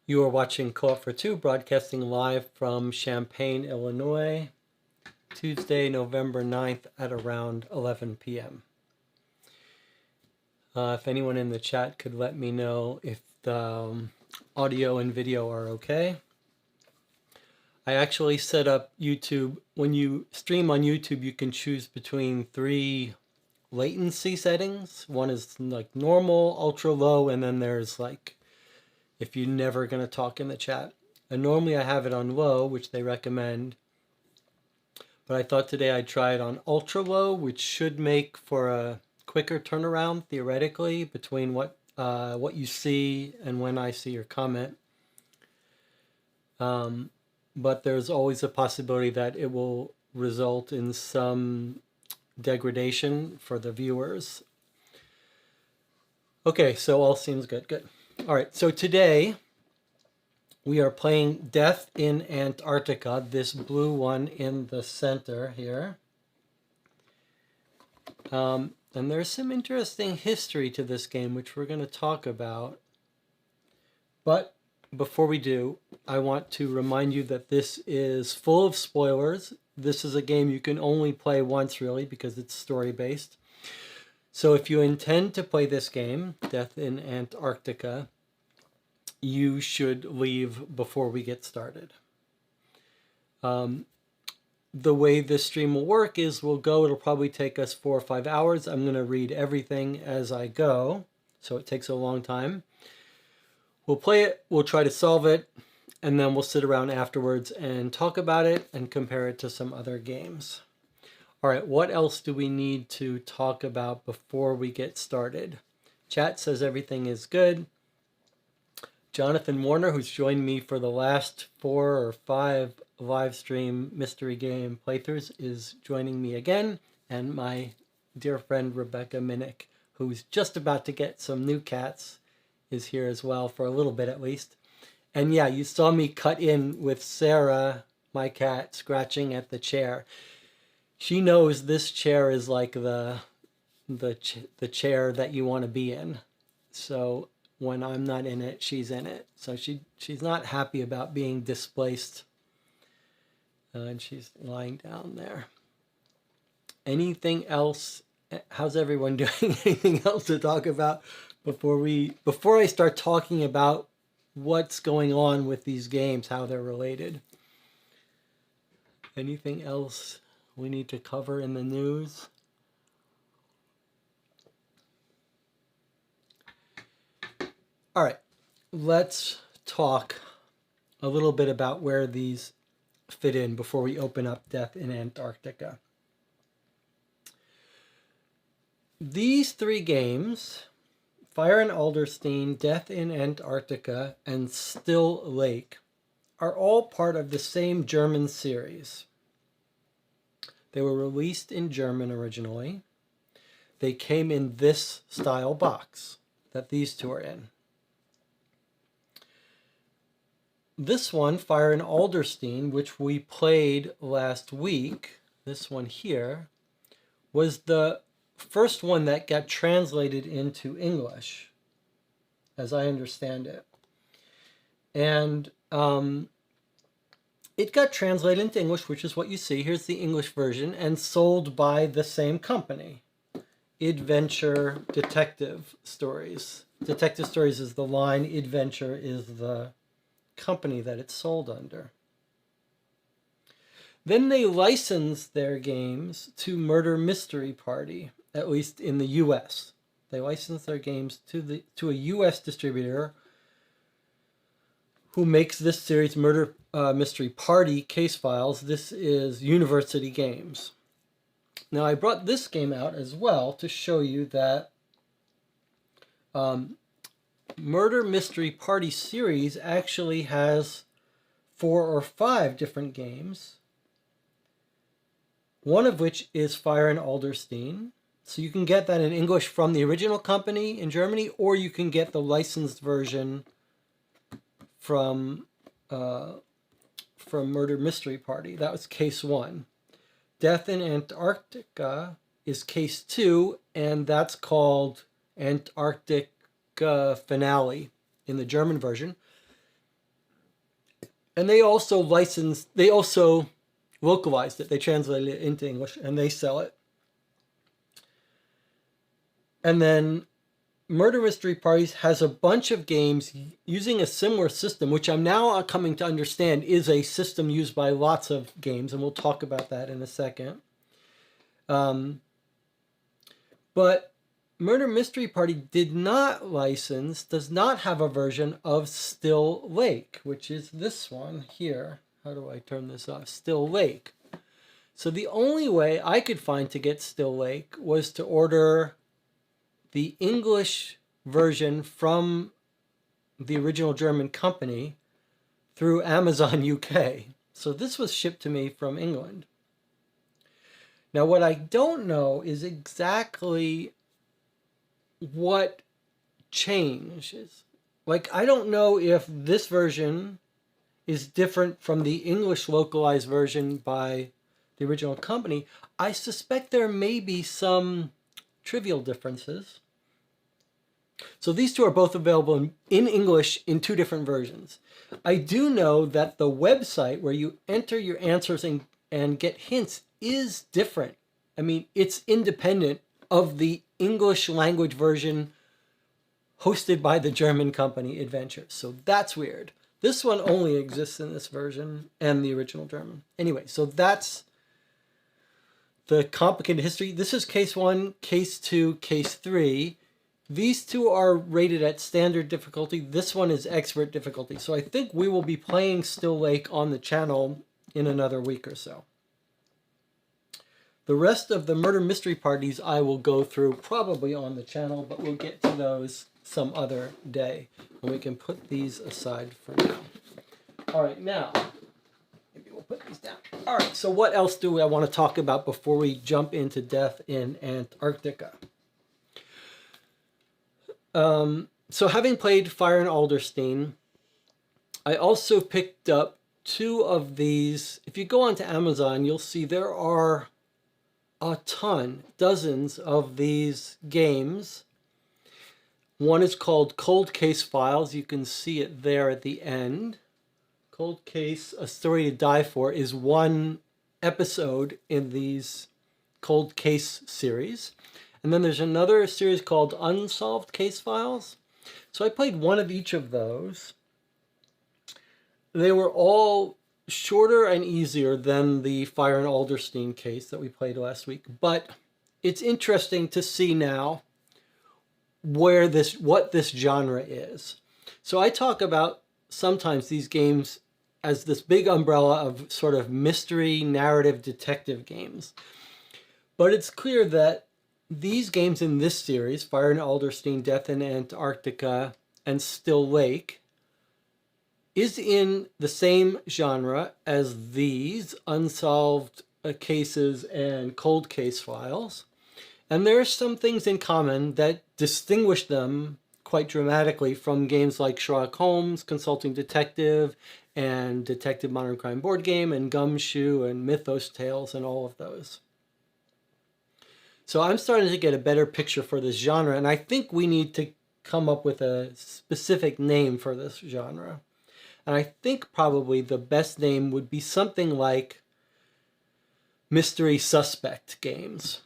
You are watching Co-op for Two, broadcasting live from Champaign, Illinois, Tuesday, November 9th at around 11 p.m. If anyone in the chat could let me know if the audio and video are okay. I actually set up YouTube. When you stream on YouTube, you can choose between 3 latency settings. One is like normal, ultra low, and then there's like if you're never going to talk in the chat. And normally I have it on low, which they recommend. But I thought today I'd try it on ultra low, which should make for a quicker turnaround, theoretically, between what you see and when I see your comment. But there's always a possibility that it will result in some degradation for the viewers. Okay, so all seems good. Good. All right, so today we are playing Death in Antarctica, this blue one in the center here. And there's some interesting history to this game, which we're going to talk about. But before we do, I want to remind you that this is full of spoilers. This is a game you can only play once, really, because it's story-based. So if you intend to play this game, Death in Antarctica, you should leave before we get started. The way this stream will work is it'll probably take us 4 or 5 hours. I'm going to read everything as I go, so it takes a long time. We'll play it, we'll try to solve it, and then we'll sit around afterwards and talk about it and compare it to some other games. All right, what else do we need to talk about before we get started? Chat says everything is good. Jonathan Warner, who's joined me for the last 4 or 5 live stream mystery game playthroughs, is joining me again. And my dear friend Rebecca Minnick, who's just about to get some new cats, is here as well for a little bit at least. And yeah, you saw me cut in with Sarah, my cat, scratching at the chair. She knows this chair is like the chair that you want to be in. So when I'm not in it, she's in it. So she's not happy about being displaced. And she's lying down there. Anything else? How's everyone doing? Anything else to talk about before I start talking about what's going on with these games, how they're related? Anything else we need to cover in the news? All right, let's talk a little bit about where these fit in before we open up Death in Antarctica. These 3 games, Fire in Alderstein, Death in Antarctica, and Still Lake, are all part of the same German series. They were released in German originally. They came in this style box that these 2 are in. This one, Fire in Alderstein, which we played last week, this one here, was the first one that got translated into English, as I understand it. And it got translated into English, which is what you see. Here's the English version, and sold by the same company, Adventure Detective Stories. Detective Stories is the line, Adventure is the company that it's sold under. Then they licensed their games to Murder Mystery Party, at least in the US. They licensed their games to a US distributor who makes this series, Murder Mystery Party Case Files. This is University Games. Now I brought this game out as well to show you that Murder Mystery Party series actually has 4 or 5 different games, one of which is Fire in Alderstein. So you can get that in English from the original company in Germany, or you can get the licensed version from Murder Mystery Party. That was case 1. Death in Antarctica is case 2, and that's called Antarctic Finale in the German version. And they also localized it. They translated it into English and they sell it. And then Murder Mystery Parties has a bunch of games using a similar system, which I'm now coming to understand is a system used by lots of games, and we'll talk about that in a second. But Murder Mystery Party does not have a version of Still Lake, which is this one here. How do I turn this off? Still Lake. So the only way I could find to get Still Lake was to order the English version from the original German company through Amazon UK. So this was shipped to me from England. Now, what I don't know is exactly what changes. Like, I don't know if this version is different from the English localized version by the original company. I suspect there may be some trivial differences. So these two are both available in English in two different versions. I do know that the website where you enter your answers and get hints is different. I mean, it's independent of the English language version hosted by the German company Adventure. So that's weird. This one only exists in this version and the original German. Anyway, so that's the complicated history. This is case 1, case 2, case 3. These two are rated at standard difficulty. This one is expert difficulty. So I think we will be playing Still Lake on the channel in another week or so. The rest of the Murder Mystery Parties I will go through probably on the channel, but we'll get to those some other day. And we can put these aside for now. All right, now, maybe we'll put these down. All right, so what else do I want to talk about before we jump into Death in Antarctica? So having played Fire and Alderstein, I also picked up 2 of these. If you go onto Amazon, you'll see there are a ton, dozens of these games. One is called Cold Case Files. You can see it there at the end. Cold Case, A Story to Die For is one episode in these Cold Case series. And then there's another series called Unsolved Case Files. So I played one of each of those. They were all shorter and easier than the Fire and Alderstein case that we played last week. But it's interesting to see now what this genre is. So I talk about sometimes these games as this big umbrella of sort of mystery, narrative, detective games. But it's clear that these games in this series, Fire and Alderstein, Death in Antarctica, and Still Lake, is in the same genre as these Unsolved Cases and Cold Case Files. And there are some things in common that distinguish them quite dramatically from games like Sherlock Holmes, Consulting Detective, and Detective Modern Crime Board Game, and Gumshoe, and Mythos Tales, and all of those. So I'm starting to get a better picture for this genre, and I think we need to come up with a specific name for this genre. And I think probably the best name would be something like Mystery Suspect games.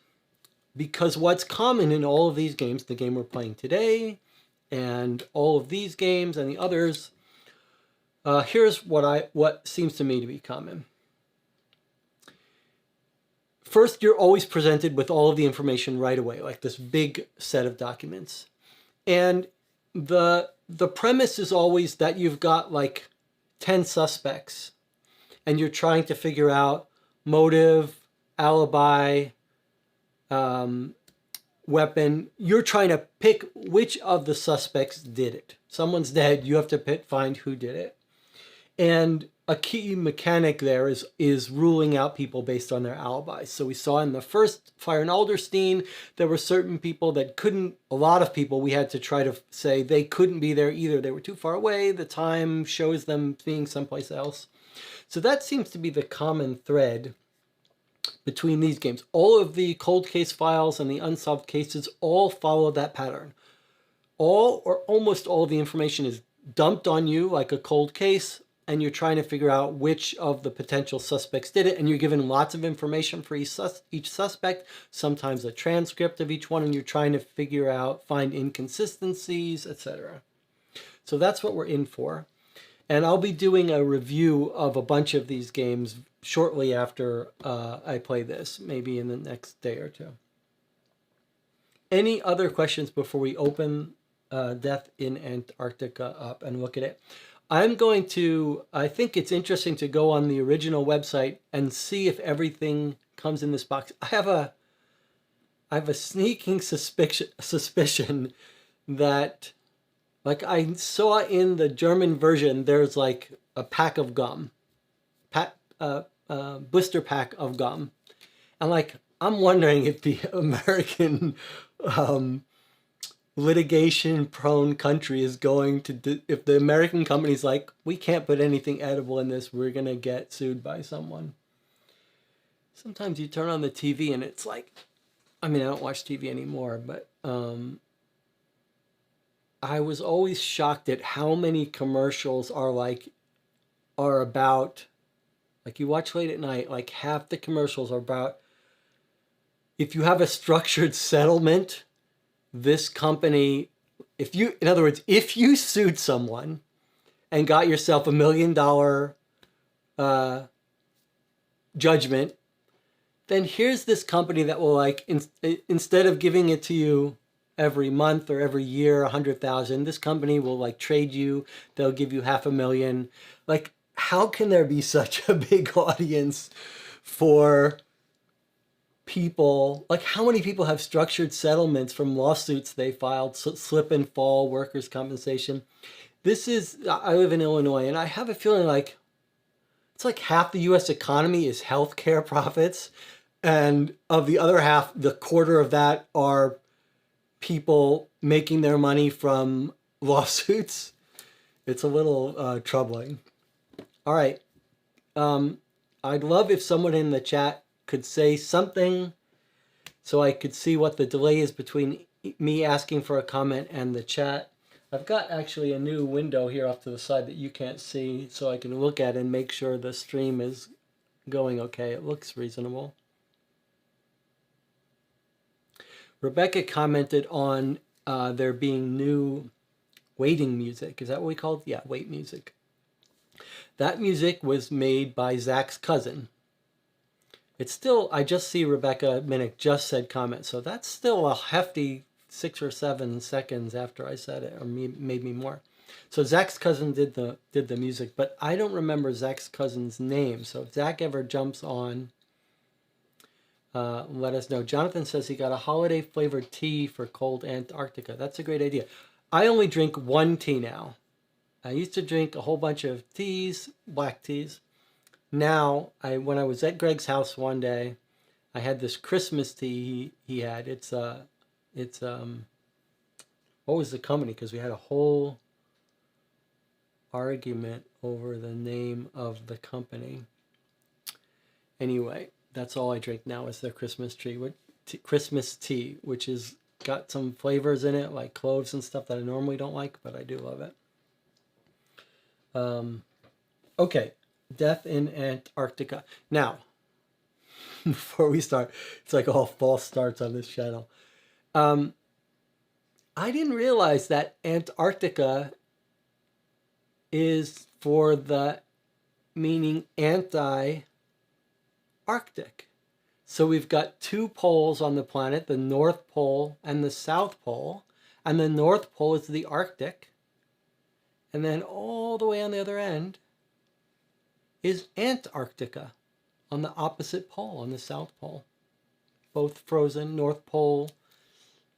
Because what's common in all of these games, the game we're playing today, and all of these games and the others, here's what seems to me to be common. First, you're always presented with all of the information right away, like this big set of documents. And the premise is always that you've got like 10 suspects, and you're trying to figure out motive, alibi, weapon. You're trying to pick which of the suspects did it. Someone's dead, you have to find who did it. And a key mechanic there is ruling out people based on their alibis. So we saw in the first Fire and Alderstein, there were certain people that a lot of people we had to try to say they couldn't be there either. They were too far away. The time shows them being someplace else. So that seems to be the common thread between these games. All of the Cold Case Files and the Unsolved Cases all follow that pattern. all or almost all the information is dumped on you like a cold case, and you're trying to figure out which of the potential suspects did it, and you're given lots of information for each suspect, sometimes a transcript of each one, and you're trying to figure out, find inconsistencies, etc. So that's what we're in for. And I'll be doing a review of a bunch of these games shortly after I play this, maybe in the next day or two. Any other questions before we open Death in Antarctica up and look at it? I think it's interesting to go on the original website and see if everything comes in this box. I have a sneaking suspicion that, like I saw in the German version, there's like a pack of gum, blister pack of gum. And like, I'm wondering if the American litigation-prone country is going to, if the American company's like, we can't put anything edible in this, we're going to get sued by someone. Sometimes you turn on the TV and it's like, I mean, I don't watch TV anymore, but I was always shocked at how many commercials are about, like you watch late at night, like half the commercials are about, if you have a structured settlement, this company, in other words, if you sued someone and got yourself $1 million judgment, then here's this company that will, like, instead of giving it to you every month or every year, 100,000, this company will like trade you. They'll give you $500,000. Like, how can there be such a big audience for people? Like, how many people have structured settlements from lawsuits they filed, slip and fall, workers' compensation? I live in Illinois, and I have a feeling like it's like half the U.S. economy is healthcare profits, and of the other half, the quarter of that are people making their money from lawsuits. It's a little troubling. All right. I'd love if someone in the chat could say something so I could see what the delay is between me asking for a comment and the chat. I've got actually a new window here off to the side that you can't see, so I can look at and make sure the stream is going okay. It looks reasonable. Rebecca commented on there being new waiting music. Is that what we called? Yeah, wait music. That music was made by Zach's cousin. It's still, I just see Rebecca Minnick just said comment, so that's still a hefty 6 or 7 seconds after I said it, or maybe more. So Zach's cousin did the music, but I don't remember Zach's cousin's name. So if Zach ever jumps on, let us know. Jonathan says he got a holiday flavored tea for cold Antarctica. That's a great idea. I only drink one tea now. I used to drink a whole bunch of teas, black teas. Now, when I was at Greg's house one day, I had this Christmas tea he had. It's what was the company? Because we had a whole argument over the name of the company. Anyway, that's all I drink now is the Christmas tea, which is got some flavors in it, like cloves and stuff that I normally don't like, but I do love it. Okay, Death in Antarctica. Now, before we start, it's like all false starts on this channel. I didn't realize that Antarctica is for the meaning anti-Arctic. So we've got 2 poles on the planet, the North Pole and the South Pole. And the North Pole is the Arctic. And then all the way on the other end is Antarctica on the opposite pole, on the South Pole. Both frozen. North Pole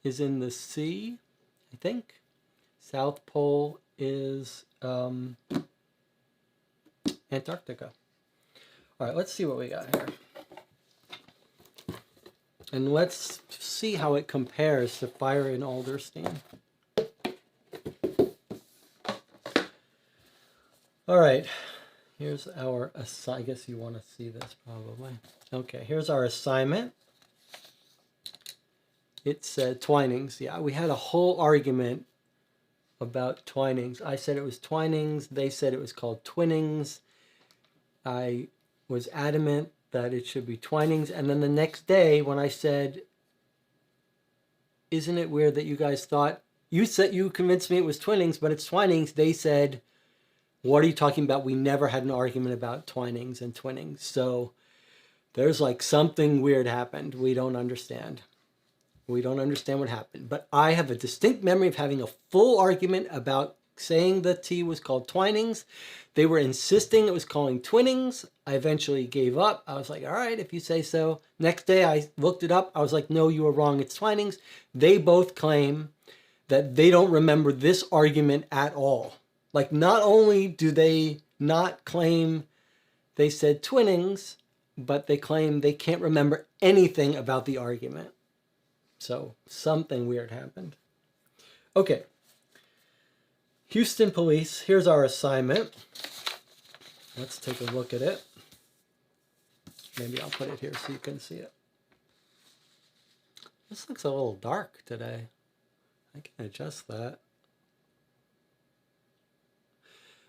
is in the sea, I think. South Pole is Antarctica. All right, let's see what we got here. And let's see how it compares to Fire in Alderstein. All right, here's our, I guess you want to see this probably. Okay, here's our assignment. It said Twinings. Yeah, we had a whole argument about Twinings. I said it was Twinings. They said it was called Twinnings. I was adamant that it should be Twinings. And then the next day when I said, isn't it weird that you guys thought, you convinced me it was Twinnings, but it's Twinings. They said, what are you talking about? We never had an argument about Twinings and Twinnings. So there's like something weird happened. We don't understand. We don't understand what happened. But I have a distinct memory of having a full argument about saying the tea was called Twinings. They were insisting it was calling Twinnings. I eventually gave up. I was like, all right, if you say so. Next day I looked it up. I was like, no, you were wrong. It's Twinings. They both claim that they don't remember this argument at all. Like, not only do they not claim they said Twinnings, but they claim they can't remember anything about the argument. So something weird happened. Okay. Houston Police, here's our assignment. Let's take a look at it. Maybe I'll put it here so you can see it. This looks a little dark today. I can adjust that.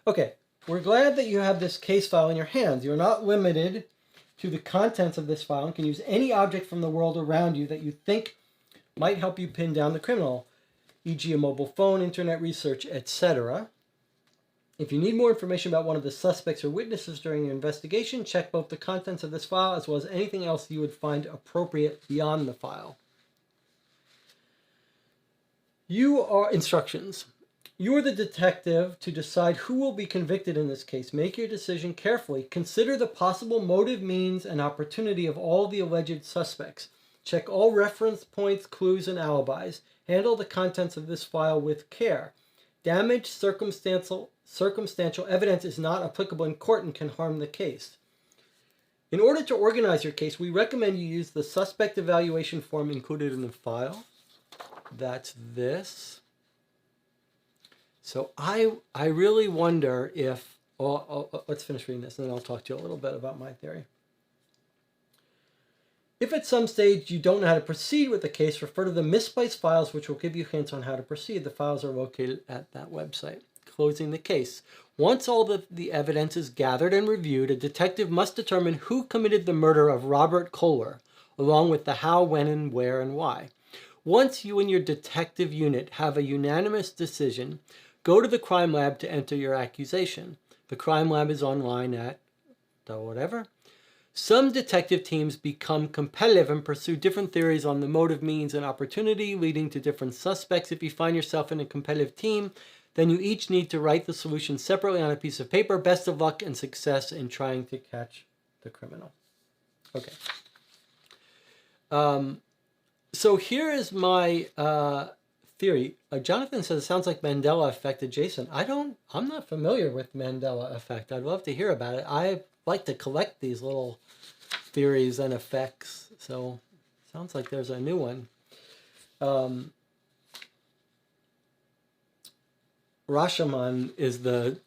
Okay, we're glad that you have this case file in your hands. You're not limited to the contents of this file and can use any object from the world around you that you think might help you pin down the criminal, e.g. a mobile phone, internet research, etc. If you need more information about one of the suspects or witnesses during your investigation, check both the contents of this file as well as anything else you would find appropriate beyond the file. Instructions. You are the detective to decide who will be convicted in this case. Make your decision carefully. Consider the possible motive, means, and opportunity of all the alleged suspects. Check all reference points, clues, and alibis. Handle the contents of this file with care. Damaged circumstantial evidence is not applicable in court and can harm the case. In order to organize your case, we recommend you use the suspect evaluation form included in the file. That's this. So I really wonder if, let's finish reading this and then I'll talk to you a little bit about my theory. If at some stage you don't know how to proceed with the case, refer to the misplaced files, which will give you hints on how to proceed. The files are located at that website. Closing the case. Once all the evidence is gathered and reviewed, a detective must determine who committed the murder of Robert Kohler, along with the how, when, and where, and why. Once you and your detective unit have a unanimous decision, go to the crime lab to enter your accusation. The crime lab is online at whatever. Some detective teams become competitive and pursue different theories on the motive, means, and opportunity, leading to different suspects. If you find yourself in a competitive team, then you each need to write the solution separately on a piece of paper. Best of luck and success in trying to catch the criminal. Okay. So here is my theory. Jonathan says it sounds like Mandela effect adjacent. I'm not familiar with Mandela effect. I'd love to hear about it. I like to collect these little theories and effects. So sounds like there's a new one. Rashomon is the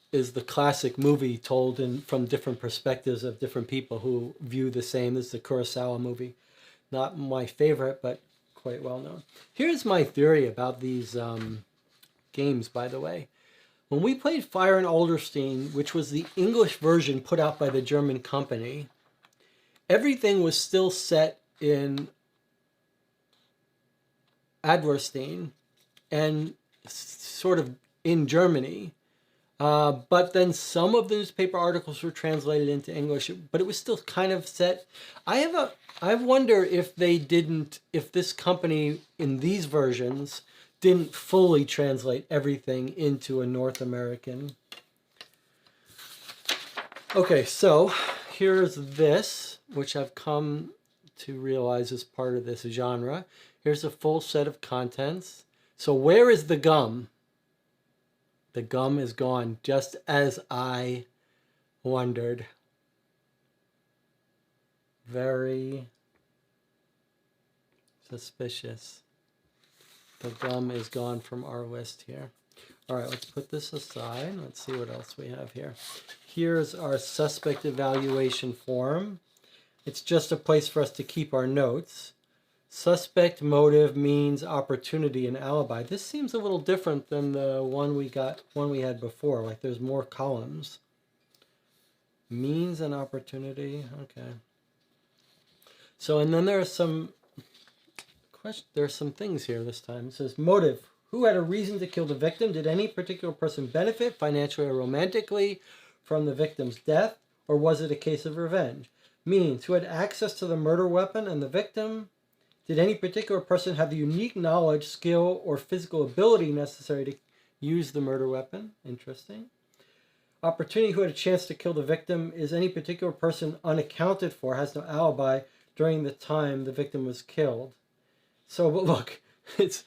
classic movie told from different perspectives of different people who view the same as the Kurosawa movie. Not my favorite, but quite well known. Here's my theory about these games, by the way. When we played Fire and Alderstein, which was the English version put out by the German company, everything was still set in Adlerstein and sort of in Germany. But then some of the newspaper articles were translated into English, but it was still kind of set. I wonder if this company in these versions didn't fully translate everything into a North American. Okay, so here's this, which I've come to realize is part of this genre. Here's a full set of contents. So where is the gum? The gum is gone, just as I wondered. Very suspicious. The gum is gone from our list here. All right, let's put this aside. Let's see what else we have here. Here's our suspect evaluation form. It's just a place for us to keep our notes. Suspect, motive, means, opportunity, and alibi. This seems a little different than the one we had before. Like there's more columns. Means and opportunity. Okay. So, and then there's some things here this time. It says motive. Who had a reason to kill the victim? Did any particular person benefit financially or romantically from the victim's death, or was it a case of revenge? Means. Who had access to the murder weapon and the victim? Did any particular person have the unique knowledge, skill, or physical ability necessary to use the murder weapon? Interesting. Opportunity. Who had a chance to kill the victim? Is any particular person unaccounted for, has no alibi during the time the victim was killed? So, but look, it's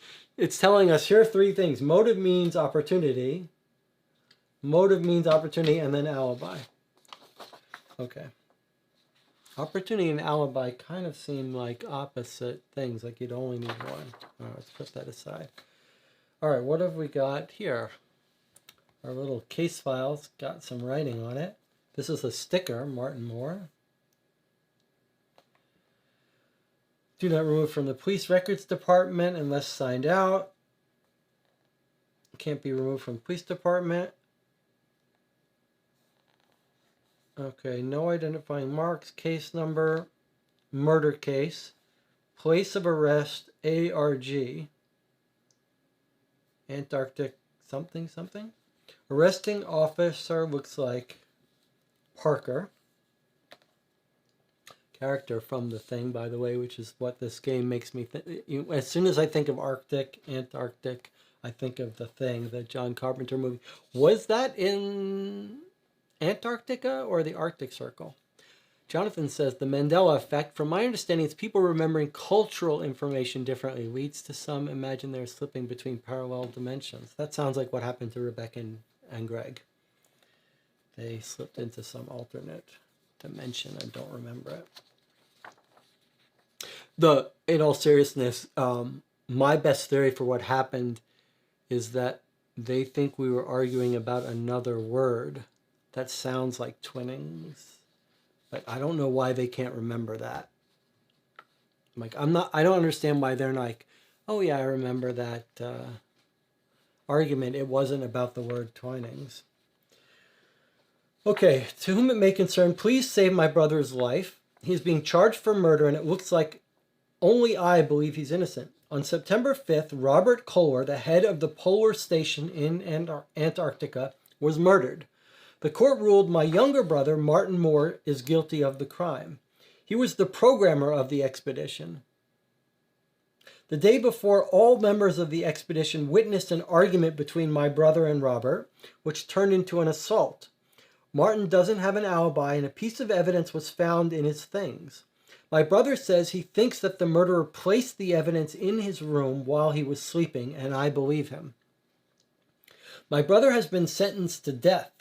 telling us here are three things. Motive, means, opportunity. Motive, means, opportunity, and then alibi. Okay. Opportunity and alibi kind of seem like opposite things, like you'd only need one. All right, let's put that aside. All right, what have we got here? Our little case file's got some writing on it. This is a sticker, Martin Moore. Do not remove from the police records department unless signed out. Can't be removed from the police department. Okay, no identifying marks, case number, murder case, place of arrest, ARG, Antarctic something something. Arresting officer looks like Parker. Character from The Thing, by the way, which is what this game makes me think. As soon as I think of Arctic, Antarctic, I think of The Thing, the John Carpenter movie. Was that in Antarctica or the Arctic Circle? Jonathan says, the Mandela effect, from my understanding, it's people remembering cultural information differently, leads to some imagine they're slipping between parallel dimensions. That sounds like what happened to Rebecca and Greg. They slipped into some alternate dimension. I don't remember it. In all seriousness, my best theory for what happened is that they think we were arguing about another word that sounds like twinnings, but I don't know why they can't remember that. Like, I don't understand why they're like, oh yeah, I remember that argument. It wasn't about the word twinings. Okay, to whom it may concern, please save my brother's life. He's being charged for murder, and it looks like only I believe he's innocent. On September 5th, Robert Kohler, the head of the polar station in Antarctica, was murdered. The court ruled my younger brother, Martin Moore, is guilty of the crime. He was the programmer of the expedition. The day before, all members of the expedition witnessed an argument between my brother and Robert, which turned into an assault. Martin doesn't have an alibi, and a piece of evidence was found in his things. My brother says he thinks that the murderer placed the evidence in his room while he was sleeping, and I believe him. My brother has been sentenced to death.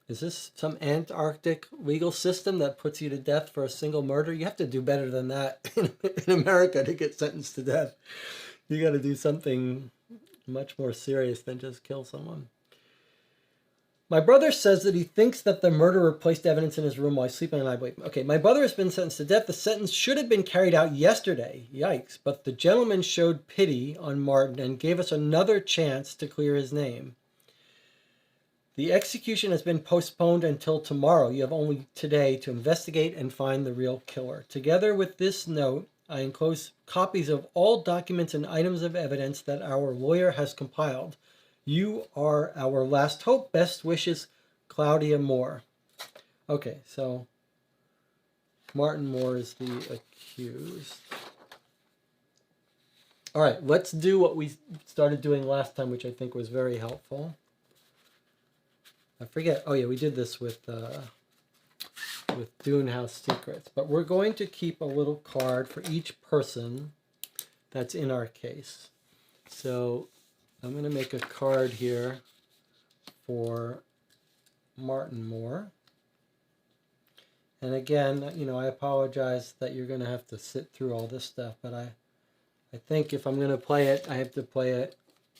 Is this some Antarctic legal system that puts you to death for a single murder? You have to do better than that in America to get sentenced to death. You got to do something much more serious than just kill someone. My brother says that he thinks that the murderer placed evidence in his room while sleeping, and I believe him. Okay, my brother has been sentenced to death. The sentence should have been carried out yesterday. Yikes. But the gentleman showed pity on Martin and gave us another chance to clear his name. The execution has been postponed until tomorrow. You have only today to investigate and find the real killer. Together with this note, I enclose copies of all documents and items of evidence that our lawyer has compiled. You are our last hope. Best wishes, Claudia Moore. Okay, so Martin Moore is the accused. All right, let's do what we started doing last time, which I think was very helpful. I forget. Oh yeah, we did this with Dune House Secrets. But we're going to keep a little card for each person that's in our case. So I'm going to make a card here for Martin Moore. And again, I apologize that you're going to have to sit through all this stuff, but I think if I'm going to play it, I have to play it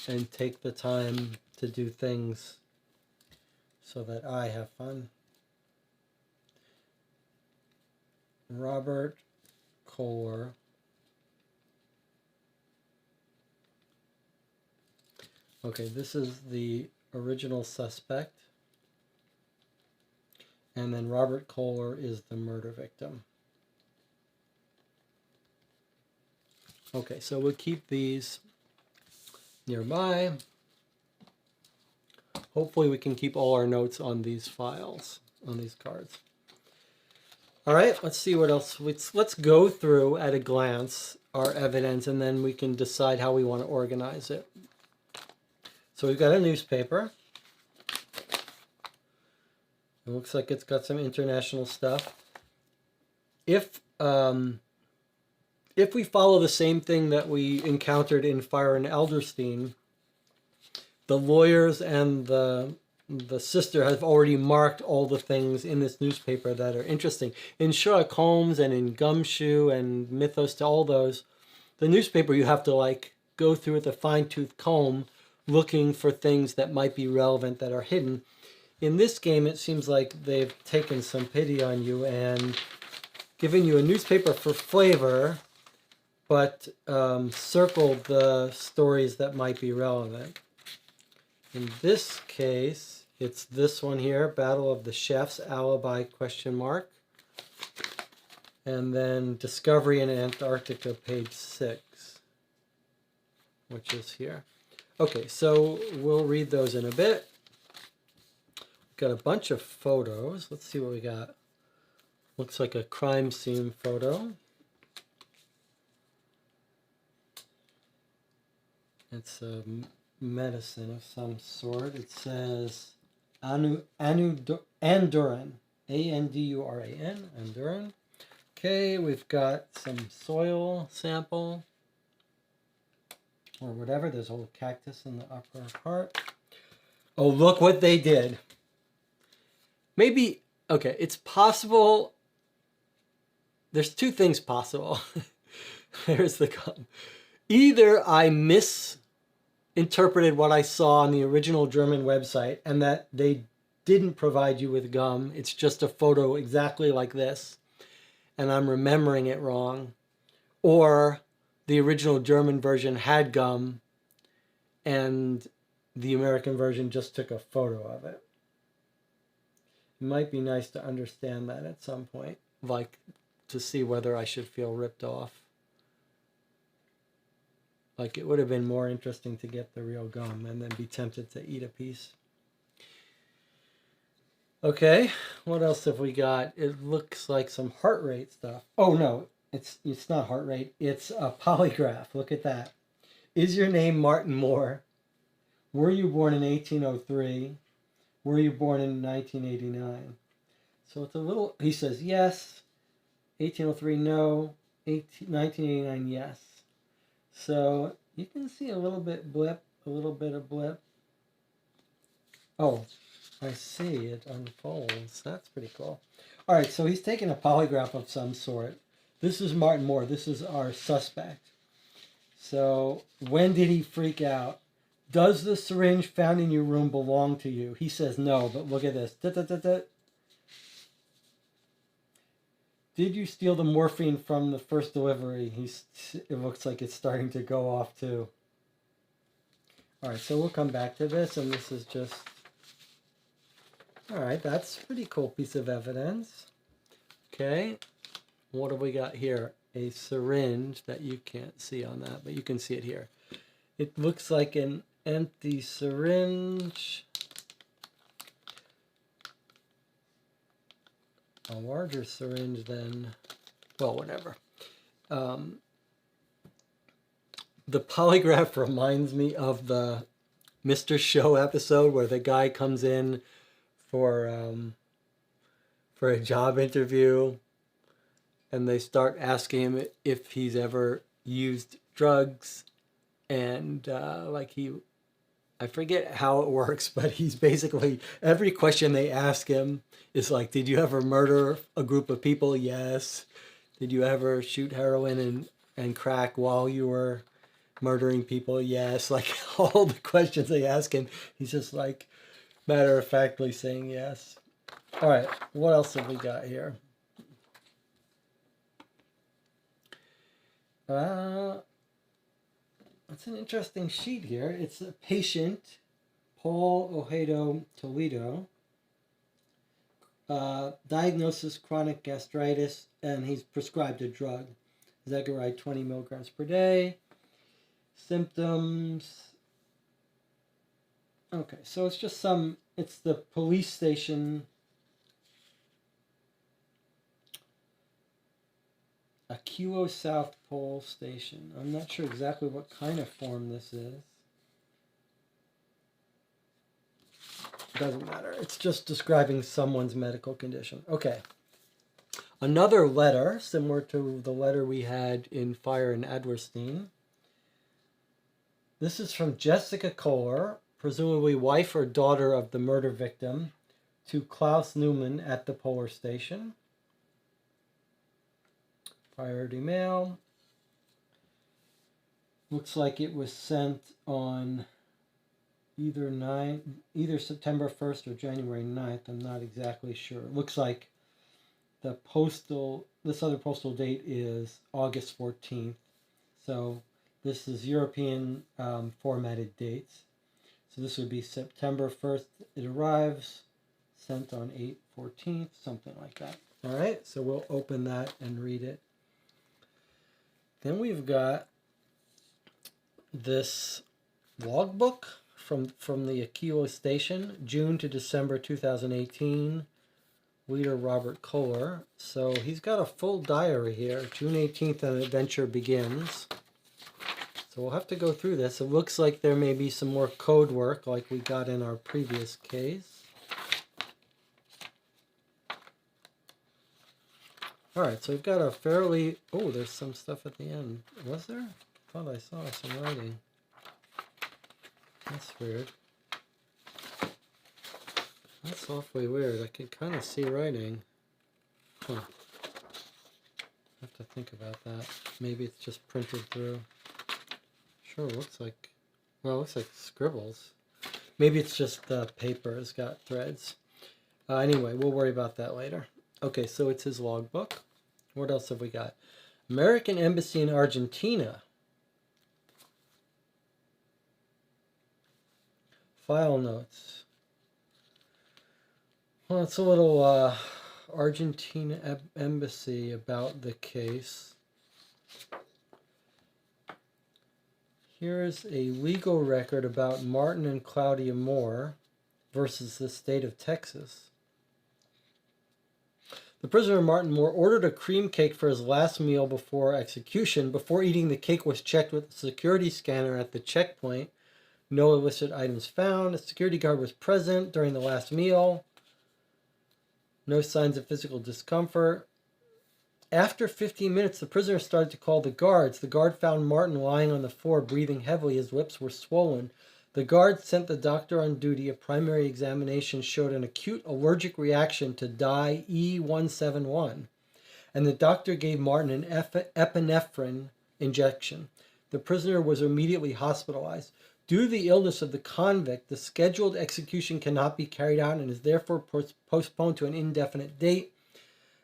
and take the time to do things so that I have fun. Robert Kohler. Okay, this is the original suspect. And then Robert Kohler is the murder victim. Okay, so we'll keep these nearby. Hopefully we can keep all our notes on these files, on these cards. All right, let's see what else. Let's go through at a glance our evidence, and then we can decide how we want to organize it. So we've got a newspaper. It looks like it's got some international stuff. If we follow the same thing that we encountered in Fire and Elderstein, the lawyers and the sister have already marked all the things in this newspaper that are interesting. In Sherlock Holmes and in Gumshoe and Mythos, to all those, the newspaper you have to like go through with a fine-tooth comb looking for things that might be relevant that are hidden. In this game, it seems like they've taken some pity on you and given you a newspaper for flavor, but circled the stories that might be relevant. In this case, it's this one here, Battle of the Chefs, Alibi, ? And then Discovery in Antarctica, page 6, which is here. Okay, so we'll read those in a bit. Got a bunch of photos. Let's see what we got. Looks like a crime scene photo. It's a medicine of some sort. It says Anduran, A-N-D-U-R-A-N, Anduran. Okay, we've got some soil sample or whatever. There's a little cactus in the upper part. Oh, look what they did. Maybe, okay, it's possible. There's two things possible. There's the gum. Either I misinterpreted what I saw on the original German website and that they didn't provide you with gum. It's just a photo exactly like this, and I'm remembering it wrong. Or the original German version had gum and the American version just took a photo of it. It might be nice to understand that at some point, like to see whether I should feel ripped off. Like it would have been more interesting to get the real gum and then be tempted to eat a piece. Okay, what else have we got? It looks like some heart rate stuff. Oh no, it's not heart rate, it's a polygraph. Look at that. Is your name Martin Moore? Were you born in 1803? Were you born in 1989? So it's a little, he says yes, 1803 no, 1989 yes. So you can see a little bit blip, a little bit of blip. Oh, I see, it unfolds. That's pretty cool. All right, so he's taking a polygraph of some sort. This is Martin Moore. This is our suspect. So when did he freak out? Does the syringe found in your room belong to you? He says no, but look at this. Did you steal the morphine from the first delivery? It looks like it's starting to go off too. All right, so we'll come back to this, and this is just... All right, that's a pretty cool piece of evidence. Okay, what have we got here? A syringe that you can't see on that, but you can see it here. It looks like an empty syringe. A larger syringe than, well, whatever. The polygraph reminds me of the Mr. Show episode where the guy comes in for a job interview and they start asking him if he's ever used drugs, and I forget how it works, but he's basically, every question they ask him is like, did you ever murder a group of people? Yes. Did you ever shoot heroin and crack while you were murdering people? Yes. Like all the questions they ask him, he's just like matter-of-factly saying yes. All right, what else have we got here? That's an interesting sheet here. It's a patient, Paul Ojeda Toledo. Diagnosis chronic gastritis, and he's prescribed a drug. Zegaride 20 milligrams per day. Symptoms. Okay, so it's just it's the police station. Aquilo South Pole Station. I'm not sure exactly what kind of form this is. Doesn't matter. It's just describing someone's medical condition. Okay. Another letter, similar to the letter we had in Fire in Adlerstein. This is from Jessica Kohler, presumably wife or daughter of the murder victim, to Klaus Newman at the polar station. Priority mail. Looks like it was sent on either September 1st or January 9th. I'm not exactly sure. It looks like this other postal date is August 14th. So this is European formatted dates. So this would be September 1st. It arrives, sent on 8/14th, something like that. All right, so we'll open that and read it. Then we've got this logbook from the Aquilo station, June to December 2018. Leader Robert Kohler. So he's got a full diary here. June 18th, an adventure begins. So we'll have to go through this. It looks like there may be some more code work like we got in our previous case. All right, so we've got a fairly... Oh, there's some stuff at the end. Was there? I thought I saw some writing. That's weird. That's awfully weird. I can kind of see writing. Huh. I have to think about that. Maybe it's just printed through. Sure, looks like... Well, it looks like scribbles. Maybe it's just the paper has got threads. Anyway, we'll worry about that later. Okay, so it's his logbook. What else have we got? American Embassy in Argentina. File notes. Well, it's a little Argentina embassy about the case. Here's a legal record about Martin and Claudia Moore versus the state of Texas. The prisoner Martin Moore ordered a cream cake for his last meal before execution. Before eating, the cake was checked with a security scanner at the checkpoint. No illicit items found. A security guard was present during the last meal. No signs of physical discomfort. After 15 minutes, the prisoner started to call the guards. The guard found Martin lying on the floor, breathing heavily. His lips were swollen. The guard sent the doctor on duty. A primary examination showed an acute allergic reaction to dye E171, and the doctor gave Martin an epinephrine injection. The prisoner was immediately hospitalized. Due to the illness of the convict, the scheduled execution cannot be carried out and is therefore postponed to an indefinite date.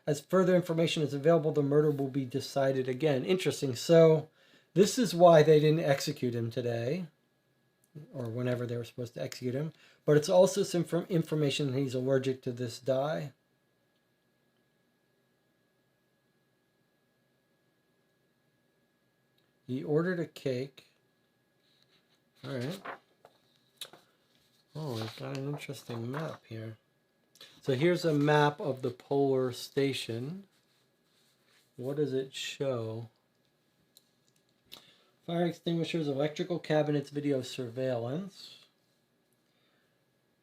As further information is available, the murder will be decided again. Interesting. So this is why they didn't execute him today, or whenever they were supposed to execute him. But it's also some information that he's allergic to this dye. He ordered a cake. All right. Oh, we've got an interesting map here. So here's a map of the polar station. What does it show? Fire extinguishers, electrical cabinets, video surveillance.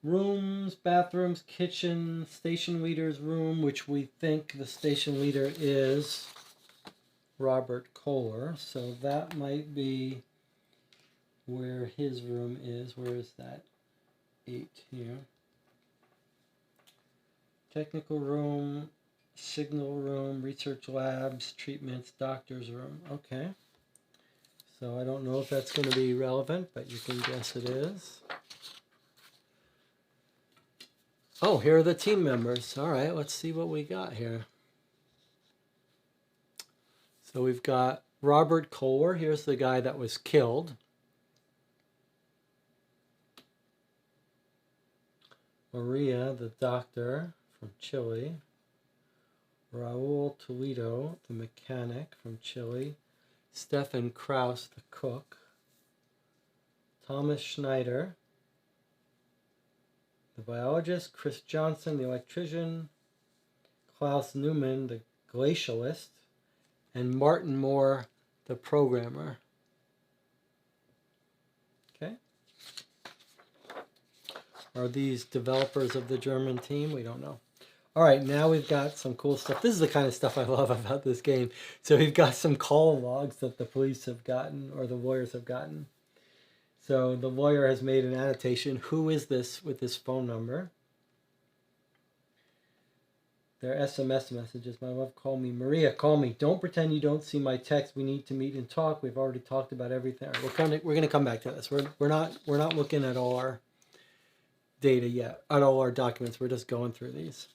Rooms, bathrooms, kitchen, station leader's room, which we think the station leader is Robert Kohler. So that might be where his room is. Where is that? 8 here. Technical room, signal room, research labs, treatments, doctor's room. Okay. So I don't know if that's going to be relevant, but you can guess it is. Oh, here are the team members. All right, let's see what we got here. So we've got Robert Kohler, here's the guy that was killed. Maria, the doctor from Chile. Raul Toledo, the mechanic from Chile. Stefan Kraus, the cook. Thomas Schneider, the biologist. Chris Johnson, the electrician. Klaus Newman, the glacialist. And Martin Moore, the programmer. Okay. Are these developers of the German team? We don't know. All right, now we've got some cool stuff. This is the kind of stuff I love about this game. So we've got some call logs that the police have gotten, or the lawyers have gotten. So the lawyer has made an annotation. Who is this with this phone number? Their SMS messages. My love, call me. Maria, call me. Don't pretend you don't see my text. We need to meet and talk. We've already talked about everything. Right, we're gonna come back to this. We're not looking at all our data yet, at all our documents. We're just going through these.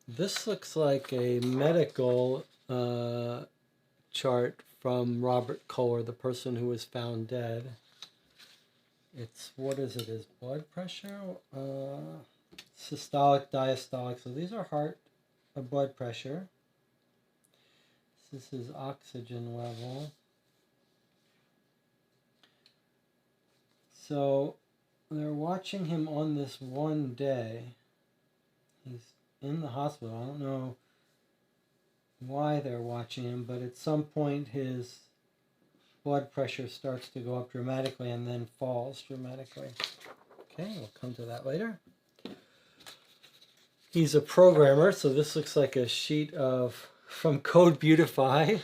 This looks like a medical chart from Robert Kohler, the person who was found dead. It's, what is it, his blood pressure? Systolic, diastolic. So these are heart blood pressure. This is his oxygen level. So they're watching him on this one day. He's in the hospital. I don't know why they're watching him, but at some point his blood pressure starts to go up dramatically and then falls dramatically. Okay, we'll come to that later. He's a programmer, so this looks like a sheet from Code Beautify,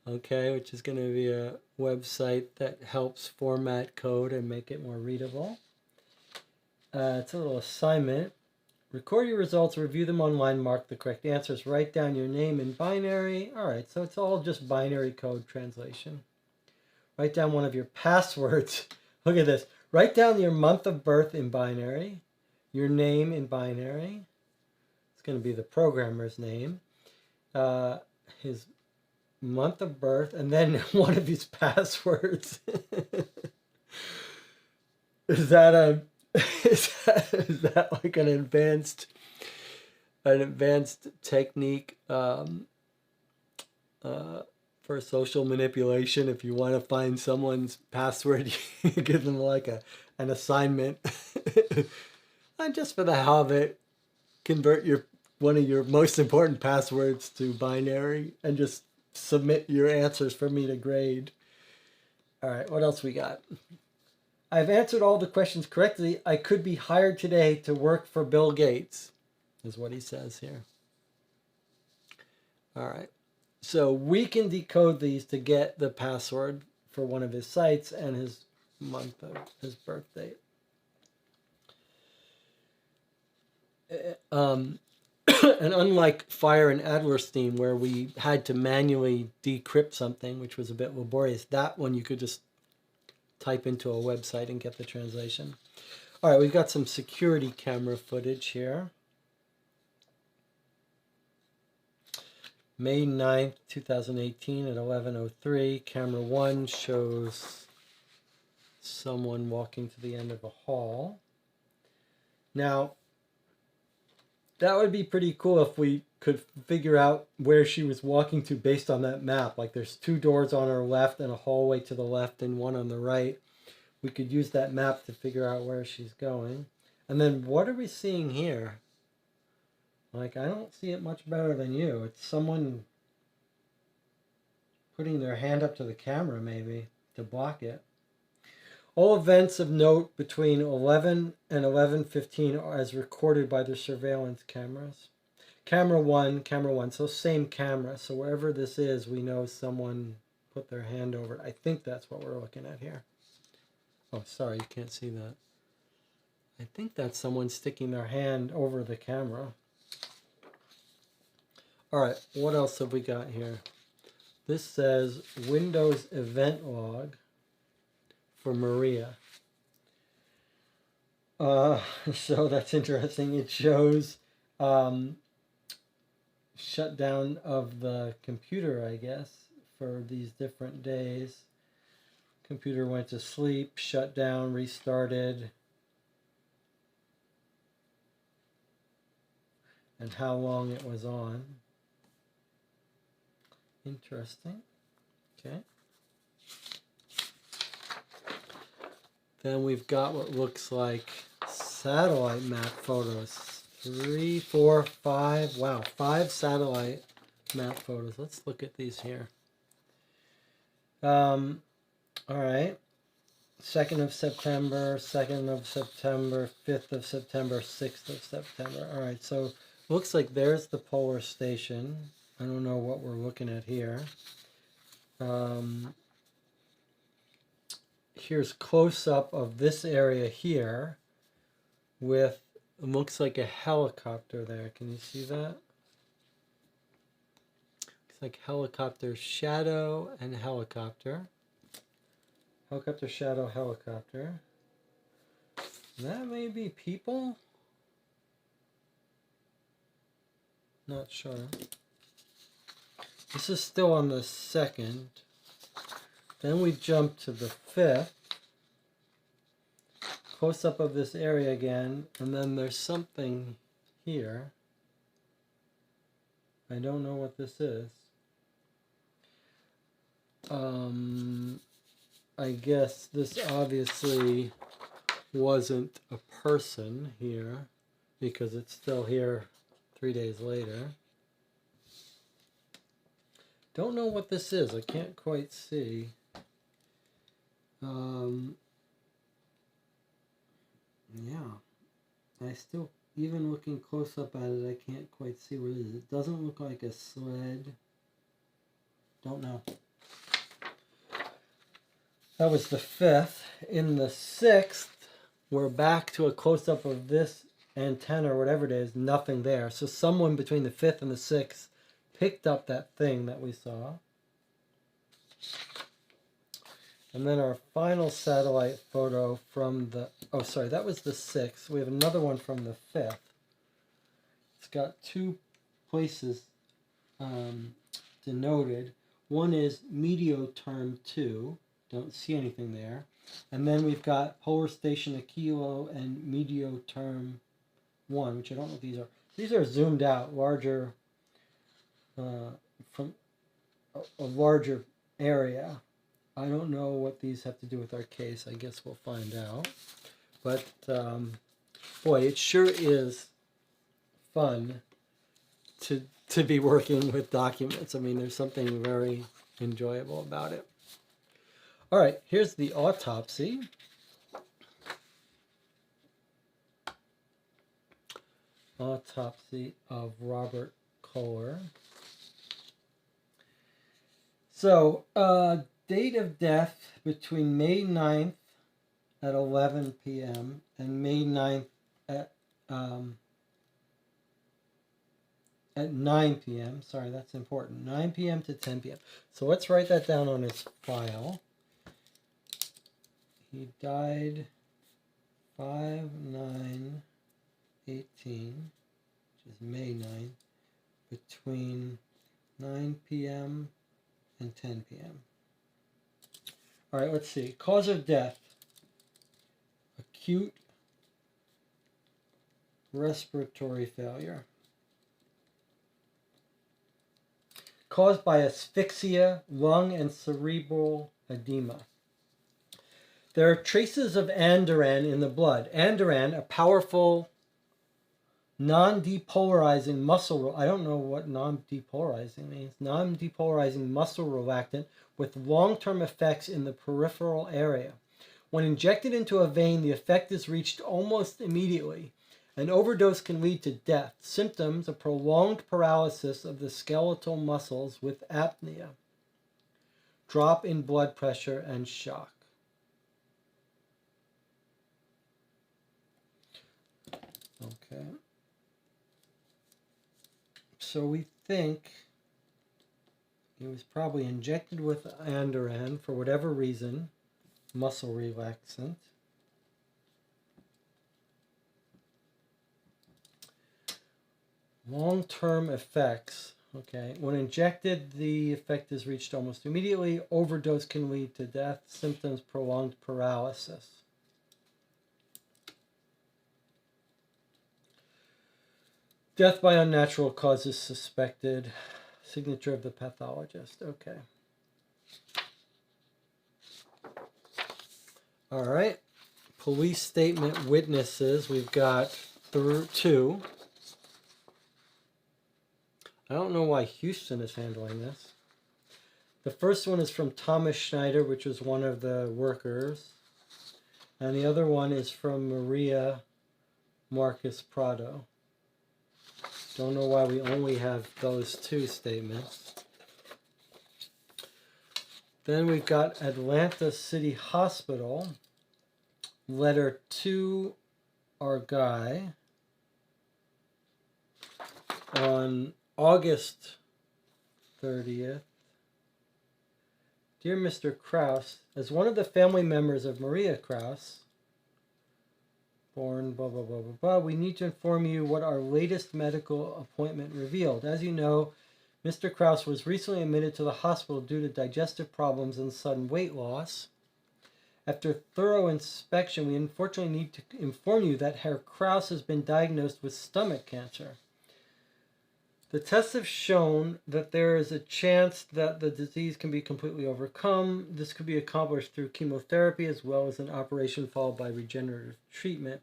okay, which is going to be a website that helps format code and make it more readable. It's a little assignment. Record your results, review them online, mark the correct answers, write down your name in binary. All right, so it's all just binary code translation. Write down one of your passwords. Look at this. Write down your month of birth in binary, your name in binary. It's going to be the programmer's name, his month of birth, and then one of his passwords. Is that like an advanced technique for social manipulation? If you want to find someone's password, you give them like an assignment. And just for the hell of it, convert one of your most important passwords to binary and just submit your answers for me to grade. All right, what else we got? I've answered all the questions correctly. I could be hired today to work for Bill Gates, is what he says here. All right. So we can decode these to get the password for one of his sites and his month of his birth date. And unlike Fire and Adlerstein, where we had to manually decrypt something, which was a bit laborious, that one you could just type into a website and get the translation. All right, we've got some security camera footage here. May 9th, 2018 at 11:03. Camera 1 shows someone walking to the end of a hall. Now, that would be pretty cool if we could figure out where she was walking to based on that map. Like there's 2 doors on her left and a hallway to the left and one on the right. We could use that map to figure out where she's going. And then what are we seeing here? Like, I don't see it much better than you. It's someone putting their hand up to the camera maybe to block it. All events of note between 11 and 11:15 are as recorded by the surveillance cameras. Camera 1, so same camera. So wherever this is, we know someone put their hand over it. I think that's what we're looking at here. Oh, sorry, you can't see that. I think that's someone sticking their hand over the camera. All right, what else have we got here? This says Windows event log for Maria. So that's interesting. It shows shutdown of the computer, I guess, for these different days. Computer went to sleep, shut down, restarted. And how long it was on. Interesting. Okay. Then we've got what looks like satellite map photos. 3, 4, 5. Wow, 5 satellite map photos. Let's look at these here. All right. 2nd of September, 2nd of September, 5th of September, 6th of September. All right, so looks like there's the polar station. I don't know what we're looking at here. Here's close-up of this area here with, it looks like a helicopter there. Can you see that? Looks like helicopter shadow and helicopter. Helicopter shadow, helicopter. That may be people? Not sure. This is still on the 2nd. Then we jump to the 5th. Close up of this area again, and then there's something here. I don't know what this is. I guess this obviously wasn't a person here because it's still here 3 days later. Don't know what this is. I can't quite see. Yeah. I still, even looking close up at it, I can't quite see what it is. It doesn't look like a sled. Don't know. That was the 5th. In the 6th, we're back to a close-up of this antenna or whatever it is. Nothing there. So someone between the 5th and the 6th picked up that thing that we saw. And then our final satellite photo from the, oh sorry, that was the 6th. We have another one from the 5th. It's got 2 places denoted. One is Meteoterm 2. Don't see anything there. And then we've got Polar Station Aquilo and Meteoterm 1, which I don't know what these are. These are zoomed out, larger, from a larger area. I don't know what these have to do with our case. I guess we'll find out. But, boy, it sure is fun to be working with documents. I mean, there's something very enjoyable about it. All right, here's the autopsy. Autopsy of Robert Kohler. So, date of death between May 9th at 11 p.m. and May 9th at 9 p.m. Sorry, that's important. 9 p.m. to 10 p.m. So let's write that down on his file. He died 5/9/18, which is May 9th, between 9 p.m. and 10 p.m. All right, let's see. Cause of death: acute respiratory failure caused by asphyxia, lung and cerebral edema. There are traces of andoran in the blood. Andoran, a powerful non-depolarizing muscle, I don't know what non-depolarizing means, non-depolarizing muscle relaxant with long-term effects in the peripheral area. When injected into a vein, the effect is reached almost immediately. An overdose can lead to death. Symptoms: a prolonged paralysis of the skeletal muscles with apnea, drop in blood pressure, and shock. Okay. So we think he was probably injected with andoran for whatever reason, muscle relaxant. Long-term effects. Okay, when injected, the effect is reached almost immediately. Overdose can lead to death. Symptoms: prolonged paralysis. Death by unnatural causes suspected. Signature of the pathologist. Okay. All right. Police statement witnesses. We've got two. I don't know why Houston is handling this. The first one is from Thomas Schneider, which was one of the workers. And the other one is from Maria Marcus Prado. Don't know why we only have those two statements. Then we've got Atlanta City Hospital. Letter to our guy on August 30th. Dear Mr. Kraus, as one of the family members of Maria Kraus, born blah, blah, blah, blah, blah, we need to inform you what our latest medical appointment revealed. As you know, Mr. Kraus was recently admitted to the hospital due to digestive problems and sudden weight loss. After thorough inspection, we unfortunately need to inform you that Herr Kraus has been diagnosed with stomach cancer. The tests have shown that there is a chance that the disease can be completely overcome. This could be accomplished through chemotherapy as well as an operation followed by regenerative treatment.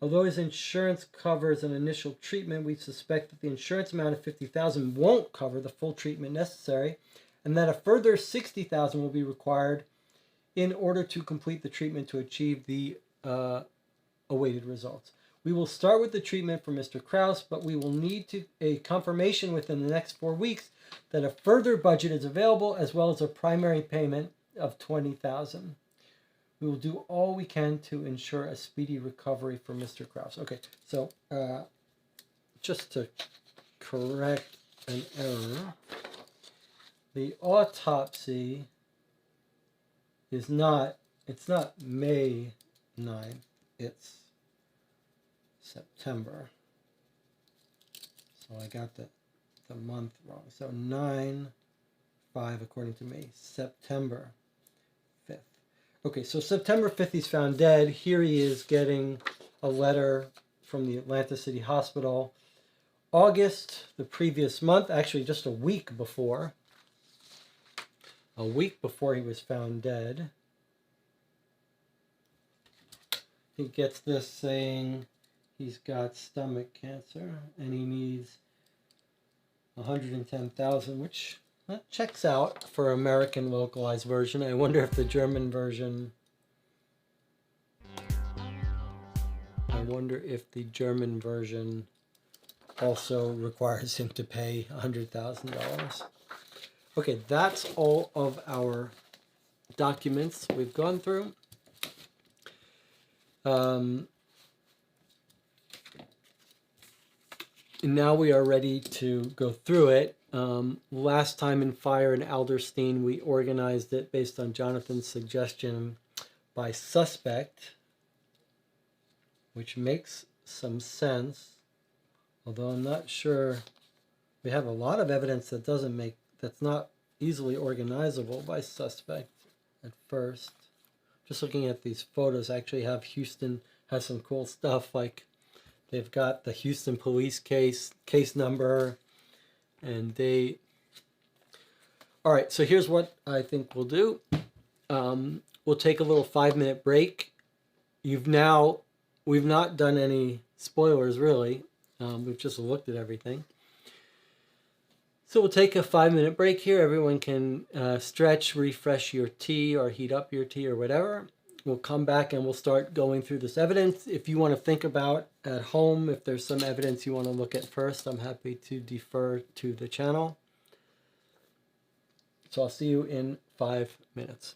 Although his insurance covers an initial treatment, we suspect that the insurance amount of $50,000 won't cover the full treatment necessary, and that a further $60,000 will be required in order to complete the treatment to achieve the awaited results. We will start with the treatment for Mr. Kraus, but we will need a confirmation within the next 4 weeks that a further budget is available, as well as a primary payment of $20,000. We will do all we can to ensure a speedy recovery for Mr. Kraus. Okay, so just to correct an error, the autopsy is not, it's not May 9th, it's September. So I got the month wrong. So 9/5 according to me, September 5th. Okay, so September 5th he's found dead. Here he is getting a letter from the Atlanta City Hospital. August, the previous month, actually just a week before he was found dead, he gets this saying he's got stomach cancer and he needs $110,000, which that checks out for American localized version. I wonder if the German version also requires him to pay $100,000. Okay, that's all of our documents we've gone through. Now we are ready to go through it. Last time in Fire and Alderstein, we organized it based on Jonathan's suggestion by suspect, which makes some sense, although I'm not sure. We have a lot of evidence that's not easily organizable by suspect at first. Just looking at these photos, I actually have Houston has some cool stuff, like they've got the Houston police case number, and they... All right, so here's what I think we'll do. We'll take a little 5-minute break. We've not done any spoilers, really. We've just looked at everything. So we'll take a 5-minute break here. Everyone can stretch, refresh your tea, or heat up your tea, or whatever. We'll come back and we'll start going through this evidence. If you want to think about at home, if there's some evidence you want to look at first, I'm happy to defer to the channel. So I'll see you in 5 minutes.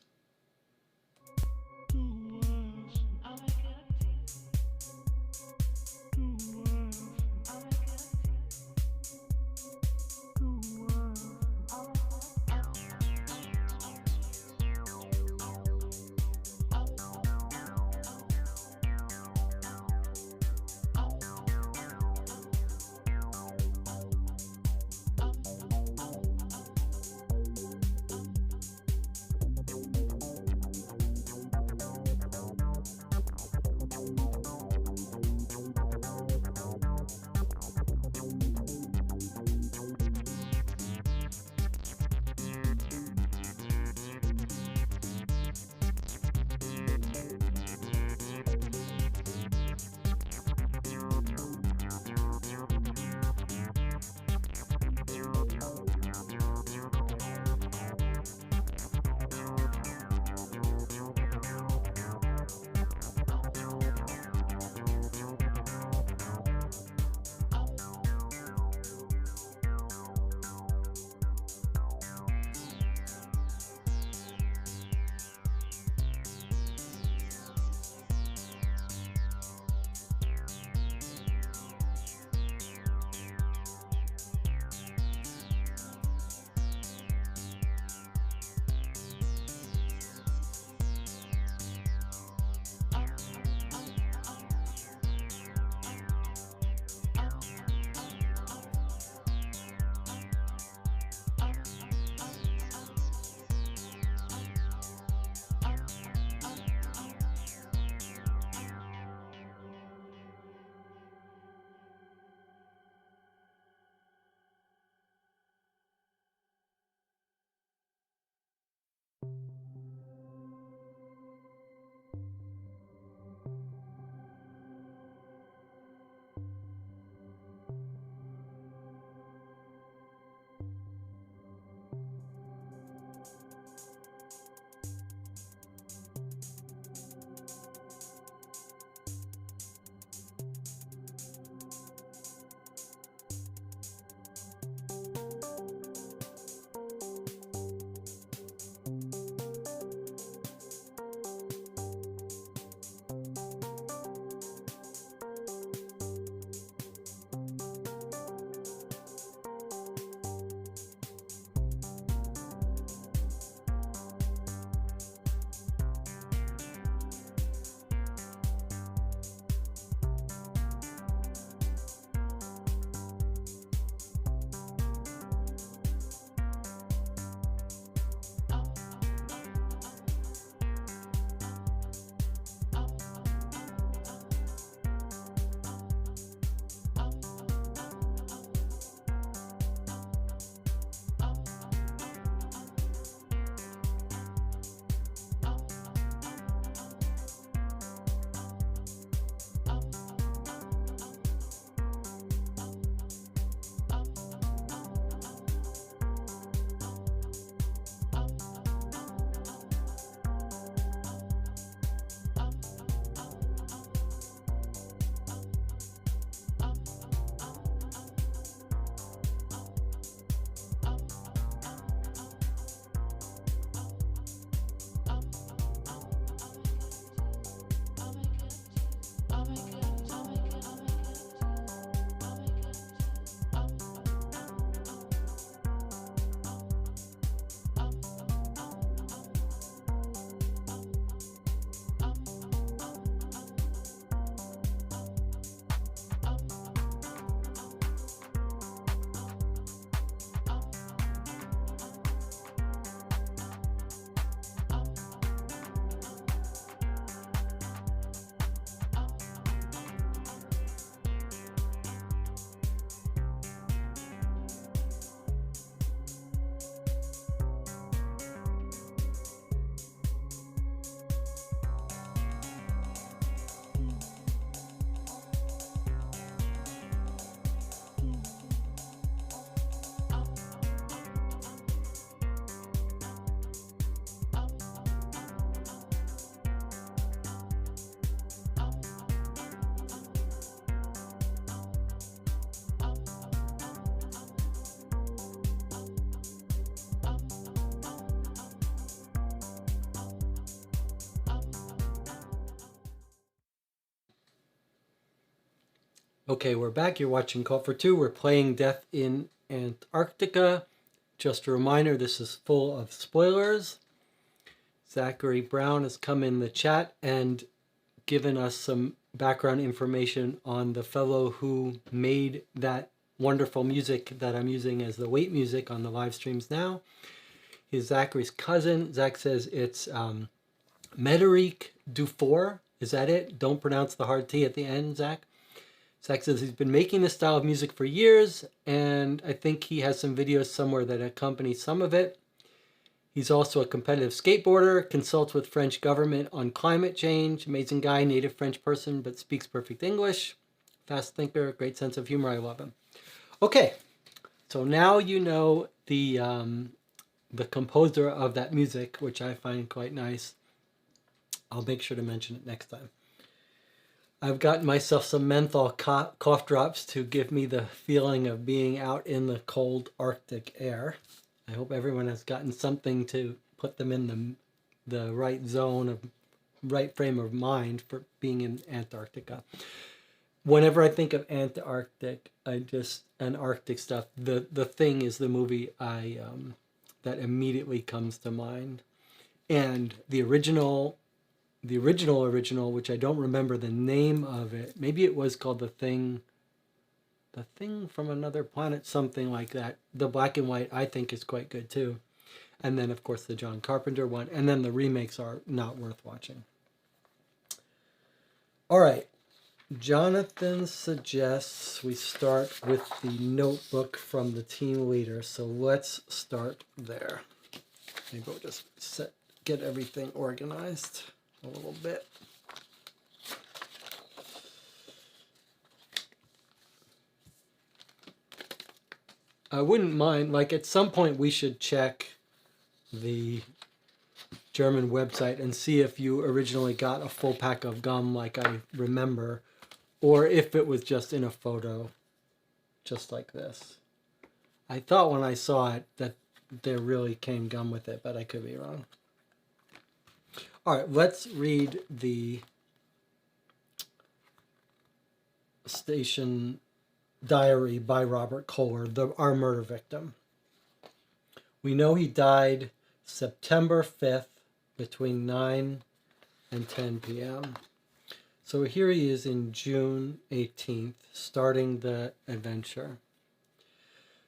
Okay, we're back. You're watching Call for Two. We're playing Death in Antarctica. Just a reminder, this is full of spoilers. Zachary Brown has come in the chat and given us some background information on the fellow who made that wonderful music that I'm using as the wait music on the live streams now. He's Zachary's cousin. Zach says it's Médéric Dufour. Is that it? Don't pronounce the hard T at the end, Zach. Zach says he's been making this style of music for years, and I think he has some videos somewhere that accompany some of it. He's also a competitive skateboarder, consults with French government on climate change. Amazing guy, native French person, but speaks perfect English. Fast thinker, great sense of humor. I love him. Okay, so now you know the composer of that music, which I find quite nice. I'll make sure to mention it next time. I've gotten myself some menthol cough drops to give me the feeling of being out in the cold Arctic air. I hope everyone has gotten something to put them in the right zone of right frame of mind for being in Antarctica. Whenever I think of Antarctic, and Arctic stuff, the Thing is the movie that immediately comes to mind. And the original, which I don't remember the name of it. Maybe it was called The Thing from Another Planet, something like that. The black and white, I think, is quite good too. And then, of course, the John Carpenter one. And then the remakes are not worth watching. All right. Jonathan suggests we start with the notebook from the team leader. So let's start there. Maybe we'll just get everything organized a little bit. I wouldn't mind, like at some point we should check the German website and see if you originally got a full pack of gum like I remember, or if it was just in a photo, just like this. I thought when I saw it that there really came gum with it, but I could be wrong. All right, let's read the station diary by Robert Kohler, our murder victim. We know he died September 5th between 9 and 10 p.m. So here he is in June 18th, starting the adventure.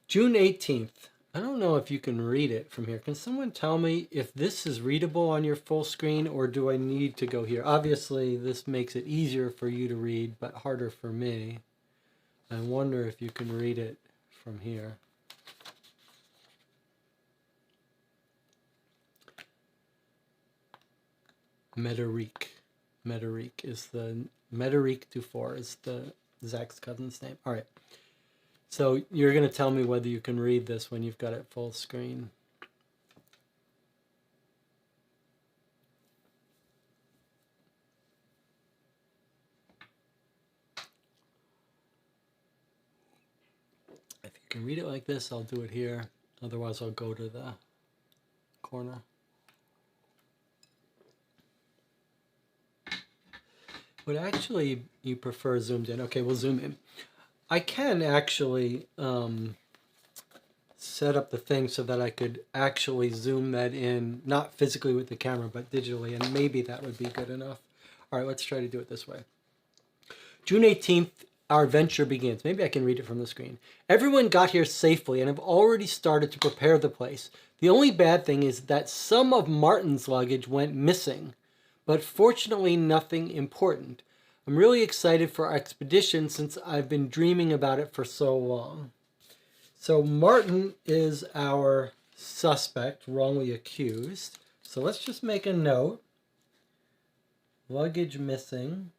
June 18th. I don't know if you can read it from here. Can someone tell me if this is readable on your full screen, or do I need to go here? Obviously, this makes it easier for you to read, but harder for me. I wonder if you can read it from here. Médéric Dufour is the Zach's cousin's name. All right. So you're going to tell me whether you can read this when you've got it full screen. If you can read it like this, I'll do it here. Otherwise, I'll go to the corner. But actually, you prefer zoomed in. Okay, we'll zoom in. I can actually set up the thing so that I could actually zoom that in, not physically with the camera, but digitally, and maybe that would be good enough. All right, let's try to do it this way. June 18th, our adventure begins. Maybe I can read it from the screen. Everyone got here safely and have already started to prepare the place. The only bad thing is that some of Martin's luggage went missing, but fortunately nothing important. I'm really excited for our expedition since I've been dreaming about it for so long. So Martin is our suspect, wrongly accused. So let's just make a note. Luggage missing.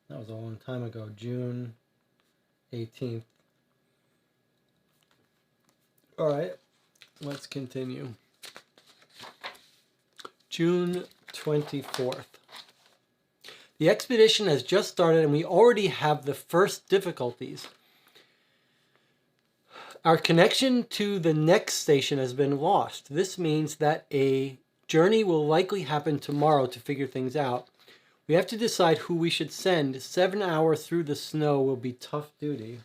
That was a long time ago, June 18th. All right, let's continue. June 24th. The expedition has just started and we already have the first difficulties. Our connection to the next station has been lost. This means that a journey will likely happen tomorrow to figure things out. We have to decide who we should send. 7 hours through the snow will be tough duty.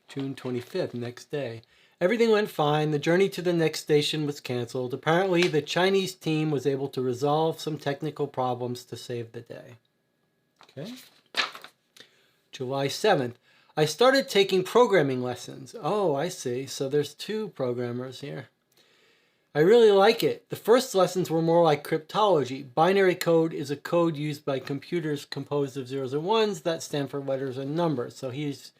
June 25th, next day. Everything went fine. The journey to the next station was canceled. Apparently, the Chinese team was able to resolve some technical problems to save the day. Okay. July 7th. I started taking programming lessons. Oh, I see. So there's 2 programmers here. I really like it. The first lessons were more like cryptology. Binary code is a code used by computers composed of zeros and ones that stand for letters and numbers. So he's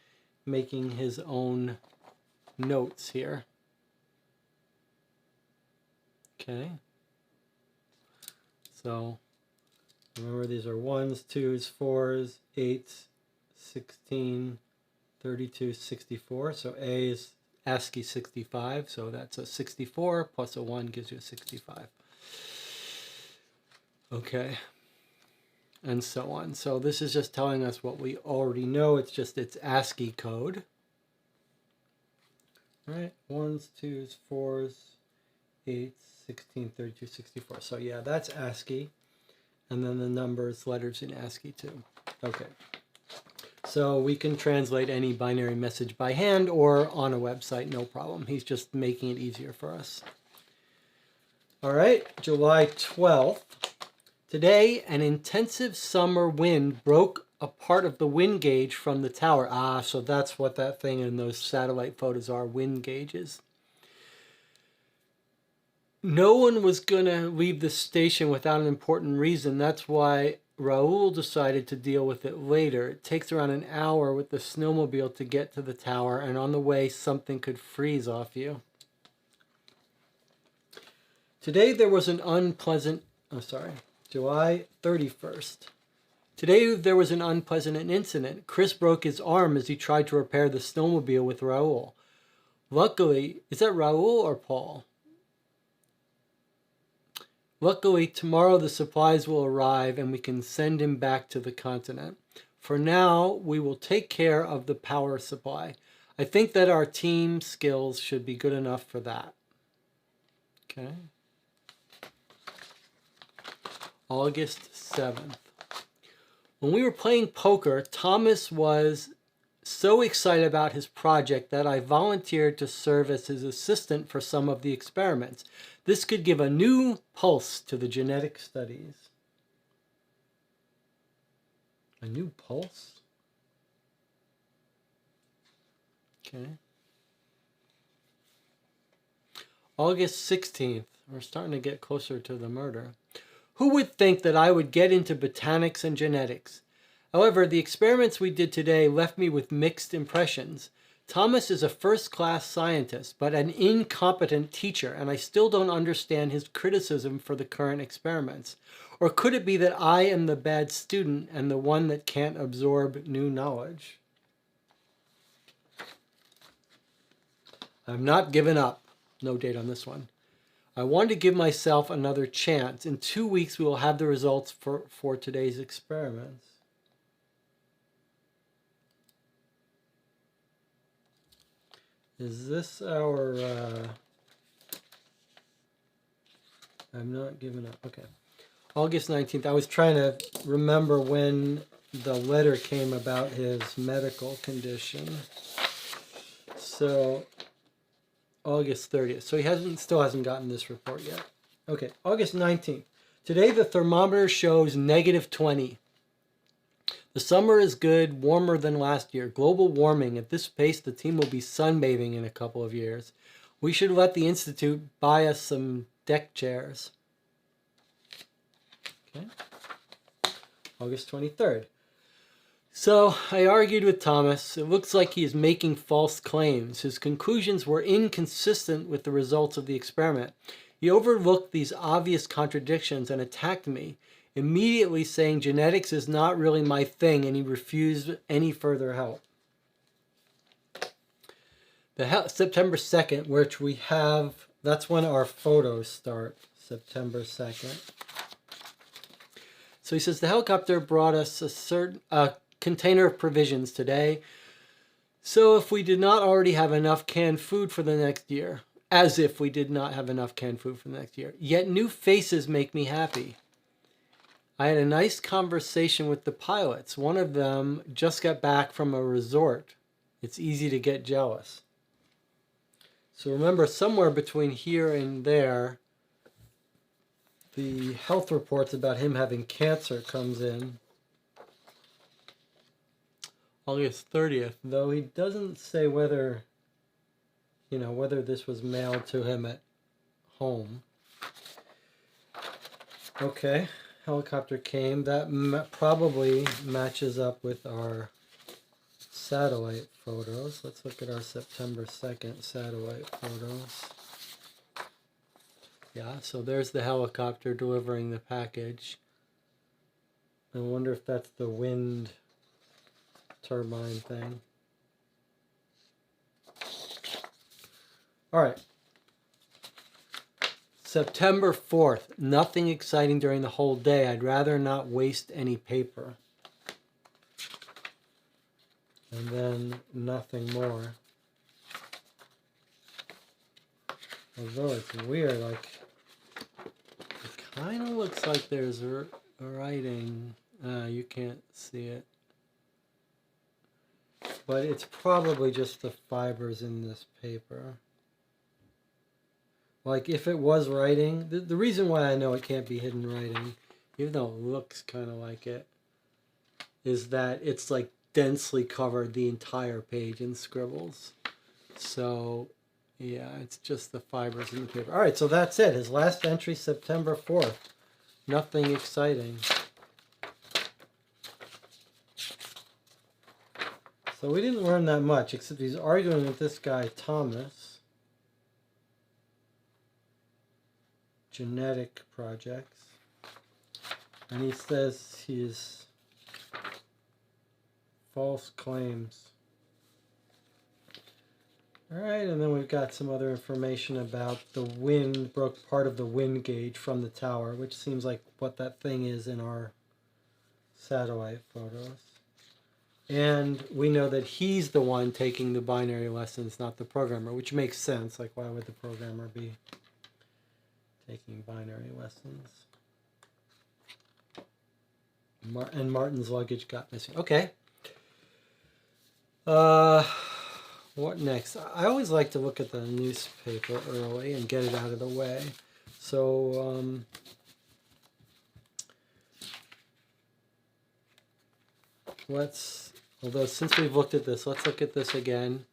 making his own notes here. Okay. So remember, these are 1s, 2s, 4s, 8s, 16, 32, 64. So A is ASCII 65. So that's a 64 plus a 1 gives you a 65. Okay. And so on. So this is just telling us what we already know. It's ASCII code. Right, 1s, 2s, 4s, 8s, 16, 32, 64. So yeah, that's ASCII. And then the numbers, letters in ASCII too. Okay. So we can translate any binary message by hand or on a website, no problem. He's just making it easier for us. All right, July 12th. Today, an intensive summer wind broke a part of the wind gauge from the tower. Ah, so that's what that thing in those satellite photos are, wind gauges. No one was going to leave the station without an important reason. That's why Raoul decided to deal with it later. It takes around an hour with the snowmobile to get to the tower, and on the way, something could freeze off you. Today, there was an unpleasant... July 31st. Today there was an unpleasant incident. Chris broke his arm as he tried to repair the snowmobile with Raoul. Luckily, is that Raoul or Paul? Luckily, tomorrow the supplies will arrive and we can send him back to the continent. For now, we will take care of the power supply. I think that our team skills should be good enough for that. Okay. August 7th. When we were playing poker, Thomas was so excited about his project that I volunteered to serve as his assistant for some of the experiments. This could give a new pulse to the genetic studies. A new pulse? Okay. August 16th. We're starting to get closer to the murder. Who would think that I would get into botanics and genetics? However, the experiments we did today left me with mixed impressions. Thomas is a first-class scientist, but an incompetent teacher, and I still don't understand his criticism for the current experiments. Or could it be that I am the bad student and the one that can't absorb new knowledge? I've not given up. No date on this one. I want to give myself another chance. In 2 weeks, we will have the results for today's experiments. Is this our... I'm not giving up. Okay. August 19th. I was trying to remember when the letter came about his medical condition. So... August 30th. So he still hasn't gotten this report yet. Okay, August 19th. Today the thermometer shows -20. The summer is good, warmer than last year. Global warming. At this pace, the team will be sunbathing in a couple of years. We should let the Institute buy us some deck chairs. Okay. August 23rd. So, I argued with Thomas. It looks like he is making false claims. His conclusions were inconsistent with the results of the experiment. He overlooked these obvious contradictions and attacked me, immediately saying genetics is not really my thing, and he refused any further help. September 2nd, which we have, that's when our photos start, September 2nd. So he says, the helicopter brought us a container of provisions today. So if we did not already have enough canned food for the next year, as if we did not have enough canned food for the next year, yet new faces make me happy. I had a nice conversation with the pilots. One of them just got back from a resort. It's easy to get jealous. So remember, somewhere between here and there, the health reports about him having cancer comes in. August 30th, though he doesn't say whether, whether this was mailed to him at home. Okay, helicopter came. That probably matches up with our satellite photos. Let's look at our September 2nd satellite photos. Yeah, so there's the helicopter delivering the package. I wonder if that's the wind turbine thing. All right. September 4th. Nothing exciting during the whole day. I'd rather not waste any paper. And then nothing more. Although it's weird, like, it kind of looks like there's writing. You can't see it. But it's probably just the fibers in this paper. Like, if it was writing, the reason why I know it can't be hidden writing, even though it looks kind of like it, is that it's like densely covered the entire page in scribbles. So, yeah, it's just the fibers in the paper. All right, so that's it. His last entry, September 4th. Nothing exciting. So we didn't learn that much, except he's arguing with this guy, Thomas. Genetic projects. And he says he's false claims. Alright, and then we've got some other information about the wind, broke part of the wind gauge from the tower, which seems like what that thing is in our satellite photos. And we know that he's the one taking the binary lessons, not the programmer, which makes sense. Like, why would the programmer be taking binary lessons? And Martin's luggage got missing. Okay. What next? I always like to look at the newspaper early and get it out of the way. So, although since we've looked at this, let's look at this again.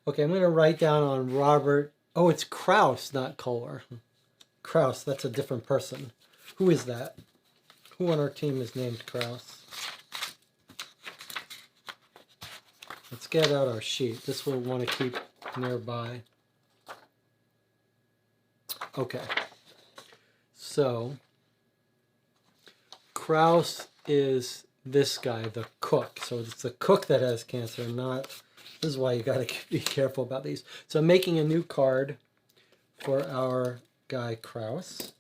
Okay, I'm going to write down on Robert. Oh, it's Krauss, not Kohler. Krauss, that's a different person. Who is that? Who on our team is named Krauss? Let's get out our sheet. This we'll want to keep nearby. Okay. So, Krauss is this guy, the cook. So it's the cook that has cancer, not... This is why you got to be careful about these. So I'm making a new card for our guy Krauss.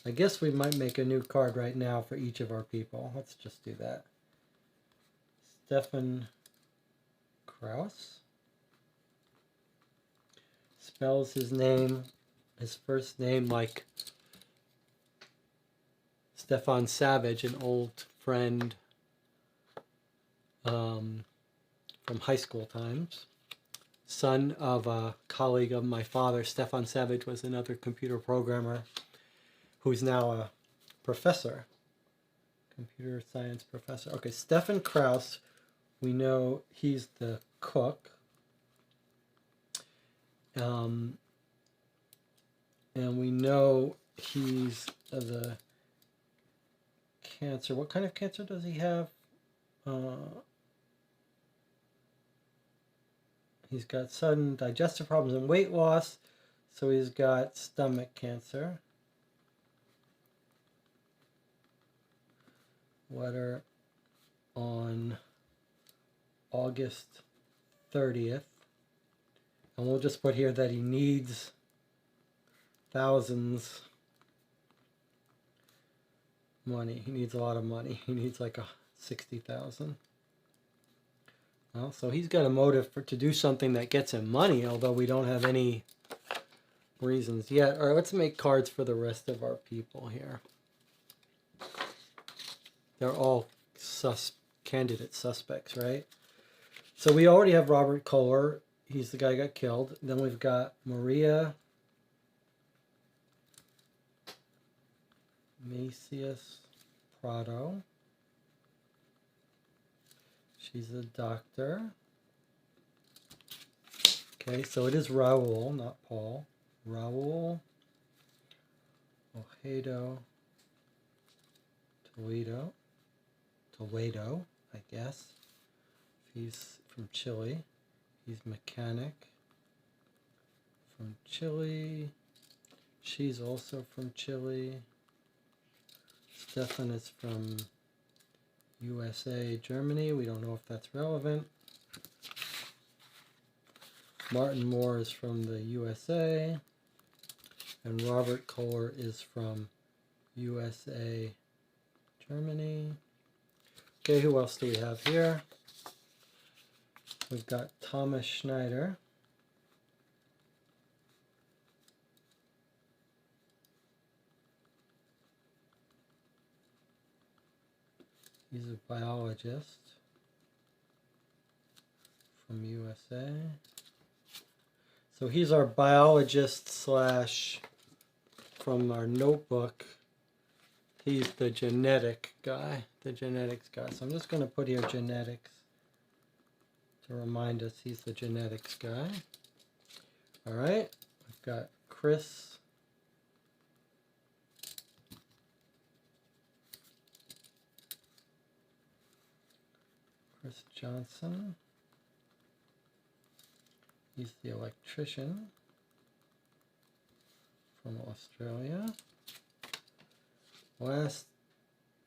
I guess we might make a new card right now for each of our people. Let's just do that. Stefan Krauss. Spells his name, his first name, like Stefan Savage, an old friend from high school times. Son of a colleague of my father. Stefan Savage was another computer programmer who's now a professor. Computer science professor. Okay, Stefan Krauss, we know he's the cook. And we know he's the cancer. What kind of cancer does he have? He's got sudden digestive problems and weight loss. So he's got stomach cancer. Letter on August 30th. And we'll just put here that he needs thousands money. He needs a lot of money. He needs like 60,000. Well, so he's got a motive to do something that gets him money, although we don't have any reasons yet. All right, let's make cards for the rest of our people here. they're all candidate suspects, right? So we already have Robert Kohler. He's the guy who got killed. Then we've got Maria Macias Prado. She's a doctor. Okay, so it is Raul, not Paul. Raul Ojeda Toledo, I guess. He's from Chile. He's mechanic from Chile. She's also from Chile. Stefan is from USA, Germany. We don't know if that's relevant. Martin Moore is from the USA. And Robert Kohler is from USA, Germany. Okay, who else do we have here? We've got Thomas Schneider. He's a biologist from USA. So he's our biologist slash, from our notebook, he's the genetic guy, the genetics guy. So I'm just going to put here genetics to remind us he's the genetics guy. All right, I've got Chris Johnson. He's the electrician from Australia. Last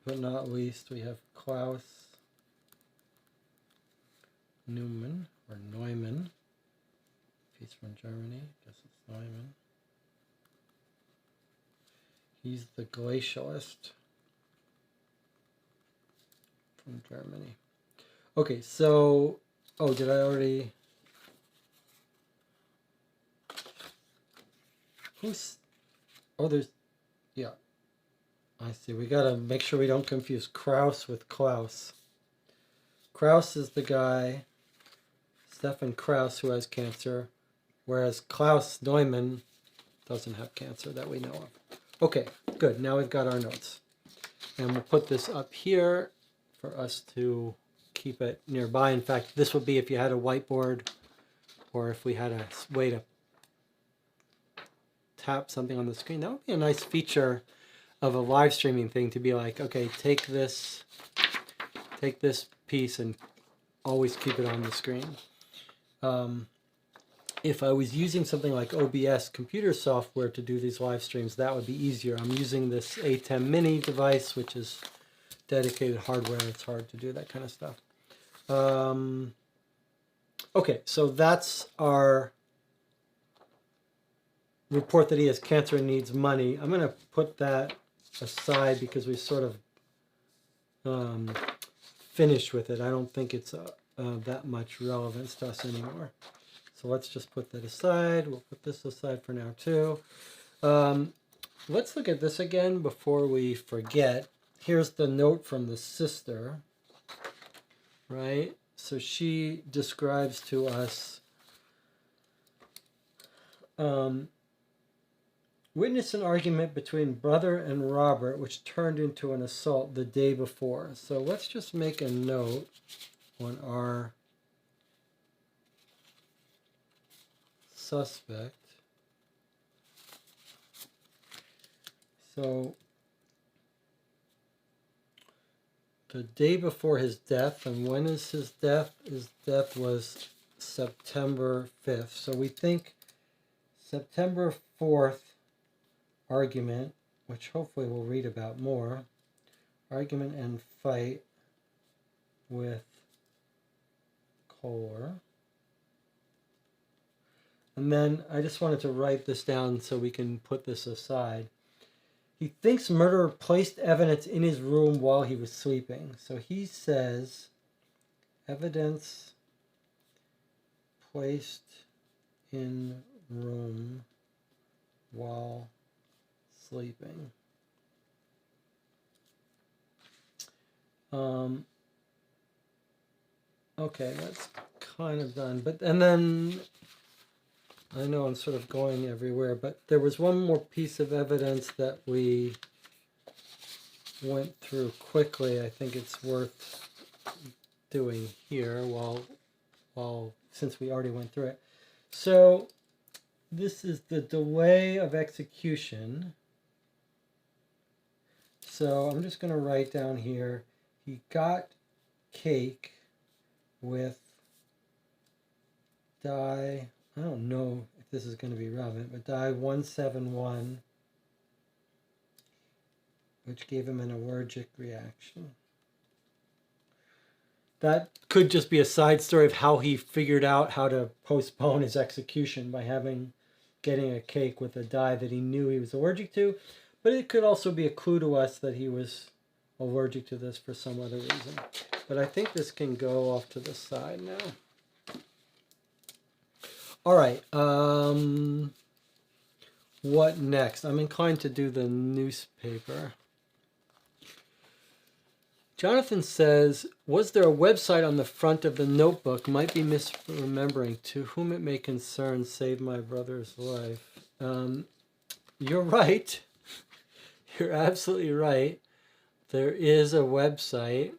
but not least, we have Klaus Neumann, or Neumann. If he's from Germany, I guess it's Neumann. He's the glacialist from Germany. Okay, so, oh, did I already? There's, yeah. I see. We got to make sure we don't confuse Kraus with Klaus. Kraus is the guy, Stefan Kraus, who has cancer, whereas Klaus Neumann doesn't have cancer that we know of. Okay, good. Now we've got our notes. And we'll put this up here for us to keep it nearby. In fact, this would be if you had a whiteboard or if we had a way to tap something on the screen. That would be a nice feature of a live streaming thing, to be like, okay, take this piece and always keep it on the screen. If I was using something like OBS computer software to do these live streams, that would be easier. I'm using this A10 mini device, which is dedicated hardware. It's hard to do that kind of stuff. Okay, so that's our report that he has cancer and needs money. I'm going to put that aside because we sort of finished with it. I don't think it's that much relevance to us anymore. So let's just put that aside. We'll put this aside for now too. Let's look at this again before we forget. Here's the note from the sister, right? So she describes to us, witnessed an argument between brother and Robert, which turned into an assault the day before. So let's just make a note on our suspect. So the day before his death, and when is his death? His death was September 5th. So we think September 4th argument, which hopefully we'll read about more. Argument and fight with Kohler. And then I just wanted to write this down so we can put this aside. He thinks murderer placed evidence in his room while he was sleeping. So he says evidence placed in room while sleeping. Okay, that's kind of done. And then I know I'm sort of going everywhere, but there was one more piece of evidence that we went through quickly. I think it's worth doing here while since we already went through it. So this is the delay of execution. So I'm just going to write down here, he got cake with die, I don't know if this is going to be relevant, but die 171, which gave him an allergic reaction. That could just be a side story of how he figured out how to postpone his execution by getting a cake with a dye that he knew he was allergic to. But it could also be a clue to us that he was allergic to this for some other reason. But I think this can go off to the side now. All right. What next? I'm inclined to do the newspaper. Jonathan says, was there a website on the front of the notebook? Might be misremembering. To whom it may concern, save my brother's life. You're right. You're absolutely right. There is a website,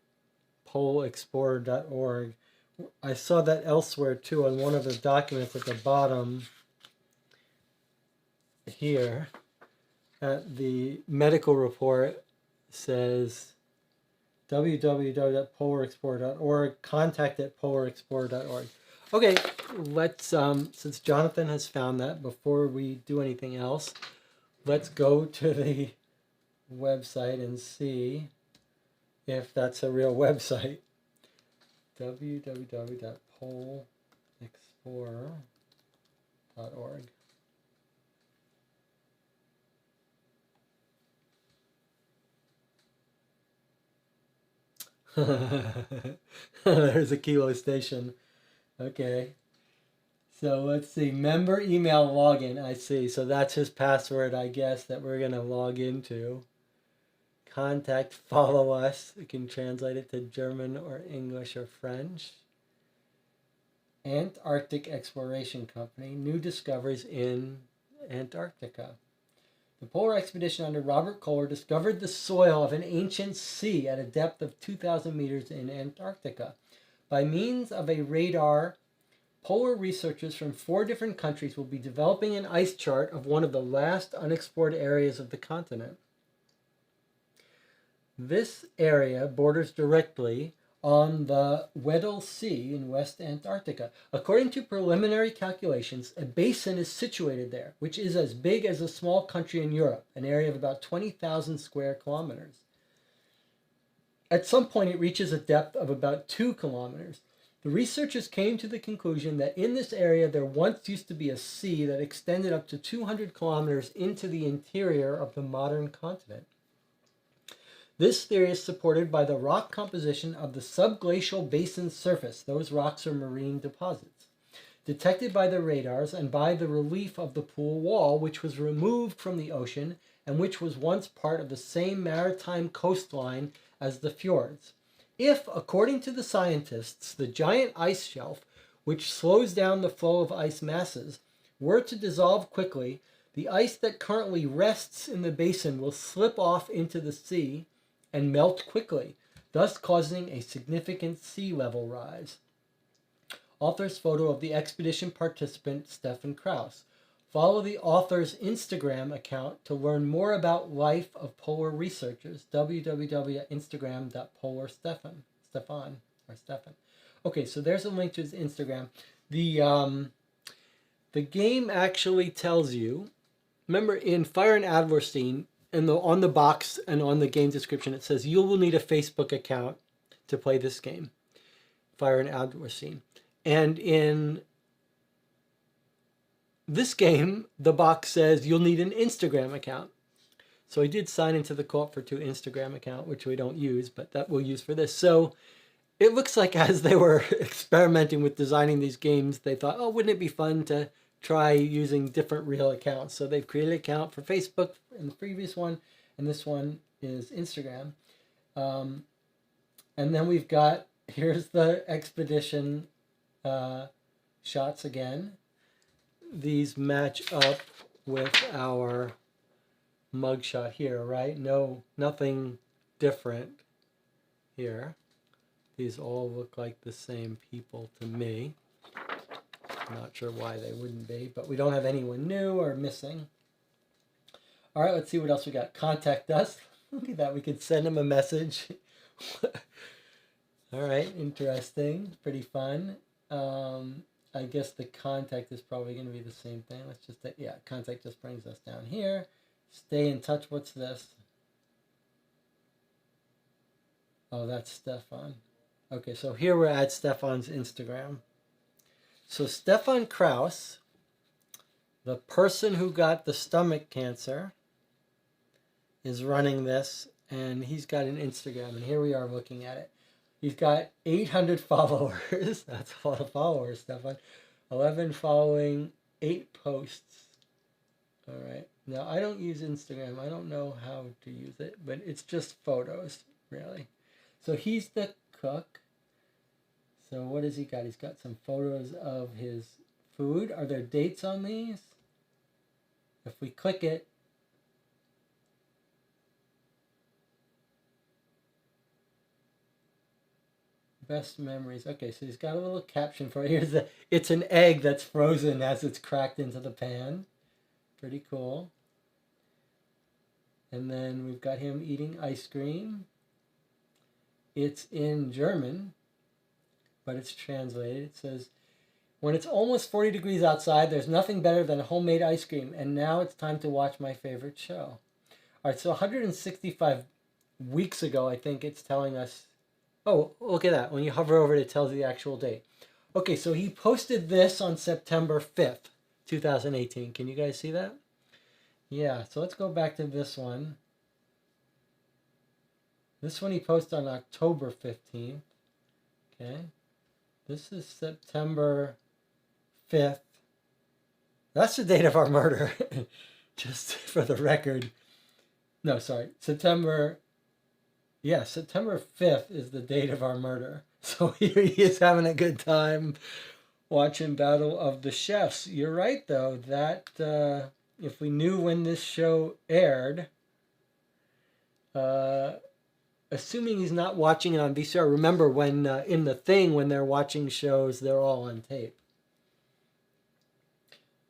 poleexplorer.org. I saw that elsewhere too on one of the documents at the bottom here. At the medical report says www.polarexplorer.org, contact@polarexplorer.org. Okay, let's, since Jonathan has found that, before we do anything else, let's go to the website and see if that's a real website. www.polarexplorer.org. There's a Kilo station. Okay. So let's see. Member email login. I see. So that's his password, I guess, that we're going to log into. Contact, follow us. We can translate it to German or English or French. Antarctic Exploration Company. New discoveries in Antarctica. The polar expedition under Robert Kohler discovered the soil of an ancient sea at a depth of 2,000 meters in Antarctica. By means of a radar, polar researchers from 4 different countries will be developing an ice chart of one of the last unexplored areas of the continent. This area borders directly on the Weddell Sea in West Antarctica. According to preliminary calculations, a basin is situated there, which is as big as a small country in Europe, an area of about 20,000 square kilometers. At some point, it reaches a depth of about 2 kilometers. The researchers came to the conclusion that in this area there once used to be a sea that extended up to 200 kilometers into the interior of the modern continent. This theory is supported by the rock composition of the subglacial basin surface. Those rocks are marine deposits, detected by the radars, and by the relief of the pool wall, which was removed from the ocean and which was once part of the same maritime coastline as the fjords. If, according to the scientists, the giant ice shelf, which slows down the flow of ice masses, were to dissolve quickly, the ice that currently rests in the basin will slip off into the sea and melt quickly, thus causing a significant sea level rise. Author's photo of the expedition participant Stefan Kraus. Follow the author's Instagram account to learn more about life of polar researchers. www.instagram.polarstefan. Okay, so there's a link to his Instagram. The game actually tells you. Remember in Fire and Adlerstein, on the box and on the game description, it says you will need a Facebook account to play this game, Fire and Adlerstein. And in this game, the box says you'll need an Instagram account. So I did sign into the Co-op for 2 Instagram account, which we don't use, but that we'll use for this. So it looks like as they were experimenting with designing these games, they thought, oh, wouldn't it be fun to try using different real accounts? So they've created an account for Facebook in the previous one, and this one is Instagram. And then we've got, here's the expedition shots again. These match up with our mugshot here, right? No, nothing different here. These all look like the same people to me. I'm not sure why they wouldn't be, but we don't have anyone new or missing. All right, let's see what else we got. Contact us. Look at that. We could send them a message. All right, interesting. Pretty fun. I guess the contact is probably going to be the same thing. Let's just, yeah, contact just brings us down here. Stay in touch. What's this? Oh, that's Stefan. Okay, so here we're at Stefan's Instagram. So Stefan Kraus, the person who got the stomach cancer, is running this, and he's got an Instagram, and here we are looking at it. He's got 800 followers. That's a lot of followers, Stefan. 11 following, 8 posts. All right. Now, I don't use Instagram. I don't know how to use it, but it's just photos, really. So he's the cook. So what has he got? He's got some photos of his food. Are there dates on these? If we click it, best memories. Okay, so he's got a little caption for it. Here's the, it's an egg that's frozen as it's cracked into the pan. Pretty cool. And then we've got him eating ice cream. It's in German, but it's translated. It says, when it's almost 40 degrees outside, there's nothing better than homemade ice cream. And now it's time to watch my favorite show. All right, so 165 weeks ago, I think it's telling us. Oh, look at that. When you hover over it, it tells you the actual date. Okay, so he posted this on September 5th, 2018. Can you guys see that? Yeah, so let's go back to this one. This one he posted on October 15th. Okay. This is September 5th. That's the date of our murder. Just for the record. No, sorry. September 5th is the date of our murder. So here he is having a good time watching Battle of the Chefs. You're right, though, that if we knew when this show aired, assuming he's not watching it on VCR, remember when in The Thing, when they're watching shows, they're all on tape.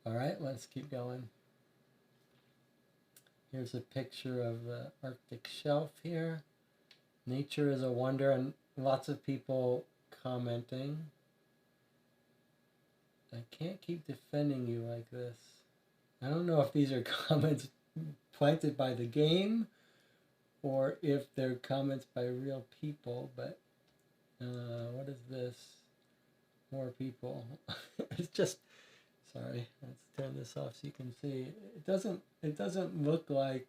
All right, let's keep going. Here's a picture of the Arctic shelf here. Nature is a wonder, and lots of people commenting. I can't keep defending you like this. I don't know if these are comments planted by the game or if they're comments by real people, but what is this? More people. It's just, sorry, let's turn this off so you can see. It doesn't look like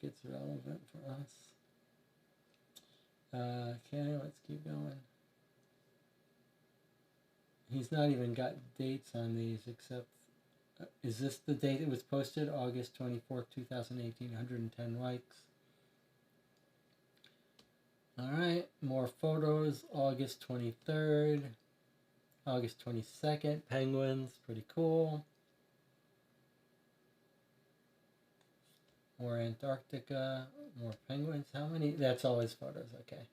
it's relevant for us. Okay, let's keep going. He's not even got dates on these except, is this the date it was posted? August 24th, 2018, 110 likes. All right, more photos, August 23rd, August 22nd, penguins, pretty cool. More Antarctica, more penguins. How many? That's all his photos, okay.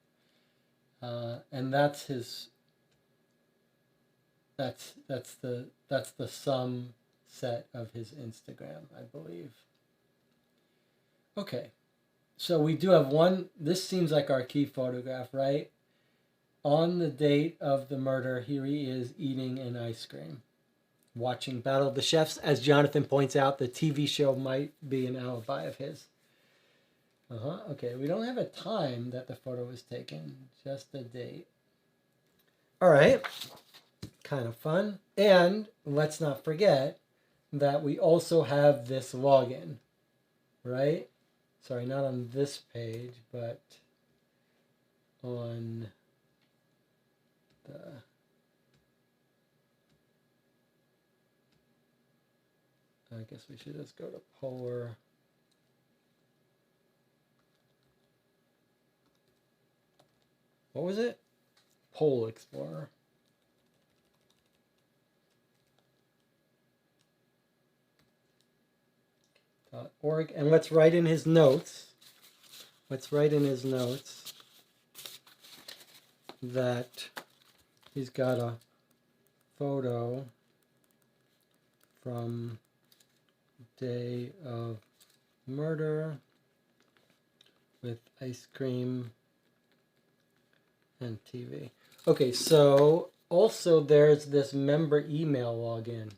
And that's his, that's the sum set of his Instagram, I believe. Okay, so we do have one. This seems like our key photograph, right? On the date of the murder, here he is eating an ice cream, watching Battle of the Chefs. As Jonathan points out, the TV show might be an alibi of his. Okay, we don't have a time that the photo was taken, just a date. All right, kind of fun. And let's not forget that we also have this login, right? Sorry, not on this page, but on the... I guess we should just go to Polar. what was it? Pole Explorer. .org. And let's write in his notes. Let's write in his notes that he's got a photo from day of murder with ice cream and TV. Okay, so also there's this member email login.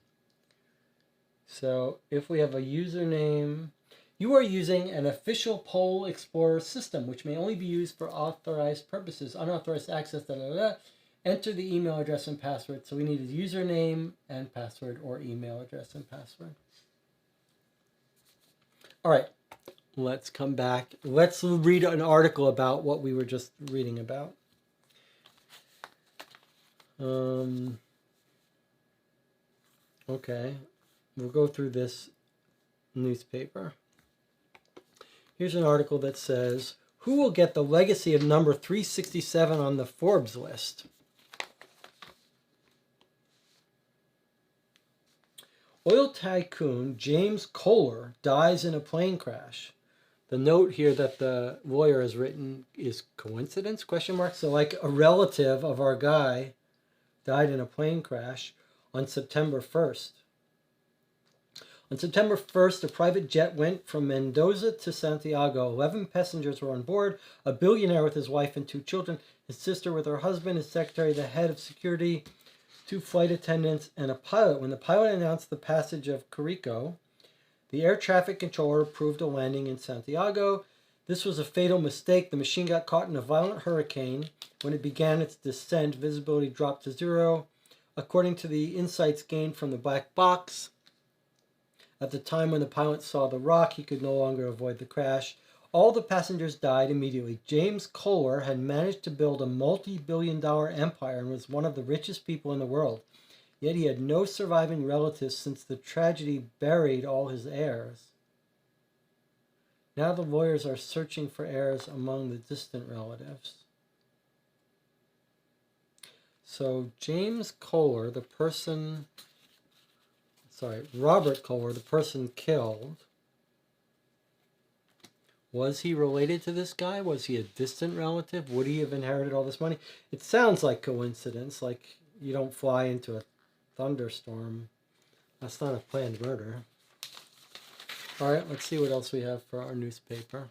So if we have a username, you are using an official Pole Explorer system, which may only be used for authorized purposes, unauthorized access, Enter the email address and password. So we need a username and password, or email address and password. All right, let's come back. Let's read an article about what we were just reading about. Okay, we'll go through this newspaper. Here's an article that says, who will get the legacy of number 367 on the Forbes list? Oil tycoon James Kohler dies in a plane crash. The note here that the lawyer has written is coincidence? ? So like a relative of our guy died in a plane crash on September 1st. On September 1st, a private jet went from Mendoza to Santiago. 11 passengers were on board, a billionaire with his wife and 2 children, his sister with her husband, his secretary, the head of security, 2 flight attendants, and a pilot. When the pilot announced the passage of Carico, the air traffic controller approved a landing in Santiago. This was a fatal mistake. The machine got caught in a violent hurricane. When it began its descent, visibility dropped to 0. According to the insights gained from the black box, at the time when the pilot saw the rock, he could no longer avoid the crash. All the passengers died immediately. James Kohler had managed to build a multi-billion-dollar empire and was one of the richest people in the world. Yet he had no surviving relatives since the tragedy buried all his heirs. Now the lawyers are searching for heirs among the distant relatives. So Robert Kohler, the person killed, was he related to this guy? Was he a distant relative? Would he have inherited all this money? It sounds like coincidence, like you don't fly into a thunderstorm. That's not a planned murder. All right, let's see what else we have for our newspaper.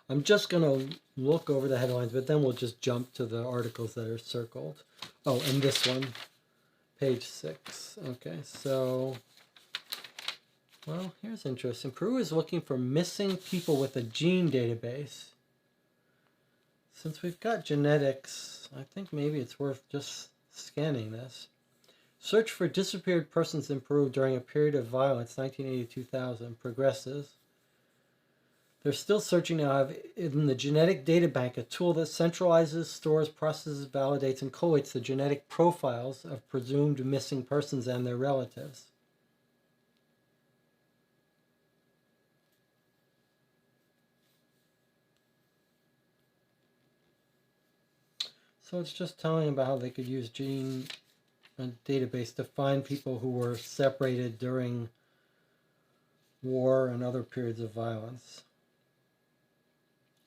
I'm just going to look over the headlines, but then we'll just jump to the articles that are circled. Oh, and this one, page 6. Okay, so, well, here's interesting. Peru is looking for missing people with a gene database. Since we've got genetics, I think maybe it's worth just scanning this. Search for disappeared persons in Peru during a period of violence, 1980-2000, progresses. They're still searching now in the genetic data bank, a tool that centralizes, stores, processes, validates, and collates the genetic profiles of presumed missing persons and their relatives. So it's just telling about how they could use gene database to find people who were separated during war and other periods of violence.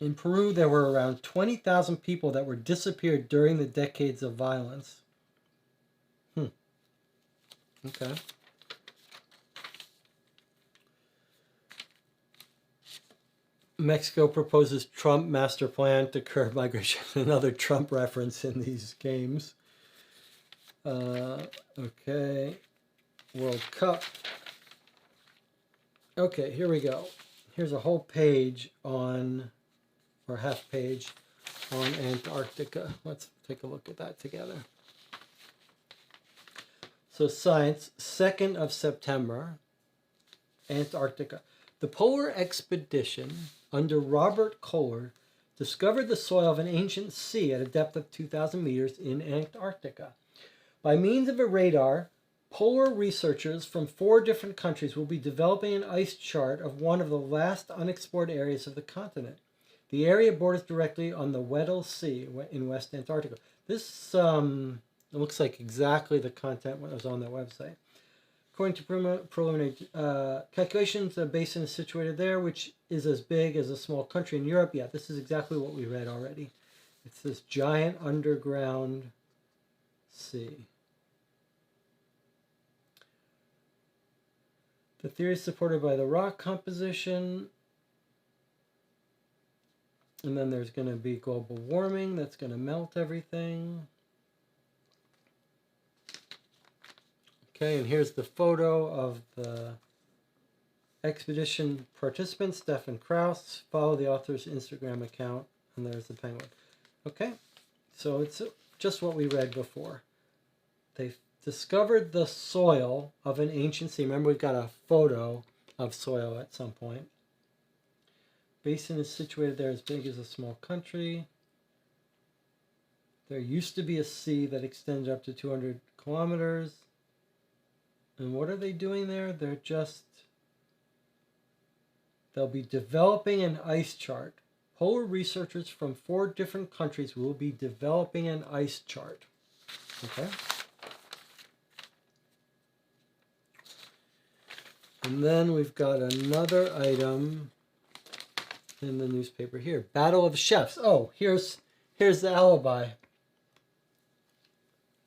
In Peru, there were around 20,000 people that were disappeared during the decades of violence. Okay. Mexico proposes Trump master plan to curb migration. Another Trump reference in these games. Okay. World Cup. Okay, here we go. Here's a whole page on, or half page, on Antarctica. Let's take a look at that together. So Science, 2nd of September, Antarctica. The polar expedition under Robert Kohler discovered the soil of an ancient sea at a depth of 2,000 meters in Antarctica. By means of a radar, polar researchers from 4 different countries will be developing an ice chart of one of the last unexplored areas of the continent. The area borders directly on the Weddell Sea in West Antarctica. This it looks like exactly the content that was on their website. According to preliminary calculations, the basin is situated there, which is as big as a small country in Europe. Yeah, this is exactly what we read already. It's this giant underground sea. The theory is supported by the rock composition. And then there's going to be global warming that's going to melt everything. Okay, and here's the photo of the expedition participant, Stefan Kraus. Follow the author's Instagram account, and there's the penguin. Okay, so it's just what we read before. They discovered the soil of an ancient sea. Remember, we've got a photo of soil at some point. Basin is situated there as big as a small country. There used to be a sea that extended up to 200 kilometers. And what are they doing there? They'll be developing an ice chart. Polar researchers from 4 different countries will be developing an ice chart. Okay. And then we've got another item in the newspaper here. Battle of Chefs. Oh, here's the alibi.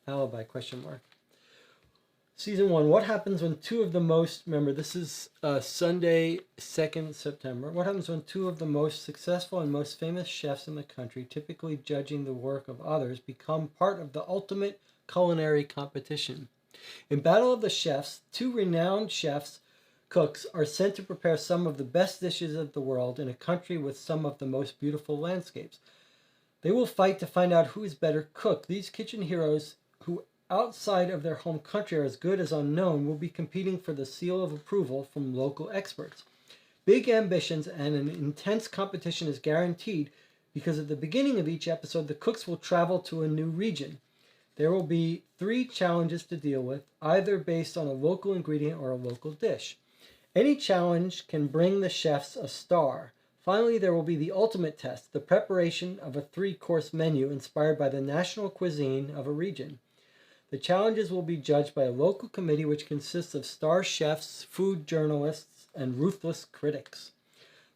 Alibi, question mark. Season 1. What happens when 2 of the most... Remember, this is Sunday, 2nd September. What happens when 2 of the most successful and most famous chefs in the country, typically judging the work of others, become part of the ultimate culinary competition? In Battle of the Chefs, 2 renowned cooks are sent to prepare some of the best dishes of the world in a country with some of the most beautiful landscapes. They will fight to find out who is better cook. These kitchen heroes, who outside of their home country are as good as unknown, will be competing for the seal of approval from local experts. Big ambitions and an intense competition is guaranteed because at the beginning of each episode, the cooks will travel to a new region. There will be 3 challenges to deal with, either based on a local ingredient or a local dish. Any challenge can bring the chefs a star. Finally, there will be the ultimate test, the preparation of a 3-course menu inspired by the national cuisine of a region. The challenges will be judged by a local committee which consists of star chefs, food journalists, and ruthless critics.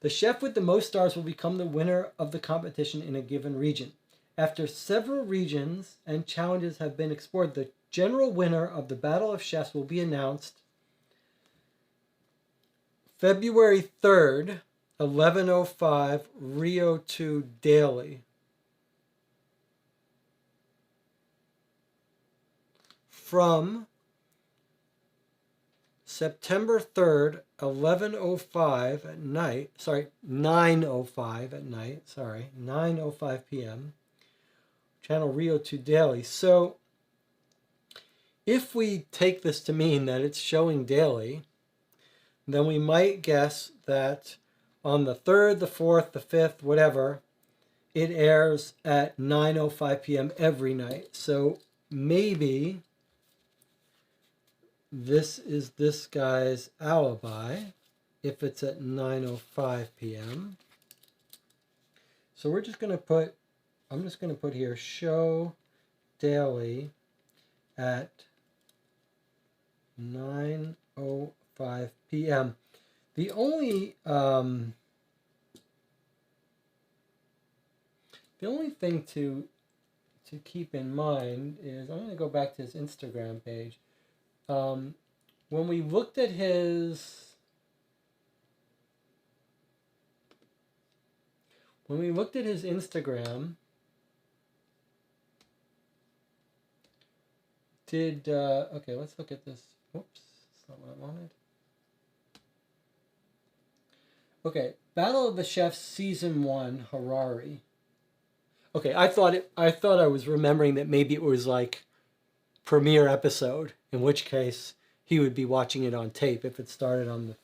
The chef with the most stars will become the winner of the competition in a given region. After several regions and challenges have been explored, the general winner of the Battle of Chefs will be announced February 3rd, 11:05, Rio 2 Daily. From September 3rd, 11:05 at night, 9:05 at night, 9:05 p.m., channel Rio 2 Daily. So, if we take this to mean that it's showing daily, then we might guess that on the 3rd, the 4th, the 5th, whatever, it airs at 9:05 p.m. every night. So, maybe this is this guy's alibi if it's at 9:05 p.m. So we're just going to put, I'm just going to put here, show daily at 9:05 p.m. The only thing to keep in mind is, I'm going to go back to his Instagram page. When we looked at his Instagram, okay, let's look at this. Whoops, that's not what I wanted. Okay, Battle of the Chefs Season 1, Harare. Okay, I thought I was remembering that maybe it was like premiere episode, in which case he would be watching it on tape if it started on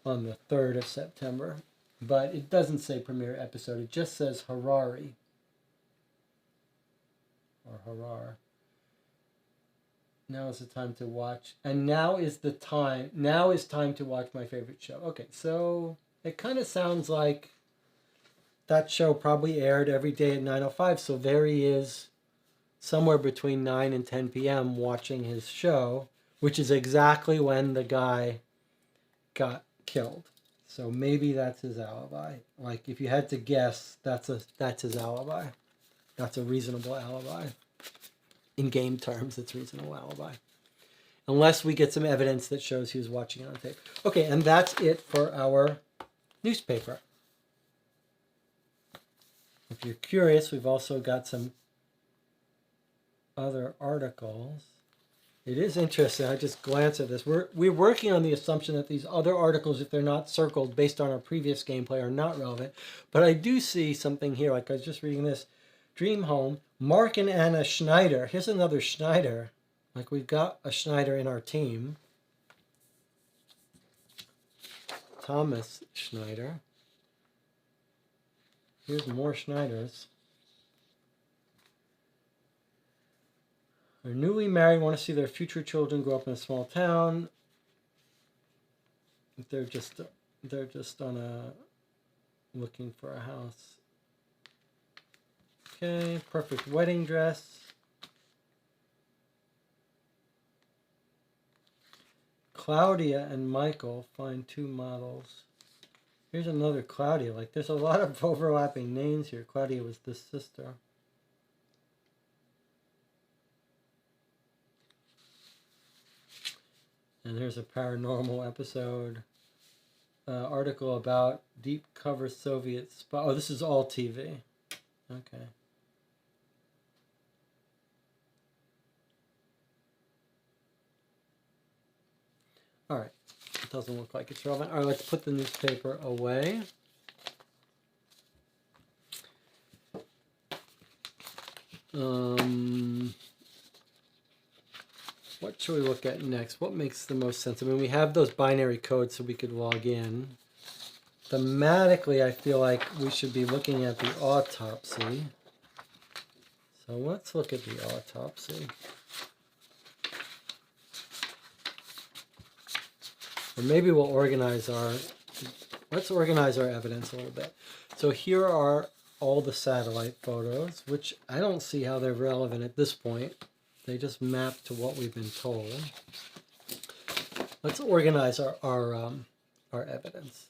the 3rd of September. But it doesn't say premiere episode, it just says Harare. Or Harar. Now is the time to watch. And now is time to watch my favorite show. Okay, so it kind of sounds like that show probably aired every day at 9:05. So there he is, somewhere between 9 and 10 p.m. watching his show, which is exactly when the guy got killed. So maybe that's his alibi. Like, if you had to guess, that's his alibi. That's a reasonable alibi. In game terms, it's a reasonable alibi. Unless we get some evidence that shows he was watching it on tape. Okay, and that's it for our newspaper. If you're curious, we've also got some other articles. It is interesting. I just glanced at this. We're working on the assumption that these other articles, if they're not circled based on our previous gameplay, are not relevant. But I do see something here. Like, I was just reading this. Dream Home, Mark and Anna Schneider. Here's another Schneider. Like, we've got a Schneider in our team. Thomas Schneider. Here's more Schneiders. They're newly married, want to see their future children grow up in a small town. They're just looking for a house. Okay, perfect wedding dress. Claudia and Michael find 2 models. Here's another Claudia. Like, there's a lot of overlapping names here. Claudia was the sister. And here's a paranormal episode. Article about deep cover Soviet spy. Oh, this is all TV. Okay. All right. It doesn't look like it's relevant. All right, let's put the newspaper away. What should we look at next? What makes the most sense? I mean, we have those binary codes so we could log in. Thematically, I feel like we should be looking at the autopsy. So let's look at the autopsy. Or maybe we'll organize let's organize our evidence a little bit. So here are all the satellite photos, which I don't see how they're relevant at this point. They just map to what we've been told. Let's organize our evidence.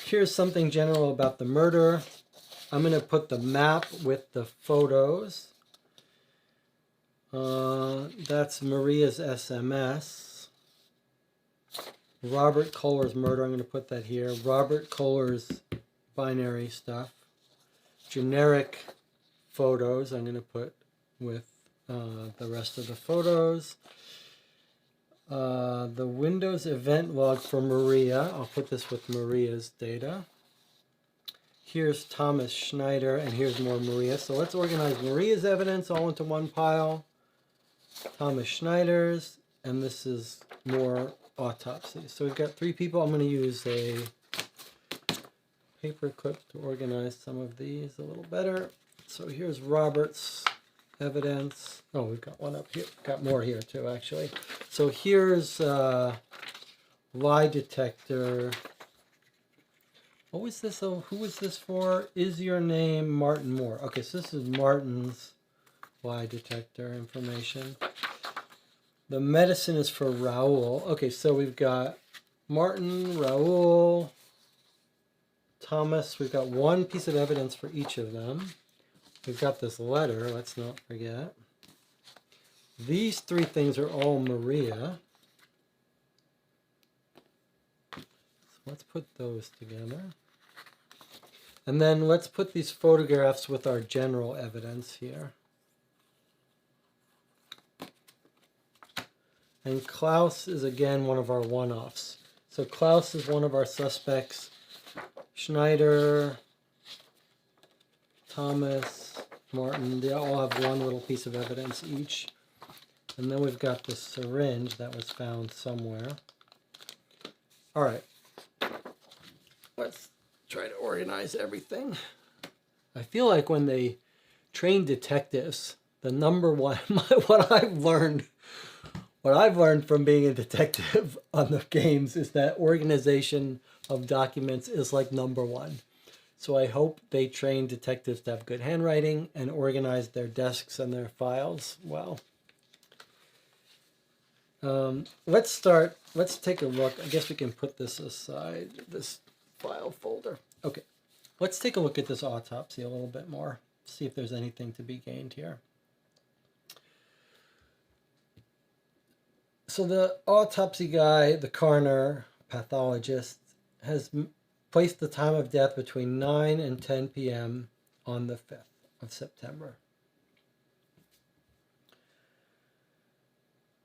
Here's something general about the murder. I'm going to put the map with the photos. That's Maria's SMS. Robert Kohler's murder, I'm going to put that here. Robert Kohler's binary stuff. Generic photos, I'm going to put with the rest of the photos. The Windows event log for Maria. I'll put this with Maria's data. Here's Thomas Schneider, and here's more Maria. So let's organize Maria's evidence all into one pile. Thomas Schneider's, and this is more autopsy. So we've got 3 people. I'm going to use a paper clip to organize some of these a little better. So here's Robert's evidence. Oh, we've got one up here. Got more here too, actually. So here's lie detector. What was this? Oh, who was this for? Is your name Martin Moore? Okay, so this is Martin's lie detector information. The medicine is for Raoul. Okay, so we've got Martin, Raoul, Thomas. We've got one piece of evidence for each of them. We've got this letter, let's not forget. These 3 things are all Maria. So let's put those together. And then let's put these photographs with our general evidence here. And Klaus is again one of our one-offs. So Klaus is one of our suspects. Schneider, Thomas, Martin, they all have one little piece of evidence each. And then we've got the syringe that was found somewhere. All right. Let's try to organize everything. I feel like when they train detectives, the number one, what I've learned What I've learned from being a detective on the games is that organization of documents is like number one. So I hope they train detectives to have good handwriting and organize their desks and their files well. Let's take a look. I guess we can put this aside, this file folder. Okay, let's take a look at this autopsy a little bit more, see if there's anything to be gained here. So the autopsy guy, the coroner, pathologist, has placed the time of death between 9 and 10 p.m. on the 5th of September.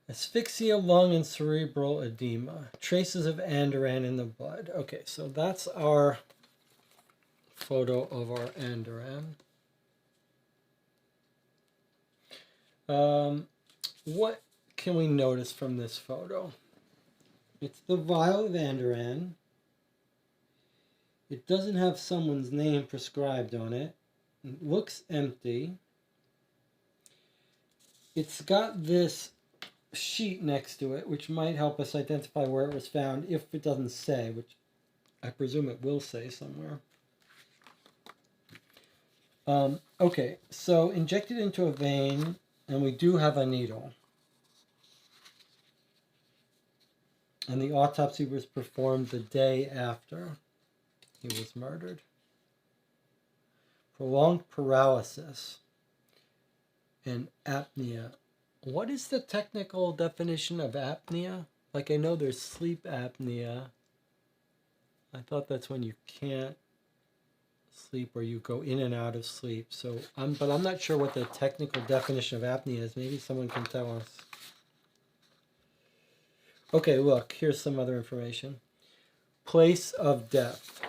Asphyxia, lung, and cerebral edema. Traces of Andoran in the blood. Okay, so that's our photo of our Andoran. What can we notice from this photo? It's the vial of Andoran. It doesn't have someone's name prescribed on it. It looks empty. It's got this sheet next to it, which might help us identify where it was found if it doesn't say, which I presume it will say somewhere. Okay, so injected into a vein, and we do have a needle. And the autopsy was performed the day after he was murdered. Prolonged paralysis and apnea. What is the technical definition of apnea? Like, I know there's sleep apnea. I thought that's when you can't sleep or you go in and out of sleep. So, but I'm not sure what the technical definition of apnea is. Maybe someone can tell us. Okay, look, here's some other information. Place of death.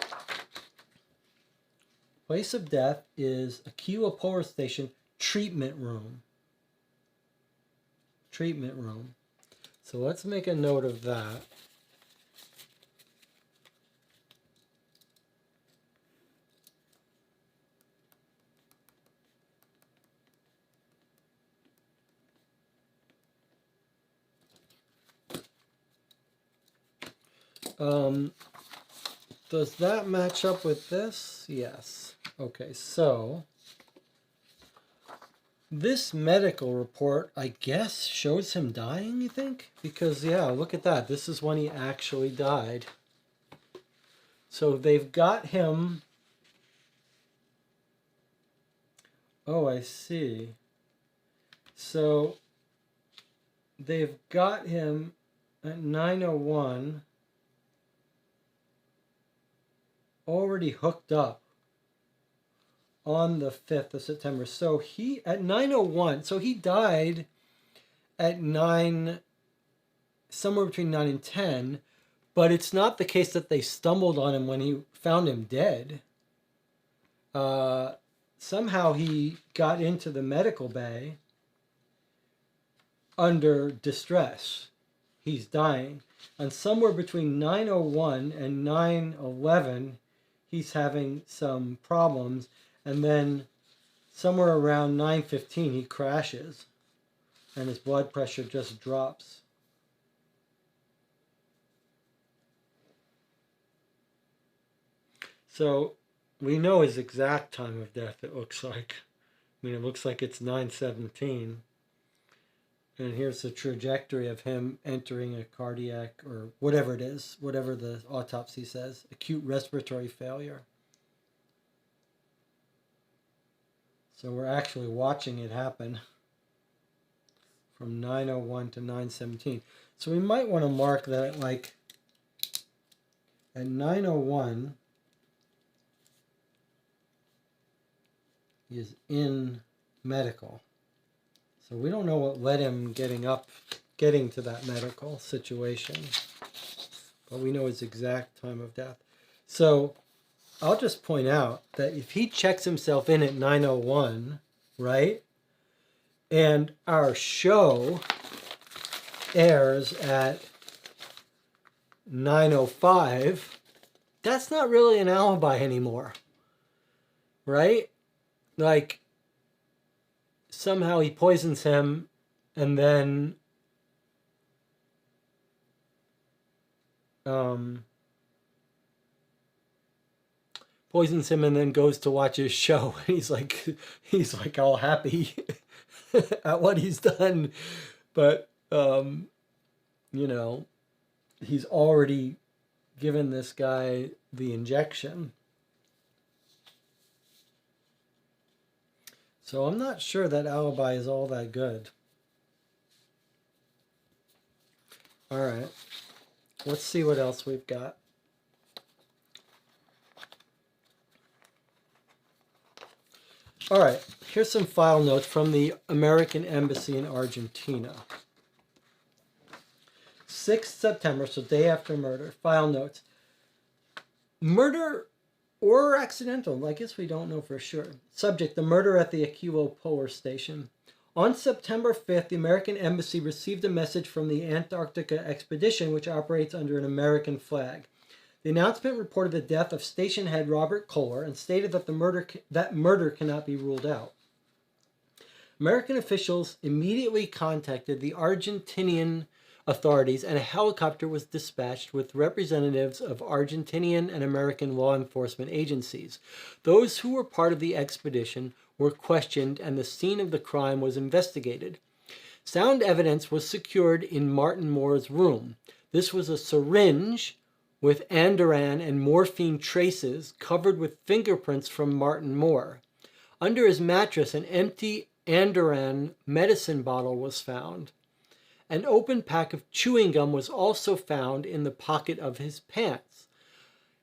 Place of death is Aquila Polar Station treatment room. Treatment room. So let's make a note of that. Does that match up with this? Yes. Okay, so this medical report, I guess, shows him dying, you think? Because, yeah, look at that. This is when he actually died. So they've got him... Oh, I see. So they've got him at 9:01 already hooked up on the 5th of September. So he, at 9:01, so he died at 9, somewhere between 9 and 10, but it's not the case that they stumbled on him when he found him dead. Somehow he got into the medical bay under distress. He's dying. And somewhere between 9:01 and 9:11, he's having some problems. And then somewhere around 9:15, he crashes. And his blood pressure just drops. So we know his exact time of death, it looks like. I mean, it looks like it's 9:17. And here's the trajectory of him entering a cardiac, or whatever it is, whatever the autopsy says, acute respiratory failure. So we're actually watching it happen from 9:01 to 9:17. So we might want to mark that, like, at 9:01, he is in medical. So we don't know what led him getting to that medical situation, but we know his exact time of death. So I'll just point out that if he checks himself in at 9:01, right, and our show airs at 9:05, that's not really an alibi anymore, right? Like, somehow he poisons him, and then poisons him and then goes to watch his show. And he's like all happy at what he's done. But, you know, he's already given this guy the injection. So I'm not sure that alibi is all that good. All right. Let's see what else we've got. All right, here's some file notes from the American Embassy in Argentina. 6th September, so day after murder. File notes. Murder or accidental, I guess we don't know for sure. Subject, the murder at the Aquilo Polar Station. On September 5th, the American Embassy received a message from the Antarctica expedition, which operates under an American flag. The announcement reported the death of station head Robert Kohler and stated that murder cannot be ruled out. American officials immediately contacted the Argentinian authorities, and a helicopter was dispatched with representatives of Argentinian and American law enforcement agencies. Those who were part of the expedition were questioned, and the scene of the crime was investigated. Sound evidence was secured in Martin Moore's room. This was a syringe with andoran and morphine traces covered with fingerprints from Martin Moore. Under his mattress, an empty andoran medicine bottle was found. An open pack of chewing gum was also found in the pocket of his pants.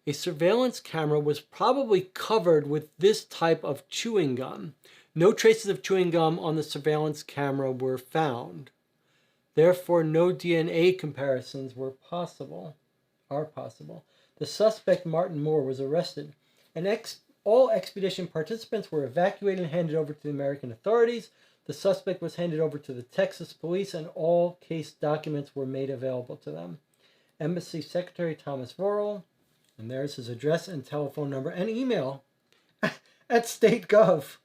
A surveillance camera was probably covered with this type of chewing gum. No traces of chewing gum on the surveillance camera were found. Therefore, no DNA comparisons are possible. The suspect, Martin Moore, was arrested, and all expedition participants were evacuated and handed over to the American authorities. The suspect was handed over to the Texas police, and all case documents were made available to them. Embassy Secretary Thomas Vorel, and there's his address and telephone number and email at StateGov.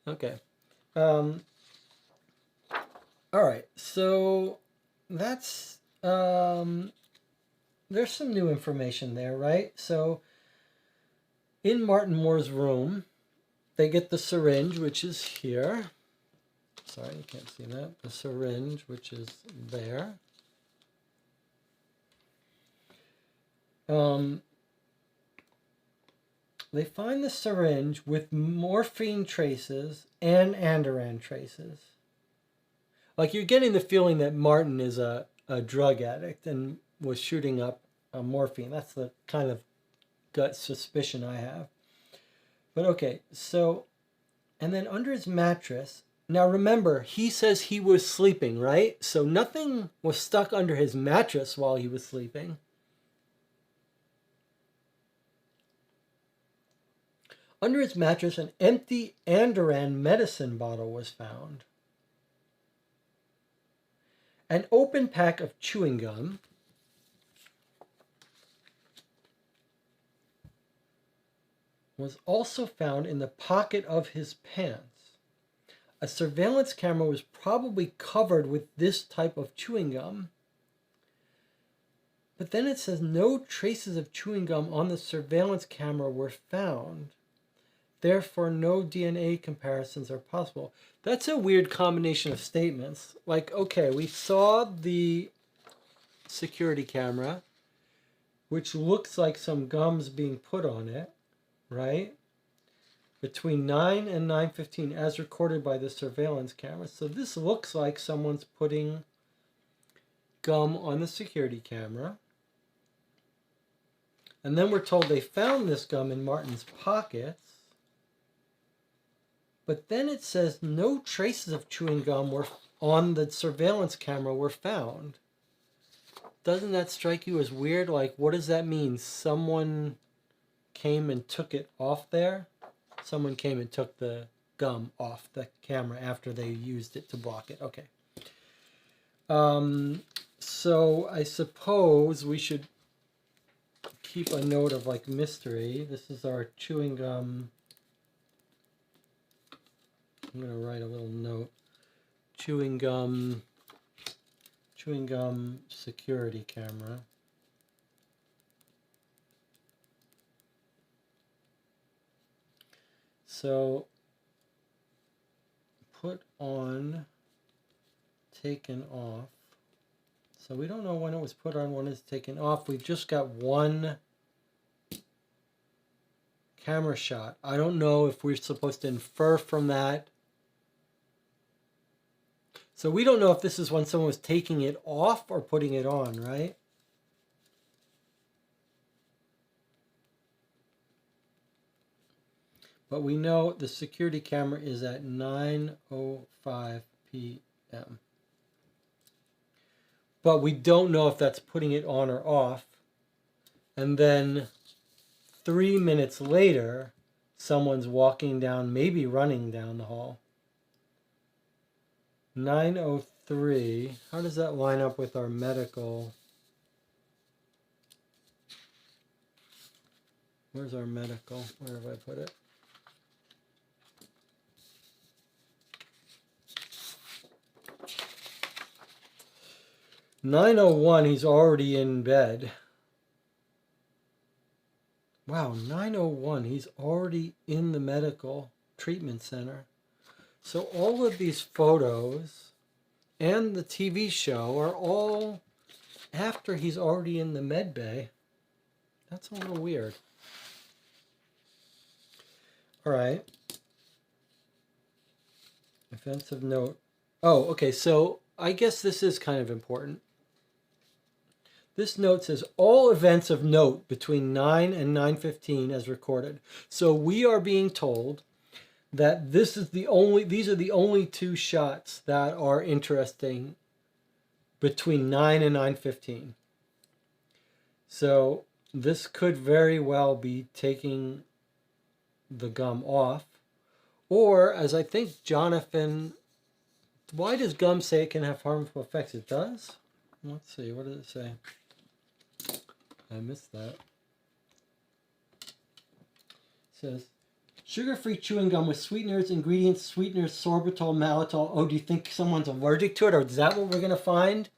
Okay. All right, so that's... there's some new information there, right? So in Martin Moore's room, they get the syringe, which is here. Sorry, you can't see that. The syringe, which is there. They find the syringe with morphine traces and andoran traces. Like, you're getting the feeling that Martin is a drug addict and was shooting up morphine. That's the kind of gut suspicion I have. But okay, so, and then under his mattress, now remember, he says he was sleeping, right? So nothing was stuck under his mattress while he was sleeping. Under his mattress, an empty andoran medicine bottle was found. An open pack of chewing gum. Was also found in the pocket of his pants. A surveillance camera was probably covered with this type of chewing gum. But then it says no traces of chewing gum on the surveillance camera were found. Therefore, no DNA comparisons are possible. That's a weird combination of statements. Like, okay, we saw the security camera, which looks like some gum's being put on it, right? Between 9 and 9:15 as recorded by the surveillance camera. So this looks like someone's putting gum on the security camera. And then we're told they found this gum in Martin's pockets. But then it says no traces of chewing gum were on the surveillance camera were found. Doesn't that strike you as weird? Like, what does that mean? Someone came and took it off there? Someone came and took the gum off the camera after they used it to block it. Okay. So I suppose we should keep a note of like mystery. This is our chewing gum. I'm going to write a little note. Chewing gum security camera. So put on, taken off. So we don't know when it was put on, when it's taken off. We've just got one camera shot. I don't know if we're supposed to infer from that. So we don't know if this is when someone was taking it off or putting it on, right? But we know the security camera is at 9:05 p.m. But we don't know if that's putting it on or off. And then 3 minutes later, someone's walking down, maybe running down the hall. 9:03. How does that line up with our medical? Where's our medical? Where have I put it? "9:01, he's already in bed." Wow, 9:01, he's already in the medical treatment center. So all of these photos and the TV show are all after he's already in the med bay. That's a little weird. All right. Events of note. Oh, okay, so I guess this is kind of important. This note says all events of note between 9 and 9:15 as recorded. So we are being told that these are the only two shots that are interesting between 9 and 9:15. So this could very well be taking the gum off. Or, as I think Jonathan, why does gum say it can have harmful effects? It does? Let's see, what does it say? I missed that. It says, sugar-free chewing gum with sweeteners, ingredients, sweeteners, sorbitol, maltitol. Oh, do you think someone's allergic to it? Or is that what we're going to find?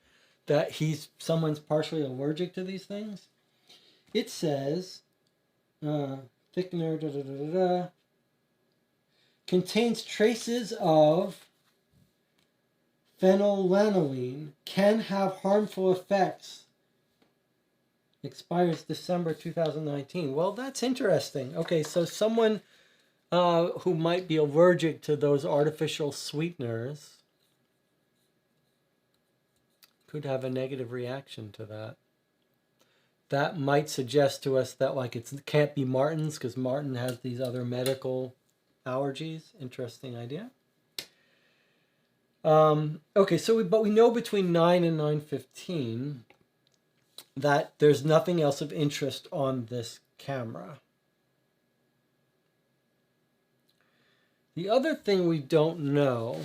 That someone's partially allergic to these things? It says, thickener, contains traces of phenylalanine, can have harmful effects. Expires December 2019. Well, that's interesting. Okay, so someone who might be allergic to those artificial sweeteners could have a negative reaction to that. That might suggest to us that it can't be Martin's because Martin has these other medical allergies. Interesting idea. Okay, so but we know between 9 and 9:15 that there's nothing else of interest on this camera. The other thing we don't know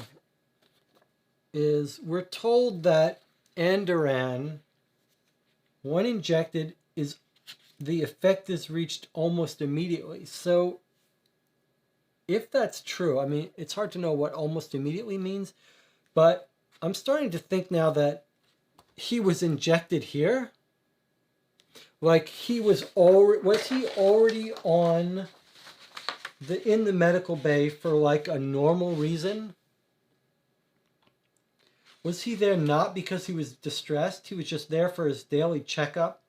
is we're told that Andoran, when injected, the effect is reached almost immediately. So if that's true, I mean, it's hard to know what almost immediately means, but I'm starting to think now that he was injected here. Like he was he already on in the medical bay for like a normal reason? Was he there not because he was distressed? He was just there for his daily checkup.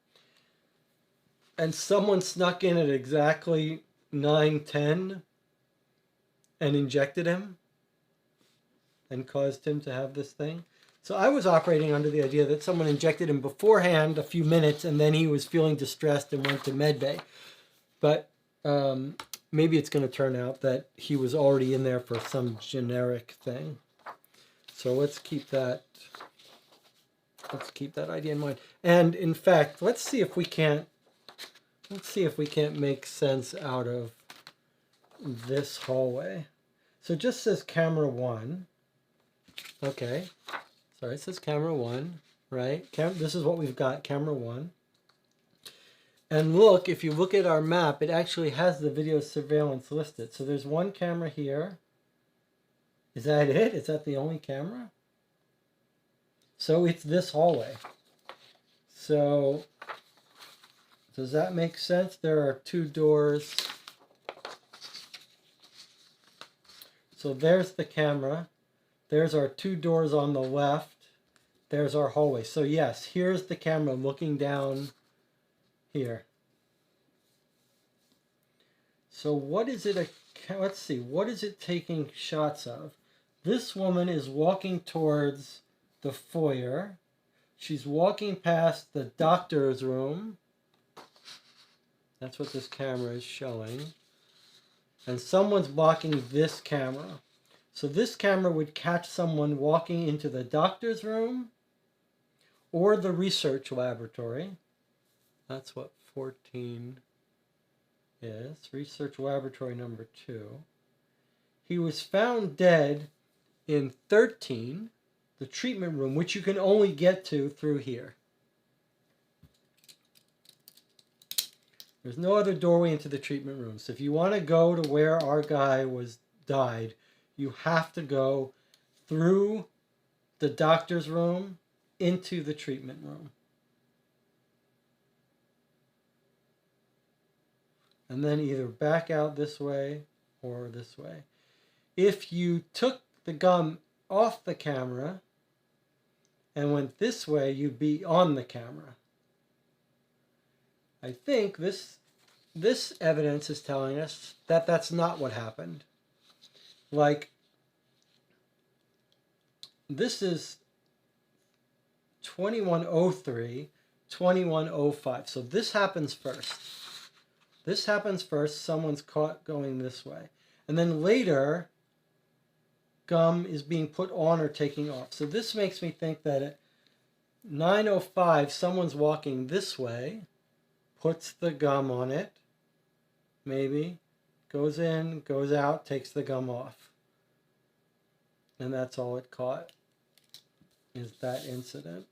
And someone snuck in at exactly 9:10 and injected him and caused him to have this thing. So I was operating under the idea that someone injected him beforehand a few minutes and then he was feeling distressed and went to medbay. But maybe it's going to turn out that he was already in there for some generic thing. So let's keep that idea in mind. And in fact, let's see if we can't make sense out of this hallway. So it just says camera 1. Okay. Sorry, it says camera 1, right? This is what we've got, camera 1. And look, if you look at our map, it actually has the video surveillance listed. So there's one camera here. Is that it? Is that the only camera? So it's this hallway. So does that make sense? There are 2 doors. So there's the camera. There's our 2 doors on the left. There's our hallway. So yes, here's the camera looking down here. So what is it? Let's see. What is it taking shots of? This woman is walking towards the foyer. She's walking past the doctor's room. That's what this camera is showing. And someone's blocking this camera. So this camera would catch someone walking into the doctor's room or the research laboratory. That's what 14 is. Research laboratory number 2. He was found dead in 13, the treatment room, which you can only get to through here. There's no other doorway into the treatment room. So if you want to go to where our guy died, you have to go through the doctor's room into the treatment room. And then either back out this way or this way. If you took the gum off the camera and went this way, you'd be on the camera. I think this evidence is telling us that that's not what happened. Like, this is 2103, 2105. So this happens first. This happens first. Someone's caught going this way. And then later, gum is being put on or taking off. So this makes me think that at 9:05, someone's walking this way, puts the gum on it, maybe, goes in, goes out, takes the gum off. And that's all it caught, is that incident.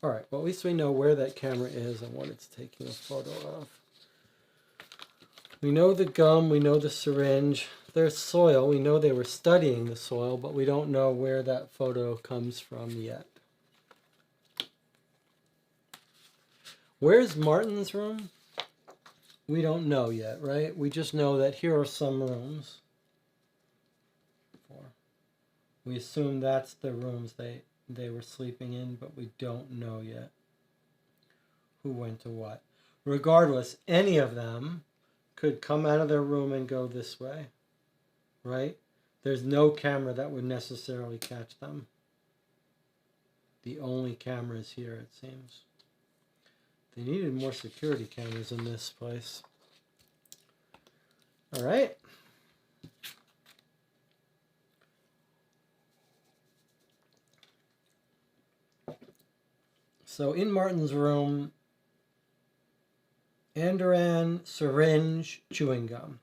All right, well, at least we know where that camera is and what it's taking a photo of. We know the gum, we know the syringe. There's soil. We know they were studying the soil, but we don't know where that photo comes from yet. Where's Martin's room? We don't know yet, right? We just know that here are some rooms. We assume that's the rooms they were sleeping in, but we don't know yet who went to what. Regardless, any of them could come out of their room and go this way, right? There's no camera that would necessarily catch them. The only camera is here, it seems. They needed more security cameras in this place. All right. So in Martin's room, Andoran, syringe, chewing gum.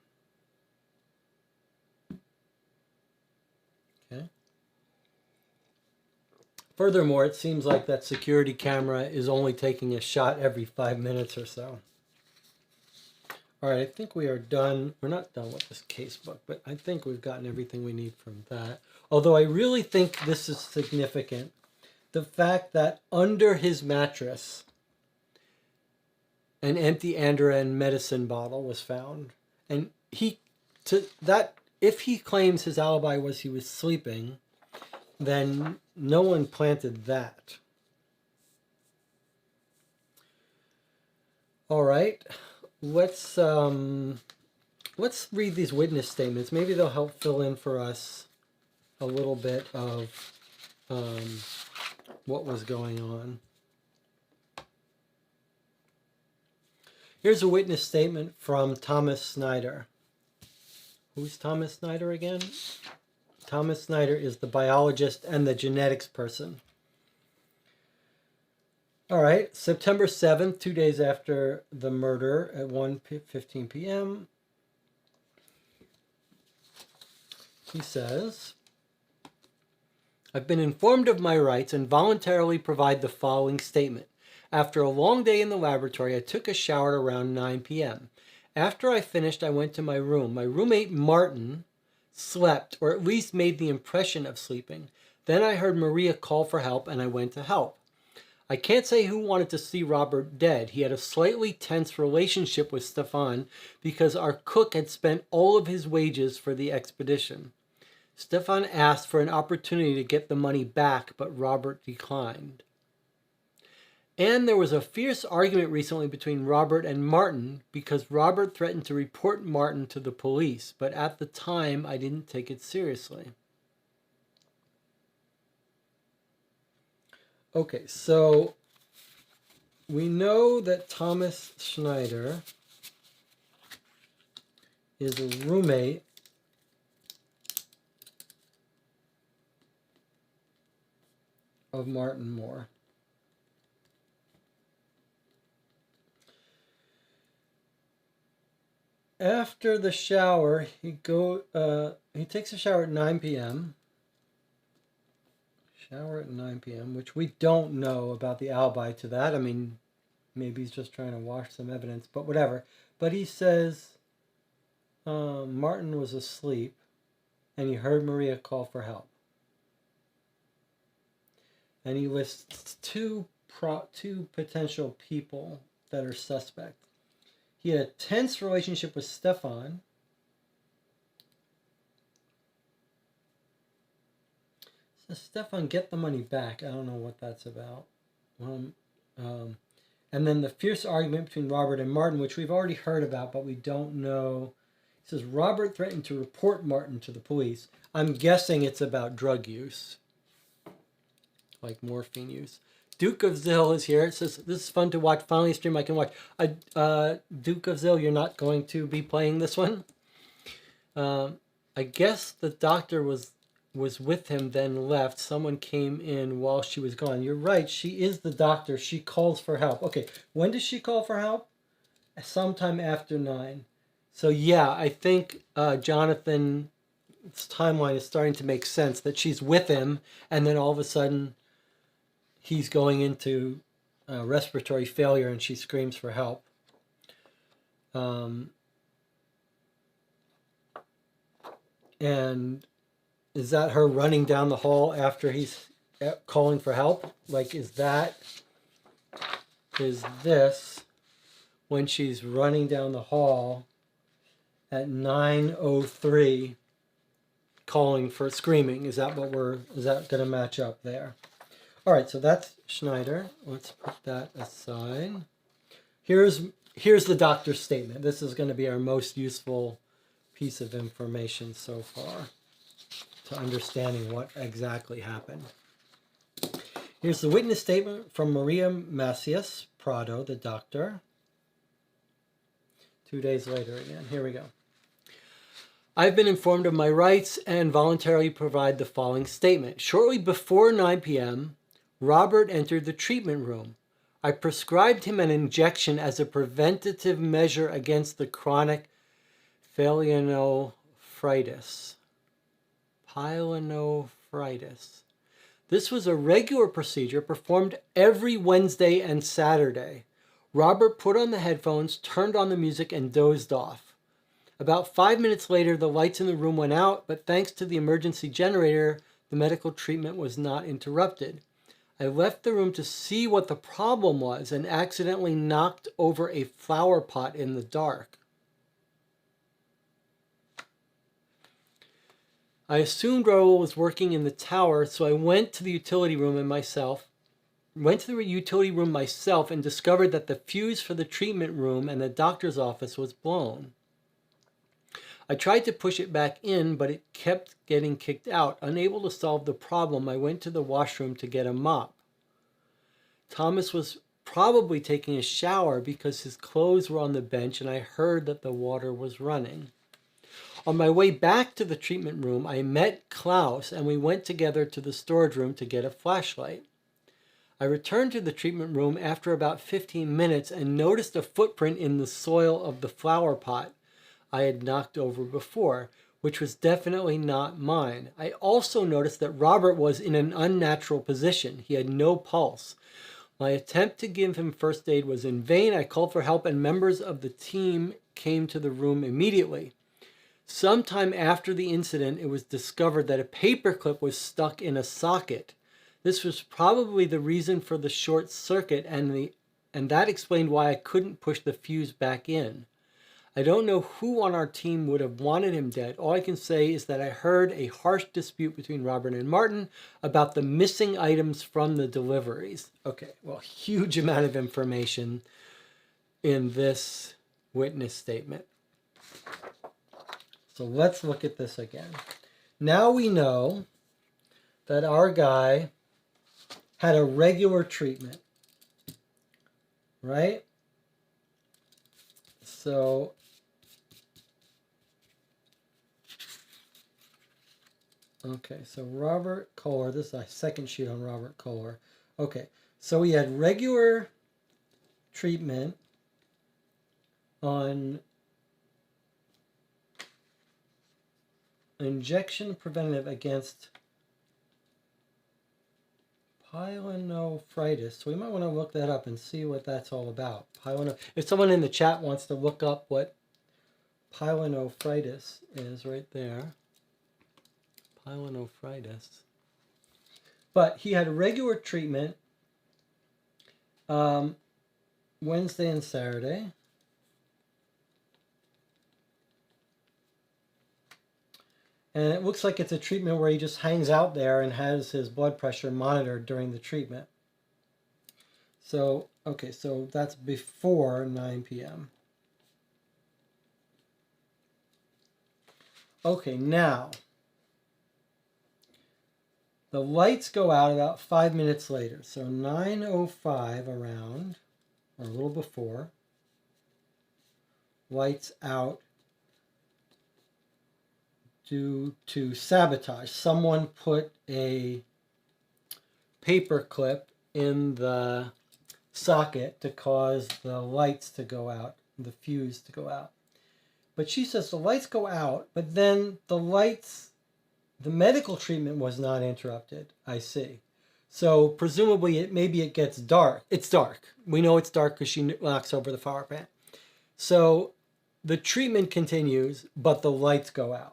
Okay. Furthermore, it seems like that security camera is only taking a shot every 5 minutes or so. All right, I think we are done. We're not done with this case book, but I think we've gotten everything we need from that. Although I really think this is significant. The fact that under his mattress, an empty Andoran medicine bottle was found. And if he claims his alibi was he was sleeping, then no one planted that. All right, let's read these witness statements. Maybe they'll help fill in for us a little bit of what was going on. Here's a witness statement from Thomas Snyder. Who's Thomas Snyder again? Thomas Snyder is the biologist and the genetics person. All right, September 7th, 2 days after the murder at 1:15 p.m. He says, I've been informed of my rights and voluntarily provide the following statement. After a long day in the laboratory, I took a shower around 9 p.m. After I finished, I went to my room. My roommate, Martin, slept, or at least made the impression of sleeping. Then I heard Maria call for help, and I went to help. I can't say who wanted to see Robert dead. He had a slightly tense relationship with Stefan because our cook had spent all of his wages for the expedition. Stefan asked for an opportunity to get the money back, but Robert declined. And there was a fierce argument recently between Robert and Martin because Robert threatened to report Martin to the police, but at the time I didn't take it seriously. Okay, so we know that Thomas Schneider is a roommate of Martin Moore. After the shower, he takes a shower at 9 p.m. Shower at 9 p.m., which we don't know about the alibi to that. I mean, maybe he's just trying to wash some evidence, but whatever. But he says Martin was asleep and he heard Maria call for help. And he lists two potential people that are suspect. He had a tense relationship with Stefan. So Stefan, get the money back. I don't know what that's about. And then the fierce argument between Robert and Martin, which we've already heard about, but we don't know. He says Robert threatened to report Martin to the police. I'm guessing it's about drug use, like morphine use. Duke of Zill is here. It says, this is fun to watch. Finally a stream I can watch. Duke of Zill, you're not going to be playing this one? I guess the doctor was with him, then left. Someone came in while she was gone. You're right. She is the doctor. She calls for help. Okay, when does she call for help? Sometime after 9. So yeah, I think Jonathan's timeline is starting to make sense, that she's with him, and then all of a sudden he's going into respiratory failure and she screams for help. And is that her running down the hall after he's calling for help? Like, is this when she's running down the hall at 9:03 calling for screaming? Is that going to match up there? All right, so that's Schneider. Let's put that aside. Here's the doctor's statement. This is going to be our most useful piece of information so far to understanding what exactly happened. Here's the witness statement from Maria Macias Prado, the doctor. 2 days later again. Here we go. I've been informed of my rights and voluntarily provide the following statement. Shortly before 9 p.m., Robert entered the treatment room. I prescribed him an injection as a preventative measure against the chronic pyelonephritis. This was a regular procedure performed every Wednesday and Saturday. Robert put on the headphones, turned on the music, and dozed off. About 5 minutes later, the lights in the room went out, but thanks to the emergency generator, the medical treatment was not interrupted. I left the room to see what the problem was and accidentally knocked over a flower pot in the dark. I assumed Raoul was working in the tower, so I went to the utility room myself and discovered that the fuse for the treatment room and the doctor's office was blown. I tried to push it back in, but it kept getting kicked out. Unable to solve the problem, I went to the washroom to get a mop. Thomas was probably taking a shower because his clothes were on the bench and I heard that the water was running. On my way back to the treatment room, I met Klaus and we went together to the storage room to get a flashlight. I returned to the treatment room after about 15 minutes and noticed a footprint in the soil of the flower pot I had knocked over before, which was definitely not mine. I also noticed that Robert was in an unnatural position. He had no pulse. My attempt to give him first aid was in vain. I called for help and members of the team came to the room immediately. Sometime after the incident, it was discovered that a paperclip was stuck in a socket. This was probably the reason for the short circuit, and that explained why I couldn't push the fuse back in. I don't know who on our team would have wanted him dead. All I can say is that I heard a harsh dispute between Robert and Martin about the missing items from the deliveries. Okay, well, huge amount of information in this witness statement. So let's look at this again. Now we know that our guy had a regular treatment, right? So okay, so Robert Kohler, this is our second sheet on Robert Kohler. Okay, so we had regular treatment on injection preventative against pyelonephritis. So we might want to look that up and see what that's all about. If someone in the chat wants to look up what pyelonephritis is, right there. Pyelonephritis. But he had regular treatment Wednesday and Saturday. And it looks like it's a treatment where he just hangs out there and has his blood pressure monitored during the treatment. So, okay, so that's before 9 p.m. Okay, now, the lights go out about 5 minutes later. So 9:05 around, or a little before, lights out due to sabotage. Someone put a paper clip in the socket to cause the lights to go out, the fuse to go out. But she says the lights go out, but then the medical treatment was not interrupted. I see. So presumably maybe it gets dark. It's dark. We know it's dark because she knocks over the power plant. So the treatment continues, but the lights go out.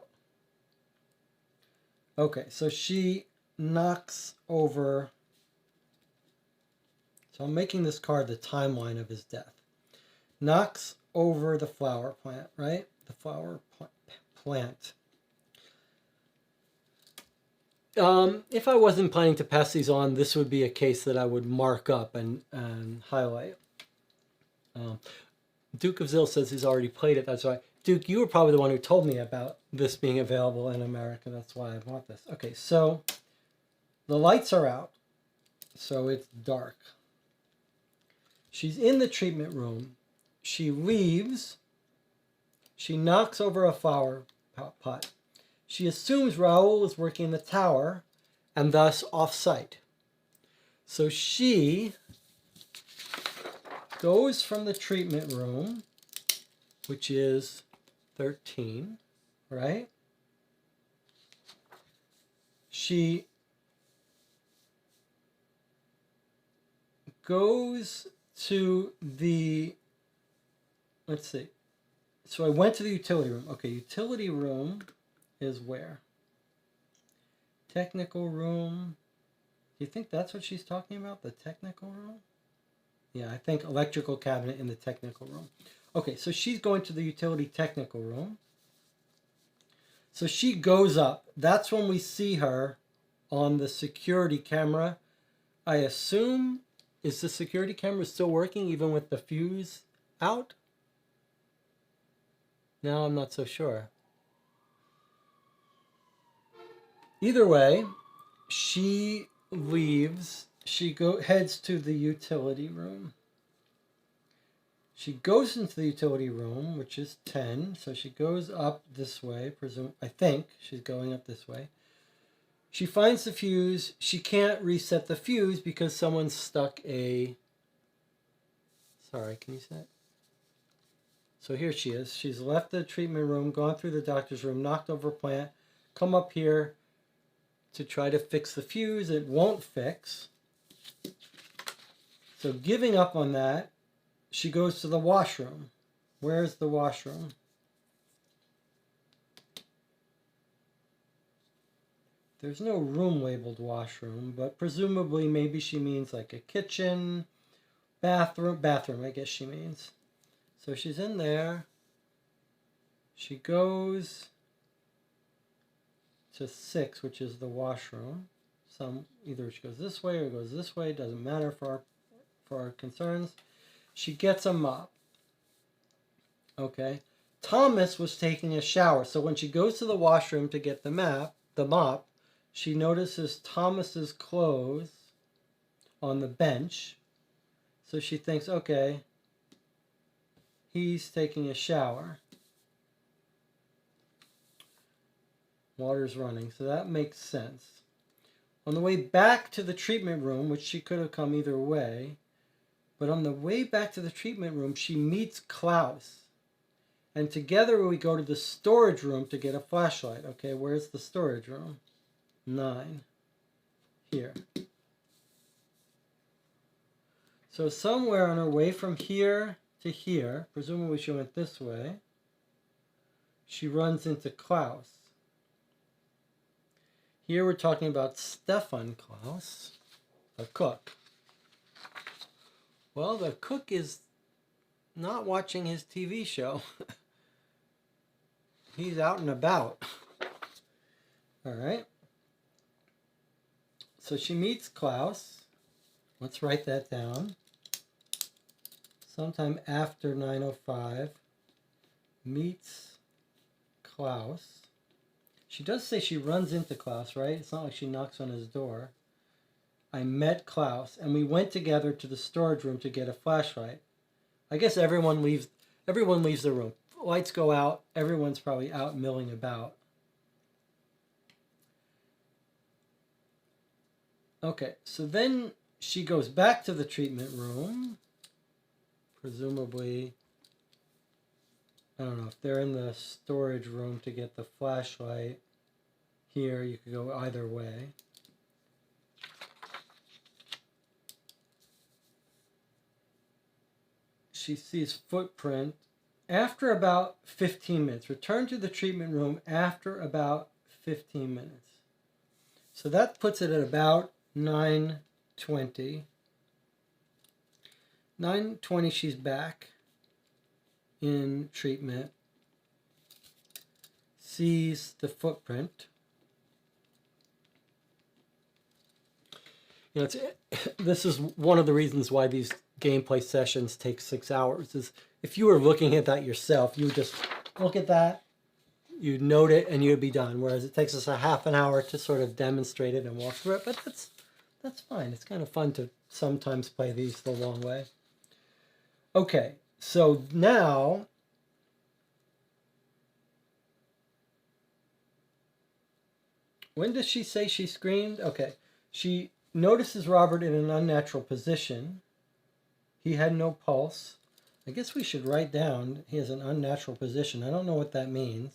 Okay, so she knocks over. So I'm making this card the timeline of his death. Knocks over the flower plant, right? The flower plant. If I wasn't planning to pass these on, this would be a case that I would mark up and highlight. Duke of Zill says he's already played it. That's right. Duke, you were probably the one who told me about this being available in America. That's why I want this. Okay, so the lights are out. So it's dark. She's in the treatment room. She leaves. She knocks over a flower pot. She assumes Raoul is working in the tower and thus off-site. So she goes from the treatment room, which is 13, right? She goes to the, let's see. So I went to the utility room. Okay, utility room is where? Technical room. Do you think that's what she's talking about? The technical room? Yeah, I think electrical cabinet in the technical room. Okay, so she's going to the utility technical room. So she goes up. That's when we see her on the security camera. I assume, is the security camera still working even with the fuse out? Now I'm not so sure. Either way, she leaves. She heads to the utility room. She goes into the utility room, which is 10. So she goes up this way. I think she's going up this way. She finds the fuse. She can't reset the fuse because someone stuck a... Sorry, can you see that? So here she is. She's left the treatment room, gone through the doctor's room, knocked over a plant, come up here to try to fix the fuse. It won't fix. So giving up on that, she goes to the washroom. Where's the washroom? There's no room labeled washroom, but presumably maybe she means like a kitchen, bathroom I guess she means. So she's in there. She goes to 6, which is the washroom. Either she goes this way or goes this way, doesn't matter for our concerns. She gets a mop. Okay. Thomas was taking a shower, so when she goes to the washroom to get the mop, she notices Thomas's clothes on the bench. So she thinks, okay, he's taking a shower. Water's running, so that makes sense. On the way back to the treatment room, which she could have come either way, but on the way back to the treatment room, she meets Klaus. And together we go to the storage room to get a flashlight. Okay, where's the storage room? 9. Here. So somewhere on her way from here to here, presumably she went this way, she runs into Klaus. Here we're talking about Stefan Klaus, the cook. Well, the cook is not watching his TV show. He's out and about. All right. So she meets Klaus. Let's write that down. Sometime after 9:05, meets Klaus. She does say she runs into Klaus, right? It's not like she knocks on his door. I met Klaus, and we went together to the storage room to get a flashlight. I guess everyone leaves the room. Lights go out. Everyone's probably out milling about. Okay, so then she goes back to the treatment room. Presumably, I don't know, if they're in the storage room to get the flashlight. Here, you could go either way. She sees footprint after about 15 minutes. Return to the treatment room after about 15 minutes. So that puts it at about 9:20. 9:20, she's back in treatment. Sees the footprint. You know, this is one of the reasons why these gameplay sessions take 6 hours. Is if you were looking at that yourself, you would just look at that, you'd note it, and you'd be done. Whereas it takes us a half an hour to sort of demonstrate it and walk through it. But that's fine. It's kind of fun to sometimes play these the long way. Okay, so now when does she say she screamed? Okay, she notices Robert in an unnatural position. He had no pulse. I guess we should write down he has an unnatural position. I don't know what that means.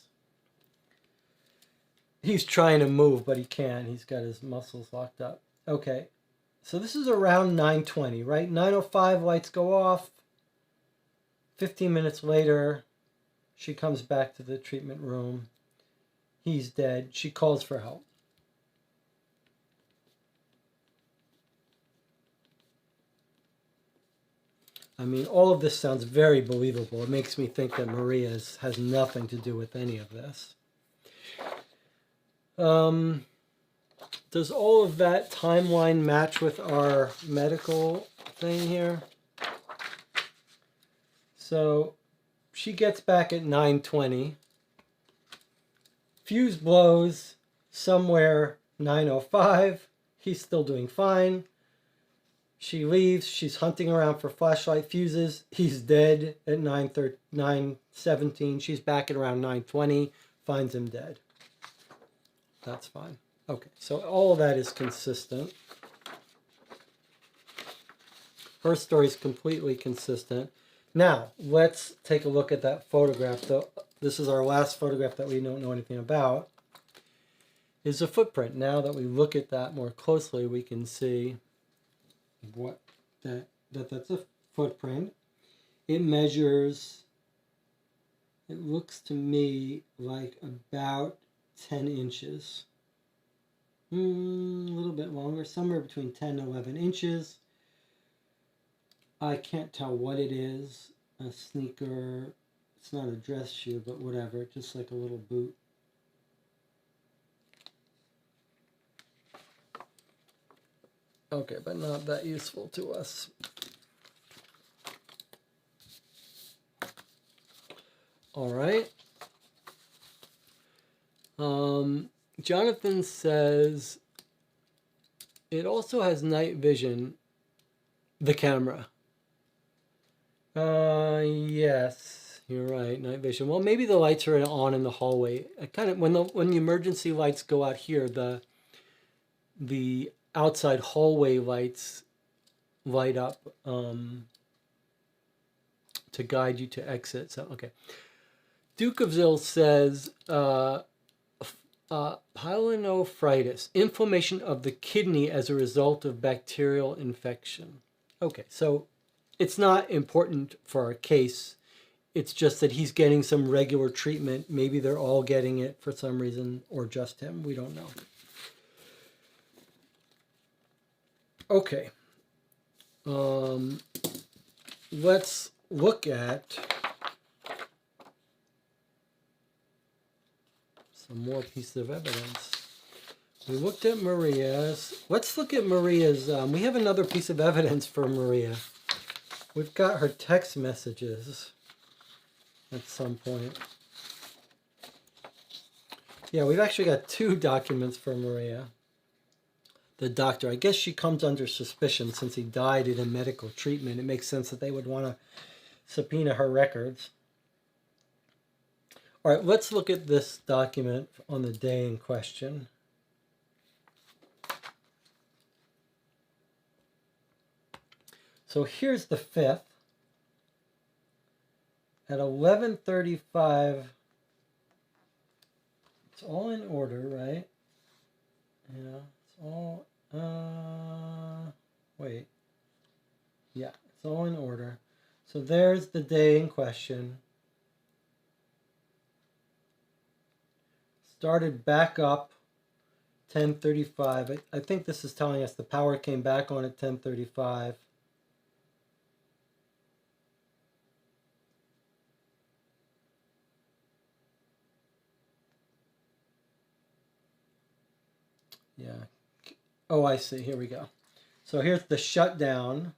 He's trying to move, but he can't. He's got his muscles locked up. Okay, so this is around 9:20, right? 9:05, lights go off. 15 minutes later, she comes back to the treatment room. He's dead. She calls for help. I mean, all of this sounds very believable. It makes me think that Maria has nothing to do with any of this. Does all of that timeline match with our medical thing here? So she gets back at 9:20. Fuse blows somewhere 9:05. He's still doing fine. She leaves. She's hunting around for flashlight fuses. He's dead at 9:17. She's back at around 9:20. Finds him dead. That's fine. Okay, so all of that is consistent. Her story is completely consistent. Now, let's take a look at that photograph. This is our last photograph that we don't know anything about. Is a footprint. Now that we look at that more closely, we can see that's a footprint. It measures, it looks to me like about 10 inches. A little bit longer, somewhere between 10 and 11 inches. I can't tell what it is. A sneaker. It's not a dress shoe, but whatever. Just like a little boot. Okay, but not that useful to us. All right. Jonathan says it also has night vision, the camera. Yes, you're right, night vision. Well, maybe the lights are on in the hallway. I kind of when the emergency lights go out here, the outside hallway lights light up to guide you to exit. So okay. Duke of Zill says pyelonephritis, inflammation of the kidney as a result of bacterial infection. Okay, so it's not important for our case. It's just that he's getting some regular treatment. Maybe they're all getting it for some reason, or just him. We don't know. Okay. Let's look at some more pieces of evidence. We looked at Maria's. Let's look at Maria's. We have another piece of evidence for Maria. We've got her text messages at some point. Yeah, we've actually got 2 documents for Maria. The doctor, I guess she comes under suspicion since he died in a medical treatment. It makes sense that they would want to subpoena her records. All right, let's look at this document on the day in question. So here's the 5th. At 11:35, it's all in order, right? Yeah, it's all, wait. Yeah, it's all in order. So there's the day in question. Started back up 10:35. I think this is telling us the power came back on at 10:35. Yeah. Oh, I see. Here we go. So here's the shutdown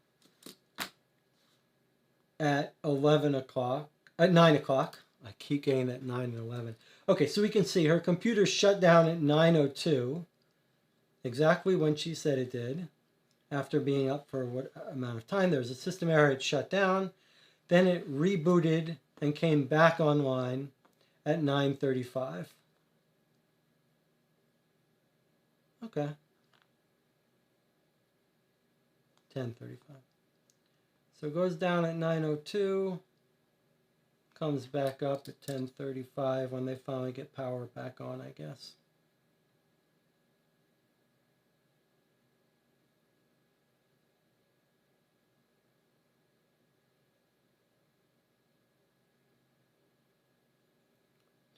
at 11 o'clock, at 9 o'clock. I keep getting that 9 and 11. Okay, so we can see her computer shut down at 9:02, exactly when she said it did. After being up for what amount of time, there was a system error, it shut down. Then it rebooted and came back online at 9:35. Okay. 10:35. So it goes down at 9:02, comes back up at 10:35 when they finally get power back on, I guess.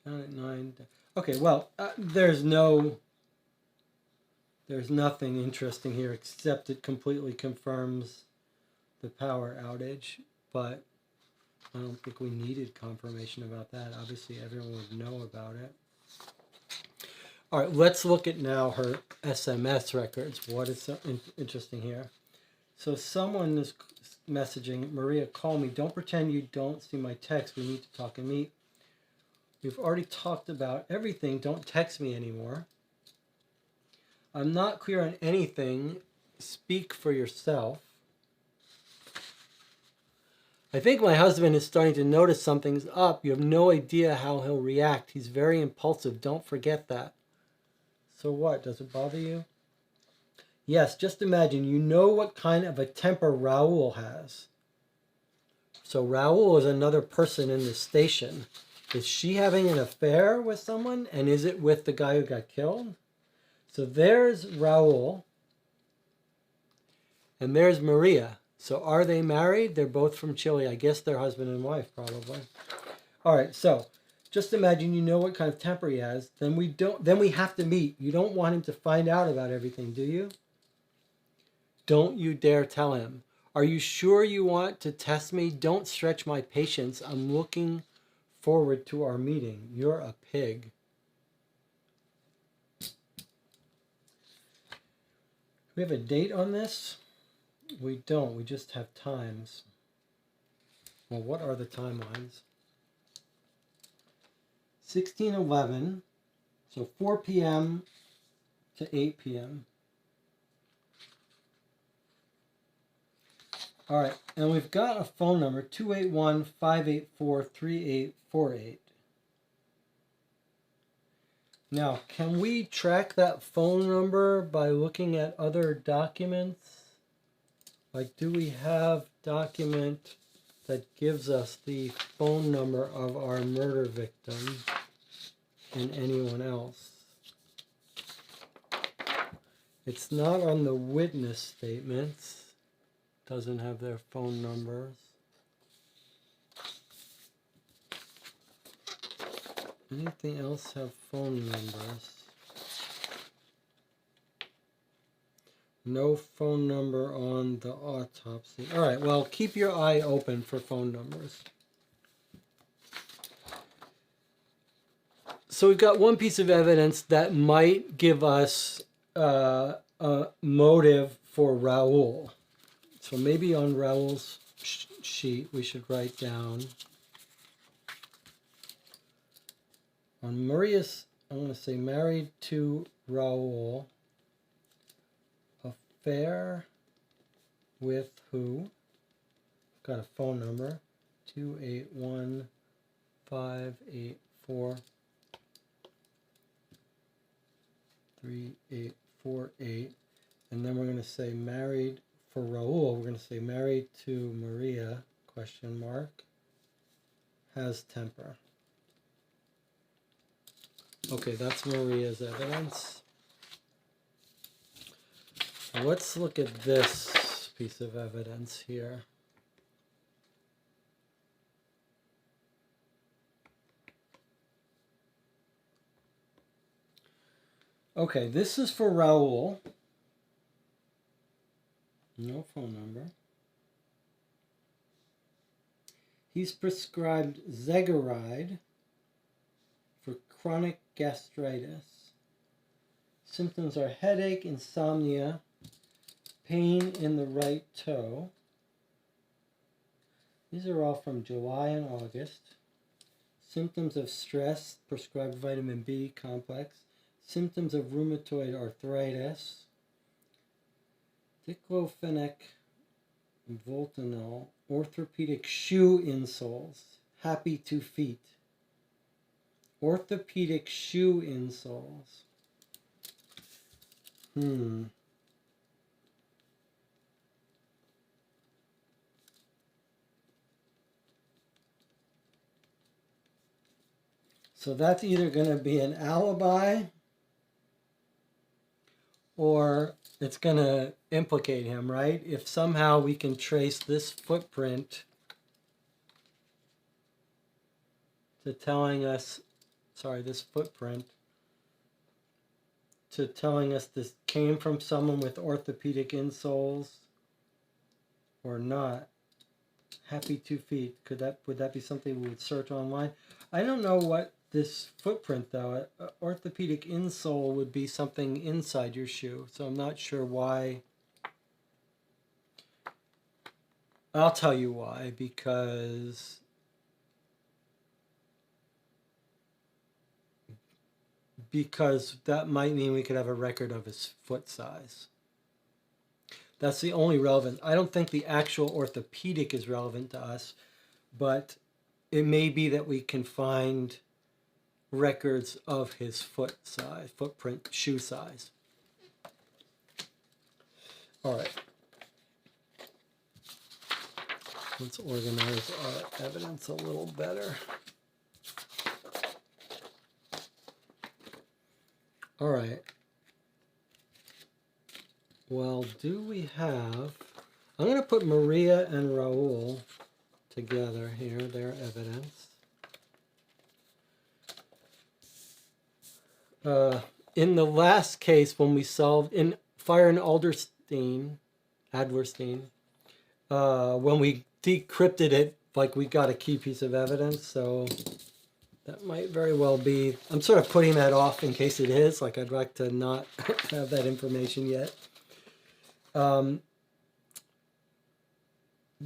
Down at 9. Okay, well, there's nothing interesting here except it completely confirms the power outage, but I don't think we needed confirmation about that. Obviously, everyone would know about it. All right, let's look at now her SMS records. What is so interesting here? So someone is messaging, Maria, call me. Don't pretend you don't see my text. We need to talk and meet. We've already talked about everything. Don't text me anymore. I'm not clear on anything. Speak for yourself. I think my husband is starting to notice something's up. You have no idea how he'll react. He's very impulsive. Don't forget that. So what? Does it bother you? Yes, just imagine. You know what kind of a temper Raoul has. So Raoul is another person in the station. Is she having an affair with someone? And is it with the guy who got killed? So there's Raoul. And there's Maria. So are they married? They're both from Chile. I guess they're husband and wife, probably. All right, so just imagine you know what kind of temper he has. Then we have to meet. You don't want him to find out about everything, do you? Don't you dare tell him. Are you sure you want to test me? Don't stretch my patience. I'm looking forward to our meeting. You're a pig. We have a date on this? We don't. We just have times. Well, what are the timelines? 1611, so 4 p.m. to 8 p.m. All right, and we've got a phone number, 281-584-3848. Now, can we track that phone number by looking at other documents? Like, do we have document that gives us the phone number of our murder victim and anyone else? It's not on the witness statements. Doesn't have their phone numbers. Anything else have phone numbers? No phone number on the autopsy. All right, well, keep your eye open for phone numbers. So we've got one piece of evidence that might give us a motive for Raoul. So maybe on Raoul's sheet we should write down. On Maria's, I'm going to say married to Raoul. Affair with who? Got a phone number, 281-584-3848. And then we're going to say married for Raoul. We're going to say married to Maria, question mark, has temper. Okay, that's Maria's evidence. Let's look at this piece of evidence here. Okay, this is for Raoul. No phone number. He's prescribed Zegaride for chronic gastritis. Symptoms are headache, insomnia, pain in the right toe. These are all from July and August. Symptoms of stress, prescribed vitamin B complex. Symptoms of rheumatoid arthritis. Diclofenac, Voltanol, orthopedic shoe insoles, happy 2 feet. Orthopedic shoe insoles. So that's either going to be an alibi or it's going to implicate him, right? If somehow we can trace this footprint to telling us, this footprint to telling us this came from someone with orthopedic insoles or not. Happy 2 feet. Would that be something we would search online? I don't know what this footprint though. Orthopedic insole would be something inside your shoe, so I'm not sure why. I'll tell you why, because that might mean we could have a record of his foot size. That's the only relevant. I don't think the actual orthopedic is relevant to us, but it may be that we can find records of his foot size, footprint, shoe size. All right. Let's organize our evidence a little better. All right. Well, do we have... I'm going to put Maria and Raoul together here, their evidence. In the last case, when we solved in Fire and Adlerstein, when we decrypted it, like we got a key piece of evidence, so that might very well be. I'm sort of putting that off in case it is. Like I'd like to not have that information yet.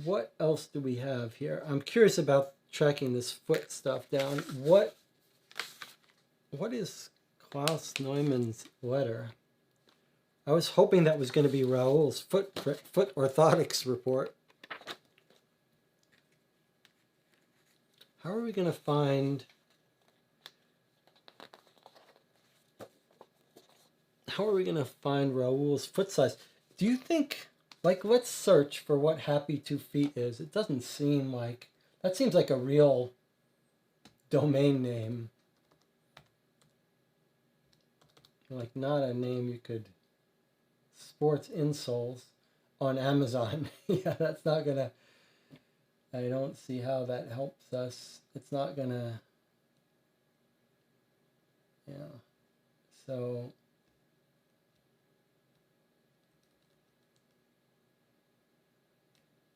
What else do we have here? I'm curious about tracking this foot stuff down. What is Klaus Neumann's letter? I was hoping that was going to be Raoul's foot orthotics report. How are we going to find... How are we going to find Raoul's foot size? Do you think... Like, let's search for what Happy 2 Feet is. It doesn't seem like... That seems like a real domain name. Like, not a name you could... Sports insoles on Amazon. Yeah, that's not gonna... I don't see how that helps us. It's not gonna... Yeah. So...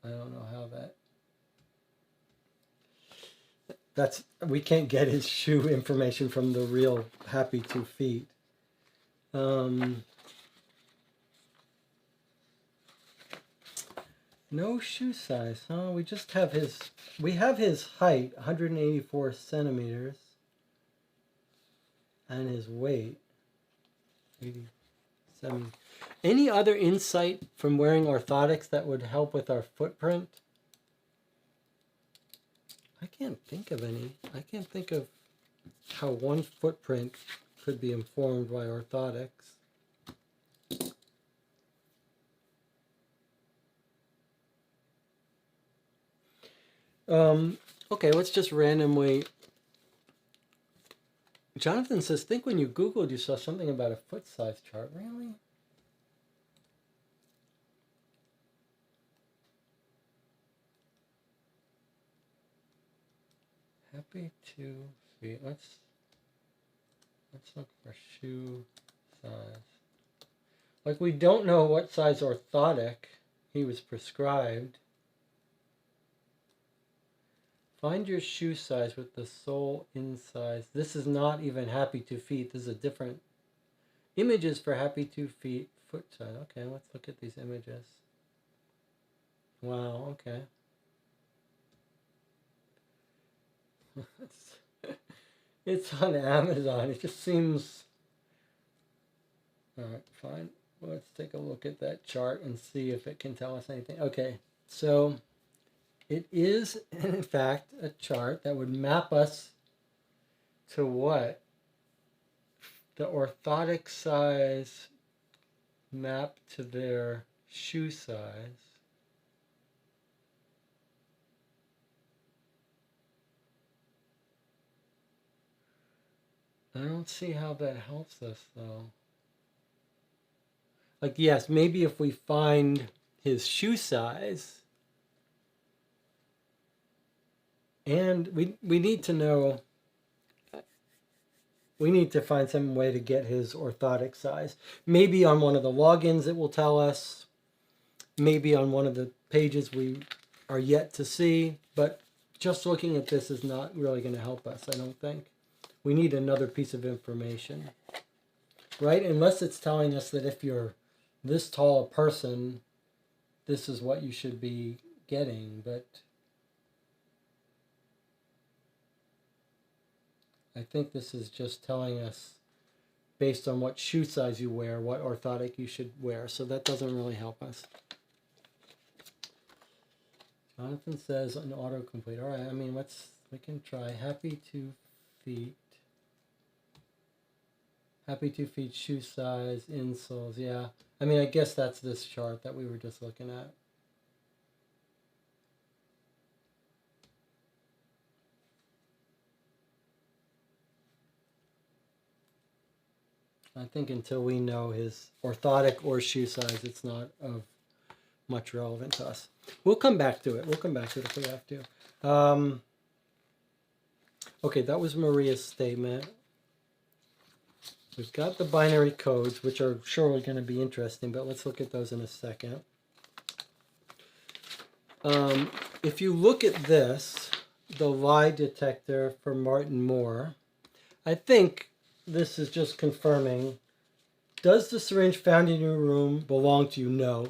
I don't know how that's, we can't get his shoe information from the real Happy 2 Feet. No shoe size, huh? We just have we have his height, 184 centimeters, and his weight, 87. Any other insight from wearing orthotics that would help with our footprint? I can't think of any. I can't think of how one footprint could be informed by orthotics. Okay, let's just randomly... Jonathan says, think when you Googled you saw something about a foot size chart. Really? Happy 2 Feet. Let's look for shoe size. Like, we don't know what size orthotic he was prescribed. Find your shoe size with the sole in size. This is not even Happy 2 Feet. This is a different... Images for Happy 2 Feet foot size. Okay, let's look at these images. Wow, okay. It's on Amazon. It just seems... Alright, fine. Let's take a look at that chart and see if it can tell us anything. Okay, so it is, in fact, a chart that would map us to what? The orthotic size mapped to their shoe size. I don't see how that helps us, though. Like, yes, maybe if we find his shoe size, and we need to know, we need to find some way to get his orthotic size. Maybe on one of the logins it will tell us, maybe on one of the pages we are yet to see, but just looking at this is not really going to help us, I don't think. We need another piece of information, right? Unless it's telling us that if you're this tall a person, this is what you should be getting, but I think this is just telling us based on what shoe size you wear, what orthotic you should wear, so that doesn't really help us. Jonathan says an autocomplete. All right, I mean, we can try Happy 2 Feet. Happy 2 Feet shoe size, insoles, yeah. I mean, I guess that's this chart that we were just looking at. I think until we know his orthotic or shoe size, it's not of much relevant to us. We'll come back to it. We'll come back to it if we have to. Okay, that was Maria's statement. We've got the binary codes, which are surely going to be interesting, but let's look at those in a second. If you look at this, the lie detector for Martin Moore, I think this is just confirming, does the syringe found in your room belong to you? No.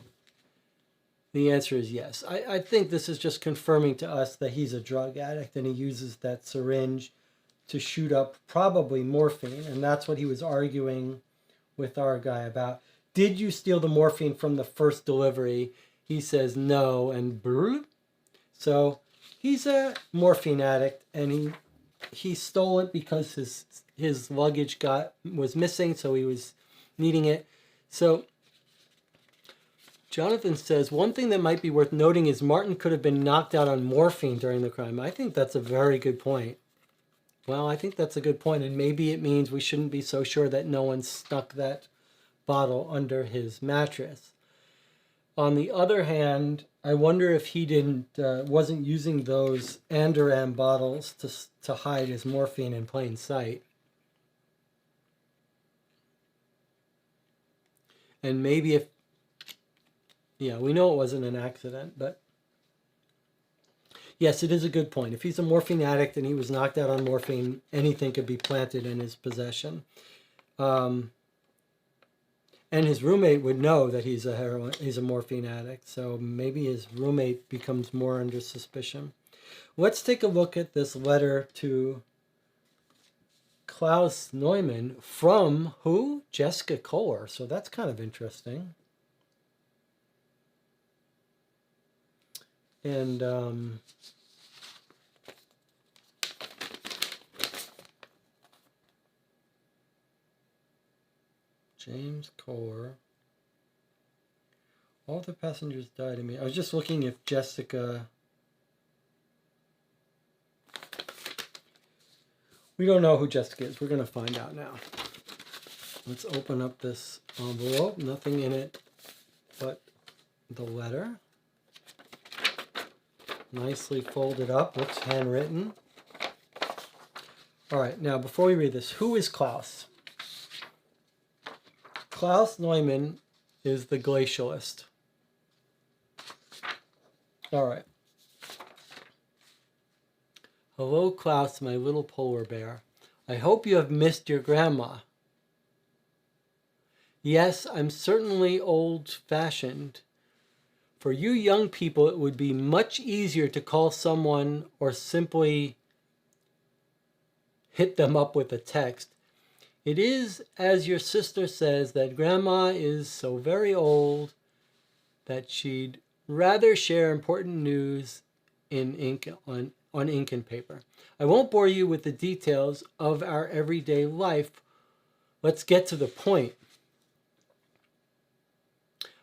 The answer is yes. I think this is just confirming to us that he's a drug addict and he uses that syringe to shoot up probably morphine, and that's what he was arguing with our guy about. Did you steal the morphine from the first delivery? He says no, and brr. So he's a morphine addict, and he stole it because his luggage was missing, so he was needing it. So Jonathan says, one thing that might be worth noting is Martin could have been knocked out on morphine during the crime. I think that's a very good point. Well, I think that's a good point, and maybe it means we shouldn't be so sure that no one stuck that bottle under his mattress. On the other hand, I wonder if he wasn't using those Andoran bottles to hide his morphine in plain sight. And maybe we know it wasn't an accident, but yes, it is a good point. If he's a morphine addict and he was knocked out on morphine, anything could be planted in his possession. And his roommate would know that he's a morphine addict, so maybe his roommate becomes more under suspicion. Let's take a look at this letter to Klaus Neumann from who? Jessica Kohler. So that's kind of interesting. And James Kohler. All the passengers died. I was just looking if Jessica... We don't know who Jessica is. We're going to find out now. Let's open up this envelope. Nothing in it but the letter. Nicely folded up. Looks handwritten. All right, now before we read this, who is Klaus? Klaus Neumann is the glacialist. All right. Hello, Klaus, my little polar bear. I hope you have missed your grandma. Yes, I'm certainly old-fashioned. For you young people, it would be much easier to call someone or simply hit them up with a text. It is, as your sister says, that Grandma is so very old that she'd rather share important news in ink on ink and paper. I won't bore you with the details of our everyday life. Let's get to the point.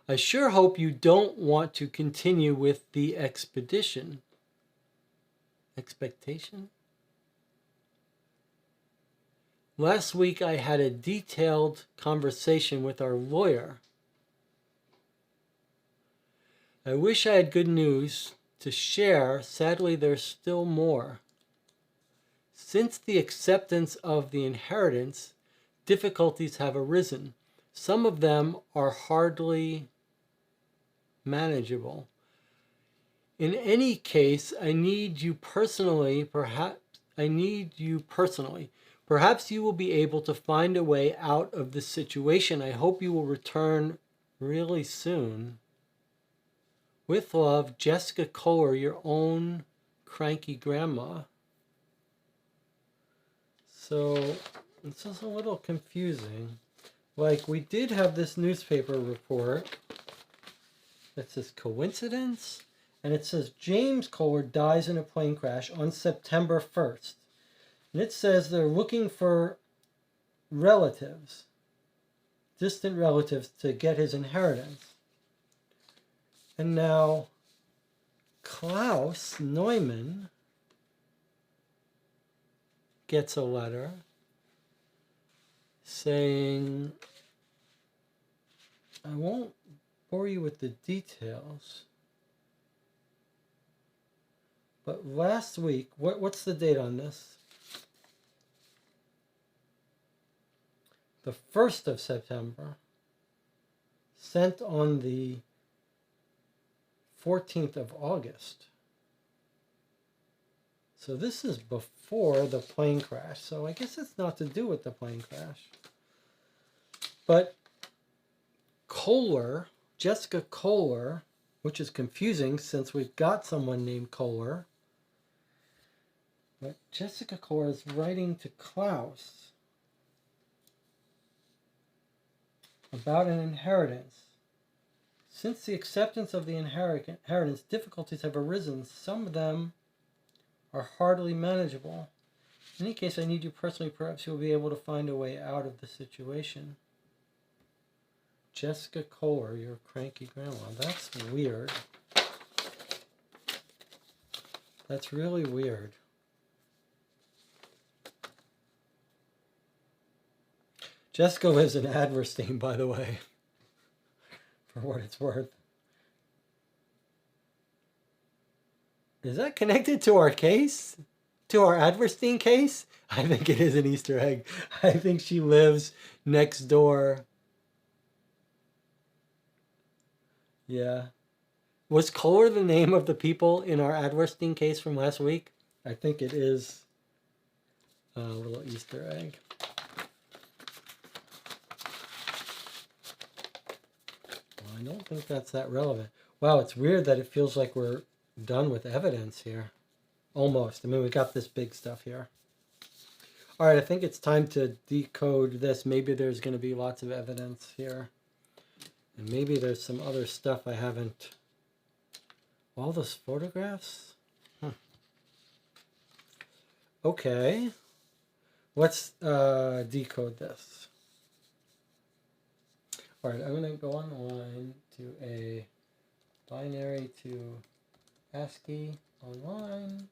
I sure hope you don't want to continue with the expedition. Expectation? Last week I had a detailed conversation with our lawyer. I wish I had good news to share. Sadly, there's still more. Since the acceptance of the inheritance, difficulties have arisen. Some of them are hardly manageable. In any case, I need you personally. Perhaps you will be able to find a way out of this situation. I hope you will return really soon. With love, Jessica Kohler, your own cranky grandma. So, it's just a little confusing. Like, we did have this newspaper report that says coincidence, and it says James Kohler dies in a plane crash on September 1st. And it says they're looking for relatives, distant relatives, to get his inheritance. And now Klaus Neumann gets a letter saying, I won't bore you with the details, but last week, what's the date on this? the 1st of September, sent on the 14th of August. So this is before the plane crash. So I guess it's not to do with the plane crash. But Kohler, Jessica Kohler, which is confusing since we've got someone named Kohler. But Jessica Kohler is writing to Klaus about an inheritance. Since the acceptance of the inheritance, difficulties have arisen. Some of them are hardly manageable. In any case, I need you personally. Perhaps you'll be able to find a way out of the situation. Jessica Kohler, your cranky grandma. That's weird. That's really weird. Jessica lives in Adverstein, by the way, for what it's worth. Is that connected to our case? To our Adverstein case? I think it is an Easter egg. I think she lives next door. Yeah. Was Kohler the name of the people in our Adverstein case from last week? I think it is a little Easter egg. Well, I don't think that's that relevant. Wow, it's weird that it feels like we're done with evidence here. Almost. I mean, we got this big stuff here. All right, I think it's time to decode this. Maybe there's going to be lots of evidence here. And maybe there's some other stuff I haven't... All those photographs? Okay. Let's decode this. All right, I'm going to go online to a binary to ASCII online.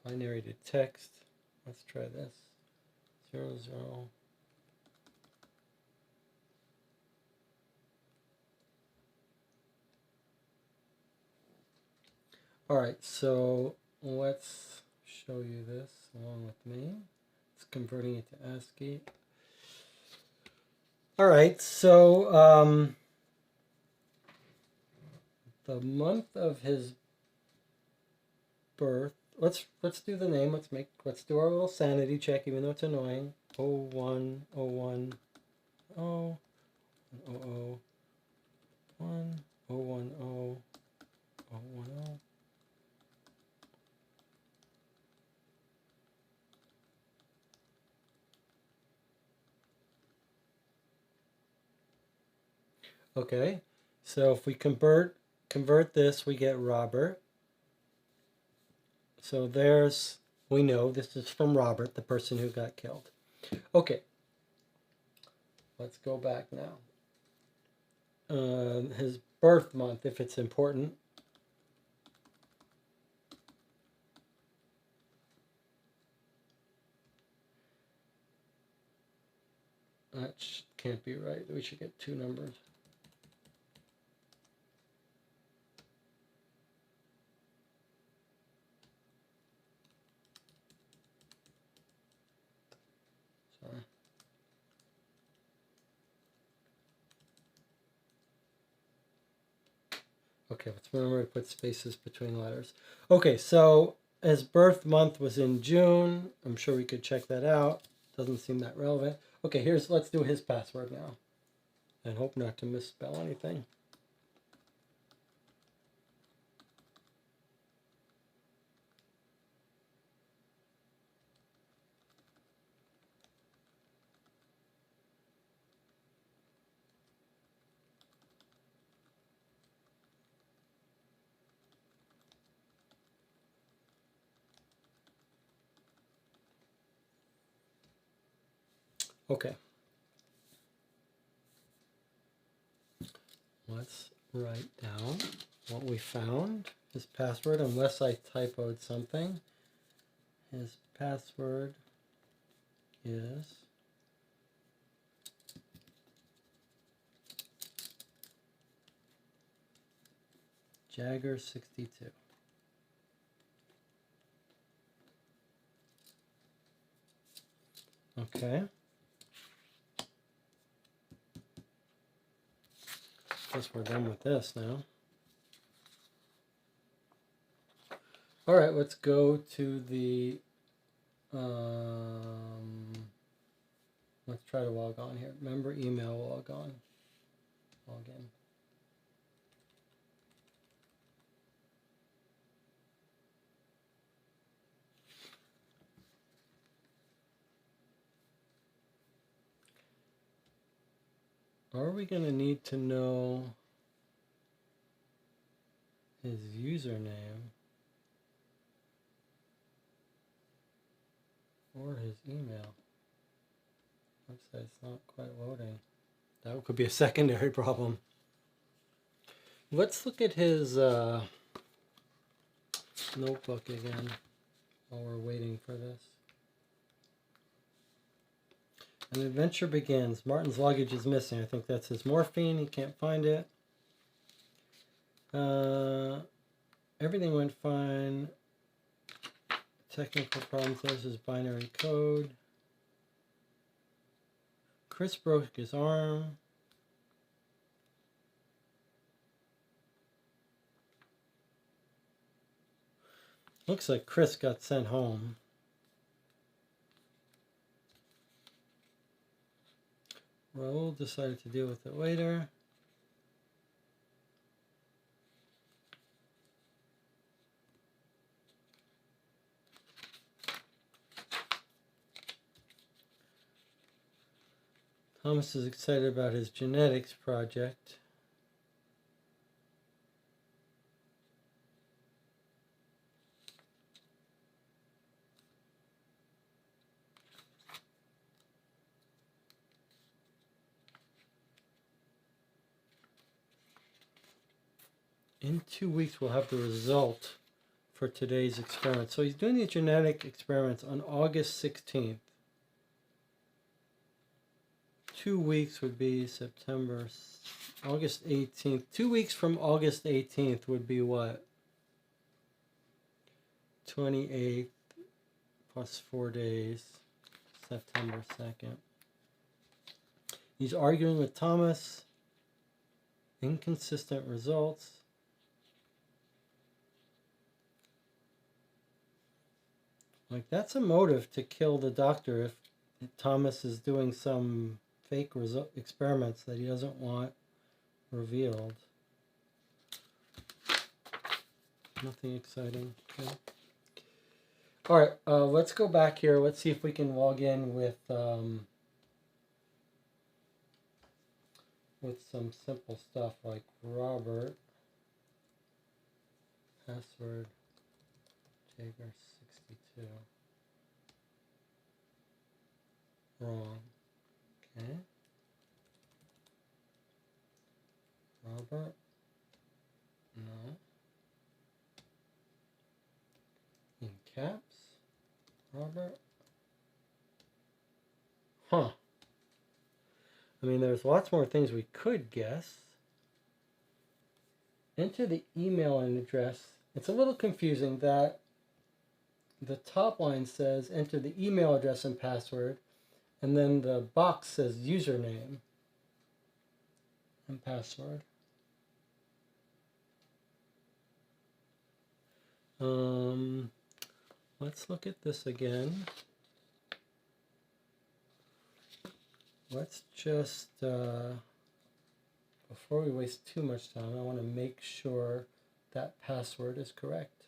Binary to text. Let's try this. 0, 0. All right, so let's show you this along with me. It's converting it to ASCII. All right, so the month of his birth. Let's do the name. Let's do our little sanity check, even though it's annoying. 01 01 0 00 1 010 010. Okay, so if we convert this, we get Robert. So we know this is from Robert, the person who got killed. Okay, let's go back now. His birth month, if it's important. That can't be right. We should get 2 numbers. Okay, let's remember to put spaces between letters. Okay, so his birth month was in June. I'm sure we could check that out. Doesn't seem that relevant. Okay, let's do his password now. And hope not to misspell anything. Okay. Let's write down what we found. His password, unless I typoed something. His password is Jagger62. Okay. Guess we're done with this now. All right, let's go to the, let's try to log on here. Member email log on. Log in. Are we going to need to know his username or his email? Website's not quite loading. That could be a secondary problem. Let's look at his notebook again while we're waiting for this. An adventure begins. Martin's luggage is missing. I think that's his morphine. He can't find it. Everything went fine. Technical problems. There's his binary code. Chris broke his arm. Looks like Chris got sent home. Raoul decided to deal with it later. Thomas is excited about his genetics project. In 2 weeks, we'll have the result for today's experiment. So he's doing the genetic experiments on August 16th. 2 weeks would be August 18th. 2 weeks from August 18th would be what? 28th plus 4 days, September 2nd. He's arguing with Thomas. Inconsistent results. Like, that's a motive to kill the doctor if Thomas is doing some fake experiments that he doesn't want revealed. Nothing exciting. Okay. All right, let's go back here. Let's see if we can log in with some simple stuff like Robert, password, Jager62. Wrong. Okay. Robert. No. In caps. Robert. Huh. I mean, there's lots more things we could guess. Enter the email and address. It's a little confusing that the top line says enter the email address and password, and then the box says username and password. Let's look at this again. Let's just, before we waste too much time, I want to make sure that password is correct.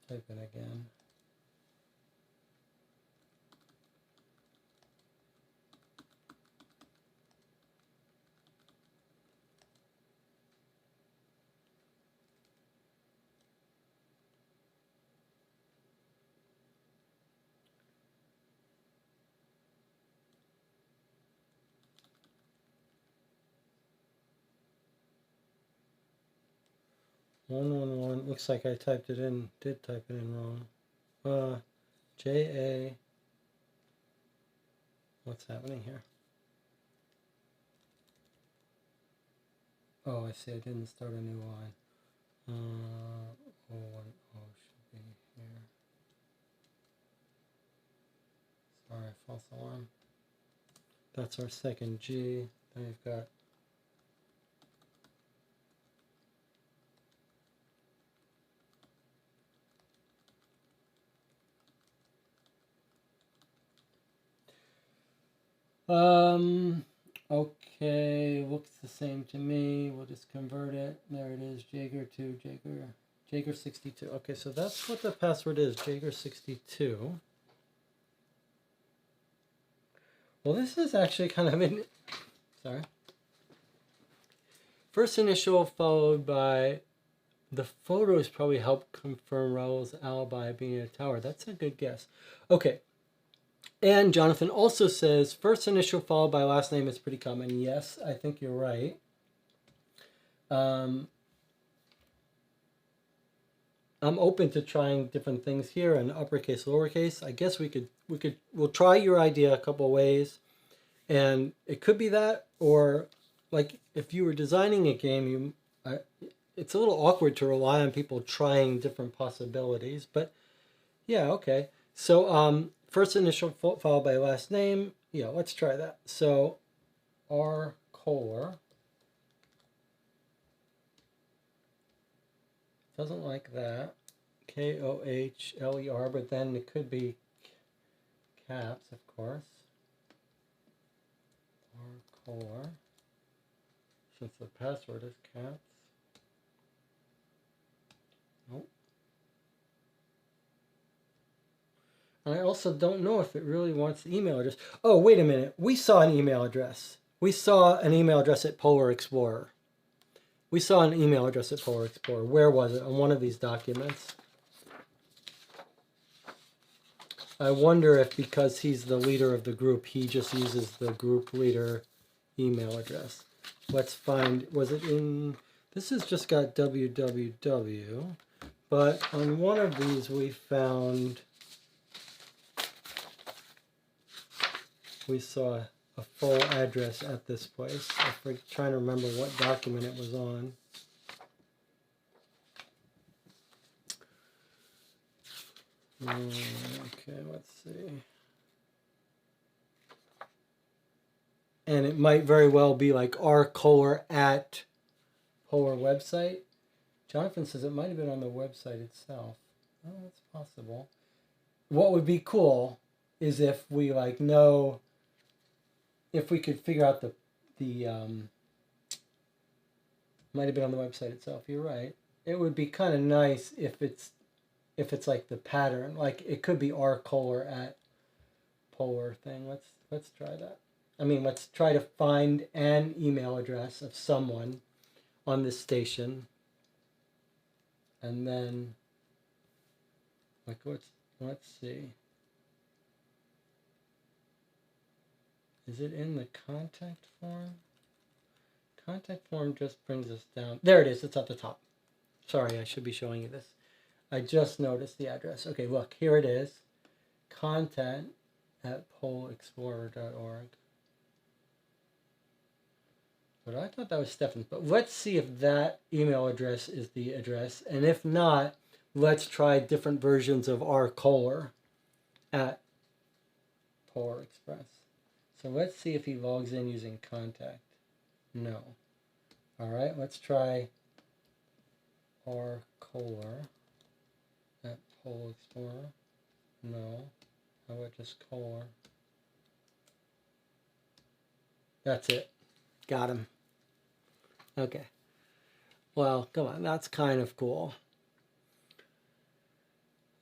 Let's type it again. One. Looks like I did type it in wrong. JA. What's happening here? Oh, I see. I didn't start a new line. 010 should be All right, false alarm. That's our second G. Then we've got okay, looks the same to me. We'll just convert it. There it is, Jaeger to Jaeger 62. Okay, so that's what the password is, Jaeger 62. Well, this is actually kind of an, sorry. First initial followed by the photos probably help confirm Raul's alibi being in a tower. That's a good guess. Okay. And Jonathan also says first initial followed by last name is pretty common. Yes, I think you're right. I'm open to trying different things here in uppercase, lowercase. I guess we'll try your idea a couple ways, and it could be that, or like if you were designing a game, it's a little awkward to rely on people trying different possibilities. But yeah, okay. So first initial followed by last name. Yeah, let's try that. So R Kohler. Doesn't like that. Kohler, but then it could be caps, of course. R Kohler. Since the password is caps. Nope. And I also don't know if it really wants the email address. Oh, wait a minute. We saw an email address. We saw an email address at Polar Explorer. We saw an email address at Polar Explorer. Where was it? On one of these documents. I wonder if because he's the leader of the group, he just uses the group leader email address. Let's find, was it in, this has just got www, but on one of these we found, we saw a full address at this place. I'm trying to remember what document it was on. Okay, let's see. And it might very well be like R Kohler at Polar website. Jonathan says it might have been on the website itself. Oh, that's possible. What would be cool is if we like know, if we could figure out the might have been on the website itself. You're right. It would be kind of nice if it's like the pattern, like it could be R Kohler at Polar thing. Let's try that. I mean, let's try to find an email address of someone on this station, and then like let's see. Is it in the contact form? Contact form just brings us down. There it is. It's at the top. Sorry, I should be showing you this. I just noticed the address. Okay, look, here it is. Content at polexplorer.org. But I thought that was Stefan's. But let's see if that email address is the address. And if not, let's try different versions of R Kohler at Polar Express. So let's see if he logs in using contact. No. All right, let's try R Kohler at Polar Explorer. No. How about just Kohler? That's it. Got him. Okay. Well, come on. That's kind of cool.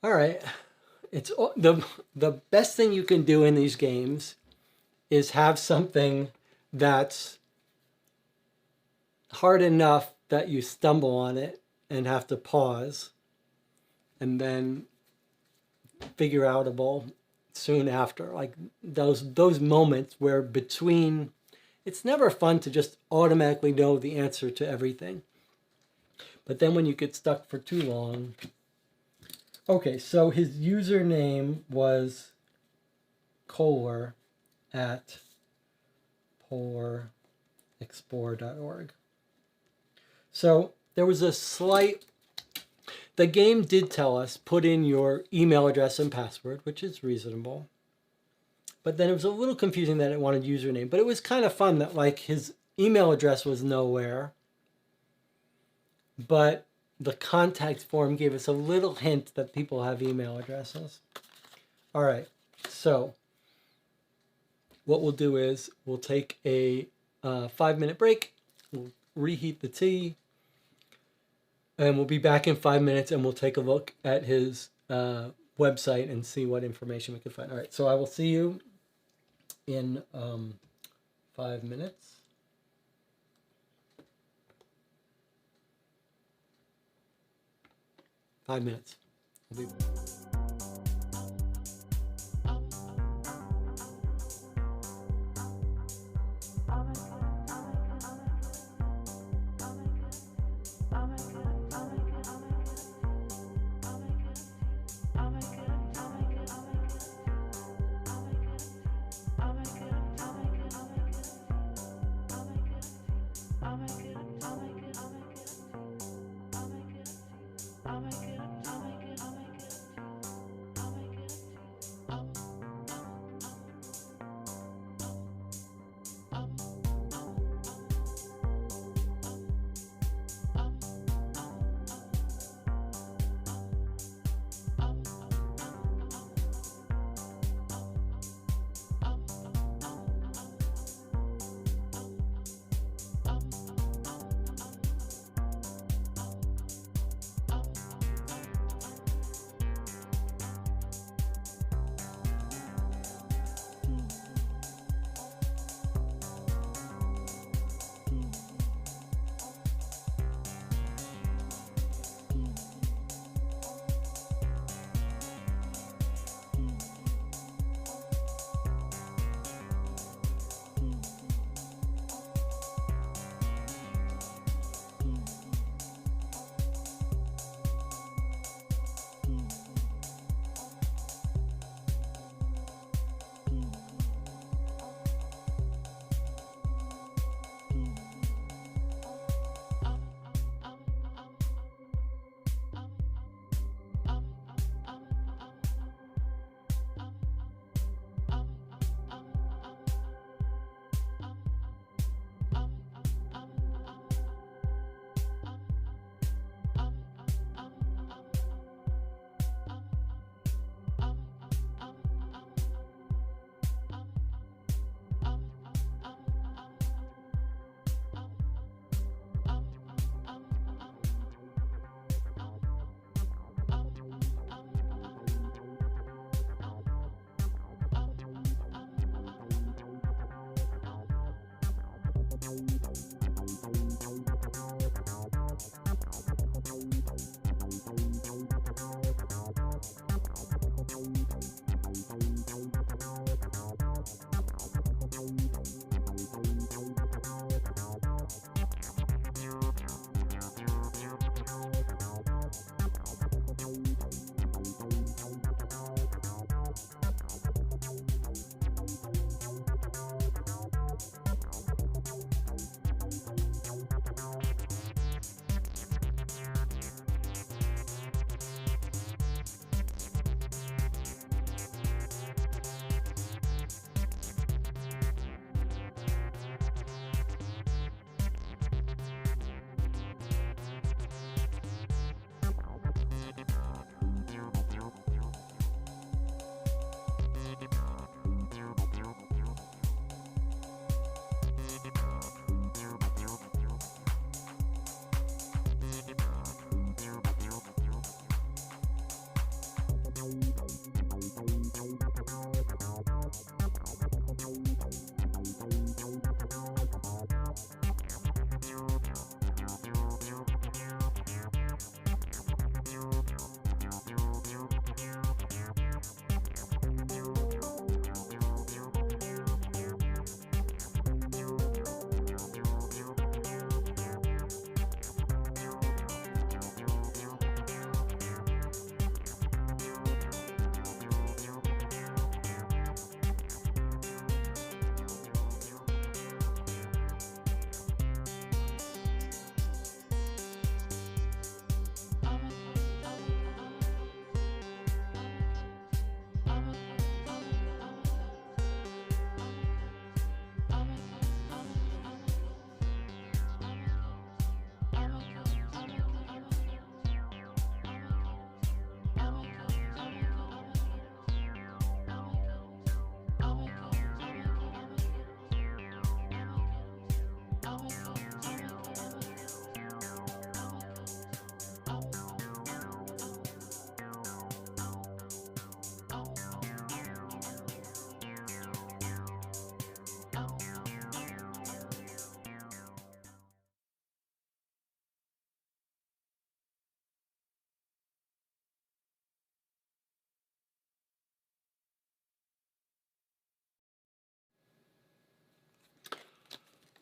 All right. It's the best thing you can do in these games is have something that's hard enough that you stumble on it and have to pause and then figure outable soon after. Like those moments where between, it's never fun to just automatically know the answer to everything. But then when you get stuck for too long. Okay, so his username was Kohler at polarexplore.org. So there was a slight, the game did tell us put in your email address and password, which is reasonable. But then it was a little confusing that it wanted username. But it was kind of fun that like his email address was nowhere. But the contact form gave us a little hint that people have email addresses. All right, so what we'll do is we'll take a 5-minute break. We'll reheat the tea. And we'll be back in 5 minutes and we'll take a look at his website and see what information we can find. All right, so I will see you in 5 minutes. We'll be...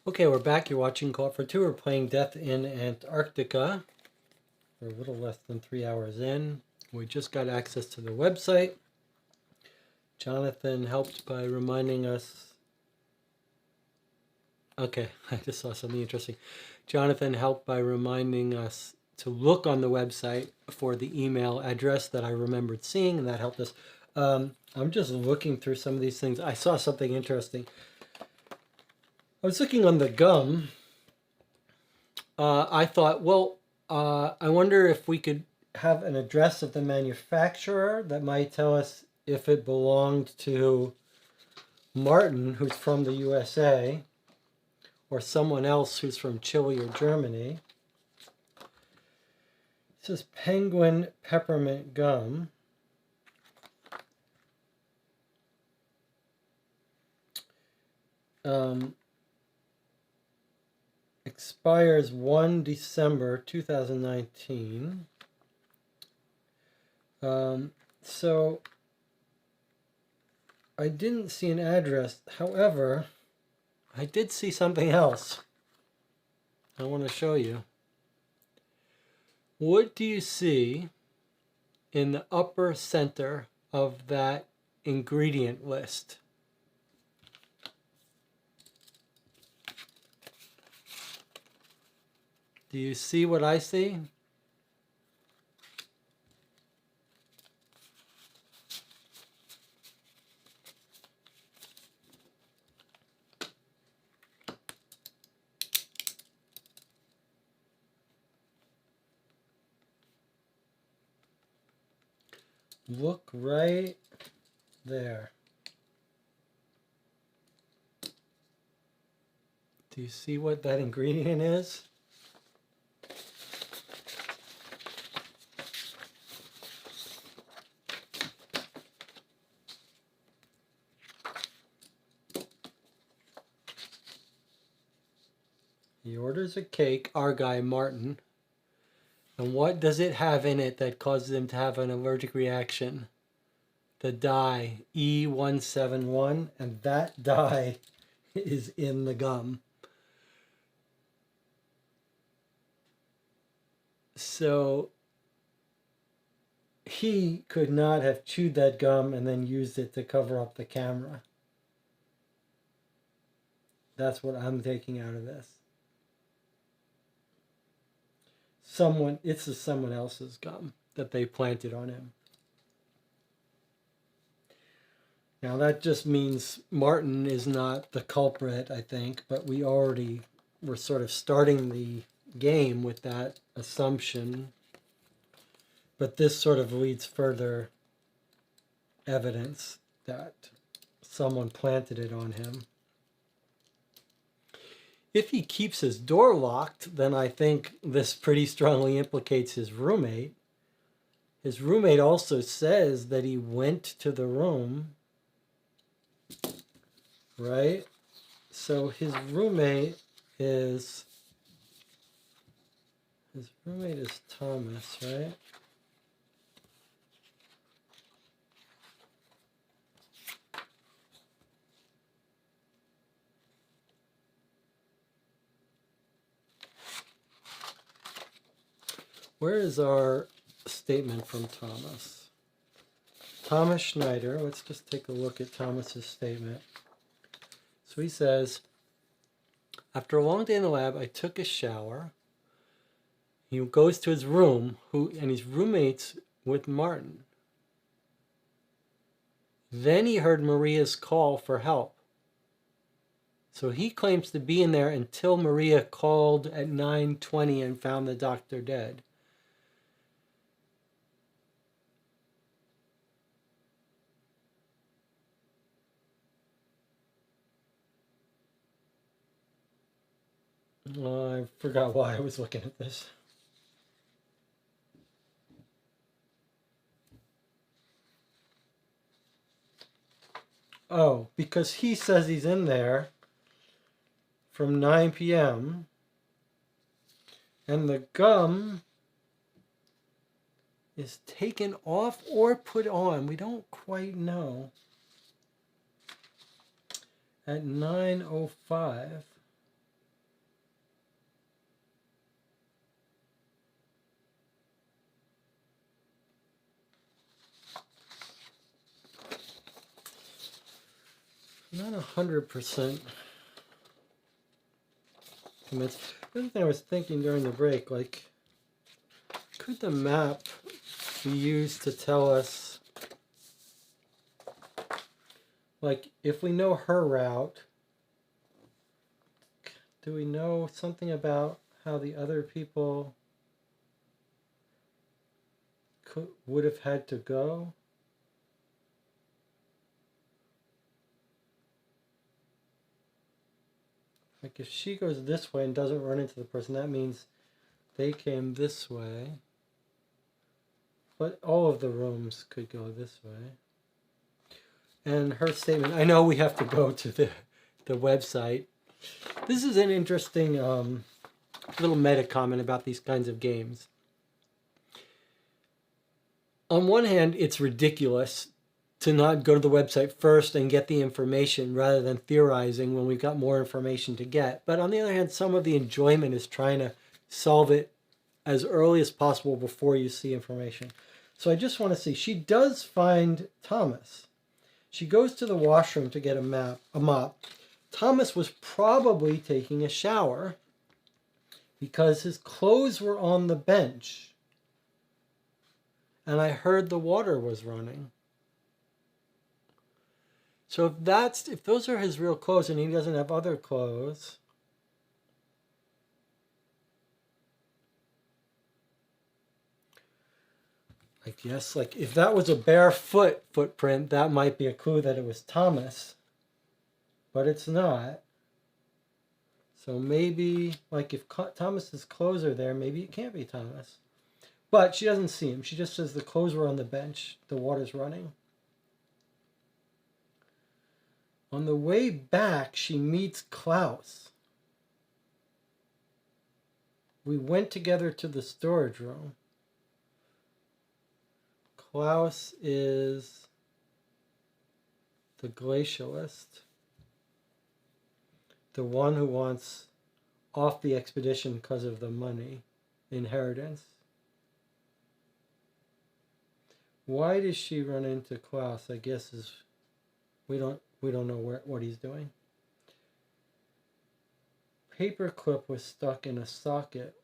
Okay, we're back. You're watching Call for Two. We're playing Death in Antarctica. We're a little less than 3 hours in. We just got access to the website. Jonathan helped by reminding us. Okay, I just saw something interesting. Jonathan helped by reminding us to look on the website for the email address that I remembered seeing, and that helped us. I'm just looking through some of these things. I saw something interesting. I was looking on the gum. I thought, well, I wonder if we could have an address of the manufacturer that might tell us if it belonged to Martin, who's from the USA, or someone else who's from Chile or Germany. It says Penguin Peppermint Gum. Expires 1 December 2019. So I didn't see an address. However, I did see something else I want to show you. What do you see in the upper center of that ingredient list? Do you see what I see? Look right there. Do you see what that ingredient is? He orders a cake, our guy Martin. And what does it have in it that causes him to have an allergic reaction? The dye E171, and that dye is in the gum. So he could not have chewed that gum and then used it to cover up the camera. That's what I'm taking out of this. It's someone else's gum that they planted on him. Now that just means Martin is not the culprit, I think, but we already were sort of starting the game with that assumption. But this sort of leads further evidence that someone planted it on him. If he keeps his door locked, then I think this pretty strongly implicates his roommate. His roommate also says that he went to the room, right? So his roommate is Thomas, right? Where is our statement from Thomas? Thomas Schneider. Let's just take a look at Thomas's statement. So he says, after a long day in the lab, I took a shower. He goes to his room, and he's roommates with Martin. Then he heard Maria's call for help. So he claims to be in there until Maria called at 9:20 and found the doctor dead. I forgot why I was looking at this. Oh, because he says he's in there from 9 p.m. and the gum is taken off or put on. We don't quite know. At 9:05. not 100% convinced. The other thing I was thinking during the break, like, could the map be used to tell us, like, if we know her route, do we know something about how the other people would have had to go? Like, if she goes this way and doesn't run into the person, that means they came this way. But all of the rooms could go this way. And her statement, I know we have to go to the website. This is an interesting little meta comment about these kinds of games. On one hand, it's ridiculous to not go to the website first and get the information rather than theorizing when we've got more information to get. But on the other hand, some of the enjoyment is trying to solve it as early as possible before you see information. So I just want to see, she does find Thomas. She goes to the washroom to get a mop. Thomas was probably taking a shower because his clothes were on the bench. And I heard the water was running. So if those are his real clothes and he doesn't have other clothes, I guess, like, if that was a barefoot footprint, that might be a clue that it was Thomas. But it's not. So maybe, like, if Thomas's clothes are there, maybe it can't be Thomas. But she doesn't see him. She just says the clothes were on the bench. The water's running. On the way back, she meets Klaus. We went together to the storage room. Klaus is the glacialist. The one who wants off the expedition because of the money, inheritance. Why does she run into Klaus? I guess we don't know what he's doing. Paperclip was stuck in a socket.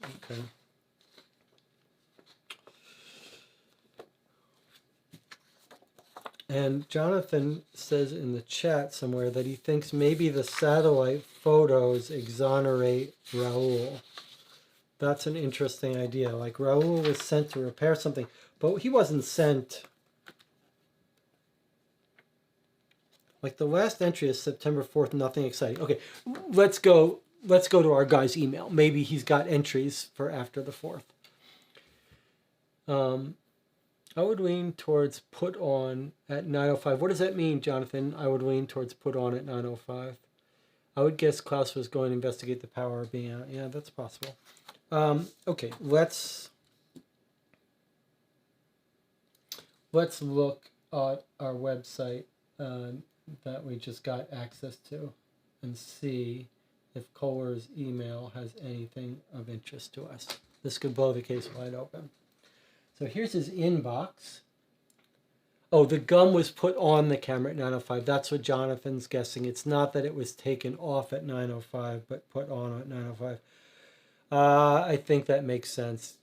Okay. And Jonathan says in the chat somewhere that he thinks maybe the satellite photos exonerate Raoul. That's an interesting idea. Like, Raoul was sent to repair something, but he wasn't sent. Like, the last entry is September 4th, nothing exciting. Okay, let's go to our guy's email. Maybe he's got entries for after the 4th. I would lean towards put on at 9:05. What does that mean, Jonathan? I would lean towards put on at 9:05. I would guess Klaus was going to investigate the power of being out. Yeah, that's possible. Okay, let's look at our website that we just got access to and see if Kohler's email has anything of interest to us. This could blow the case wide open. So here's his inbox. Oh, the gum was put on the camera at 9:05. That's what Jonathan's guessing. It's not that it was taken off at 9:05, but put on at 9:05. I think that makes sense,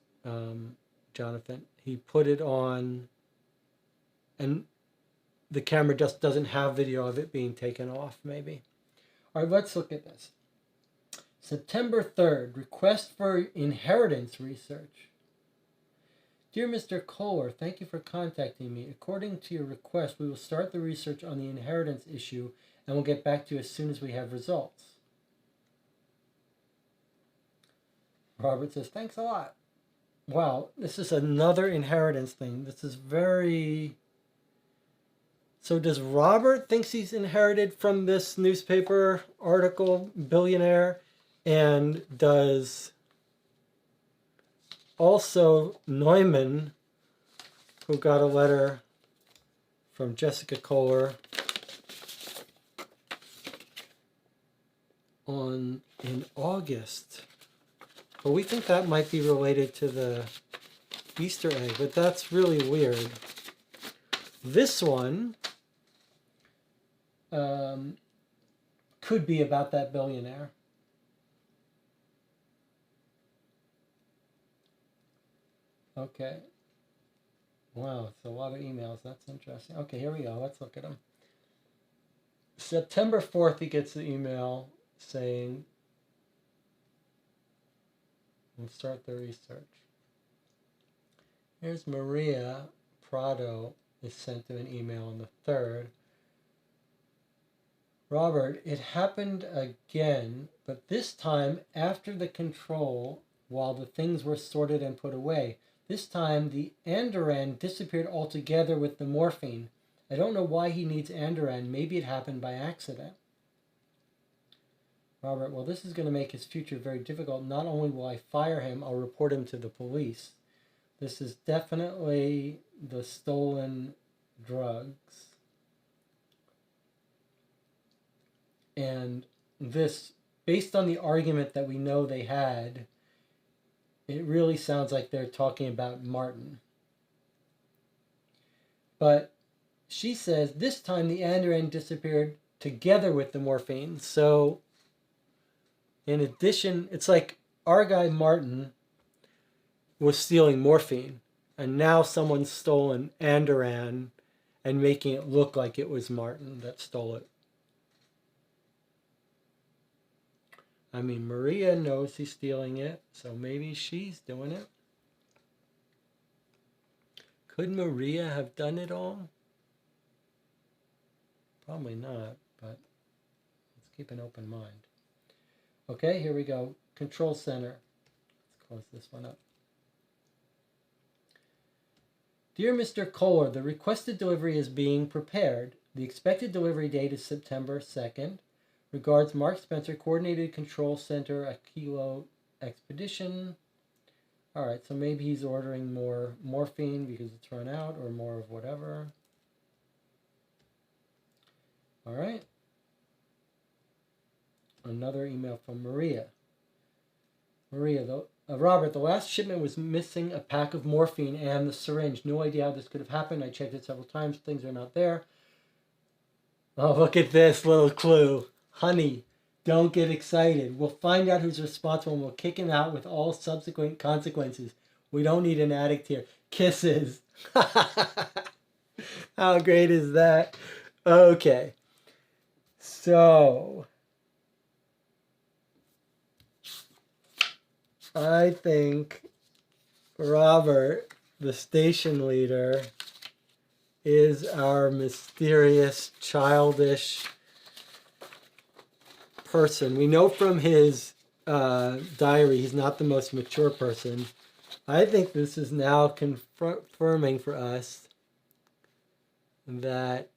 Jonathan. He put it on, and the camera just doesn't have video of it being taken off, maybe. All right, let's look at this. September 3rd, request for inheritance research. Dear Mr. Kohler, thank you for contacting me. According to your request, we will start the research on the inheritance issue and we'll get back to you as soon as we have results. Robert says, thanks a lot. Wow, this is another inheritance thing. This is very... So does Robert thinks he's inherited from this newspaper article, billionaire? And does also Neumann, who got a letter from Jessica Kohler in August. But we think that might be related to the Easter egg, but that's really weird. This one could be about that billionaire. Okay. Wow, it's a lot of emails. That's interesting. Okay, here we go. Let's look at them. September 4th, he gets the email saying, we'll start the research. Here's Maria Prado is sent to an email on the 3rd. Robert, it happened again, but this time after the control while the things were sorted and put away. This time the Andoran disappeared altogether with the morphine. I don't know why he needs Andoran. Maybe it happened by accident. Robert, well, this is going to make his future very difficult. Not only will I fire him, I'll report him to the police. This is definitely the stolen drugs. And this, based on the argument that we know they had, it really sounds like they're talking about Martin. But she says this time the Andoran disappeared together with the morphine. So in addition, it's like our guy Martin was stealing morphine, and now someone's stolen Andoran and making it look like it was Martin that stole it. I mean, Maria knows he's stealing it, so maybe she's doing it. Could Maria have done it all? Probably not, but let's keep an open mind. Okay, here we go. Control center. Let's close this one up. Dear Mr. Kohler, the requested delivery is being prepared. The expected delivery date is September 2nd. Regards, Mark Spencer, Coordinated Control Center, a Kilo Expedition. All right, so maybe he's ordering more morphine because it's run out, or more of whatever. All right. Another email from Maria. Maria, Robert, the last shipment was missing a pack of morphine and the syringe. No idea how this could have happened. I checked it several times. Things are not there. Oh, look at this little clue. Honey, don't get excited. We'll find out who's responsible and we'll kick him out with all subsequent consequences. We don't need an addict here. Kisses. How great is that? Okay. So, I think Robert, the station leader, is our mysterious, childish person. We know from his diary he's not the most mature person. I think this is now confirming for us that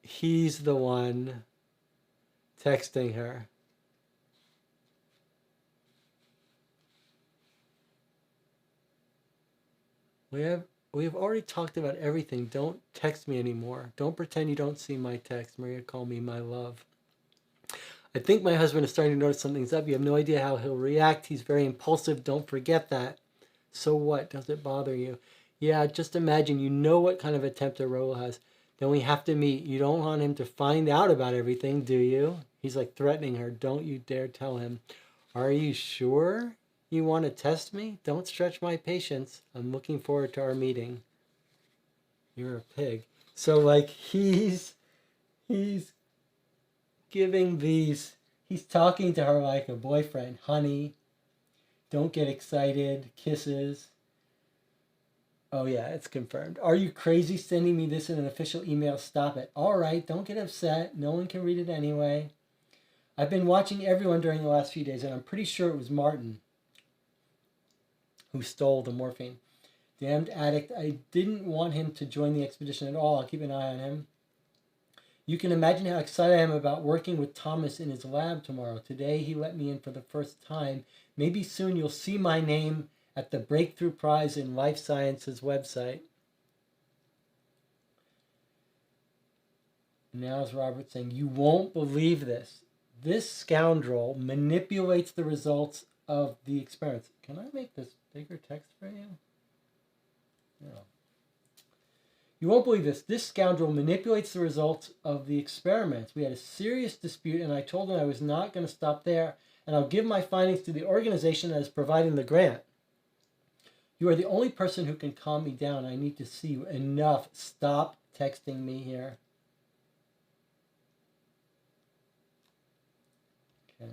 he's the one texting her. We have already talked about everything. Don't text me anymore. Don't pretend you don't see my text. Maria, call me my love. I think my husband is starting to notice something's up. You have no idea how he'll react. He's very impulsive. Don't forget that. So what? Does it bother you? Yeah, just imagine. You know what kind of a tempter Raul has. Then we have to meet. You don't want him to find out about everything, do you? He's like threatening her. Don't you dare tell him. Are you sure you want to test me? Don't stretch my patience. I'm looking forward to our meeting. You're a pig. So like he's giving these, he's talking to her like a boyfriend. Honey, don't get excited. Kisses. Oh yeah, it's confirmed. Are you crazy sending me this in an official email? Stop it. All right, don't get upset. No one can read it anyway. I've been watching everyone during the last few days, and I'm pretty sure it was Martin who stole the morphine. Damned addict. I didn't want him to join the expedition at all. I'll keep an eye on him. You can imagine how excited I am about working with Thomas in his lab tomorrow. Today he let me in for the first time. Maybe soon you'll see my name at the Breakthrough Prize in Life Sciences website. Now is Robert saying, you won't believe this. This scoundrel manipulates the results of the experiments. Can I make this bigger text for you? Yeah. You won't believe this. This scoundrel manipulates the results of the experiments. We had a serious dispute, and I told him I was not going to stop there, and I'll give my findings to the organization that is providing the grant. You are the only person who can calm me down. I need to see you. Enough. Stop texting me here. Okay.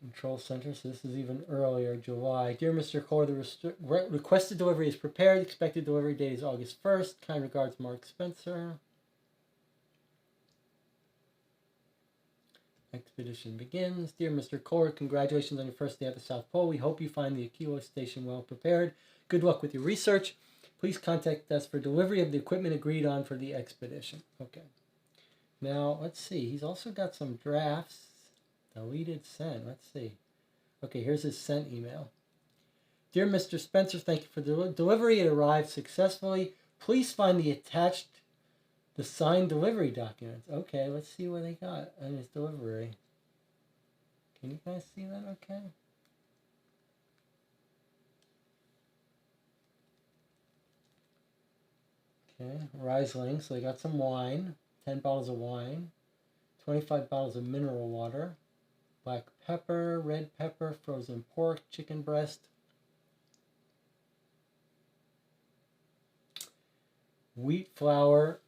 Control Center, so this is even earlier, July. Dear Mr. Kohler, the requested delivery is prepared. Expected delivery date is August 1st. Kind regards, Mark Spencer. Expedition begins. Dear Mr. Kohler, congratulations on your first day at the South Pole. We hope you find the Aquila station well prepared. Good luck with your research. Please contact us for delivery of the equipment agreed on for the expedition. Okay. Now, let's see. He's also got some drafts. Deleted sent. Let's see. Okay, here's his sent email. Dear Mr. Spencer, thank you for the delivery. It arrived successfully. Please find the signed delivery documents. Okay, let's see what they got on his delivery. Can you guys see that okay? Okay, Riesling. So they got some wine. 10 bottles of wine. 25 bottles of mineral water. Black pepper, red pepper, frozen pork, chicken breast, wheat flour,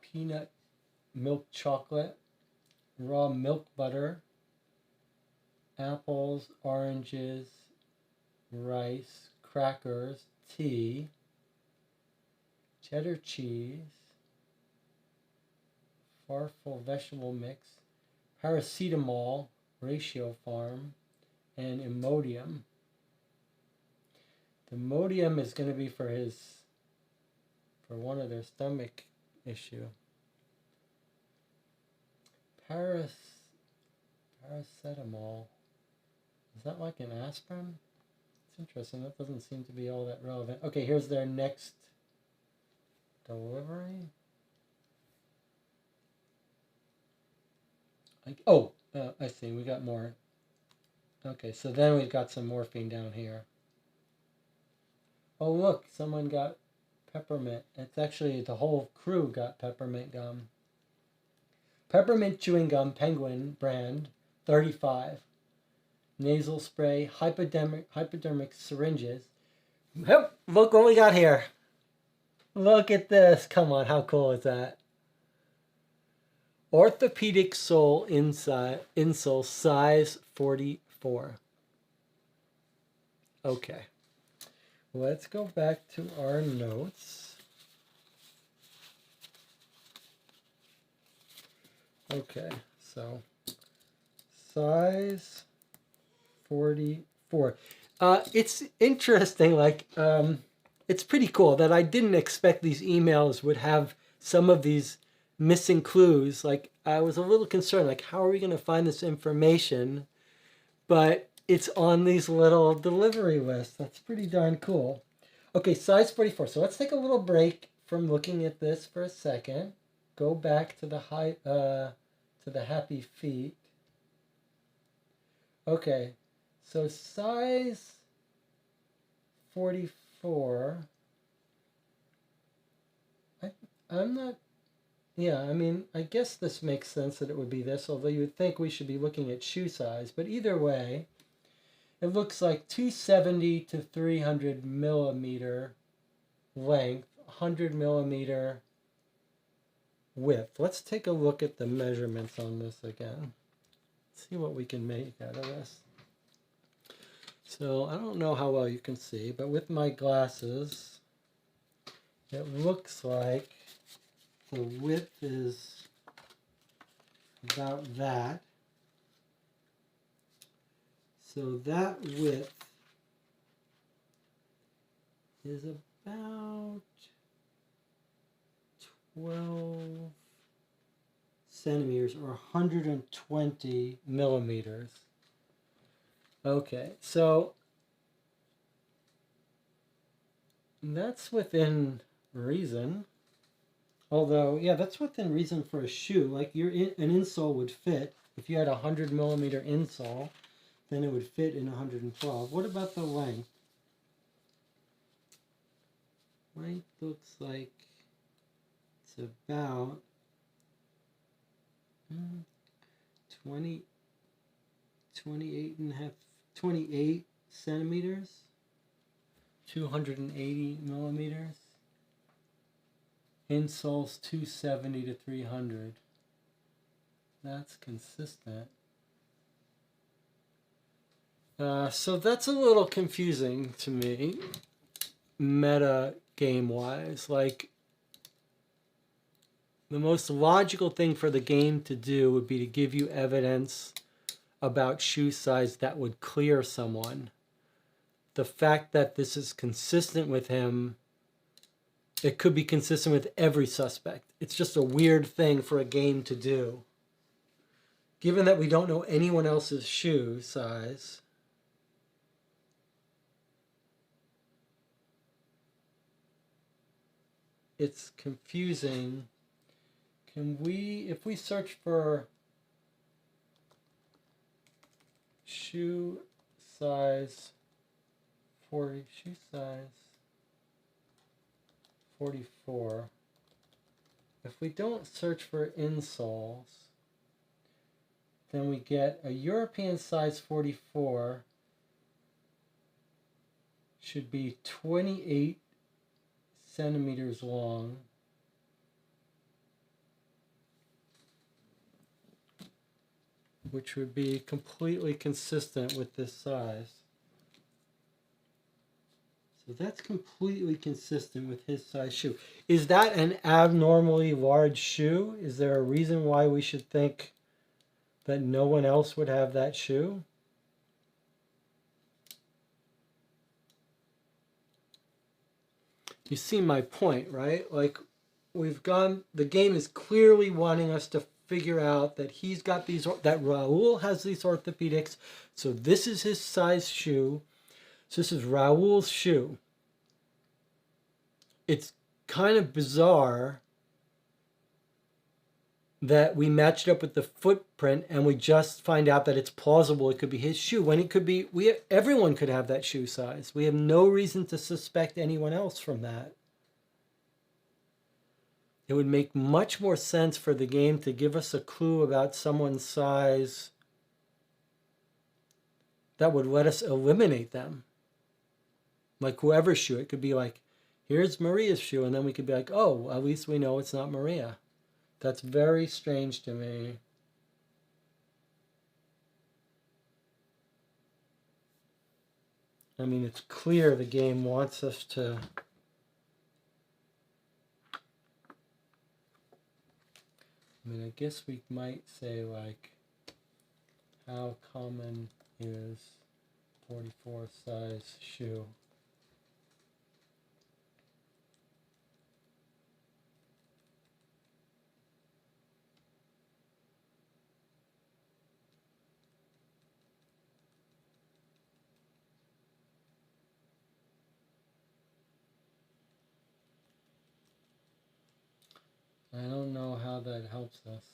peanut milk chocolate, raw milk butter, apples, oranges, rice, crackers, tea, cheddar cheese, farfel vegetable mix, paracetamol, ratio farm, and Imodium. The Imodium is going to be for one of their stomach issue. Paracetamol. Is that like an aspirin? It's interesting. That doesn't seem to be all that relevant. Okay, here's their next delivery. I see. We got more. Okay, so then we've got some morphine down here. Oh, look. Someone got peppermint. It's actually the whole crew got peppermint gum. Peppermint chewing gum, Penguin brand, 35. Nasal spray, hypodermic syringes. Yep, look what we got here. Look at this. Come on, how cool is that? Orthopedic sole insole, size 44. Okay. Let's go back to our notes. Okay, so size 44. It's interesting, it's pretty cool that I didn't expect these emails would have some of these missing clues. Like, I was a little concerned, like, how are we going to find this information? But it's on these little delivery lists. That's pretty darn cool. Okay, size 44. So let's take a little break from looking at this for a second. Go back to the happy feet. Okay, so size 44. I'm not. Yeah, I mean, I guess this makes sense that it would be this, although you would think we should be looking at shoe size. But either way, it looks like 270 to 300 millimeter length, 100 millimeter width. Let's take a look at the measurements on this again. See what we can make out of this. So I don't know how well you can see, but with my glasses, it looks like the width is about that. So that width is about 12 centimeters or 120 millimeters. Okay, so that's within reason. Although, yeah, that's within reason for a shoe. Like, an insole would fit if you had a 100 millimeter insole. then it would fit in 112. What about the length? Length looks like it's about 28 centimeters, 280 millimeters. Insoles 270 to 300. That's consistent. So that's a little confusing to me, meta game wise. Like, the most logical thing for the game to do would be to give you evidence about shoe size that would clear someone. The fact that this is consistent with him, it could be consistent with every suspect. It's just a weird thing for a game to do. Given that we don't know anyone else's shoe size, it's confusing. Can we, if we search for shoe size 44, if we don't search for insoles, then we get a European size 44 should be 28 centimeters long, which would be completely consistent with this size. So that's completely consistent with his size shoe. Is that an abnormally large shoe? Is there a reason why we should think that no one else would have that shoe? You see my point, right? Like, the game is clearly wanting us to figure out that he's got these, that Raul has these orthopedics, so this is his size shoe. So this is Raul's shoe. It's kind of bizarre that we matched up with the footprint and we just find out that it's plausible it could be his shoe, when it could be, everyone could have that shoe size. We have no reason to suspect anyone else from that. It would make much more sense for the game to give us a clue about someone's size that would let us eliminate them. Like whoever's shoe, it could be like, here's Maria's shoe, and then we could be like, oh, at least we know it's not Maria. That's very strange to me. I mean, it's clear the game wants us to I guess we might say, like, how common is 44 size shoe? I don't know how that helps us.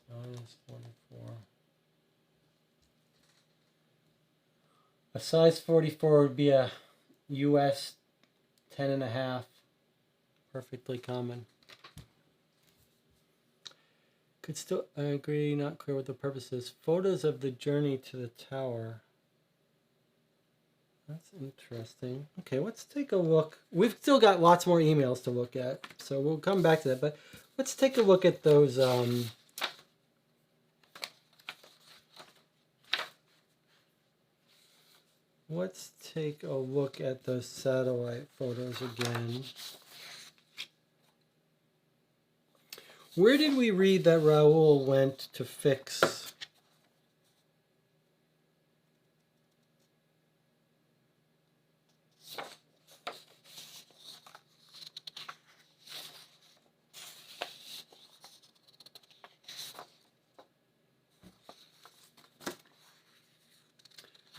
Size 44. A size 44 would be a US 10.5. Perfectly common. Could still, I agree, not clear what the purpose is. Photos of the journey to the tower. That's interesting. Okay, let's take a look. We've still got lots more emails to look at, so we'll come back to that. But let's take a look at those. Let's take a look at those satellite photos again. Where did we read that Raul went to fix?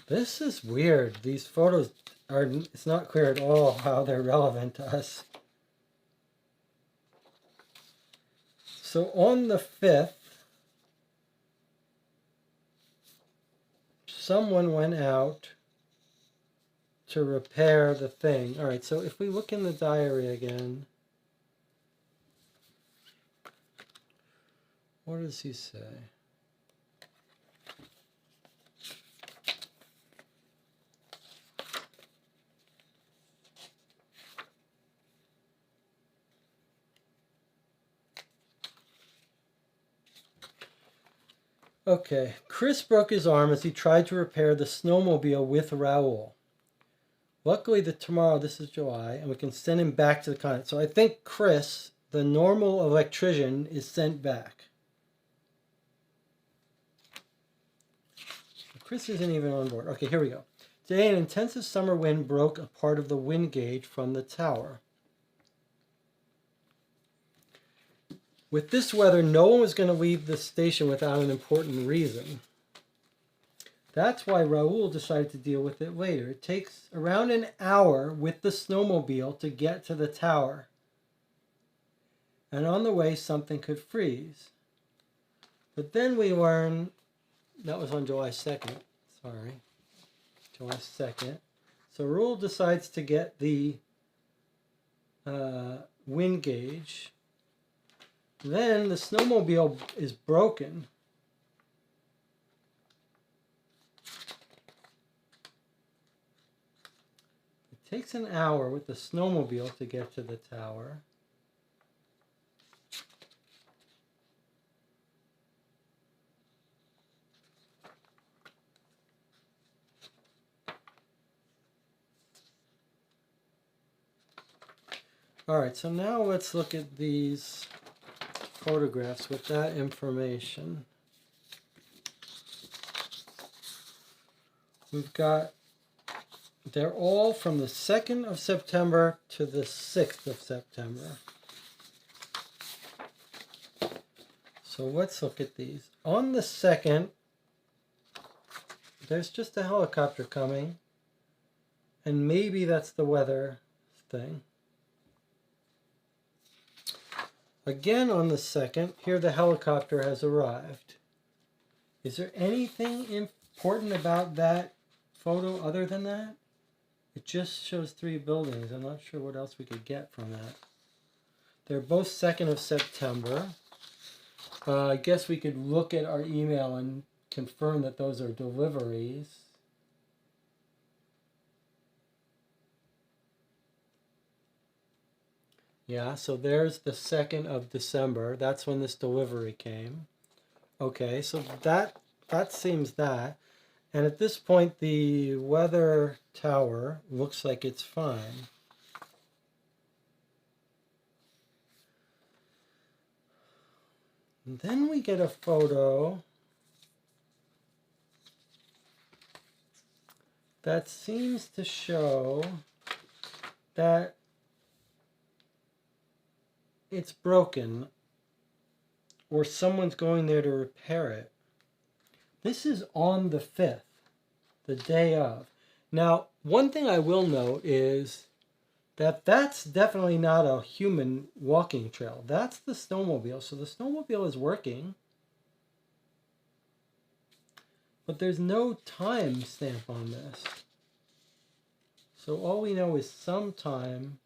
This is weird. These photos are, it's not clear at all how they're relevant to us. So on the 5th, someone went out to repair the thing. All right, so if we look in the diary again, what does he say? Okay, Chris broke his arm as he tried to repair the snowmobile with Raoul. Luckily, tomorrow, this is July, and we can send him back to the continent. So I think Chris, the normal electrician, is sent back. Chris isn't even on board. Okay, here we go. Today, an intensive summer wind broke a part of the wind gauge from the tower. With this weather, no one was going to leave the station without an important reason. That's why Raoul decided to deal with it later. It takes around an hour with the snowmobile to get to the tower. And on the way, something could freeze. But then we learn, that was on July 2nd, sorry, July 2nd. So Raoul decides to get the wind gauge. Then the snowmobile is broken. It takes an hour with the snowmobile to get to the tower. All right, so now let's look at these photographs with that information. We've got, they're all from the 2nd of September to the 6th of September. So let's look at these. On the 2nd, there's just a helicopter coming, and maybe that's the weather thing. Again on the 2nd, here the helicopter has arrived. Is there anything important about that photo other than that? It just shows 3 buildings. I'm not sure what else we could get from that. They're both 2nd of September. I guess we could look at our email and confirm that those are deliveries. Yeah, so there's the 2nd of December. That's when this delivery came. Okay, so that seems that. And at this point, the weather tower looks like it's fine. And then we get a photo that seems to show that it's broken or someone's going there to repair it. This is on the 5th, the day of. Now, one thing I will note is that that's definitely not a human walking trail. That's the snowmobile. So the snowmobile is working, but there's no time stamp on this. So all we know is sometime.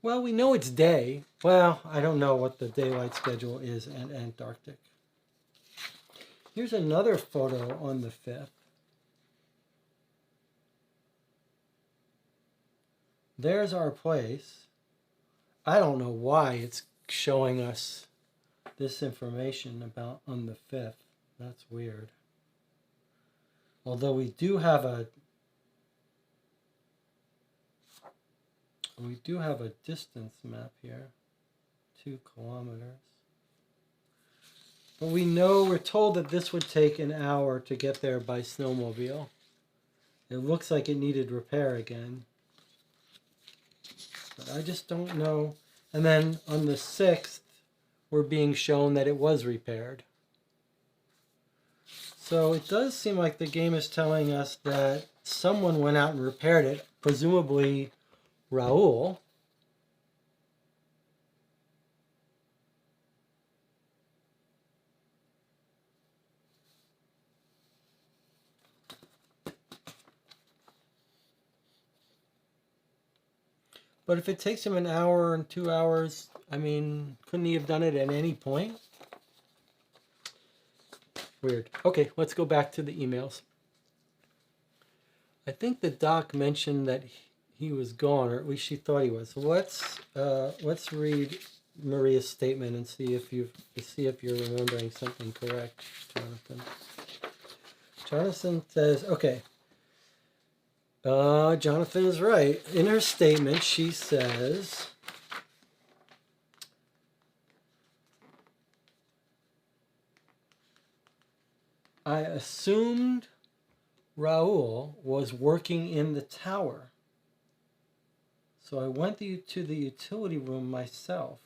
Well, we know it's day. Well, I don't know what the daylight schedule is at Antarctic. Here's another photo on the 5th. There's our place. I don't know why it's showing us this information about on the 5th. That's weird. Although we do have a distance map here. 2 kilometers. But we're told that this would take an hour to get there by snowmobile. It looks like it needed repair again. But I just don't know. And then on the 6th, we're being shown that it was repaired. So it does seem like the game is telling us that someone went out and repaired it, presumably Raoul. But if it takes him an hour and 2 hours, I mean, couldn't he have done it at any point? Weird. Okay, let's go back to the emails. I think the doc mentioned that he was gone, or at least she thought he was. So let's read Maria's statement and see if you're remembering something correct, Jonathan. Jonathan says, okay. Jonathan is right. In her statement, she says, I assumed Raul was working in the tower, so I went to the utility room myself.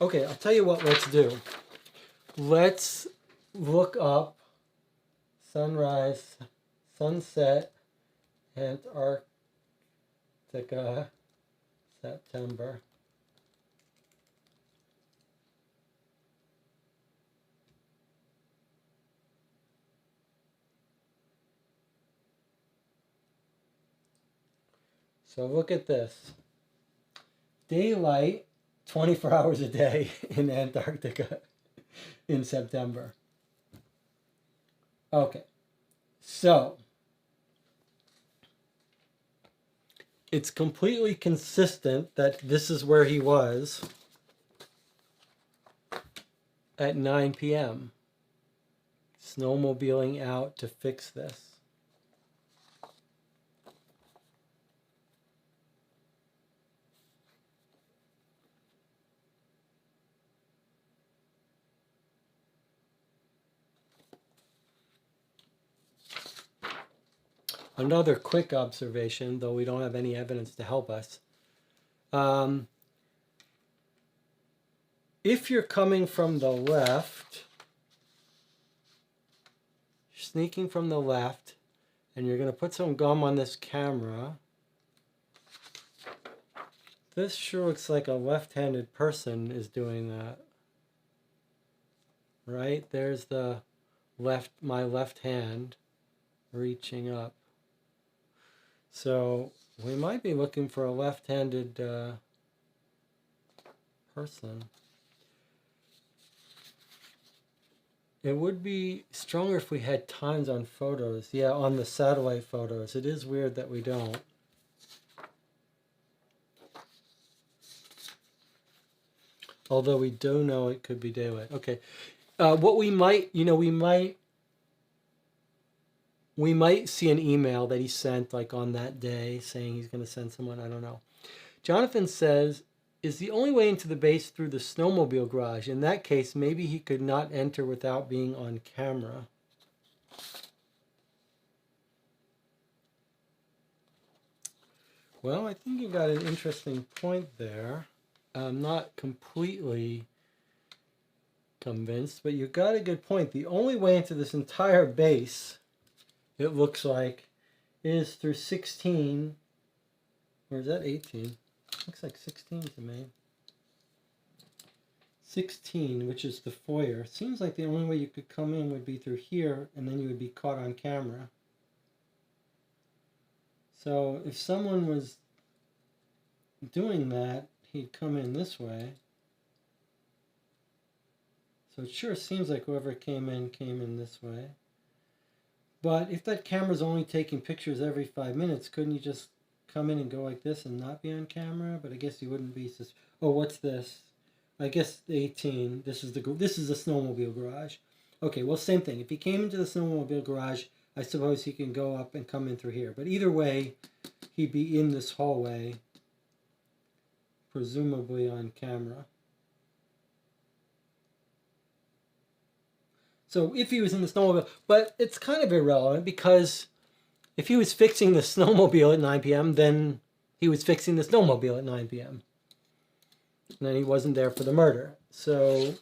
Okay, I'll tell you what let's do. Let's look up sunrise, sunset, Antarctica, September. So look at this. Daylight, 24 hours a day in Antarctica in September. Okay, so it's completely consistent that this is where he was at 9 p.m. snowmobiling out to fix this. Another quick observation, though we don't have any evidence to help us. If you're coming from the left, sneaking from the left, and you're going to put some gum on this camera, this sure looks like a left-handed person is doing that. Right? There's my left hand reaching up. So we might be looking for a left-handed person. It would be stronger if we had times on photos. Yeah, on the satellite photos. It is weird that we don't. Although we do know it could be daylight. Okay. What we might, we might see an email that he sent like on that day saying he's going to send someone. I don't know. Jonathan says, is the only way into the base through the snowmobile garage? In that case, maybe he could not enter without being on camera. Well, I think you got an interesting point there. I'm not completely convinced, but you got a good point. The only way into this entire base, it looks like, is through 16, or is that 18? Looks like 16 to me. 16, which is the foyer. Seems like the only way you could come in would be through here, and then you would be caught on camera. So if someone was doing that, he'd come in this way. So it sure seems like whoever came in this way. But if that camera's only taking pictures every 5 minutes, couldn't you just come in and go like this and not be on camera? But I guess you wouldn't be. Oh, what's this? I guess 18. This is the snowmobile garage. Okay, well, same thing. If he came into the snowmobile garage, I suppose he can go up and come in through here. But either way, he'd be in this hallway, presumably on camera. So if he was in the snowmobile, but it's kind of irrelevant because if he was fixing the snowmobile at 9 p.m., then he was fixing the snowmobile at 9 p.m. And then he wasn't there for the murder. So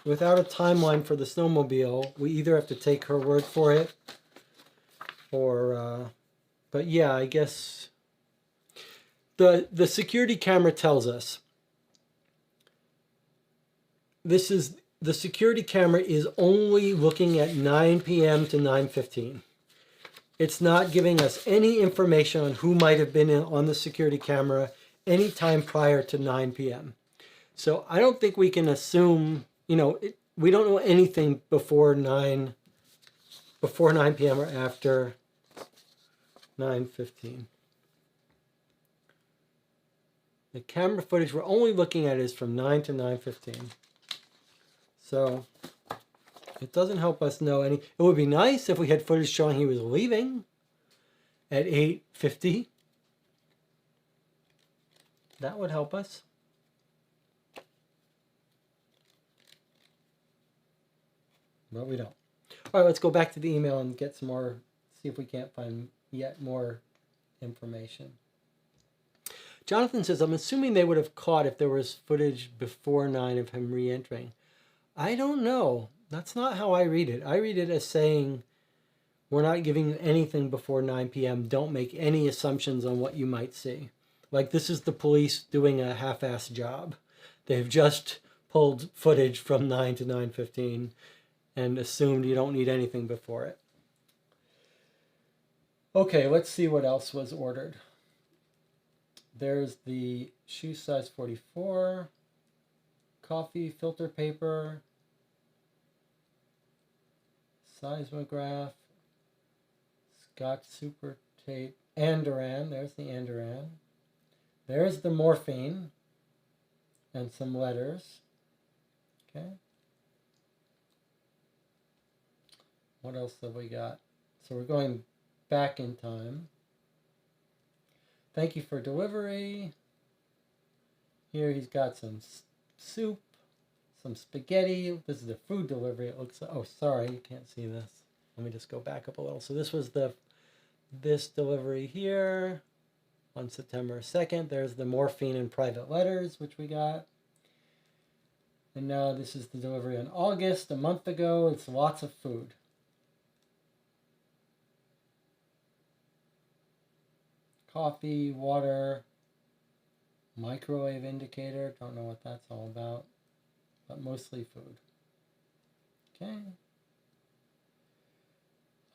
without a timeline for the snowmobile, we either have to take her word for it or, but yeah, I guess the security camera tells us this is the security camera is only looking at 9 p.m. to 9:15. It's not giving us any information on who might have been on the security camera any time prior to 9 p.m. So I don't think we can assume, we don't know anything before 9 p.m. or after 9:15. The camera footage we're only looking at is from 9 to 9:15. So it doesn't help us know any. It would be nice if we had footage showing he was leaving at 8:50. That would help us. But we don't. All right, let's go back to the email and get some more, see if we can't find yet more information. Jonathan says, I'm assuming they would have caught if there was footage before 9 of him re-entering. I don't know. That's not how I read it. I read it as saying, we're not giving anything before 9 p.m. Don't make any assumptions on what you might see. Like, this is the police doing a half-assed job. They've just pulled footage from 9 to 9:15 and assumed you don't need anything before it. Okay, let's see what else was ordered. There's the shoe size 44, coffee filter paper, seismograph, Scotch super tape, Andoran. There's the Andoran. There's the morphine and some letters. Okay. What else have we got? So we're going back in time. Thank you for delivery. Here he's got some soup, some spaghetti. This is the food delivery. It looks. Oh, sorry, you can't see this. Let me just go back up a little. So this was this delivery here on September 2nd. There's the morphine and private letters, which we got. And now this is the delivery on August, a month ago. It's lots of food. Coffee, water, microwave indicator. Don't know what that's all about, but mostly food. Okay.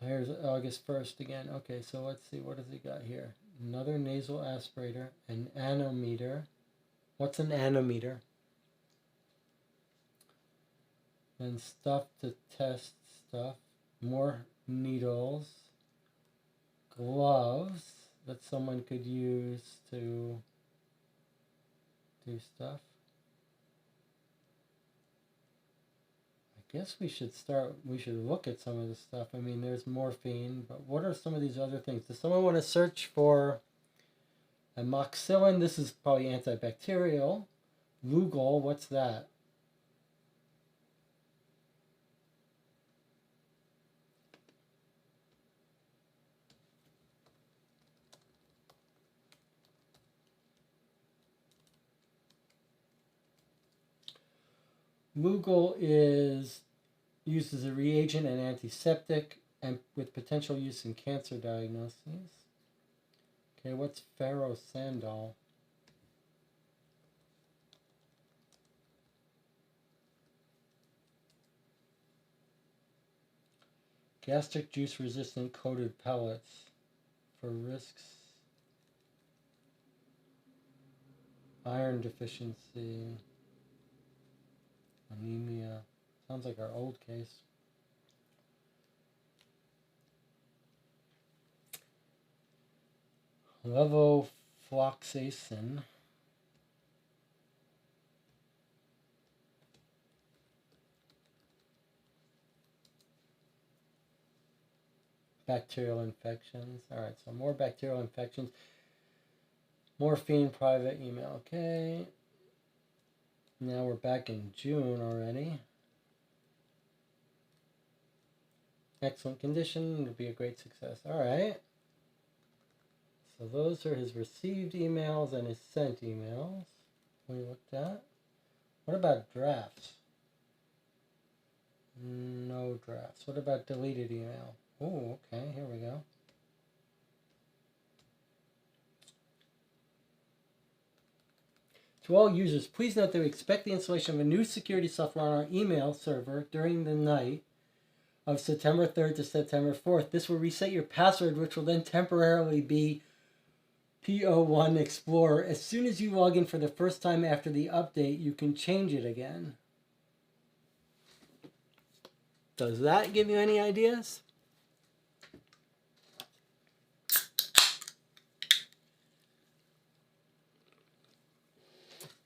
Here's August 1st again. Okay, so let's see. What has he got here? Another nasal aspirator, an anemometer. What's an anemometer? And stuff to test stuff. More needles. Gloves that someone could use to do stuff. I guess we should look at some of this stuff. I mean, there's morphine, but what are some of these other things? Does someone want to search for amoxicillin? This is probably antibacterial. Lugol, what's that? Lugol is used as a reagent and antiseptic and with potential use in cancer diagnoses. Okay, what's ferrosandal? Gastric juice resistant coated pellets for risks. Iron deficiency. Anemia. Sounds like our old case. Levofloxacin. Bacterial infections. Alright, so more bacterial infections. Morphine, private email. Okay. Now we're back in June already. Excellent condition. It'll be a great success. Alright. So those are his received emails and his sent emails we looked at. What about drafts? No drafts. What about deleted email? Oh, okay. Here we go. To all users, please note that we expect the installation of a new security software on our email server during the night of September 3rd to September 4th. This will reset your password, which will then temporarily be PO1 Explorer. As soon as you log in for the first time after the update, you can change it again. Does that give you any ideas?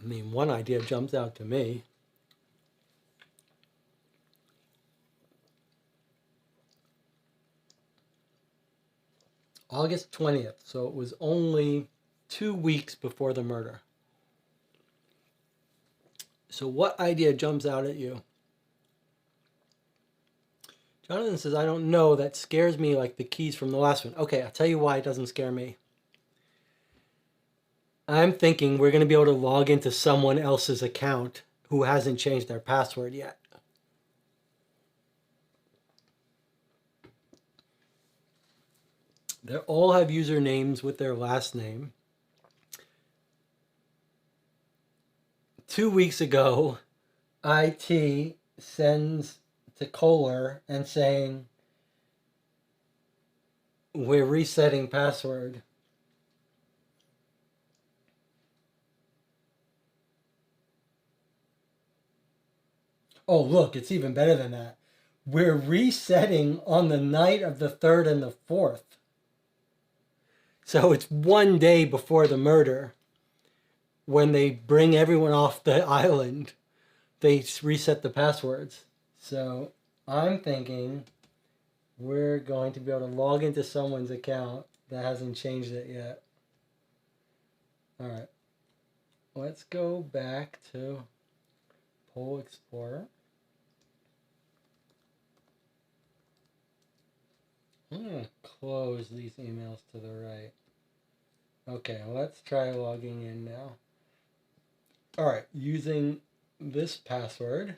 I mean, one idea jumps out to me. August 20th, so it was only 2 weeks before the murder. So what idea jumps out at you? Jonathan says, I don't know, that scares me like the keys from the last one. Okay, I'll tell you why it doesn't scare me. I'm thinking we're going to be able to log into someone else's account who hasn't changed their password yet. They all have usernames with their last name. 2 weeks ago, IT sends to Kohler and saying, we're resetting password. Oh, look, it's even better than that. We're resetting on the night of the 3rd and the 4th. So it's 1 day before the murder. When they bring everyone off the island, they reset the passwords. So I'm thinking we're going to be able to log into someone's account that hasn't changed it yet. All right. Let's go back to Poll Explorer. I'm going to close these emails to the right. Okay, let's try logging in now. All right, using this password.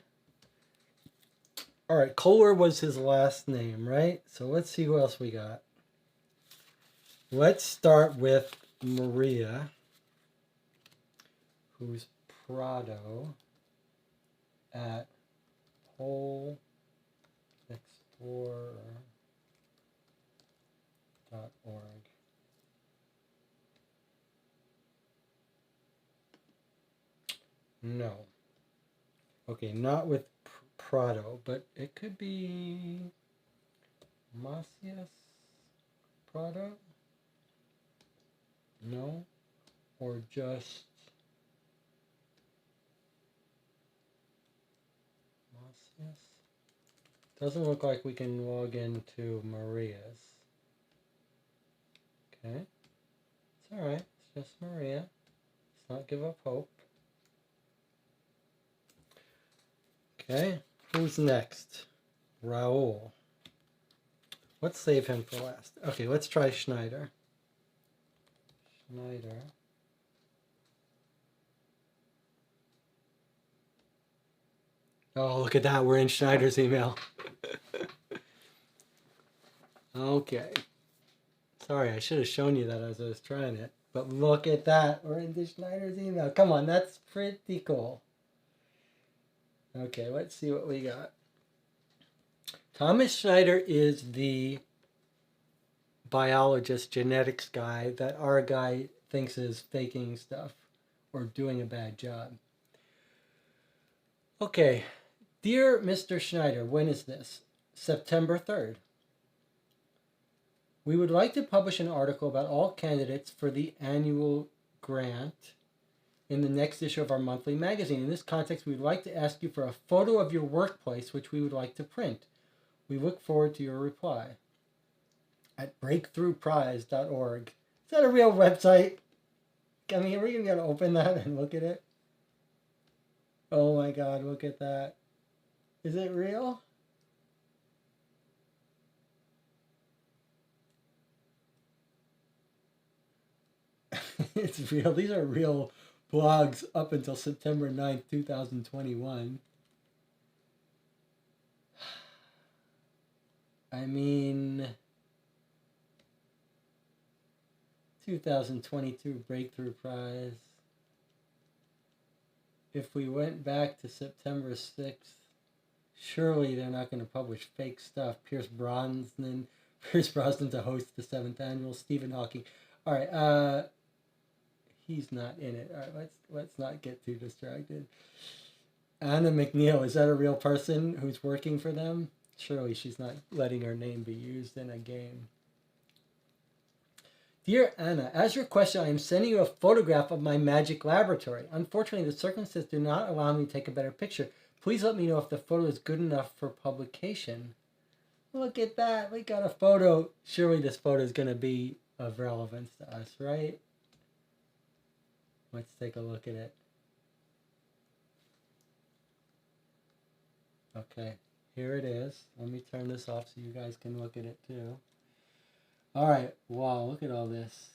All right, Kohler was his last name, right? So let's see who else we got. Let's start with Maria, who's Prado at Poll Explorer.org. No. Okay, not with Prado, but it could be Macias Prado? No? Or just Macias? Doesn't look like we can log into Maria's. Okay. It's alright. It's just Maria. Let's not give up hope. Okay. Who's next? Raul. Let's save him for last. Okay, let's try Schneider. Schneider. Oh, look at that. We're in Schneider's email. Okay. Sorry, I should have shown you that as I was trying it. But look at that. We're in Schneider's email. Come on, that's pretty cool. Okay, let's see what we got. Thomas Schneider is the biologist, genetics guy that our guy thinks is faking stuff or doing a bad job. Okay, dear Mr. Schneider, when is this? September 3rd. We would like to publish an article about all candidates for the annual grant in the next issue of our monthly magazine. In this context, we would like to ask you for a photo of your workplace, which we would like to print. We look forward to your reply. At breakthroughprize.org. Is that a real website? I mean, are we going to be able to open that and look at it? Oh my God, look at that. Is it real? It's real. These are real blogs up until September 9th, 2021. I mean, 2022 Breakthrough Prize. if we went back to September 6th, surely they're not going to publish fake stuff. Pierce Brosnan to host the 7th annual Stephen Hawking. All right, he's not in it. All right, let's not get too distracted. Anna McNeil, is that a real person who's working for them? Surely she's not letting her name be used in a game. Dear Anna, as requested, I am sending you a photograph of my magic laboratory. Unfortunately, the circumstances do not allow me to take a better picture. Please let me know if the photo is good enough for publication. Look at that. We got a photo. Surely this photo is going to be of relevance to us, right? Let's take a look at it. Okay, here it is. Let me turn this off so you guys can look at it too. All right, wow, look at all this.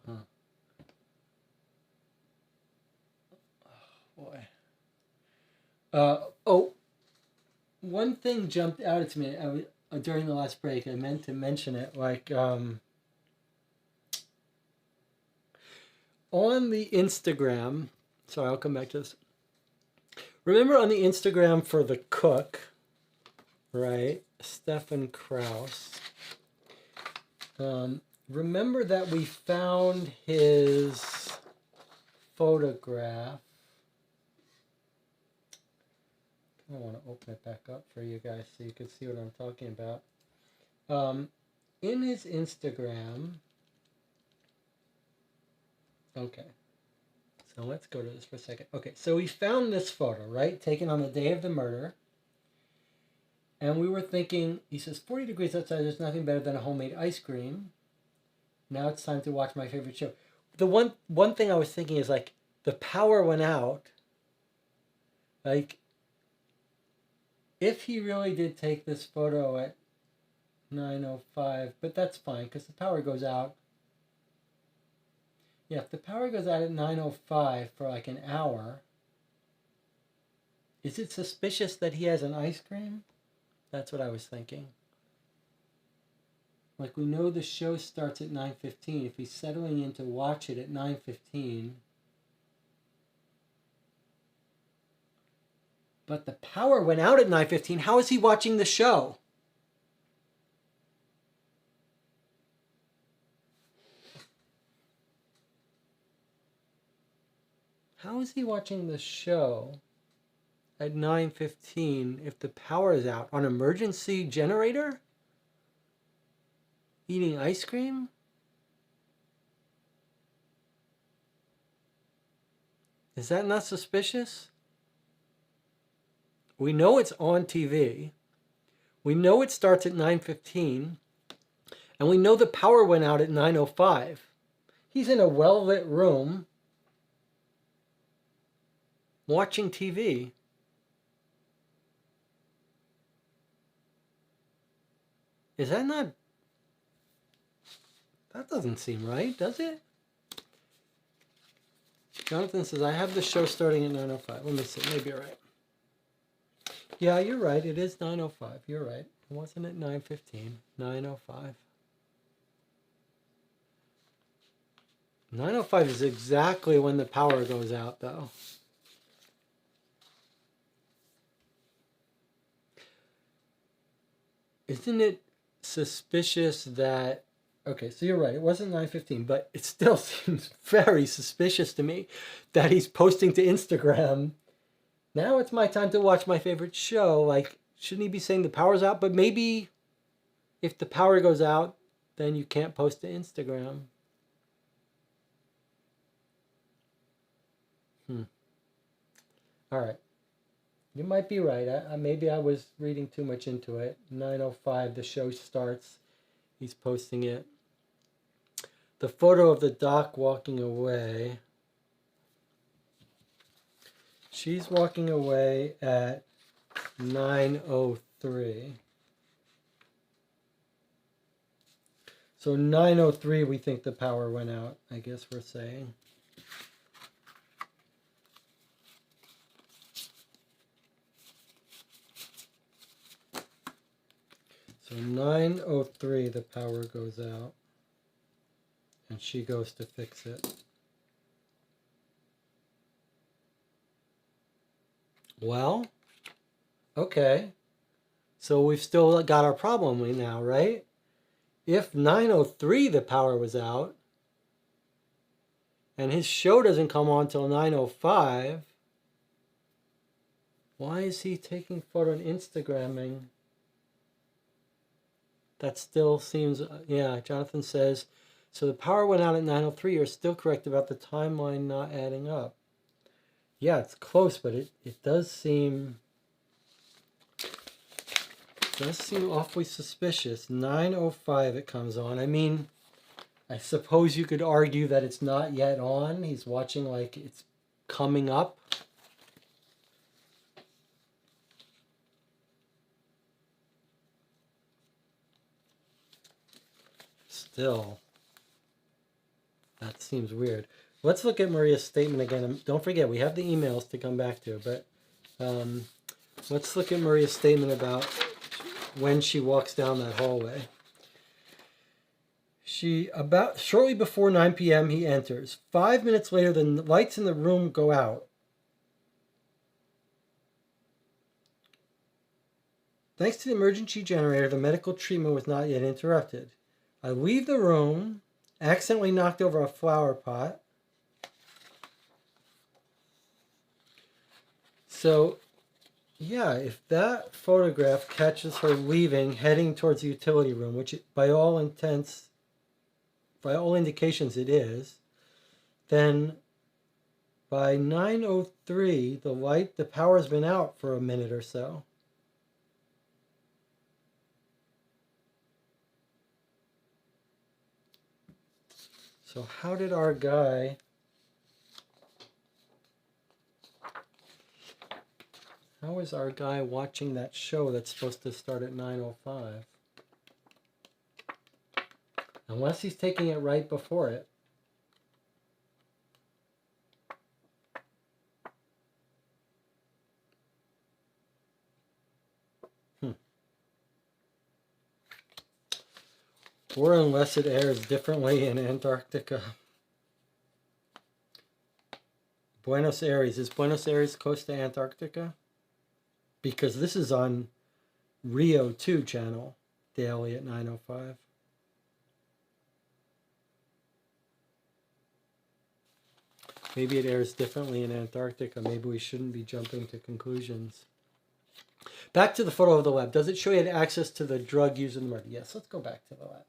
Huh. Oh, boy. One thing jumped out at me during the last break. I meant to mention it, like, on the Instagram, sorry, I'll come back to this. Remember on the Instagram for the cook, right? Stefan Kraus. Remember that we found his photograph. I want to open it back up for you guys so you can see what I'm talking about. In his Instagram. Okay. So let's go to this for a second. Okay, so we found this photo, right? Taken on the day of the murder. And we were thinking, he says, 40 degrees outside, there's nothing better than a homemade ice cream. Now it's time to watch my favorite show. The one thing I was thinking is, like, the power went out. Like, if he really did take this photo at 9:05, but that's fine because the power goes out. Yeah, if the power goes out at 9:05 for like an hour, is it suspicious that he has an ice cream? That's what I was thinking. Like, we know the show starts at 9:15. If he's settling in to watch it at 9:15, but the power went out at 9:15, how is he watching the show? How is he watching the show at 9:15 if the power is out? On emergency generator? Eating ice cream? Is that not suspicious? We know it's on TV. We know it starts at 9:15. And we know the power went out at 9:05. He's in a well-lit room watching TV. Is that not... That doesn't seem right, does it? Jonathan says, I have the show starting at 9:05. Let me see, maybe you're right. Yeah, you're right, it is 9:05. You're right. It wasn't at 9:15, 9:05. 9:05 is exactly when the power goes out, though. Isn't it suspicious that... Okay, so you're right. It wasn't 9:15, but it still seems very suspicious to me that he's posting to Instagram, now it's my time to watch my favorite show. Like, shouldn't he be saying the power's out? But maybe if the power goes out, then you can't post to Instagram. All right. You might be right. Maybe I was reading too much into it. 9:05, the show starts. He's posting it. The photo of the doc walking away. She's walking away at 9:03. So 9:03, we think the power went out, I guess we're saying. So 9:03, the power goes out. And she goes to fix it. Well, okay. So we've still got our problem now, right? If 9:03 the power was out, and his show doesn't come on till 9:05, why is he taking photo and Instagramming? That still seems, yeah, Jonathan says, so the power went out at 9:03. You're still correct about the timeline not adding up. Yeah, it's close, but it does seem awfully suspicious. 9:05 it comes on. I mean, I suppose you could argue that it's not yet on. He's watching like it's coming up. Still, that seems weird. Let's look at Maria's statement again. Don't forget, we have the emails to come back to, but let's look at Maria's statement about when she walks down that hallway. Shortly before 9 p.m. he enters. 5 minutes later, the lights in the room go out. Thanks to the emergency generator, the medical treatment was not yet interrupted. I leave the room, accidentally knocked over a flower pot. So, yeah, if that photograph catches her leaving, heading towards the utility room, which by all indications it is, then by 9:03, the power's been out for a minute or so. So how is our guy watching that show that's supposed to start at 9:05? Unless he's taking it right before it. Or unless it airs differently in Antarctica. Buenos Aires. Is Buenos Aires close to Antarctica? Because this is on Rio 2 channel daily at 9:05. Maybe it airs differently in Antarctica. Maybe we shouldn't be jumping to conclusions. Back to the photo of the lab. Does it show you had access to the drug used in the murder? Yes, let's go back to the lab.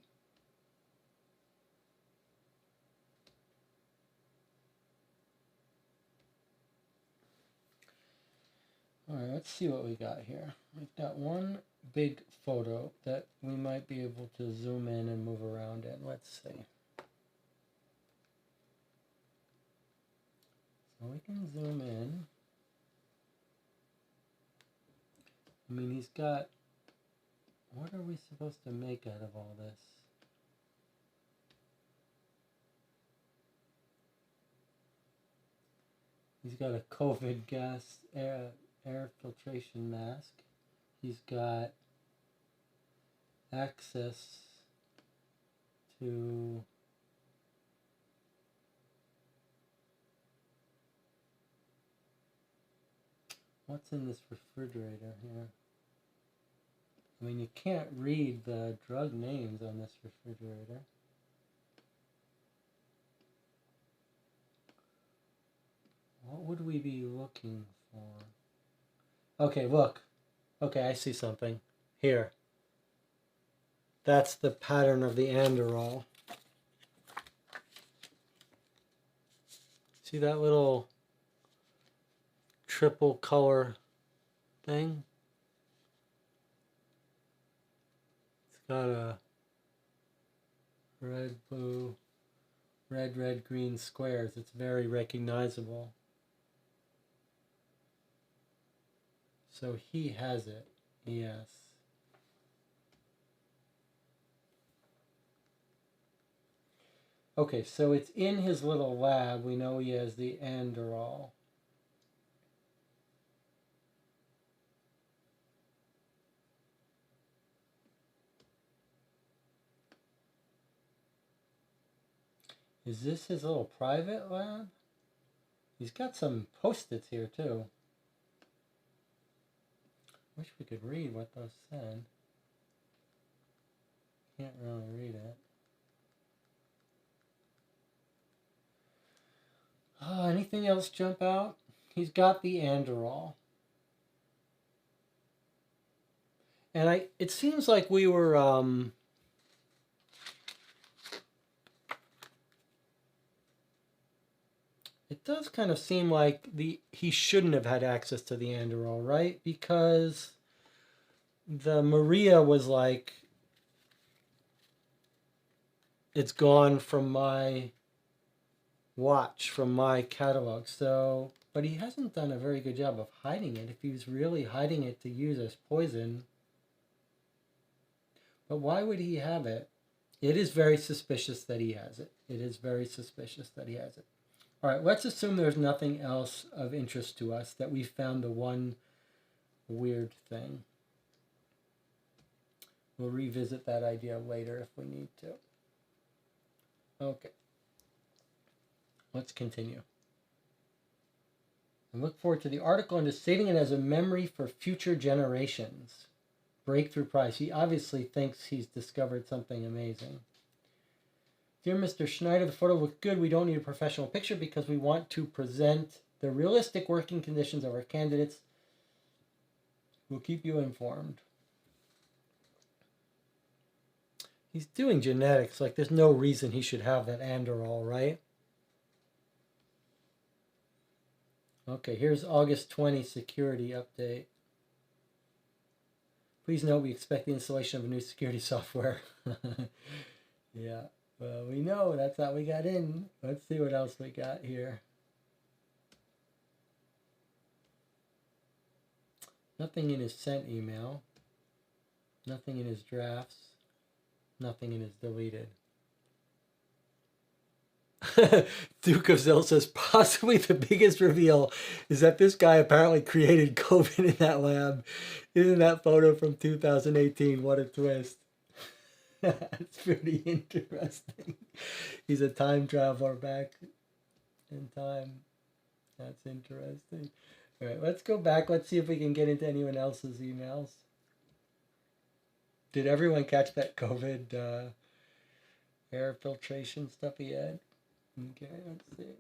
All right, let's see what we got here. We've got one big photo that we might be able to zoom in and move around in. Let's see. So we can zoom in. I mean, he's got... What are we supposed to make out of all this? He's got a COVID gas air filtration mask. He's got access to what's in this refrigerator here? I mean, you can't read the drug names on this refrigerator. What would we be looking for? Okay, look. Okay, I see something. Here. That's the pattern of the androl. See that little triple color thing? It's got a red, blue, red, green squares. It's very recognizable. So he has it, yes. Okay, so it's in his little lab. We know he has the androl. Is this his little private lab? He's got some post-its here too. Wish we could read what those said. Can't really read it. Anything else jump out? He's got the Andorol. And it seems like we were it does kind of seem like he shouldn't have had access to the Andorol, right? Because the Maria was like, it's gone from my watch, from my catalog. So, but he hasn't done a very good job of hiding it. If he was really hiding it to use as poison, but why would he have it? It is very suspicious that he has it. It is very suspicious that he has it. All right, let's assume there's nothing else of interest to us, that we found the one weird thing. We'll revisit that idea later if we need to. Okay. Let's continue. I look forward to the article and to saving it as a memory for future generations. Breakthrough prize. He obviously thinks he's discovered something amazing. Dear Mr. Schneider, the photo looked good. We don't need a professional picture because we want to present the realistic working conditions of our candidates. We'll keep you informed. He's doing genetics. Like, there's no reason he should have that Andorol, right? Okay, here's August 20 security update. Please note we expect the installation of a new security software. Yeah, well, we know that's how we got in. Let's see what else we got here. Nothing in his sent email. Nothing in his drafts. Nothing in his deleted. Duke of Zill says possibly the biggest reveal is that this guy apparently created COVID in that lab. Isn't that photo from 2018? What a twist. That's pretty interesting. He's a time traveler back in time. That's interesting. All right, let's go back. Let's see if we can get into anyone else's emails. Did everyone catch that COVID air filtration stuff he had? Okay, let's see.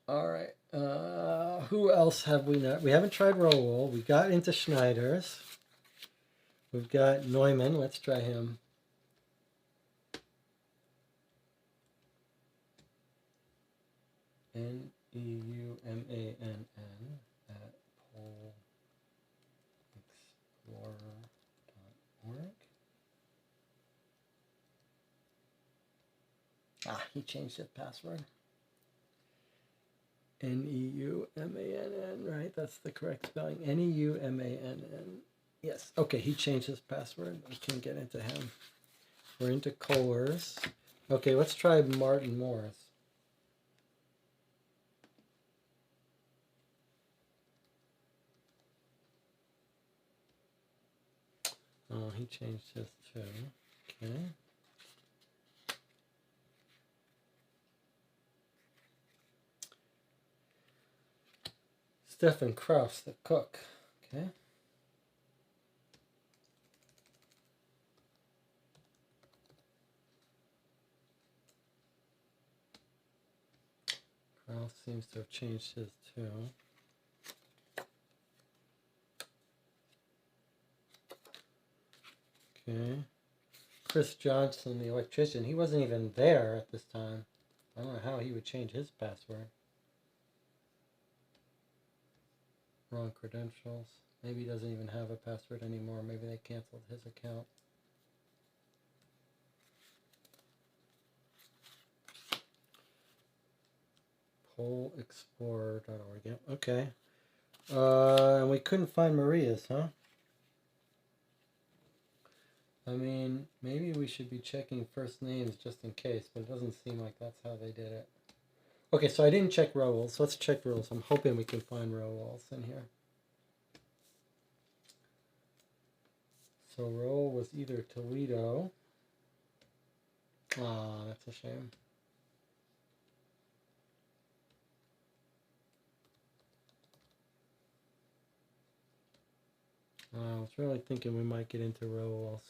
All right. Who else have we not? We haven't tried Rowohl. We got into Schneider's. We've got Neumann. Let's try him. Neumann at polexplorer.org. He changed his password. Neumann, right? That's the correct spelling. Neumann. Yes. Okay, he changed his password. We can get into him. We're into Kohlers. Okay, let's try Martin Morris. Oh, he changed his too. Okay. Stefan Kraus, the cook. Okay. Kraus seems to have changed his too. Okay. Chris Johnson, the electrician, he wasn't even there at this time. I don't know how he would change his password. Wrong credentials. Maybe he doesn't even have a password anymore. Maybe they canceled his account. polexplorer.org. Yep. Okay. And we couldn't find Maria's, huh? I mean, maybe we should be checking first names just in case, but it doesn't seem like that's how they did it. Okay, so I didn't check Rowohl's. Let's check Rowohl's. I'm hoping we can find Rowohl's in here. So Raoul was either Toledo. Ah, that's a shame. I was really thinking we might get into Raoul's.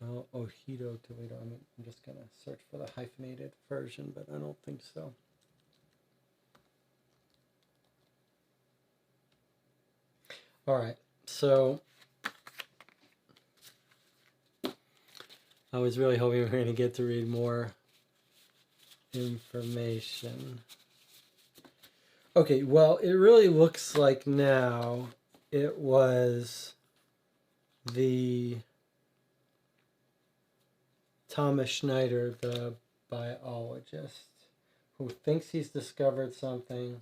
Oh, Ojito Toledo. I'm just going to search for the hyphenated version, but I don't think so. All right, so I was really hoping we were going to get to read more information. Okay, well, it really looks like now it was the Thomas Schneider, the biologist, who thinks he's discovered something.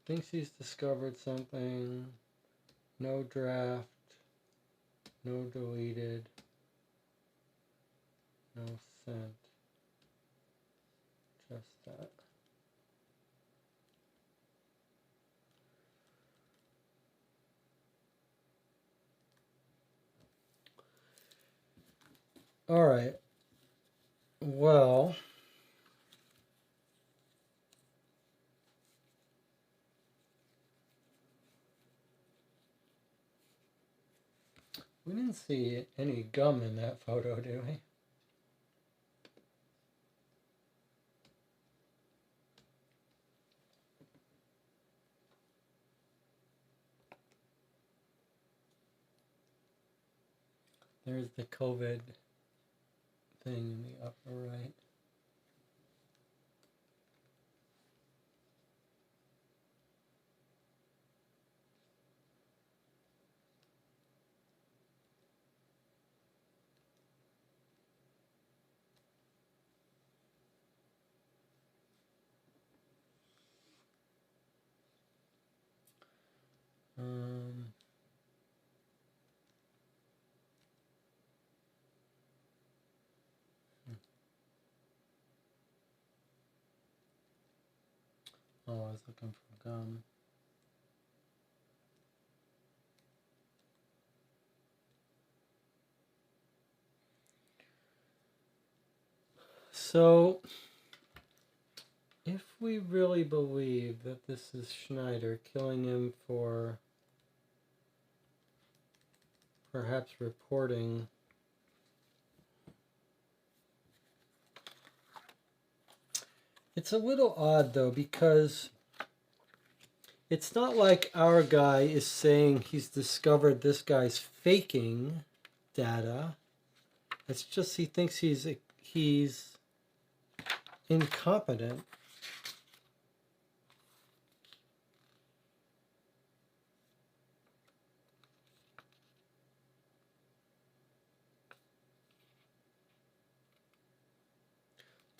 Thinks he's discovered something. No draft. No deleted. No sent. Just that. All right. Well, we didn't see any gum in that photo, do we? There's the COVID thing in the upper right. Oh, I was looking for gum. So, if we really believe that this is Schneider killing him for perhaps reporting it's a little odd though, because it's not like our guy is saying he's discovered this guy's faking data. It's just he thinks he's incompetent.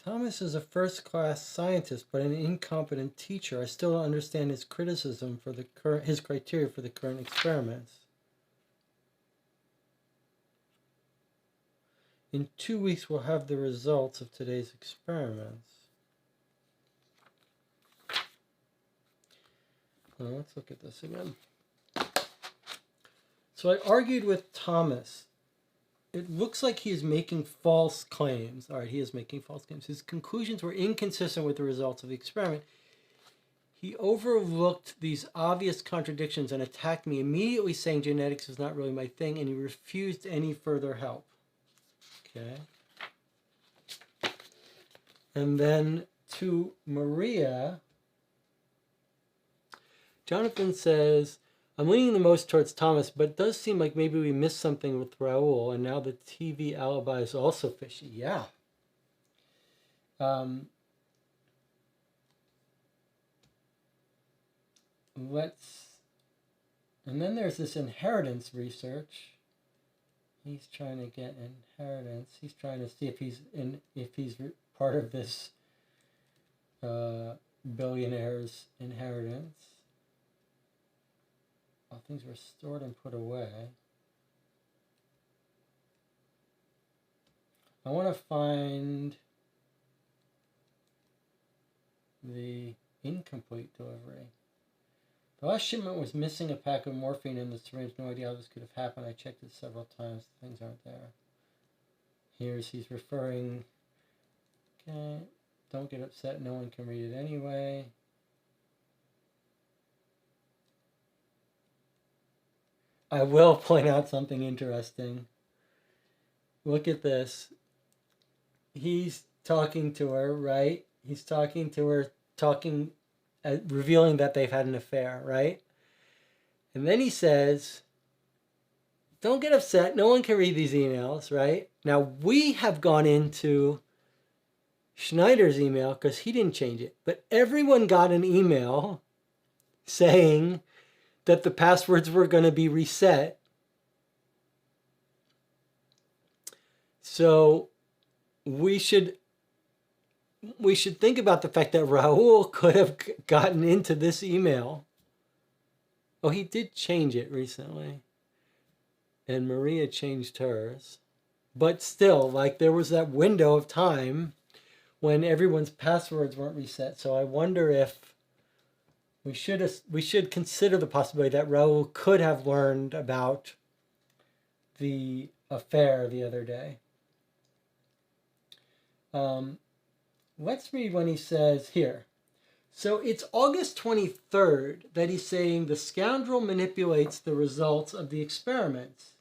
Thomas is a first-class scientist, but an incompetent teacher. I still don't understand his criticism for his criteria for the current experiments. In 2 weeks, we'll have the results of today's experiments. Well, let's look at this again. So I argued with Thomas. It looks like he is making false claims. All right, he is making false claims. His conclusions were inconsistent with the results of the experiment. He overlooked these obvious contradictions and attacked me, immediately saying genetics is not really my thing, and he refused any further help. Okay. And then to Maria, Jonathan says, I'm leaning the most towards Thomas, but it does seem like maybe we missed something with Raoul, and now the TV alibi is also fishy. Yeah. And then there's this inheritance research. He's trying to get inheritance. He's trying to see if he's part of this billionaire's inheritance. All things were stored and put away. I want to find the incomplete delivery. The last shipment was missing a pack of morphine in the syringe. No idea how this could have happened. I checked it several times. Things aren't there. He's referring. Okay. Don't get upset. No one can read it anyway. I will point out something interesting. Look at this. He's talking to her, right? He's talking to her, revealing that they've had an affair, right? And then he says, don't get upset. No one can read these emails, right? Now, we have gone into Schneider's email because he didn't change it. But everyone got an email saying that the passwords were going to be reset. So we should think about the fact that Raul could have gotten into this email. Oh, he did change it recently. And Maria changed hers. But still, like, there was that window of time when everyone's passwords weren't reset. So I wonder if we should consider the possibility that Raul could have learned about the affair the other day. Let's read when he says here. So it's August 23rd that he's saying the scoundrel manipulates the results of the experiments.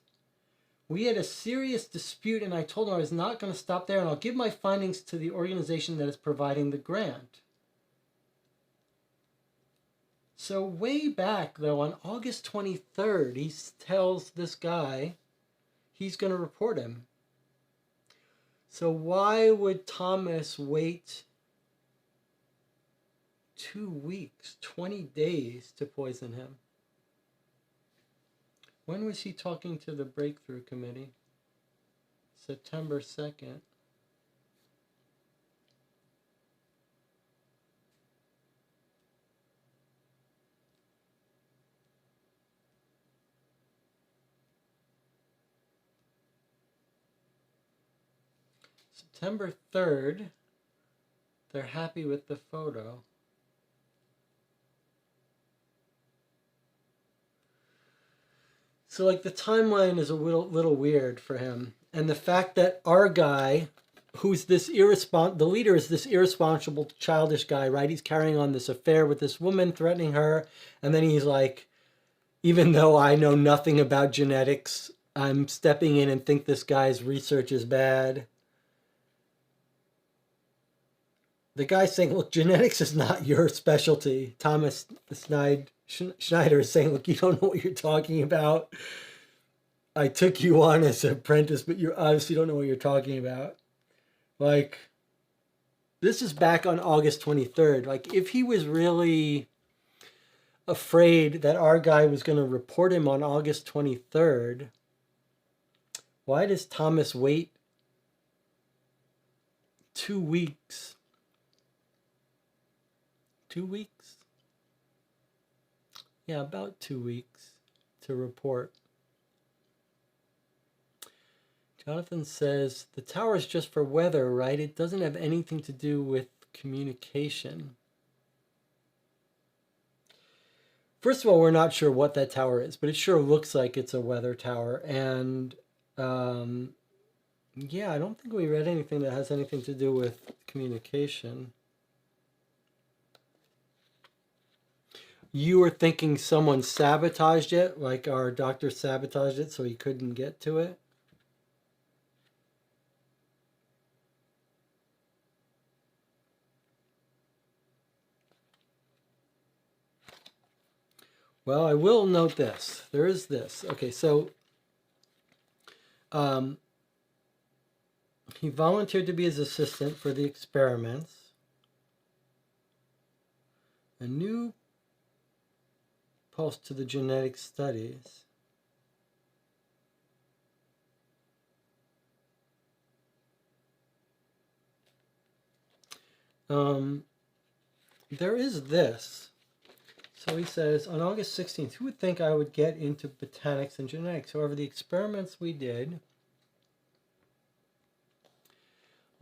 We had a serious dispute and I told him I was not going to stop there and I'll give my findings to the organization that is providing the grant. So way back though, on August 23rd, he tells this guy he's going to report him. So why would Thomas wait 2 weeks, 20 days to poison him? When was he talking to the Breakthrough Committee? September 2nd. September 3rd, they're happy with the photo. So like the timeline is a little weird for him. And the fact that our guy, who's this the leader is this irresponsible, childish guy, right? He's carrying on this affair with this woman, threatening her. And then he's like, even though I know nothing about genetics, I'm stepping in and think this guy's research is bad. The guy's saying, look, genetics is not your specialty. Thomas Schneider is saying, look, you don't know what you're talking about. I took you on as an apprentice, but you obviously don't know what you're talking about. Like, this is back on August 23rd. Like, if he was really afraid that our guy was going to report him on August 23rd, why does Thomas wait 2 weeks? 2 weeks? Yeah, about 2 weeks to report. Jonathan says, the tower is just for weather, right? It doesn't have anything to do with communication. First of all, we're not sure what that tower is, but it sure looks like it's a weather tower. And yeah, I don't think we read anything that has anything to do with communication. You were thinking someone sabotaged it, like our doctor sabotaged it so he couldn't get to it? Well, I will note this. There is this. Okay, so he volunteered to be his assistant for the experiments. A new pulse to the genetic studies. There is this. So he says, on August 16th, who would think I would get into botanics and genetics? However, the experiments we did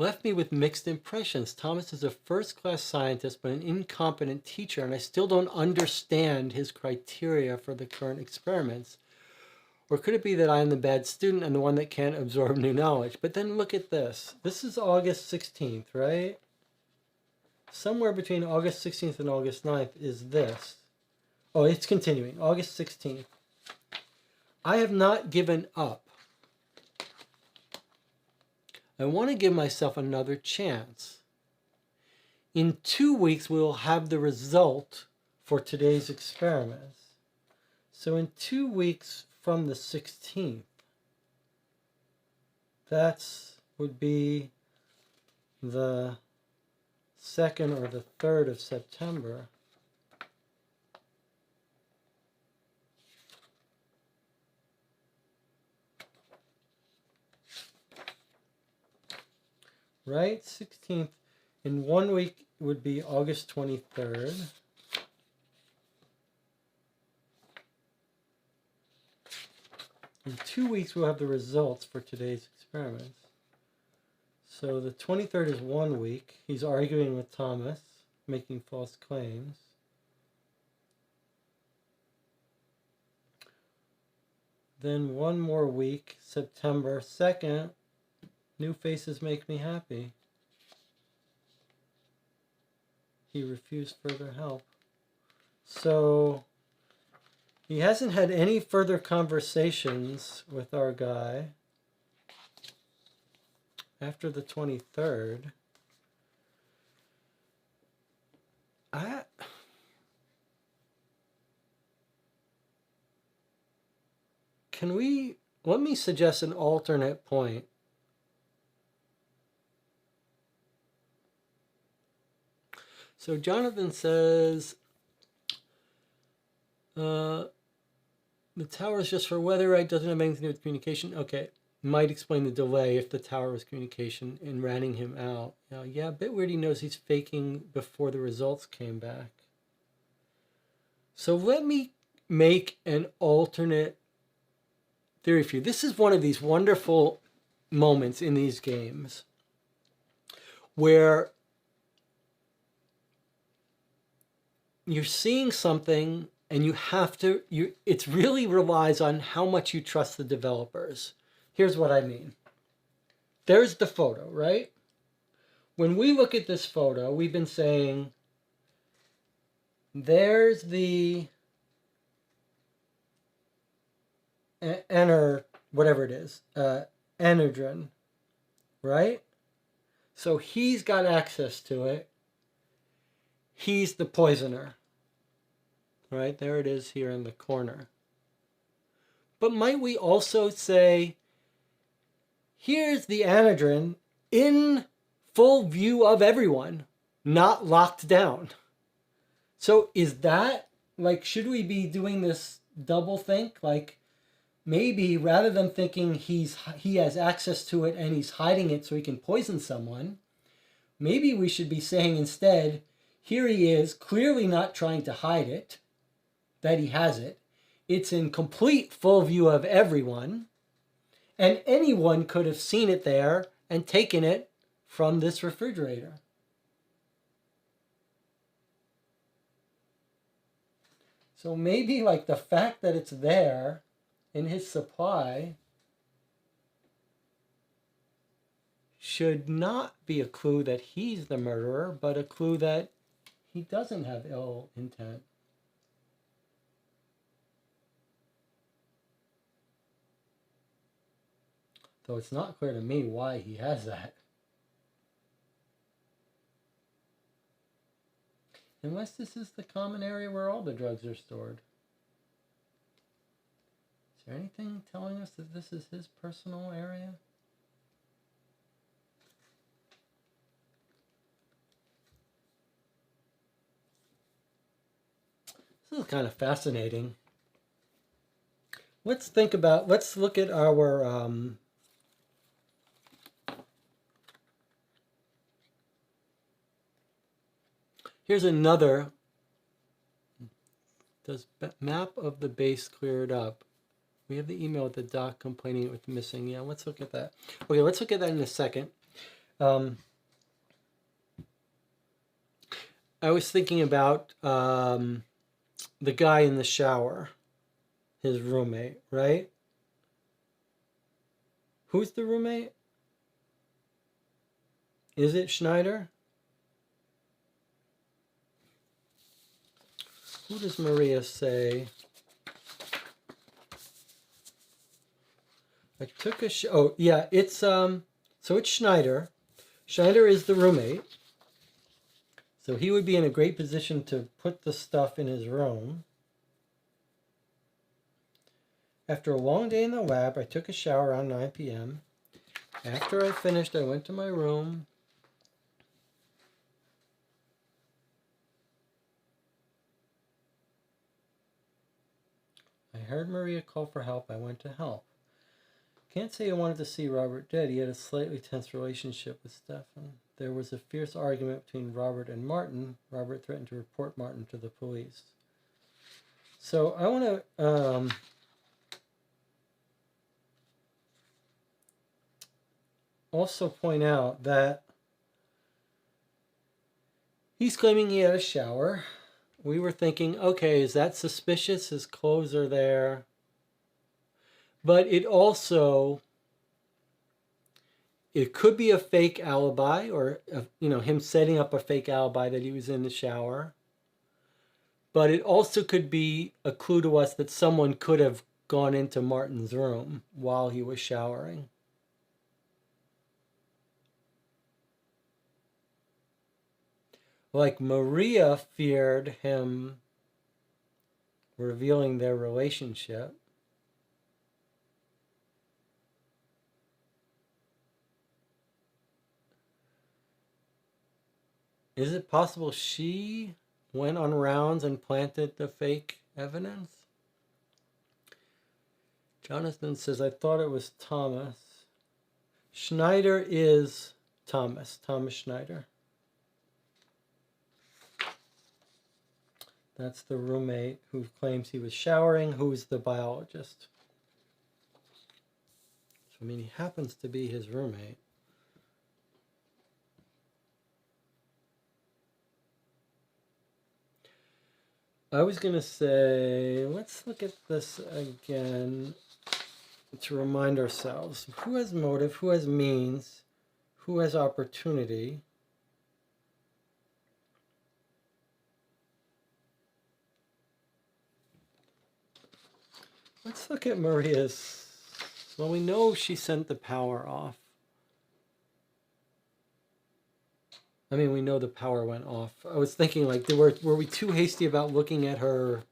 left me with mixed impressions. Thomas is a first-class scientist, but an incompetent teacher, and I still don't understand his criteria for the current experiments. Or could it be that I am the bad student and the one that can't absorb new knowledge? But then look at this. This is August 16th, right? Somewhere between August 16th and August 9th is this. Oh, it's continuing. August 16th. I have not given up. I want to give myself another chance. In 2 weeks, we will have the result for today's experiments. So in 2 weeks from the 16th, that would be the 2nd or the 3rd of September. Right? 16th. In 1 week would be August 23rd. In 2 weeks, we'll have the results for today's experiments. So the 23rd is 1 week. He's arguing with Thomas, making false claims. Then 1 more week, September 2nd, new faces make me happy. He refused further help. So he hasn't had any further conversations with our guy after the 23rd. Let me suggest an alternate point. So Jonathan says, the tower is just for weather, right? Doesn't have anything to do with communication. Okay, might explain the delay if the tower was communication and ratting him out. Yeah, a bit weird he knows he's faking before the results came back. So let me make an alternate theory for you. This is one of these wonderful moments in these games where you're seeing something and it really relies on how much you trust the developers. Here's what I mean. There's the photo, right? When we look at this photo, we've been saying, there's the whatever it is, anadryn, right? So he's got access to it. He's the poisoner. Right, there it is here in the corner. But might we also say, here's the anadryn in full view of everyone, not locked down. So is that, like, should we be doing this double think? Like, maybe rather than thinking he has access to it and he's hiding it so he can poison someone, maybe we should be saying instead, here he is, clearly not trying to hide it, that he has it. It's in complete full view of everyone, and anyone could have seen it there and taken it from this refrigerator. So maybe like the fact that it's there in his supply should not be a clue that he's the murderer, but a clue that he doesn't have ill intent. Though it's not clear to me why he has that. Unless this is the common area where all the drugs are stored. Is there anything telling us that this is his personal area? This is kind of fascinating. Let's look at our here's another. Does map of the base cleared up? We have the email with the doc complaining it was missing. Yeah, let's look at that. Okay, let's look at that in a second. I was thinking about the guy in the shower, his roommate, right? Who's the roommate? Is it Schneider? Who does Maria say? I took a oh yeah, it's so it's Schneider. Schneider is the roommate. So he would be in a great position to put the stuff in his room. After a long day in the lab, I took a shower around 9 p.m. After I finished, I went to my room. I heard Maria call for help. I went to help. Can't say I wanted to see Robert dead. He had a slightly tense relationship with Stefan. There was a fierce argument between Robert and Martin. Robert threatened to report Martin to the police. So I want to also point out that he's claiming he had a shower. We were thinking, okay, is that suspicious? His clothes are there. But it also, it could be a fake alibi, or him setting up a fake alibi that he was in the shower. But it also could be a clue to us that someone could have gone into Martin's room while he was showering. Like Maria feared him revealing their relationship. Is it possible she went on rounds and planted the fake evidence? Jonathan says, I thought it was Thomas. Schneider is Thomas Schneider. That's the roommate who claims he was showering, who's the biologist. So, I mean, he happens to be his roommate. I was going to say, let's look at this again to remind ourselves. Who has motive? Who has means? Who has opportunity? Let's look at Maria's. Well, we know she sent the power off. I mean, we know the power went off. I was thinking, like, were we too hasty about looking at her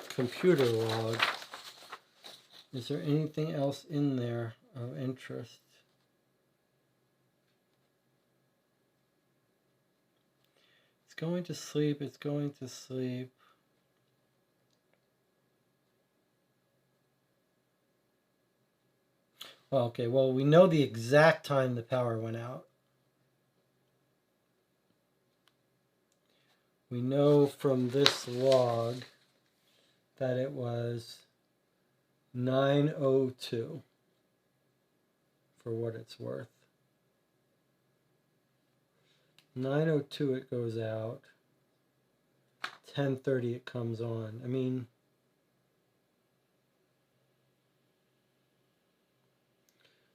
computer log? Is there anything else in there of interest? It's going to sleep. It's going to sleep. Okay, well, we know the exact time the power went out. We know from this log that it was 9:02 for what it's worth. 9:02 it goes out. 10:30 it comes on. I mean,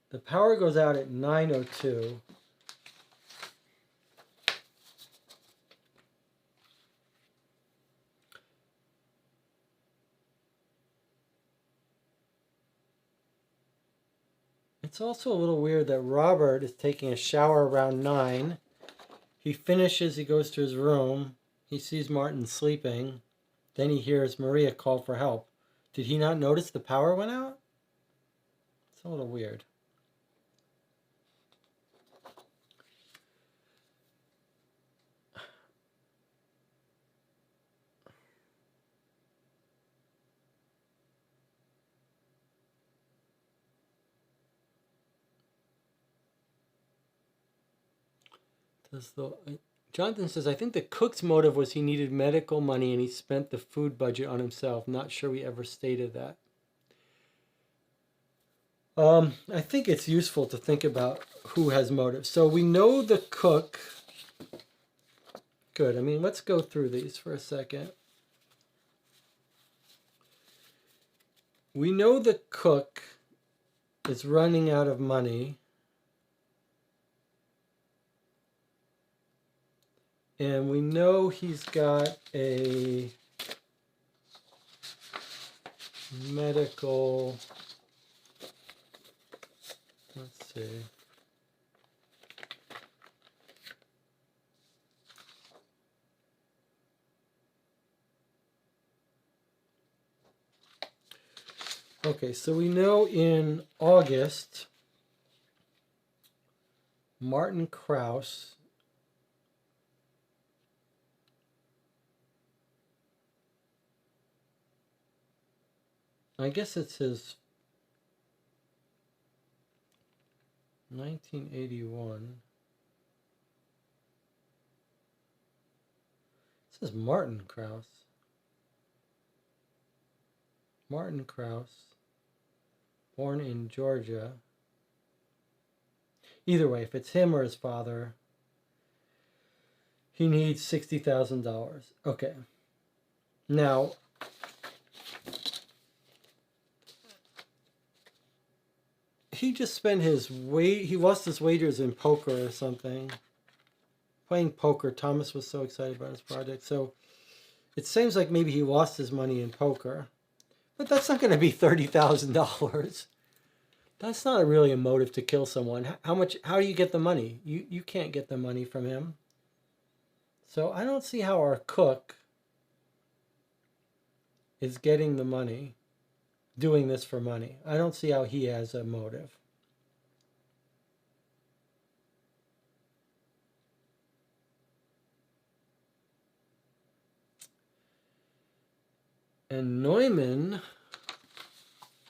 the power goes out at 9:02. It's also a little weird that Robert is taking a shower around 9. He finishes, he goes to his room. He sees Martin sleeping. Then he hears Maria call for help. Did he not notice the power went out? It's a little weird. Jonathan says, I think the cook's motive was he needed medical money and he spent the food budget on himself. Not sure we ever stated that. I think it's useful to think about who has motive. So we know the cook. Good. I mean, let's go through these for a second. We know the cook is running out of money. And we know he's got a medical, let's see. Okay, so we know in August, Martin Krause I guess it's his 1981. This is Martin Krause. Martin Krause, born in Georgia. Either way, if it's him or his father, he needs $60,000. Okay. Now, he just spent he lost his wagers in poker or something. Playing poker, Thomas was so excited about his project. So it seems like maybe he lost his money in poker. But that's not going to be $30,000. That's not really a motive to kill someone. How do you get the money? You can't get the money from him. So I don't see how our cook is getting the money, doing this for money. I don't see how he has a motive. And Neumann,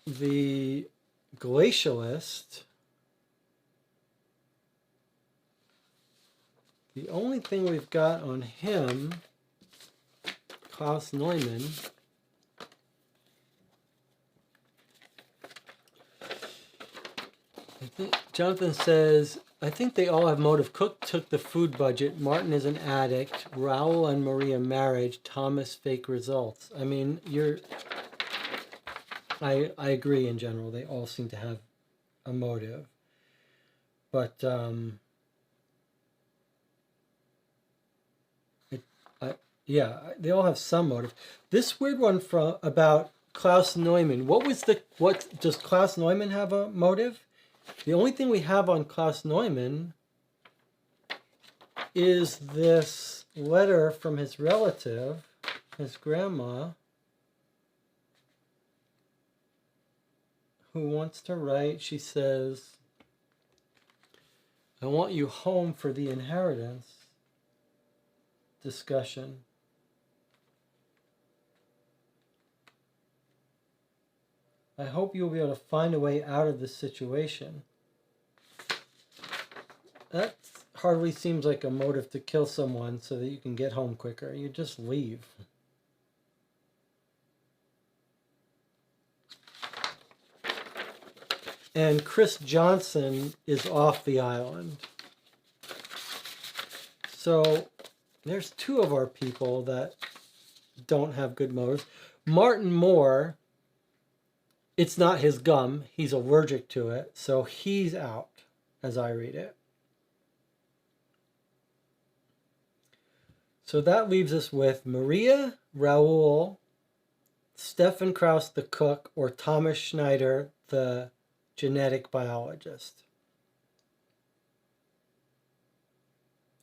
the glacialist, the only thing we've got on him, Klaus Neumann, I think Jonathan says, I think they all have motive. Cook took the food budget. Martin is an addict. Raoul and Maria marriage. Thomas fake results. I mean, I agree in general. They all seem to have a motive. But yeah, they all have some motive. This weird one about Klaus Neumann. What does Klaus Neumann have a motive? The only thing we have on Klaus Neumann is this letter from his relative, his grandma, who wants to write. She says, I want you home for the inheritance discussion. I hope you'll be able to find a way out of this situation. That hardly seems like a motive to kill someone so that you can get home quicker. You just leave. And Chris Johnson is off the island. So there's two of our people that don't have good motives. Martin Moore, it's not his gum. He's allergic to it. So he's out, as I read it. So that leaves us with Maria, Raoul, Stefan Krause, the cook, or Thomas Schneider, the genetic biologist.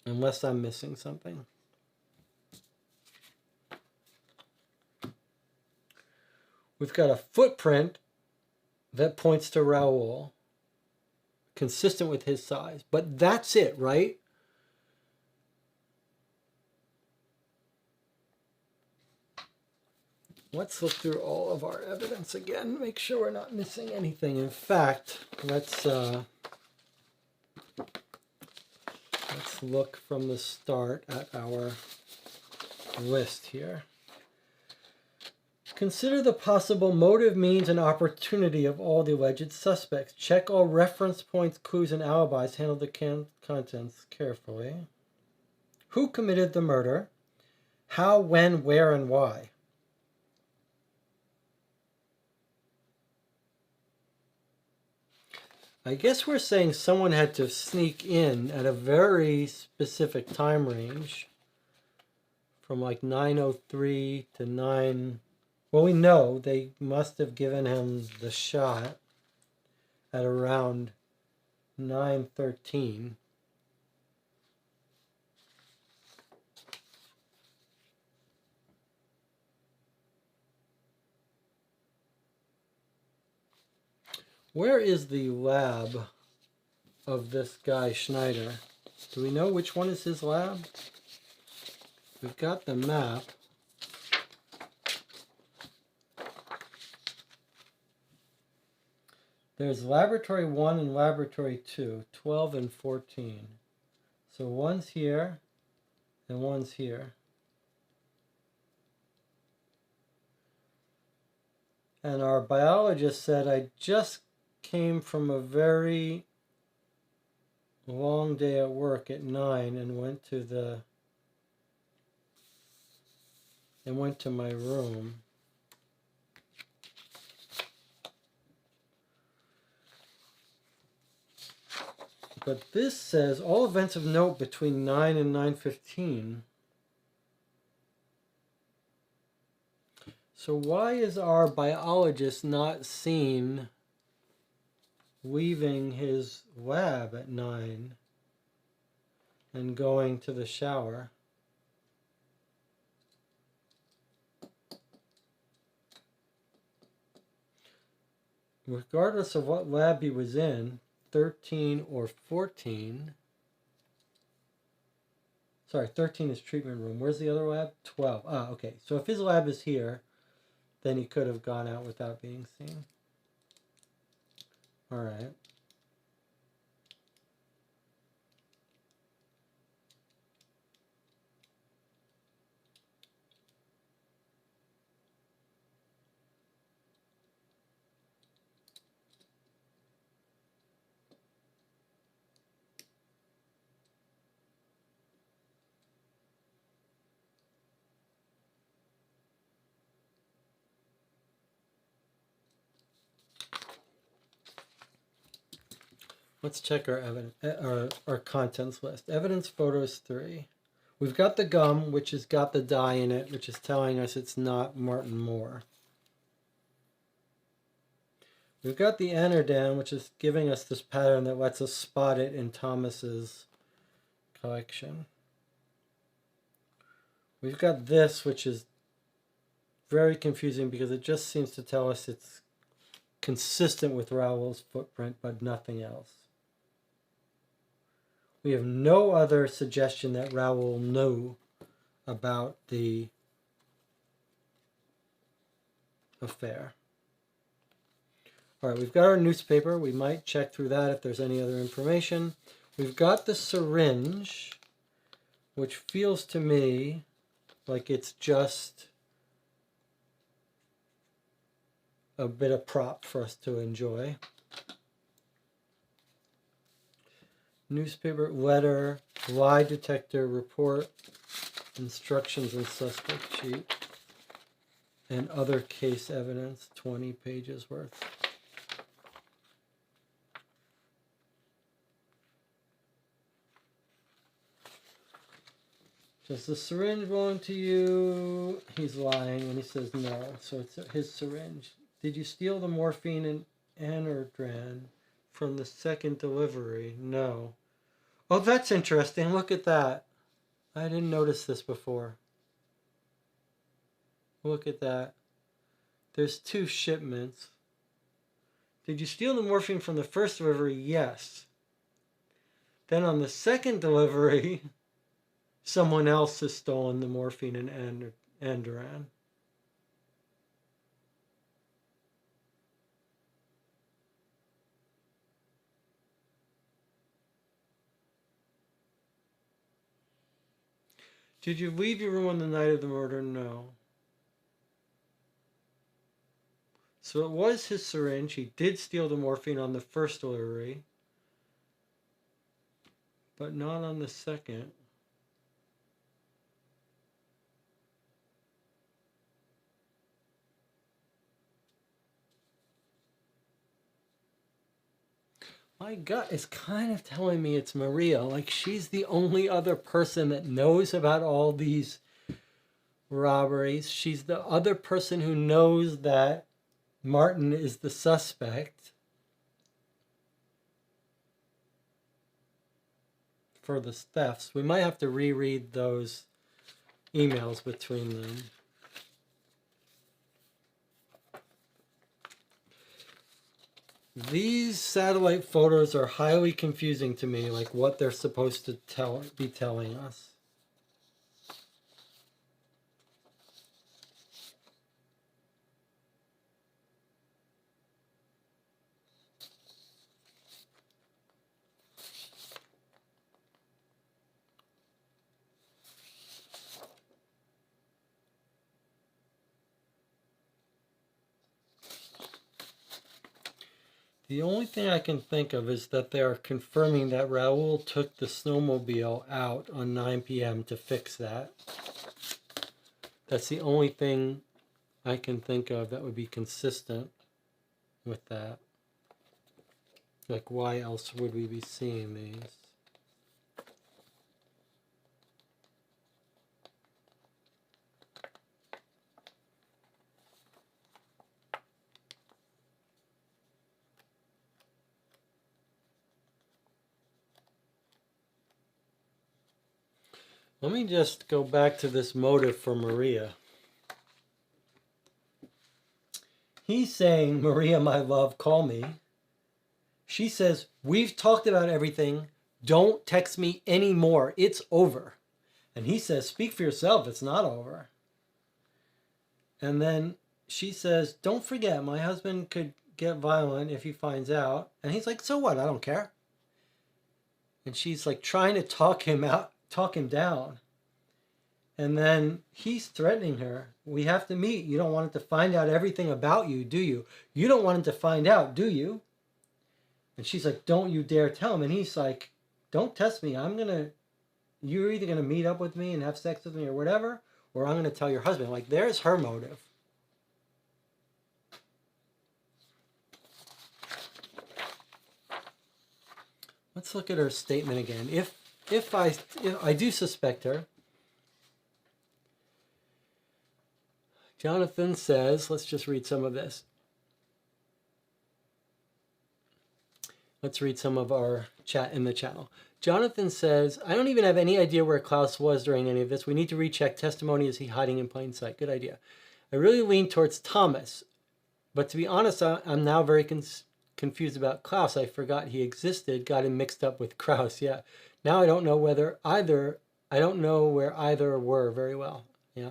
Unless I'm missing something. We've got a footprint that points to Raoul, consistent with his size. But that's it, right? Let's look through all of our evidence again, make sure we're not missing anything. In fact, let's look from the start at our list here. Consider the possible motive, means, and opportunity of all the alleged suspects. Check all reference points, clues, and alibis. Handle the contents carefully. Who committed the murder? How, when, where, and why? I guess we're saying someone had to sneak in at a very specific time range from like 9:03 to 9. Well, we know they must have given him the shot at around 9:13. Where is the lab of this guy Schneider? Do we know which one is his lab? We've got the map. There's laboratory 1 and laboratory 2, 12 and 14. So one's here and one's here. And our biologist said, I just came from a very long day at work at 9 and went to my room. But this says all events of note between 9 and 9:15. So why is our biologist not seen leaving his lab at 9 and going to the shower? Regardless of what lab he was in, 13 or 14. Sorry, 13 is treatment room. Where's the other lab? 12. Ah, okay. So if his lab is here, then he could have gone out without being seen. All right. Let's check our evidence, our contents list. Evidence photos 3. We've got the gum, which has got the dye in it, which is telling us it's not Martin Moore. We've got the Anardam, which is giving us this pattern that lets us spot it in Thomas's collection. We've got this, which is very confusing because it just seems to tell us it's consistent with Raoul's footprint, but nothing else. We have no other suggestion that Raoul knew about the affair. All right, we've got our newspaper. We might check through that if there's any other information. We've got the syringe, which feels to me like it's just a bit of prop for us to enjoy. Newspaper, letter, lie detector, report, instructions and suspect sheet, and other case evidence, 20 pages worth. Does the syringe belong to you? He's lying when he says no, so it's his syringe. Did you steal the morphine and Anardran from the second delivery? No. Oh, that's interesting. Look at that. I didn't notice this before. Look at that. There's 2 shipments. Did you steal the morphine from the first delivery? Yes. Then on the second delivery, someone else has stolen the morphine and Andoran. Did you leave your room on the night of the murder? No. So it was his syringe. He did steal the morphine on the first delivery, but not on the second. My gut is kind of telling me it's Maria. Like, she's the only other person that knows about all these robberies. She's the other person who knows that Martin is the suspect for the thefts. We might have to reread those emails between them. These satellite photos are highly confusing to me, like what they're supposed to be telling us. The only thing I can think of is that they are confirming that Raoul took the snowmobile out on 9 p.m. to fix that. That's the only thing I can think of that would be consistent with that. Like, why else would we be seeing these? Let me just go back to this motive for Maria. He's saying, Maria, my love, call me. She says, we've talked about everything. Don't text me anymore. It's over. And he says, speak for yourself. It's not over. And then she says, don't forget, my husband could get violent if he finds out. And he's like, so what? I don't care. And she's like trying to talk him down. And then he's threatening her. We have to meet. You don't want him to find out everything about you, do you? You don't want him to find out, do you? And she's like, don't you dare tell him. And he's like, don't test me. You're either going to meet up with me and have sex with me or whatever, or I'm going to tell your husband. Like, there's her motive. Let's look at her statement again. If I do suspect her, Jonathan says, let's just read some of this. Let's read some of our chat in the channel. Jonathan says, I don't even have any idea where Klaus was during any of this. We need to recheck testimony. Is he hiding in plain sight? Good idea. I really lean towards Thomas, but to be honest, I'm now very confused about Klaus. I forgot he existed, got him mixed up with Kraus. Yeah. Now I don't know where either were very well. Yeah.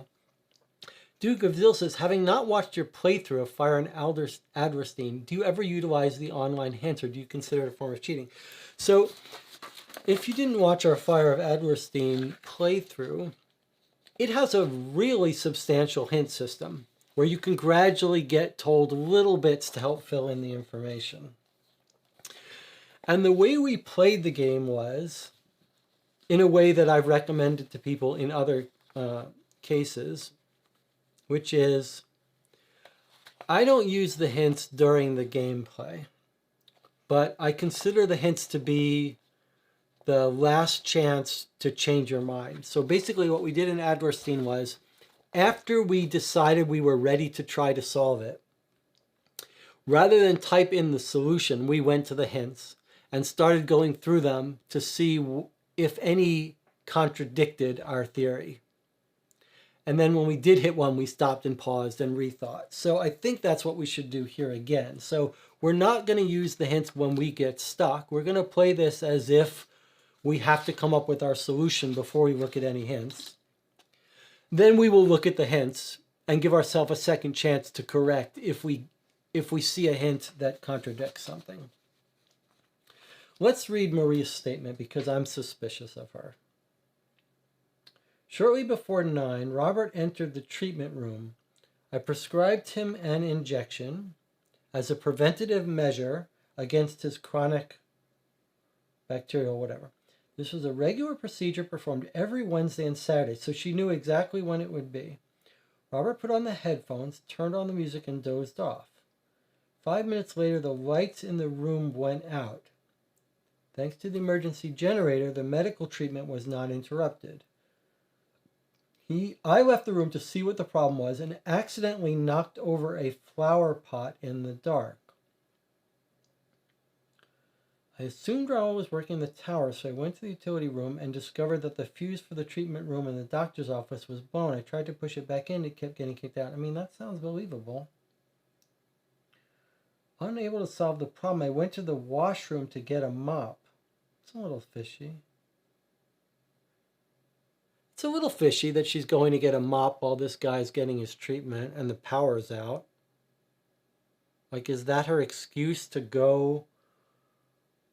Duke of Zil says, having not watched your playthrough of Fire and Adlerstein, do you ever utilize the online hints, or do you consider it a form of cheating? So, if you didn't watch our Fire of Adlerstein playthrough, it has a really substantial hint system where you can gradually get told little bits to help fill in the information. And the way we played the game was in a way that I've recommended to people in other cases, which is, I don't use the hints during the gameplay, but I consider the hints to be the last chance to change your mind. So basically what we did in Adlerstein was, after we decided we were ready to try to solve it, rather than type in the solution, we went to the hints and started going through them to see if any contradicted our theory. And then when we did hit one, we stopped and paused and rethought. So I think that's what we should do here again. So we're not going to use the hints when we get stuck. We're going to play this as if we have to come up with our solution before we look at any hints. Then we will look at the hints and give ourselves a second chance to correct if we see a hint that contradicts something. Let's read Maria's statement because I'm suspicious of her. Shortly before 9, Robert entered the treatment room. I prescribed him an injection. as a preventative measure against his chronic bacterial whatever. This was a regular procedure performed every Wednesday and Saturday, so she knew exactly when it would be. Robert put on the headphones, turned on the music, and dozed off. 5 minutes later, the lights in the room went out. Thanks to the emergency generator, the medical treatment was not interrupted. I left the room to see what the problem was and accidentally knocked over a flower pot in the dark. I assumed Raoul was working in the tower, so I went to the utility room and discovered that the fuse for the treatment room in the doctor's office was blown. I tried to push it back in, it kept getting kicked out. I mean, that sounds believable. Unable to solve the problem, I went to the washroom to get a mop. It's a little fishy. It's a little fishy that she's going to get a mop while this guy's getting his treatment and the power's out. Like, is that her excuse to go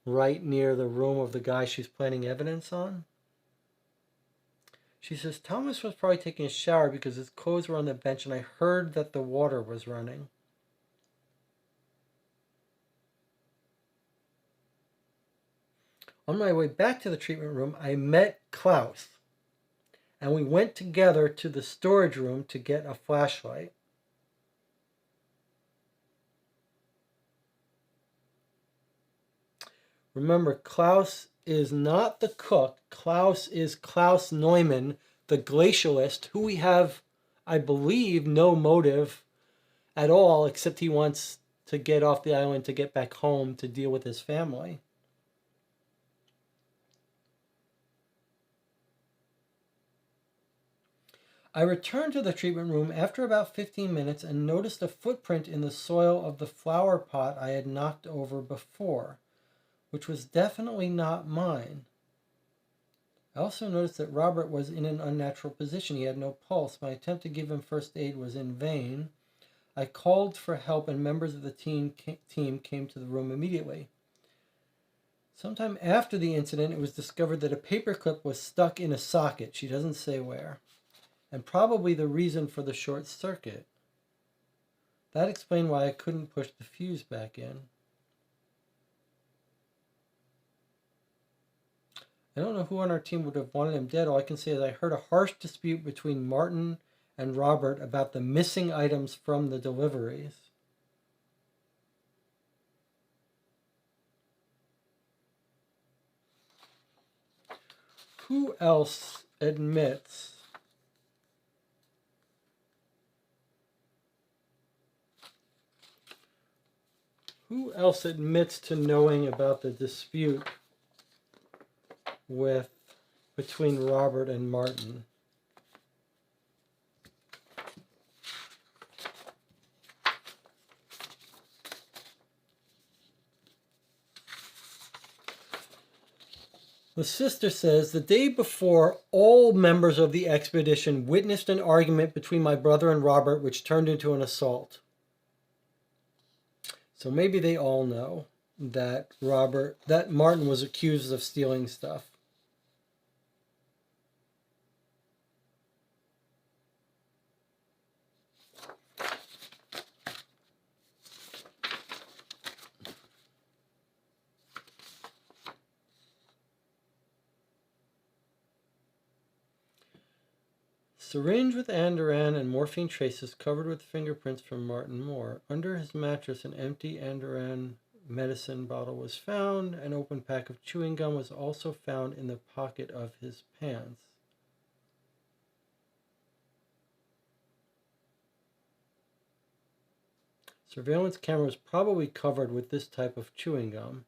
right near the room of the guy she's planting evidence on? She says, Thomas was probably taking a shower because his clothes were on the bench and I heard that the water was running. On my way back to the treatment room, I met Klaus, and we went together to the storage room to get a flashlight. Remember, Klaus is not the cook. Klaus is Klaus Neumann, the glacialist, who we have, I believe, no motive at all, except he wants to get off the island to get back home to deal with his family. I returned to the treatment room after about 15 minutes and noticed a footprint in the soil of the flower pot I had knocked over before, which was definitely not mine. I also noticed that Robert was in an unnatural position. He had no pulse. My attempt to give him first aid was in vain. I called for help and members of the team came to the room immediately. Sometime after the incident, it was discovered that a paperclip was stuck in a socket. She doesn't say where. And probably the reason for the short circuit. That explained why I couldn't push the fuse back in. I don't know who on our team would have wanted him dead. All I can say is I heard a harsh dispute between Martin and Robert about the missing items from the deliveries. Who else admits to knowing about the dispute between Robert and Martin? The sister says, the day before, all members of the expedition witnessed an argument between my brother and Robert, which turned into an assault. So maybe they all know that Martin was accused of stealing stuff. Syringe with Andoran and morphine traces covered with fingerprints from Martin Moore. Under his mattress, an empty Andoran medicine bottle was found. An open pack of chewing gum was also found in the pocket of his pants. Surveillance camera was probably covered with this type of chewing gum.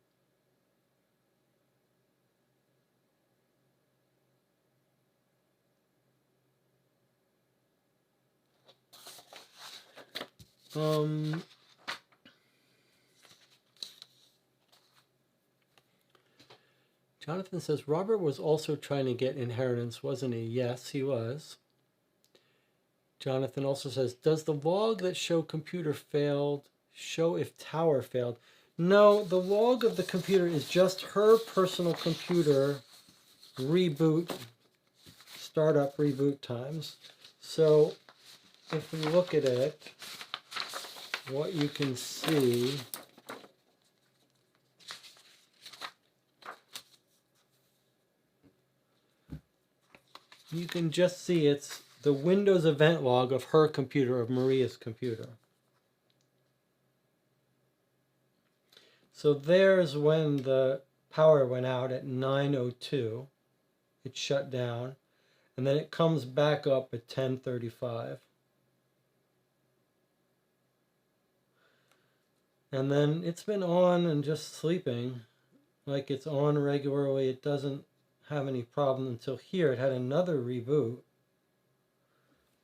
Jonathan says, Robert was also trying to get inheritance, wasn't he? Yes, he was. Jonathan also says, does the log that show computer failed show if tower failed? No, the log of the computer is just her personal computer startup reboot times. So if we look at it, what you can see, you can just see it's the Windows event log of her computer, of Maria's computer. So there's when the power went out at 9:02. It shut down, and then it comes back up at 10:35. And then it's been on and just sleeping, like it's on regularly. It doesn't have any problem until here. It had another reboot.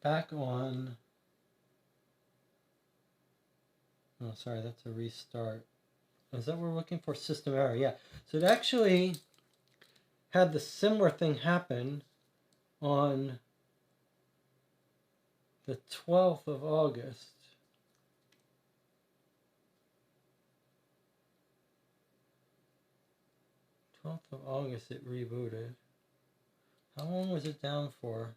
Back on. Oh, sorry, that's a restart. Is that what we're looking for? System error, yeah. So it actually had the similar thing happen on the 12th of August. Of August it rebooted. How long was it down for?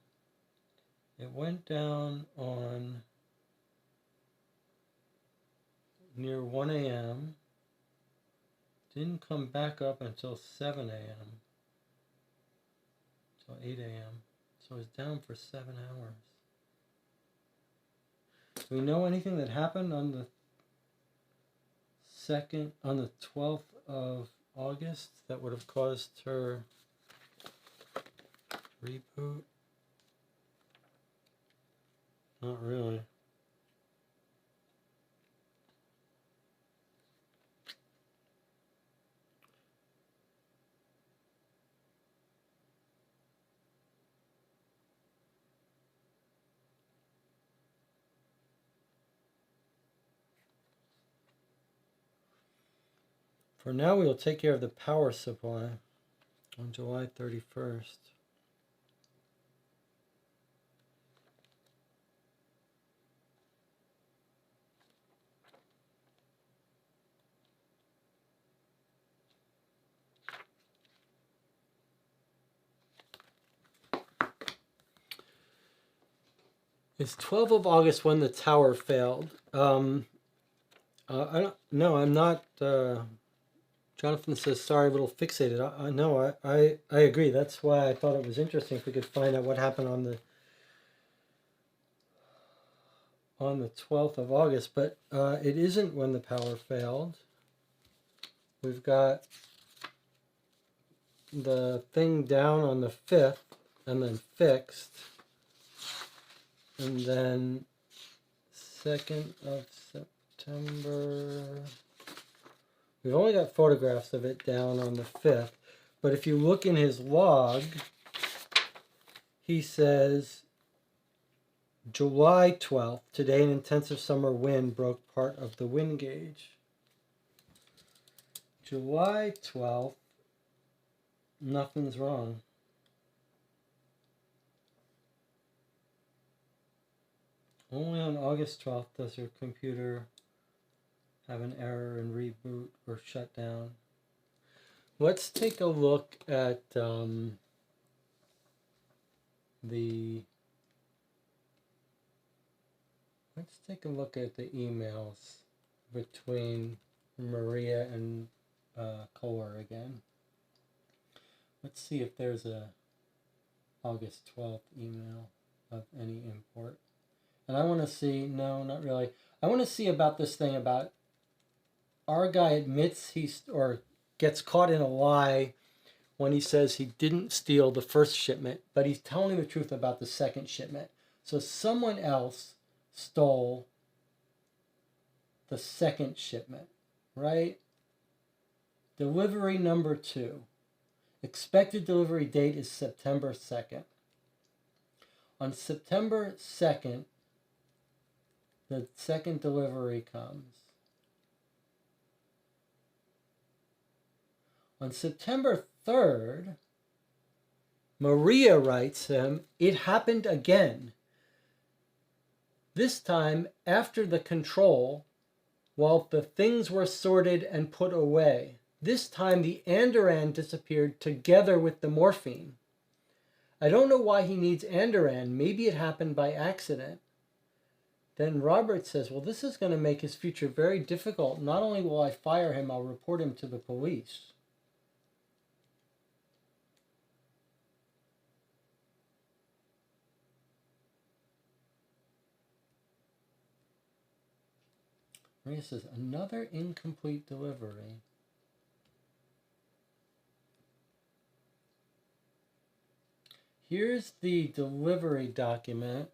It went down on near 1 a.m. Didn't come back up until 7 a.m. Until 8 a.m. So it was down for 7 hours. Do we know anything that happened on the 12th of August that would have caused her reboot? Not really. For now, we will take care of the power supply on July 31st. It's 12th of August when the tower failed. I don't. No, I'm not. Jonathan says, sorry, a little fixated. I agree. That's why I thought it was interesting if we could find out what happened on the 12th of August. But it isn't when the power failed. We've got the thing down on the 5th and then fixed. And then 2nd of September... We've only got photographs of it down on the 5th, but if you look in his log, he says, July 12th, today an intensive summer wind broke part of the wind gauge. July 12th, nothing's wrong. Only on August 12th does your computer have an error and reboot or shut down. Let's take a look at let's take a look at the emails between Maria and Kohler again. Let's see if there's a August 12th email of any import. And I want to see, no, not really. I want to see about this thing about our guy admits or gets caught in a lie when he says he didn't steal the first shipment, but he's telling the truth about the second shipment. So someone else stole the second shipment, right? Delivery number 2. Expected delivery date is September 2nd. On September 2nd, the second delivery comes. On September 3rd, Maria writes him, it happened again. This time after the control, while the things were sorted and put away. This time the Andoran disappeared together with the morphine. I don't know why he needs Andoran. Maybe it happened by accident. Then Robert says, well, this is going to make his future very difficult. Not only will I fire him, I'll report him to the police. Maria says, another incomplete delivery. Here's the delivery document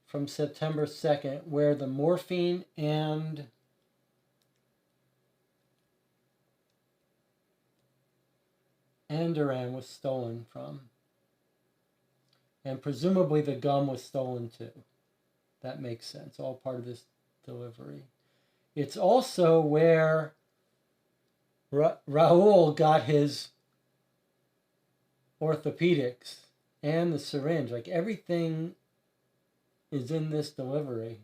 from September 2nd, where the morphine and Andoran was stolen from. And presumably the gum was stolen too. That makes sense. All part of this delivery. It's also where Raul got his orthopedics and the syringe. Like everything is in this delivery.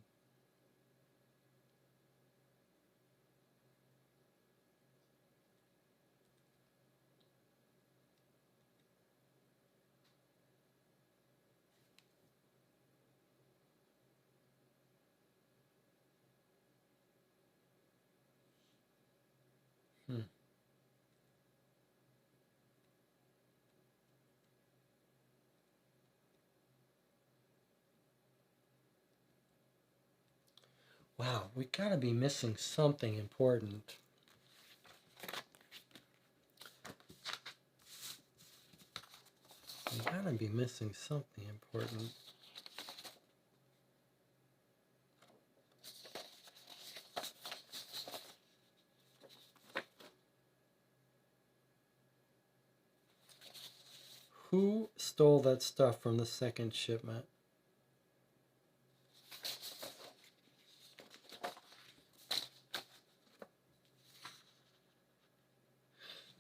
Wow, we gotta be missing something important. We gotta be missing something important. Who stole that stuff from the second shipment?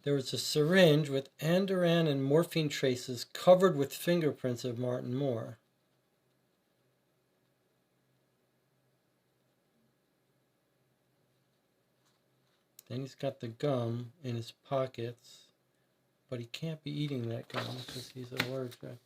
There was a syringe with Andoran and morphine traces covered with fingerprints of Martin Moore. Then he's got the gum in his pockets, but he can't be eating that gum because he's allergic.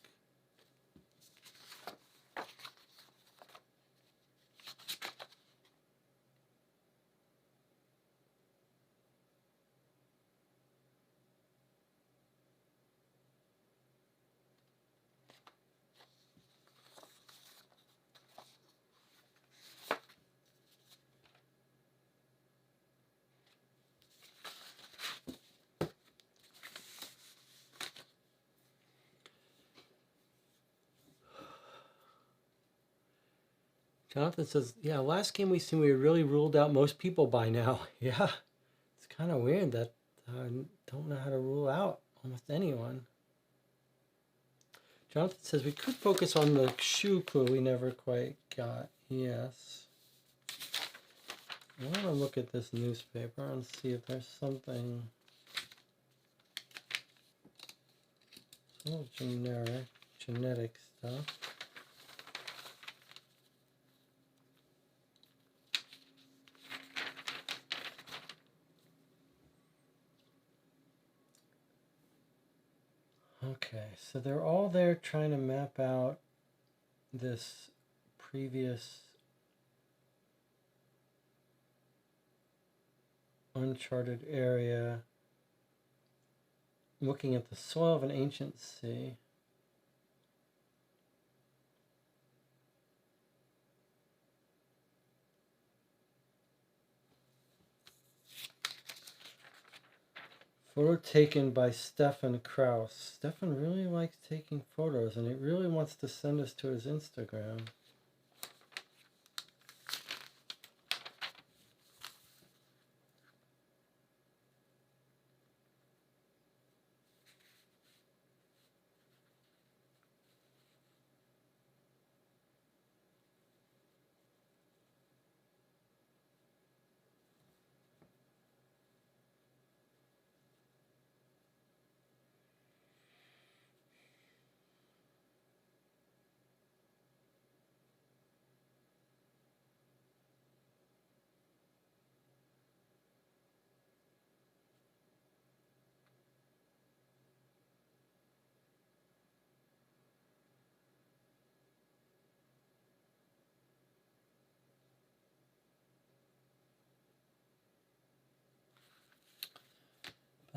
Jonathan says, yeah, last game we seen, we really ruled out most people by now. Yeah, it's kind of weird that I don't know how to rule out almost anyone. Jonathan says, we could focus on the shoe clue we never quite got. Yes. I want to look at this newspaper and see if there's something... some genetic stuff. Okay, so they're all there trying to map out this previous uncharted area, looking at the soil of an ancient sea. Photo taken by Stefan Kraus. Stefan really likes taking photos, and he really wants to send us to his Instagram.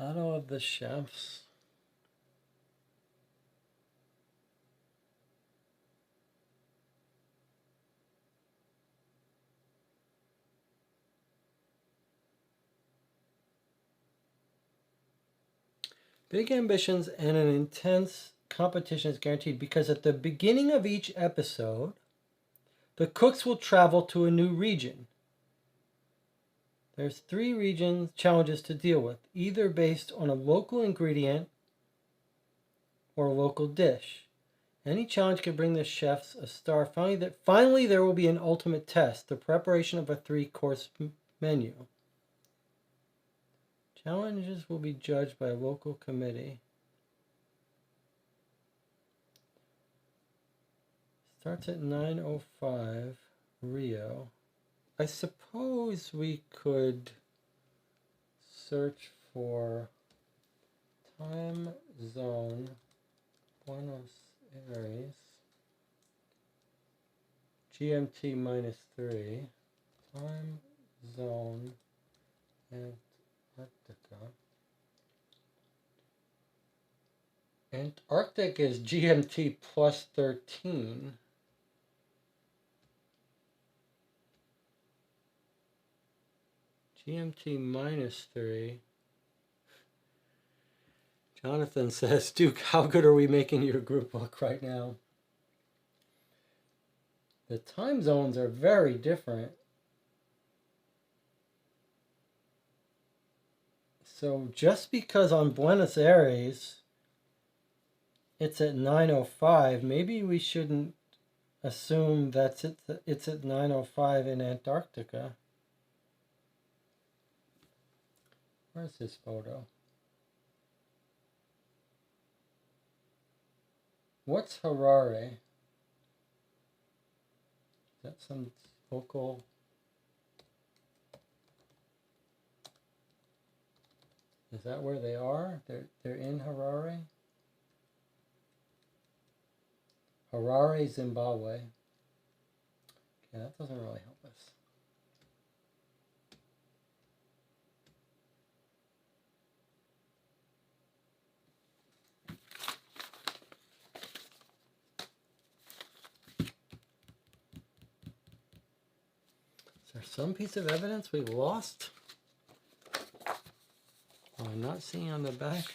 Shadow of the chefs. Big ambitions and an intense competition is guaranteed because at the beginning of each episode, the cooks will travel to a new region. There's 3 region challenges to deal with, either based on a local ingredient or a local dish. Any challenge can bring the chefs a star. Finally, there will be an ultimate test, the preparation of a 3-course menu. Challenges will be judged by a local committee. Starts at 9:05 Rio. I suppose we could search for time zone Buenos Aires GMT -3 time zone Antarctica. Antarctic is GMT +13. GMT -3. Jonathan says, Duke, how good are we making your group book right now? The time zones are very different. So just because on Buenos Aires it's at 9:05, maybe we shouldn't assume that it's at 9:05 in Antarctica. Where's his photo? What's Harare? Is that some local? Is that where they are? They're in Harare? Harare, Zimbabwe. Okay, that doesn't really help us. Is there some piece of evidence we've lost? Oh, I'm not seeing on the back.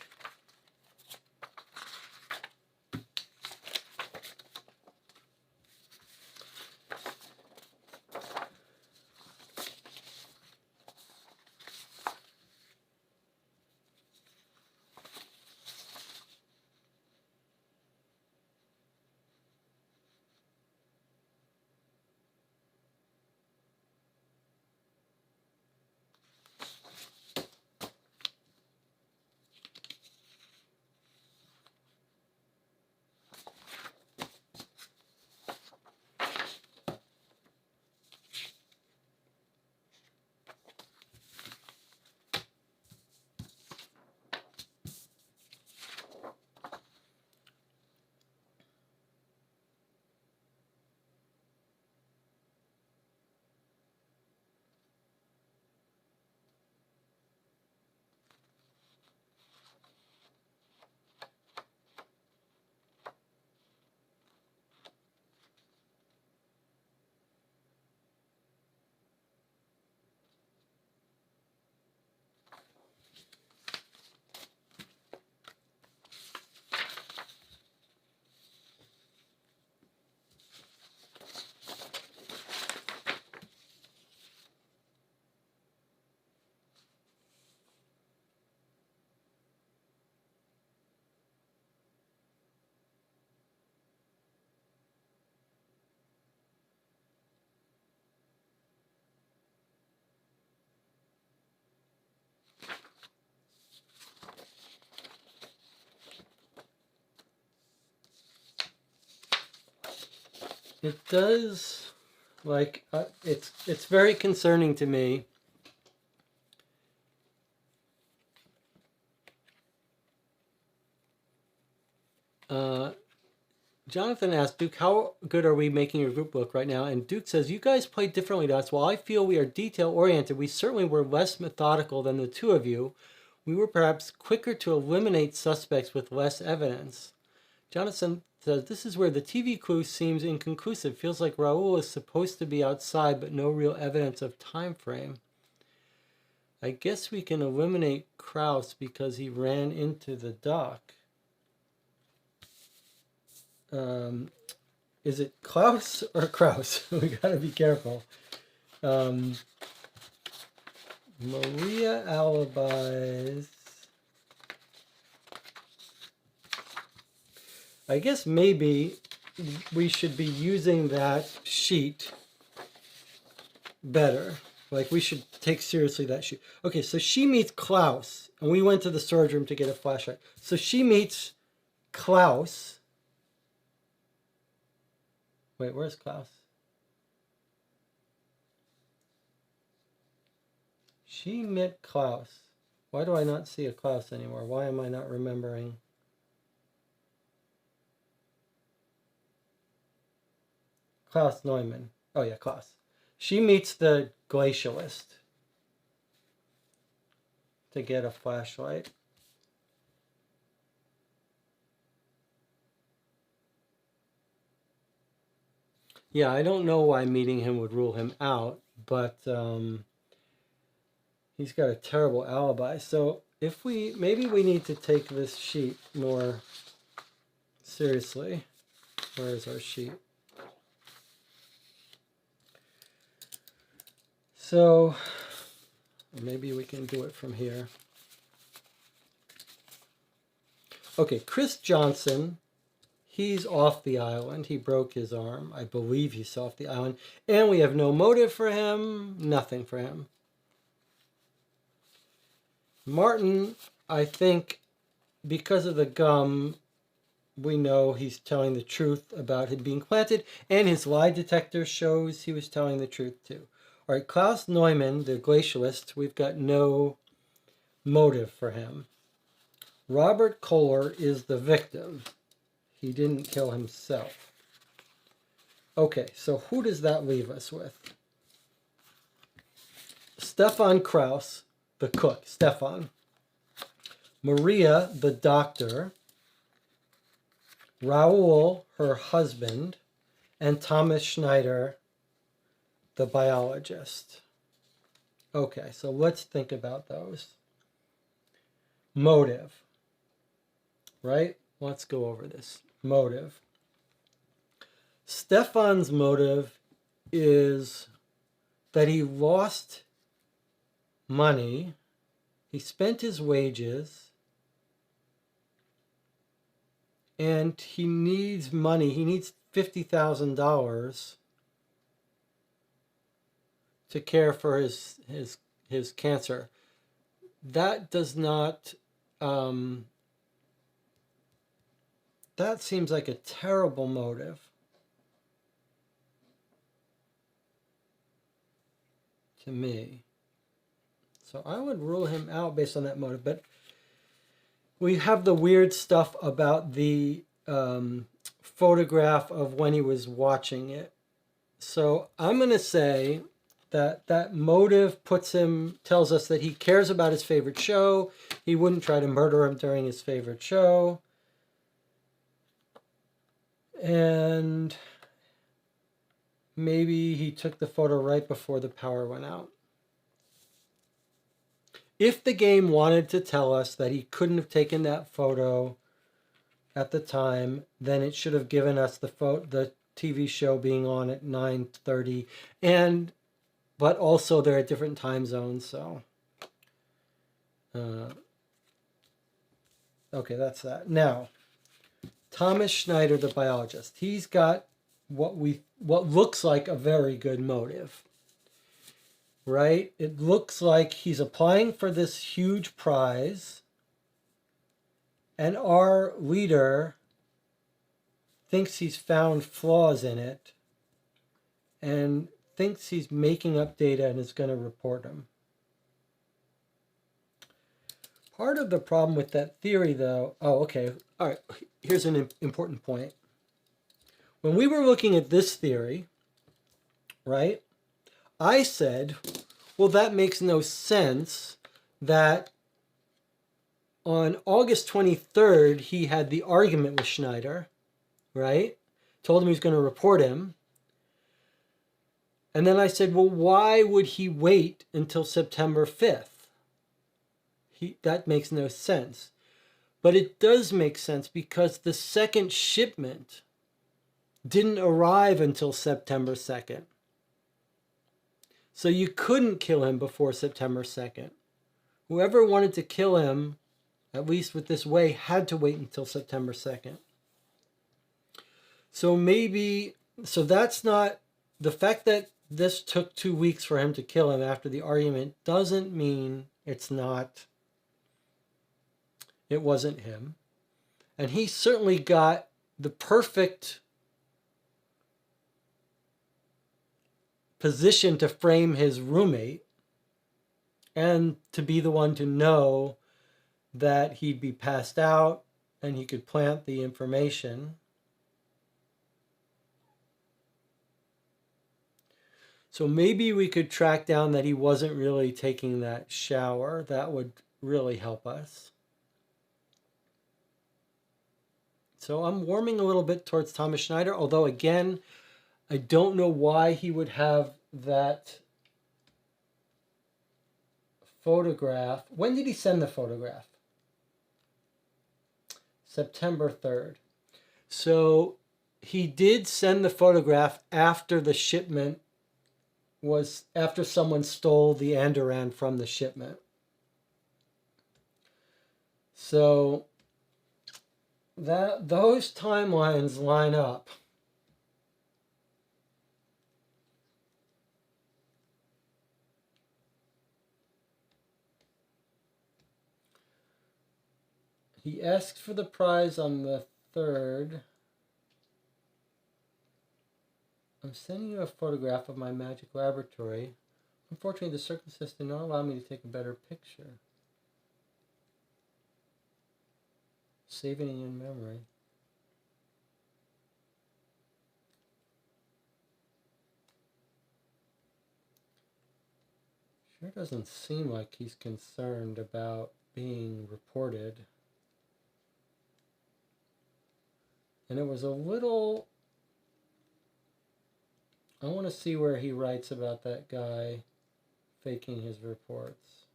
It does, like, it's very concerning to me. Jonathan asked, Duke, how good are we making your group book right now? And Duke says, you guys play differently to us. While I feel we are detail-oriented, we certainly were less methodical than the two of you. we were perhaps quicker to eliminate suspects with less evidence. Jonathan says, this is where the TV clue seems inconclusive. Feels like Raoul is supposed to be outside, but no real evidence of time frame. I guess we can eliminate Kraus because he ran into the dock. Is it Klaus or Kraus? We gotta be careful. Maria alibis. I guess maybe we should be using that sheet better. Like, we should take seriously that sheet. Okay, so she meets Klaus, and we went to the storage room to get a flashlight. So she meets Klaus. Wait, where's Klaus? She met Klaus. Why do I not see a Klaus anymore? Why am I not remembering? Klaus Neumann. Oh yeah, Klaus. She meets the glacialist to get a flashlight. Yeah, I don't know why meeting him would rule him out, but he's got a terrible alibi. So if maybe we need to take this sheet more seriously. Where is our sheet? So maybe we can do it from here. Okay, Chris Johnson, he's off the island. He broke his arm. I believe he's off the island. And we have no motive for him, nothing for him. Martin, I think because of the gum, we know he's telling the truth about him being planted, and his lie detector shows he was telling the truth too. All right, Klaus Neumann, the glacialist, we've got no motive for him. Robert Kohler is the victim. He didn't kill himself. Okay, so who does that leave us with? Stefan Kraus, the cook, Stefan. Maria, the doctor. Raoul, her husband. And Thomas Schneider, the biologist. Okay, so let's think about those. Motive. Right? Let's go over this. Motive. Stefan's motive is that he lost money. He spent his wages. And he needs money. He needs $50,000 to care for his cancer. That does not, that seems like a terrible motive to me. So I would rule him out based on that motive. But we have the weird stuff about the photograph of when he was watching it. So I'm going to say that motive tells us that he cares about his favorite show. He wouldn't try to murder him during his favorite show. And maybe he took the photo right before the power went out. If the game wanted to tell us that he couldn't have taken that photo at the time, then it should have given us the TV show being on at 9:30, but also they're at different time zones. So, okay, that's that. Now, Thomas Schneider, the biologist, he's got what looks like a very good motive. Right? It looks like he's applying for this huge prize, and our leader thinks he's found flaws in it and thinks he's making up data and is going to report them. Part of the problem with that theory, though, all right, here's an important point. When we were looking at this theory, right, I said, well, that makes no sense that on August 23rd, he had the argument with Schneider, right? Told him he was going to report him. And then I said, well, why would he wait until September 5th? That makes no sense. But it does make sense because the second shipment didn't arrive until September 2nd. So you couldn't kill him before September 2nd. Whoever wanted to kill him, at least with this way, had to wait until September 2nd. So that's not, the fact that this took 2 weeks for him to kill him after the argument doesn't mean it wasn't him. And he certainly got the perfect position to frame his roommate and to be the one to know that he'd be passed out and he could plant the information. So maybe we could track down that he wasn't really taking that shower. That would really help us. So I'm warming a little bit towards Thomas Schneider, although again, I don't know why he would have that photograph. When did he send the photograph? September 3rd. So he did send the photograph after the shipment was, after someone stole the Andoran from the shipment. So those timelines line up. He asked for the prize on the 3rd. I'm sending you a photograph of my magic laboratory. Unfortunately, the circumstances did not allow me to take a better picture. Saving it in memory. Sure doesn't seem like he's concerned about being reported. And it was a little... I want to see where he writes about that guy faking his reports.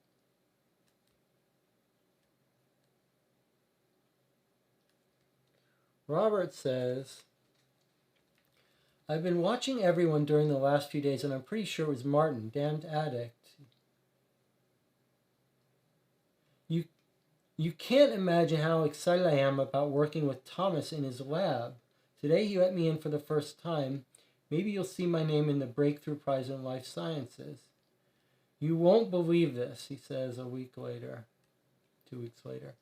Robert says, I've been watching everyone during the last few days, and I'm pretty sure it was Martin, damned addict. You can't imagine how excited I am about working with Thomas in his lab. Today he let me in for the first time. Maybe you'll see my name in the Breakthrough Prize in Life Sciences. You won't believe this, he says a week later, 2 weeks later.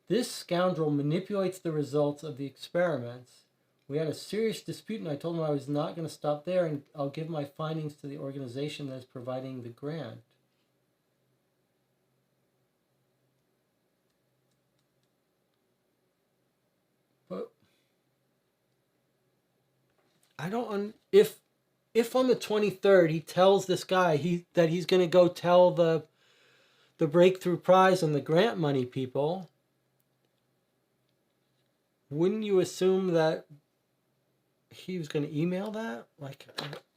This scoundrel manipulates the results of the experiments. We had a serious dispute and I told him I was not going to stop there and I'll give my findings to the organization that is providing the grant. But I don't... If on the 23rd he tells this guy that he's going to go tell the Breakthrough Prize and the grant money people, wouldn't you assume that he was going to email that? Like,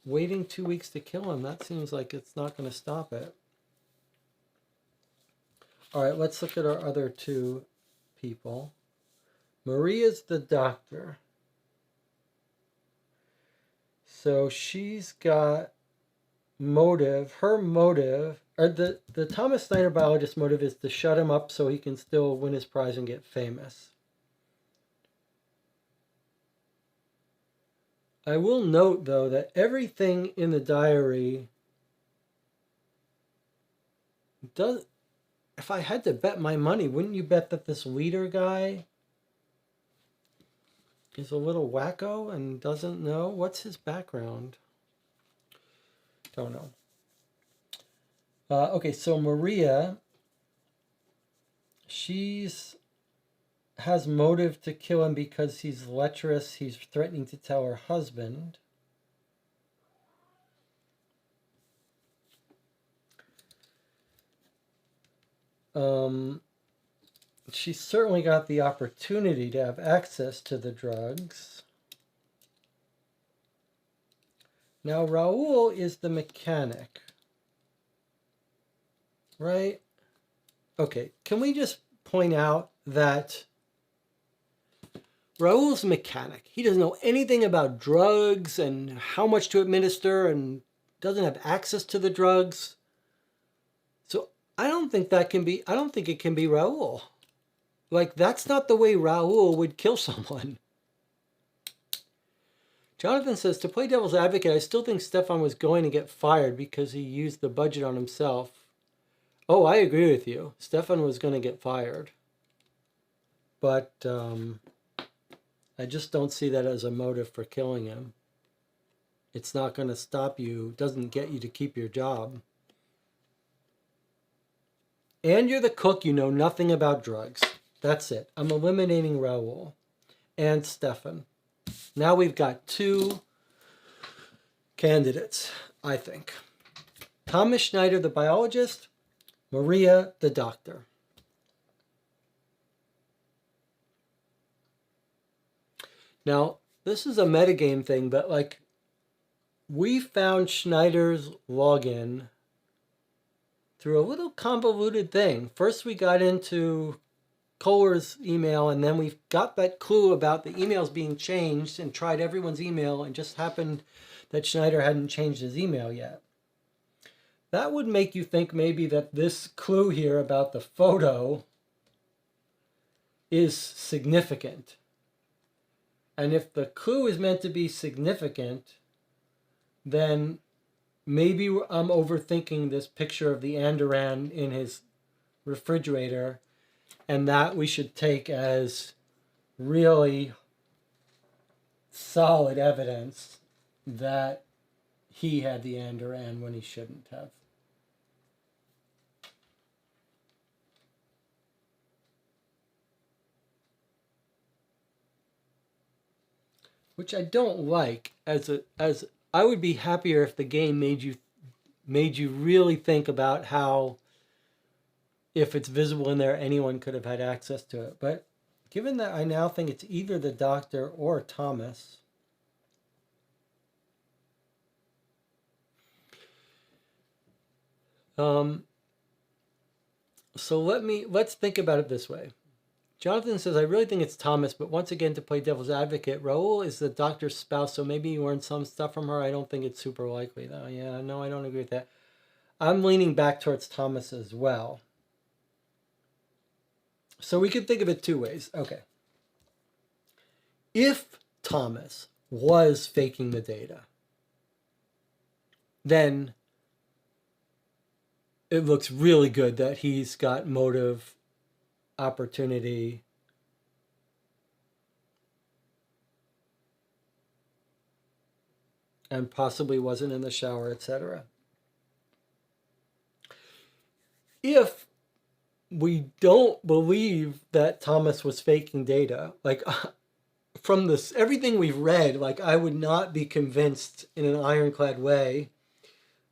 waiting 2 weeks to kill him, that seems like it's not going to stop it. All right, let's look at our other two people. Maria's the doctor. So she's got motive. Her motive, or the Thomas Snyder biologist motive, is to shut him up so he can still win his prize and get famous. I will note, though, that everything in the diary does... If I had to bet my money, wouldn't you bet that this leader guy is a little wacko and doesn't know? What's his background? Don't know. Okay, so Maria, has motive to kill him because he's lecherous. He's threatening to tell her husband. she certainly got the opportunity to have access to the drugs. Now, Raoul is the mechanic, right? Okay, can we just point out that Raoul's a mechanic. He doesn't know anything about drugs and how much to administer and doesn't have access to the drugs. So I don't think it can be Raoul. Like, that's not the way Raoul would kill someone. Jonathan says, to play devil's advocate, I still think Stefan was going to get fired because he used the budget on himself. Oh, I agree with you. Stefan was going to get fired. But I just don't see that as a motive for killing him. It's not going to stop you, doesn't get you to keep your job. And you're the cook, you know nothing about drugs. That's it. I'm eliminating Raoul and Stefan. Now we've got 2 candidates, I think. Thomas Schneider, the biologist, Maria, the doctor. Now, this is a metagame thing, but like, we found Schneider's login through a little convoluted thing. First, we got into Kohler's email, and then we got that clue about the emails being changed and tried everyone's email, and just happened that Schneider hadn't changed his email yet. That would make you think maybe that this clue here about the photo is significant. And if the clue is meant to be significant, then maybe I'm overthinking this picture of the Andoran in his refrigerator, and that we should take as really solid evidence that he had the Andoran when he shouldn't have. Which I don't like. As I would be happier if the game made you really think about how, if it's visible in there, anyone could have had access to it. But given that I now think it's either the doctor or Thomas, so let's think about it this way. Jonathan says, I really think it's Thomas, but once again, to play devil's advocate, Raoul is the doctor's spouse, so maybe you learned some stuff from her. I don't think it's super likely, though. Yeah, no, I don't agree with that. I'm leaning back towards Thomas as well. So we could think of it 2 ways. Okay. If Thomas was faking the data, then it looks really good that he's got motive, opportunity, and possibly wasn't in the shower, etc. If we don't believe that Thomas was faking data, like, from this, everything we've read, like, I would not be convinced in an ironclad way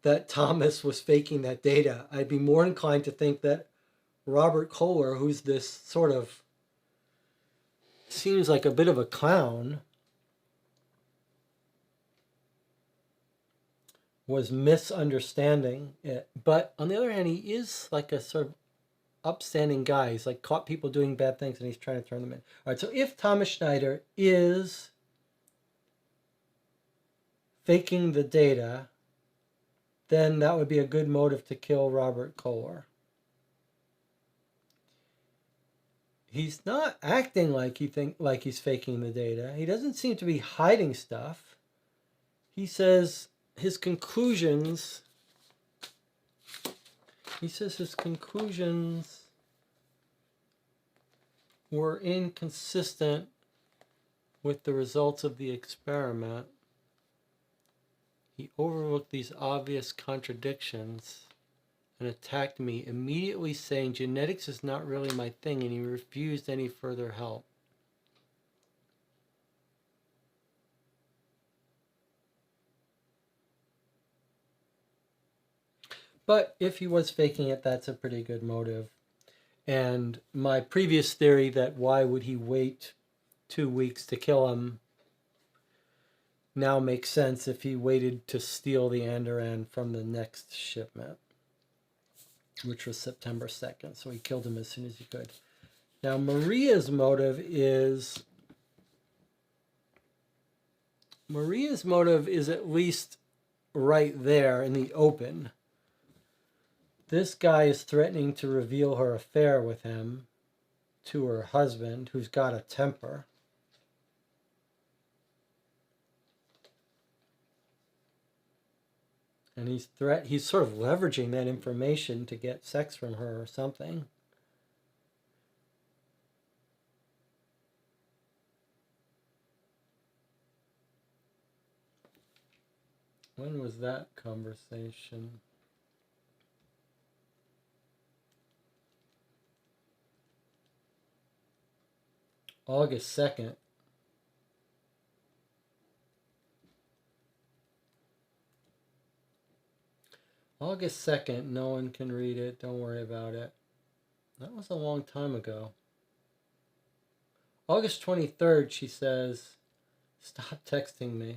that Thomas was faking that data. I'd be more inclined to think that Robert Kohler, who's this sort of, seems like a bit of a clown, was misunderstanding it. But on the other hand, he is like a sort of upstanding guy. He's like caught people doing bad things and he's trying to turn them in. All right, so if Thomas Schneider is faking the data, then that would be a good motive to kill Robert Kohler. He's not acting like he's faking the data. He doesn't seem to be hiding stuff. He says his conclusions were inconsistent with the results of the experiment. He overlooked these obvious contradictions and attacked me, immediately saying genetics is not really my thing, and he refused any further help. But if he was faking it, that's a pretty good motive. And my previous theory that why would he wait 2 weeks to kill him now makes sense if he waited to steal the Andoran from the next shipment, which was September 2nd. So he killed him as soon as he could. Now, Maria's motive is at least right there in the open. This guy is threatening to reveal her affair with him to her husband, who's got a temper. And he's sort of leveraging that information to get sex from her or something. When was that conversation? August 2nd. August 2nd, no one can read it, don't worry about it. That was a long time ago. August 23rd, she says, stop texting me.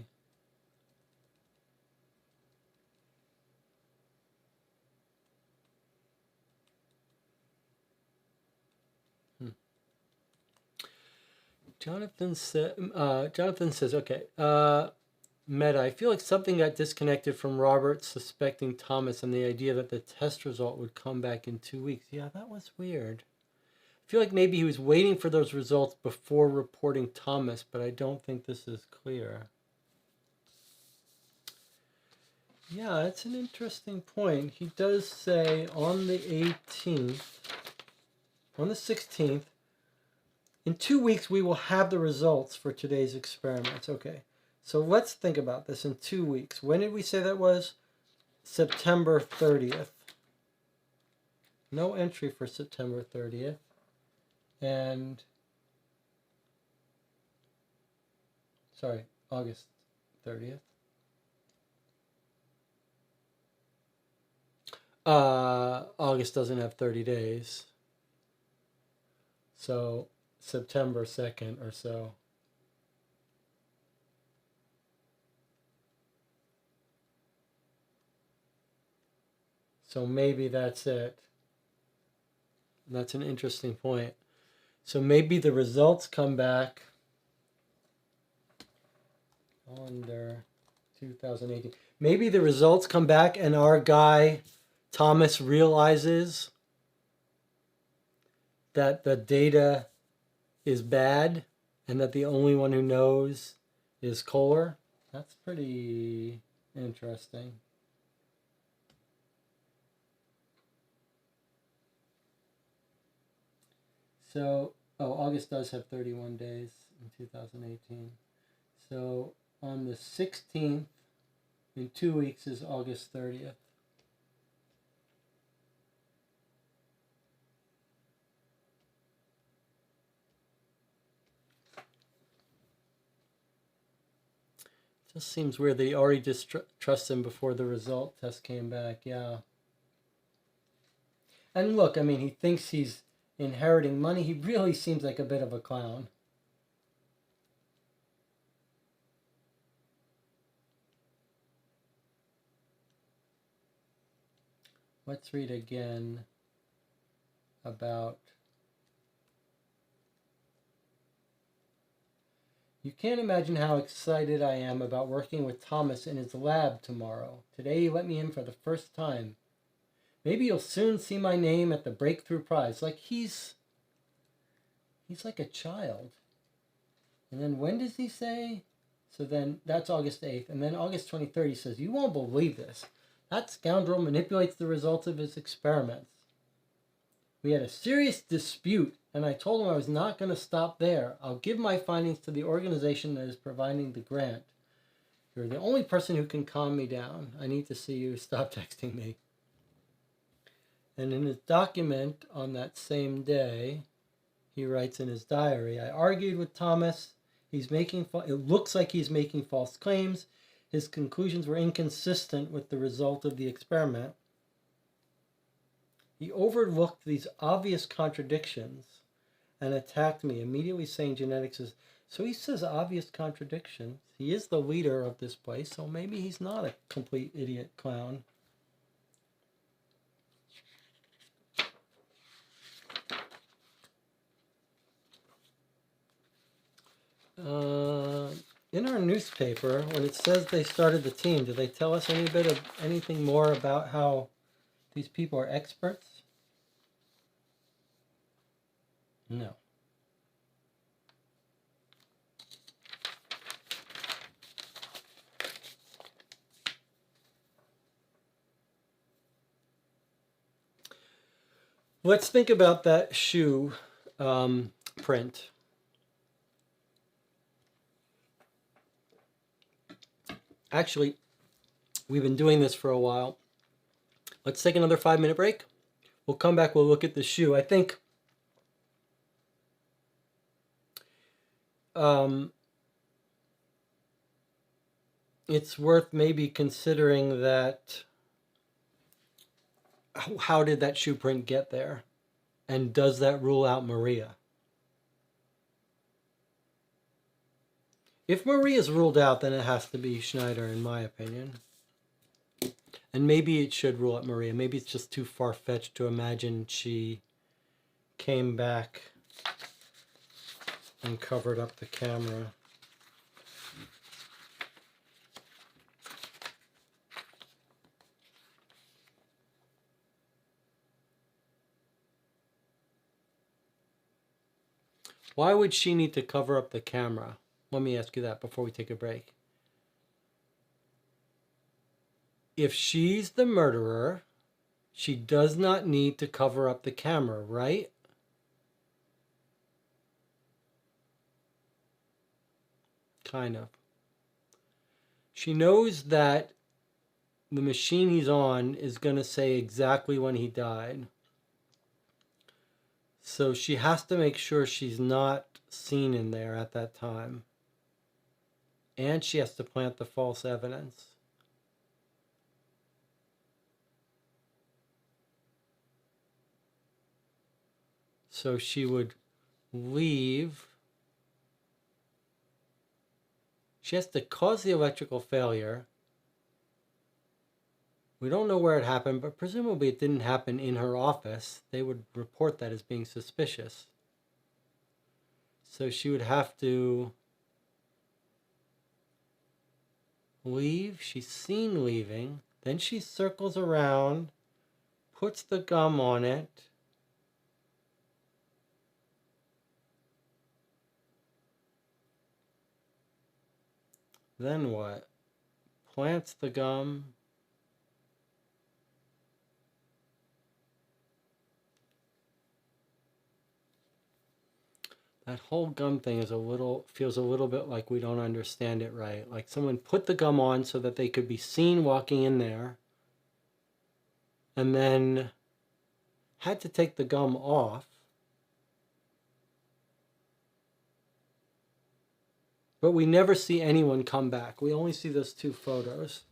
Jonathan says, okay, Meta, I feel like something got disconnected from Robert suspecting Thomas and the idea that the test result would come back in 2 weeks. Yeah, that was weird. I feel like maybe he was waiting for those results before reporting Thomas, but I don't think this is clear. Yeah, it's an interesting point. He does say on the 18th, on the 16th, in 2 weeks we will have the results for today's experiments. Okay, so let's think about this in 2 weeks. When did we say that was? September 30th. No entry for September 30th. And, sorry, August 30th. August doesn't have 30 days. So September 2nd or so. So maybe that's it. That's an interesting point. So maybe the results come back under 2018. Maybe the results come back and our guy Thomas realizes that the data is bad and that the only one who knows is Kohler. That's pretty interesting. So, August does have 31 days in 2018. So on the 16th, in 2 weeks, is August 30th. Just seems weird that he already distrusted him before the result test came back, yeah. And look, I mean, he thinks he's inheriting money. He really seems like a bit of a clown. Let's read again about... You can't imagine how excited I am about working with Thomas in his lab tomorrow. Today he let me in for the first time. Maybe you'll soon see my name at the Breakthrough Prize. Like he's like a child. And then when does he say? So then that's August 8th. And then August 23rd he says, you won't believe this. That scoundrel manipulates the results of his experiments. We had a serious dispute, and I told him I was not going to stop there. I'll give my findings to the organization that is providing the grant. You're the only person who can calm me down. I need to see you. Stop texting me. And in his document on that same day, he writes in his diary, I argued with Thomas. It looks like he's making false claims. His conclusions were inconsistent with the result of the experiment. He overlooked these obvious contradictions and attacked me, immediately saying genetics is... So he says obvious contradictions. He is the leader of this place, so maybe he's not a complete idiot clown. In our newspaper, when it says they started the team, do they tell us anything more about how these people are experts? No. Let's think about that shoe print. Actually, we've been doing this for a while. Let's take another 5-minute break. We'll come back, we'll look at the shoe. I think it's worth maybe considering that, how did that shoe print get there? And does that rule out Maria? If Maria's ruled out, then it has to be Schneider, in my opinion. And maybe it should rule out Maria. Maybe it's just too far-fetched to imagine she came back and covered up the camera. Why would she need to cover up the camera? Let me ask you that before we take a break. If she's the murderer, she does not need to cover up the camera, right? Kind of. She knows that the machine he's on is going to say exactly when he died. So she has to make sure she's not seen in there at that time. And she has to plant the false evidence. So she would leave. She has to cause the electrical failure. We don't know where it happened, but presumably it didn't happen in her office. They would report that as being suspicious. So she would have to leave. She's seen leaving. Then she circles around, puts the gum on it. Then what? Plants the gum. That whole gum thing is feels a little bit like we don't understand it right. Like someone put the gum on so that they could be seen walking in there, and then had to take the gum off. But we never see anyone come back. We only see those 2 photos.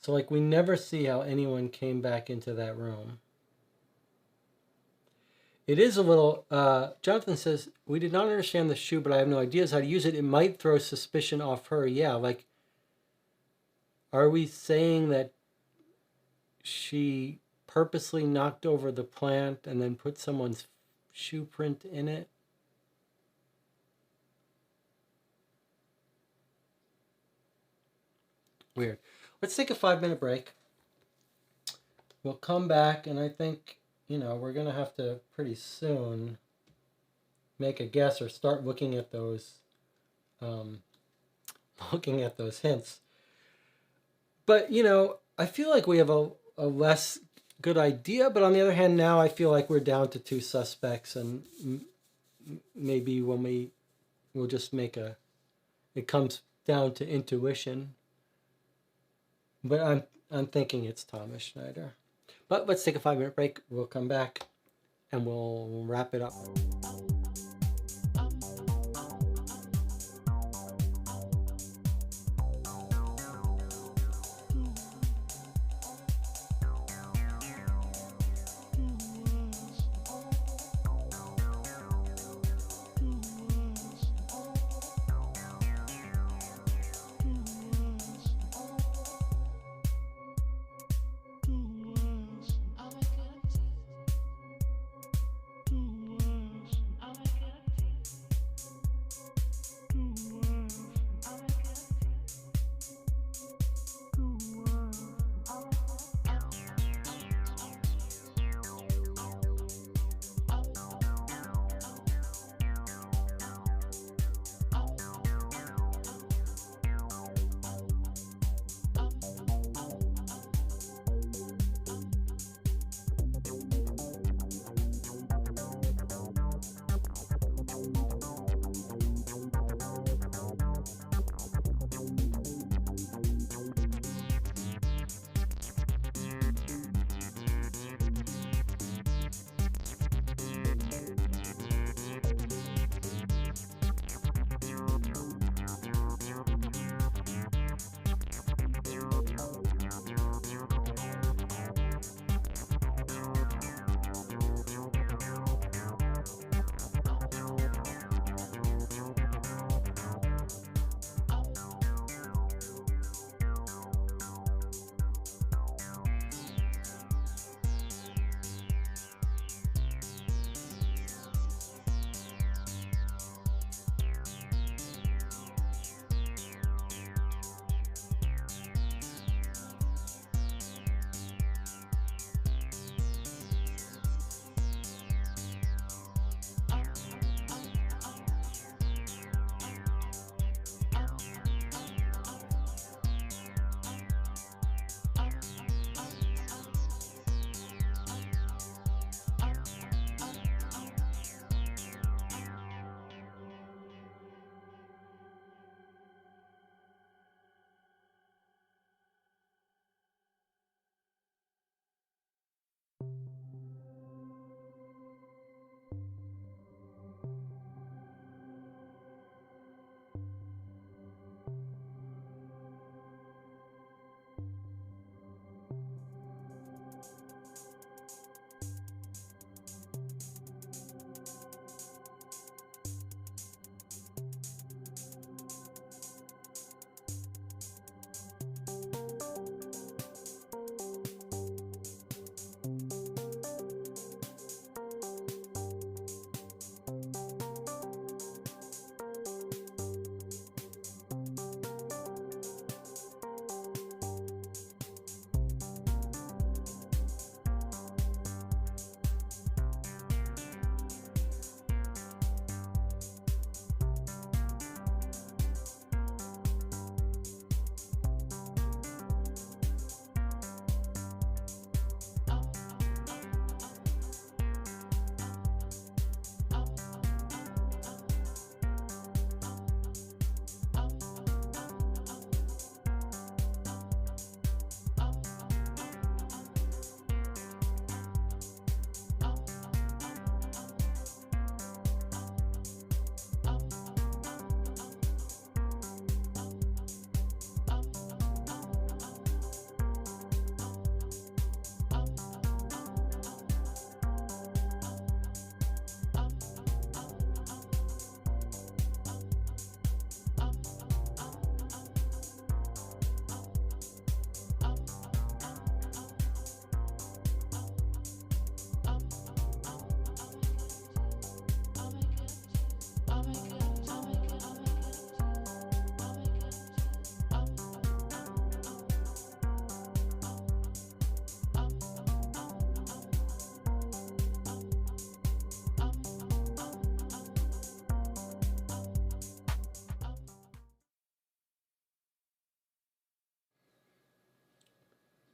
So like we never see how anyone came back into that room. It is a little, Jonathan says, we did not understand the shoe, but I have no ideas how to use it. It might throw suspicion off her. Yeah, like, are we saying that she purposely knocked over the plant and then put someone's shoe print in it? Weird. Let's take a 5-minute break. We'll come back, and I think, we're going to have to pretty soon make a guess or start looking at those hints. But, I feel like we have a less good idea, but on the other hand, now I feel like we're down to 2 suspects, and maybe when we'll just it comes down to intuition. But I'm thinking it's Thomas Schneider. But let's take a 5-minute break. We'll come back and we'll wrap it up.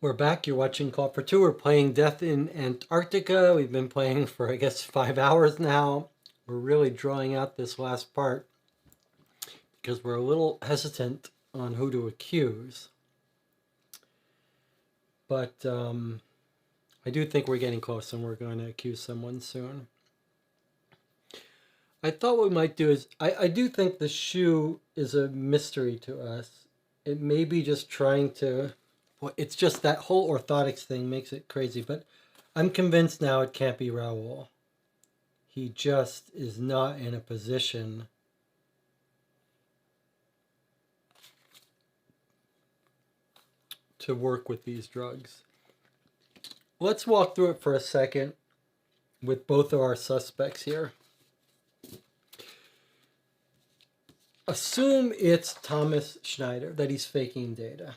We're back. You're watching Call for Two. We're playing Death in Antarctica. We've been playing for, I guess, 5 hours now. We're really drawing out this last part because we're a little hesitant on who to accuse. But I do think we're getting close and we're going to accuse someone soon. I thought what we might do is, I do think the shoe is a mystery to us. It may be just trying to... Well, it's just that whole orthotics thing makes it crazy, but I'm convinced now it can't be Raoul. He just is not in a position to work with these drugs. Let's walk through it for a second with both of our suspects here. Assume it's Thomas Schneider, that he's faking data.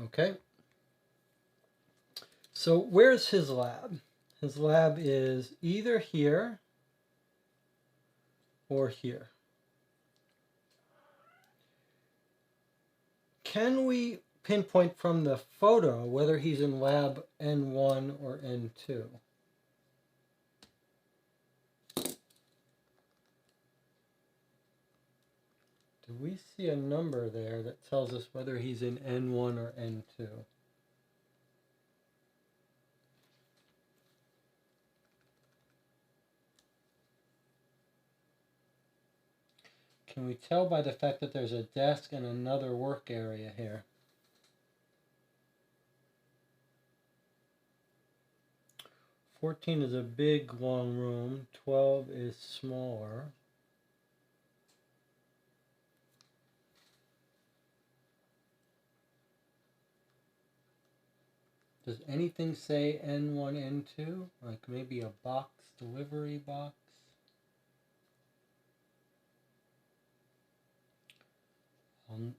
Okay? So where's his lab? His lab is either here or here. Can we pinpoint from the photo whether he's in lab N1 or N2? Do we see a number there that tells us whether he's in N1 or N2? Can we tell by the fact that there's a desk and another work area here? "14 is a big, long room. 12 is smaller. Does anything say N1, N2? Like maybe a box, delivery box?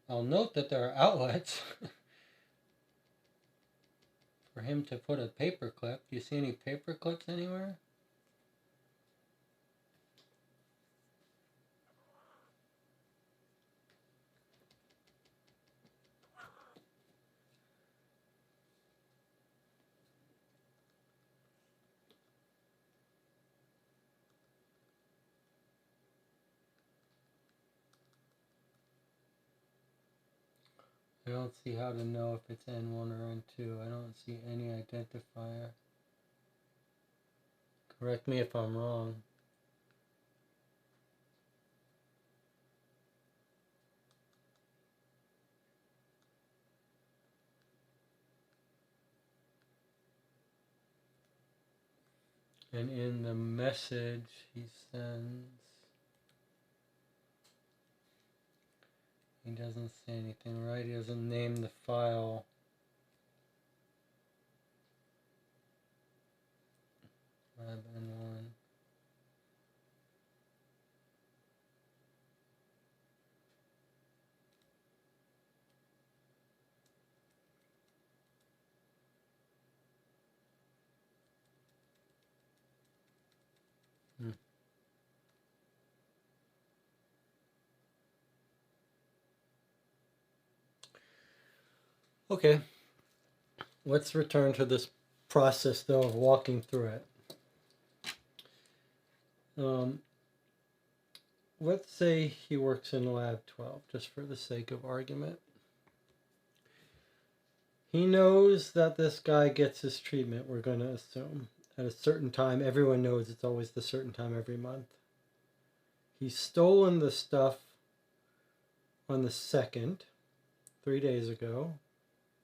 I'll note that there are outlets for him to put a paper clip. Do you see any paper clips anywhere? I don't see how to know if it's N1 or N2. I don't see any identifier. Correct me if I'm wrong. And in the message he sends, he doesn't say anything, right? He doesn't name the file. Lab N1. Okay, let's return to this process though of walking through it. Let's say he works in lab 12, just for the sake of argument. He knows that this guy gets his treatment, we're going to assume, at a certain time. Everyone knows it's always the certain time every month. He's stolen the stuff on the 2nd, 3 days ago,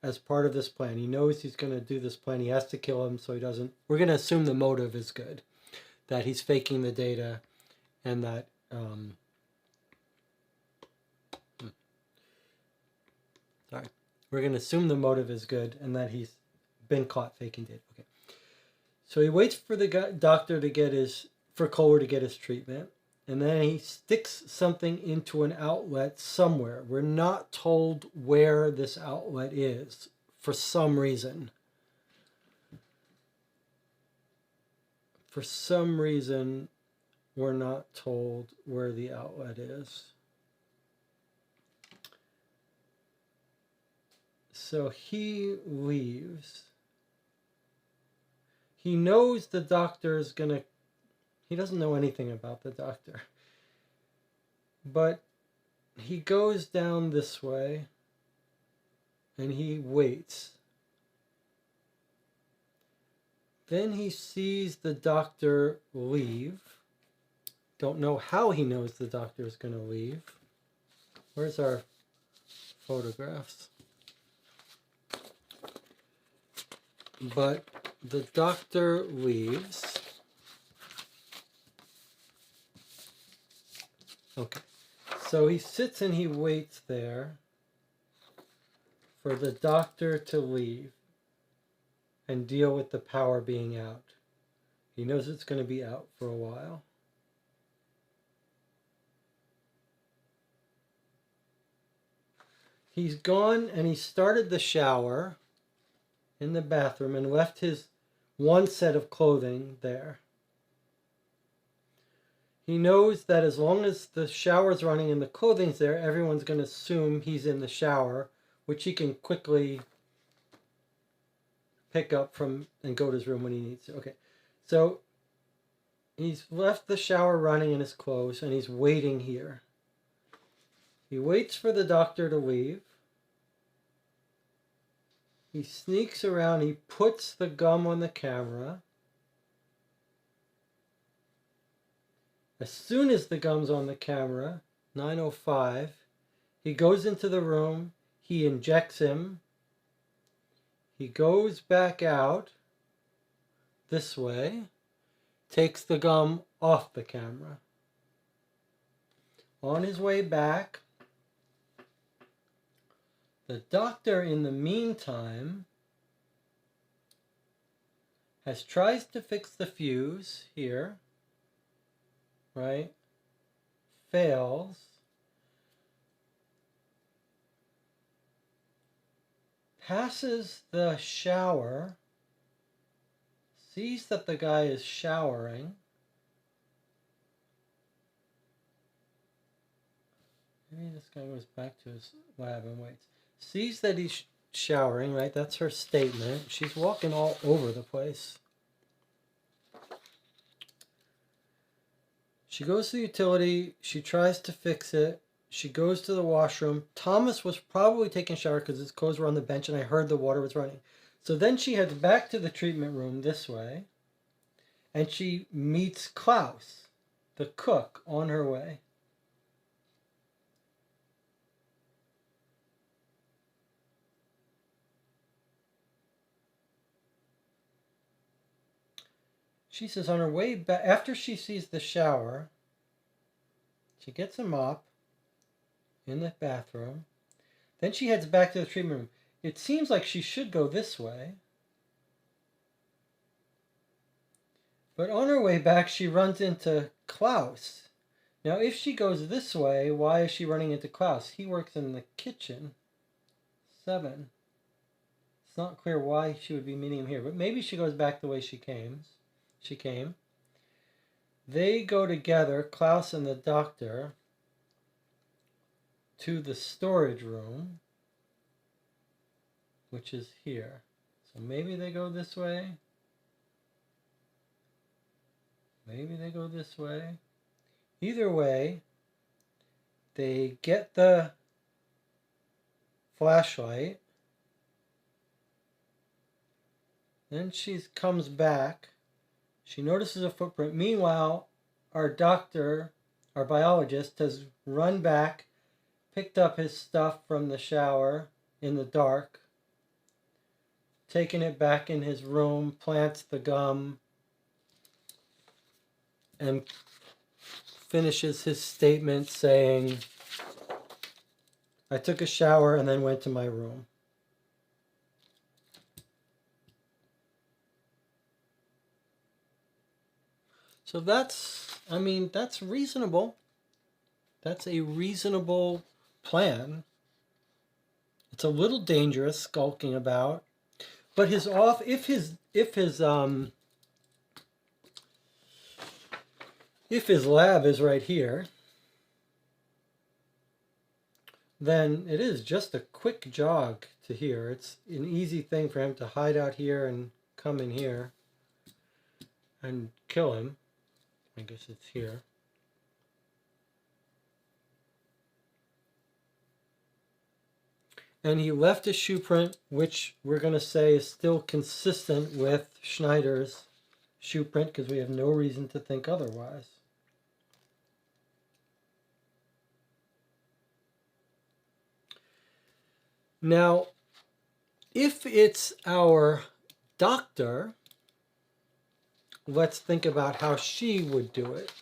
as part of this plan. He knows he's going to do this plan. He has to kill him so he doesn't... We're going to assume the motive is good, that he's faking the data and that... Sorry. We're going to assume the motive is good and that he's been caught faking data. Okay. So he waits for the doctor to get for Kohler to get his treatment, and then he sticks something into an outlet somewhere. We're not told where this outlet is for some reason. For some reason, we're not told where the outlet is. So he leaves. He knows the doctor's gonna... He doesn't know anything about the doctor. But he goes down this way and he waits. Then he sees the doctor leave. Don't know how he knows the doctor is going to leave. Where's our photographs? But the doctor leaves. Okay. So he sits and he waits there for the doctor to leave and deal with the power being out. He knows it's going to be out for a while. He's gone and he started the shower in the bathroom and left his one set of clothing there. He knows that as long as the shower's running and the clothing's there, everyone's going to assume he's in the shower, which he can quickly pick up from and go to his room when he needs to. Okay, so he's left the shower running in his clothes and he's waiting here. He waits for the doctor to leave. He sneaks around, he puts the gum on the camera. As soon as the gum's on the camera, 9:05, he goes into the room, he injects him. He goes back out this way, takes the gum off the camera. On his way back, the doctor, in the meantime, has tried to fix the fuse here, right? Fails. Passes the shower, sees that the guy is showering. Maybe this guy goes back to his lab and waits. Sees that he's showering, right? That's her statement. She's walking all over the place. She goes to the utility. She tries to fix it. She goes to the washroom. Thomas was probably taking a shower because his clothes were on the bench and I heard the water was running. So then she heads back to the treatment room this way and she meets Klaus, the cook, on her way. She says on her way back, after she sees the shower, she gets a mop in the bathroom. Then she heads back to the treatment room. It seems like she should go this way. But on her way back, she runs into Klaus. Now, if she goes this way, why is she running into Klaus? He works in the kitchen. 7. It's not clear why she would be meeting him here, but maybe she goes back the way she came. They go together, Klaus and the doctor, to the storage room, which is here. So maybe they go this way. Maybe they go this way. Either way, they get the flashlight. Then she comes back. She notices a footprint. Meanwhile, our doctor, our biologist, has run back, picked up his stuff from the shower in the dark, taken it back in his room, plants the gum, and finishes his statement saying, I took a shower and then went to my room. So that's reasonable. That's a reasonable plan. It's a little dangerous skulking about, but if his lab is right here, then it is just a quick jog to here. It's an easy thing for him to hide out here and come in here and kill him. I guess it's here. And he left a shoe print, which we're going to say is still consistent with Schneider's shoe print because we have no reason to think otherwise. Now, if it's our doctor, let's think about how she would do it.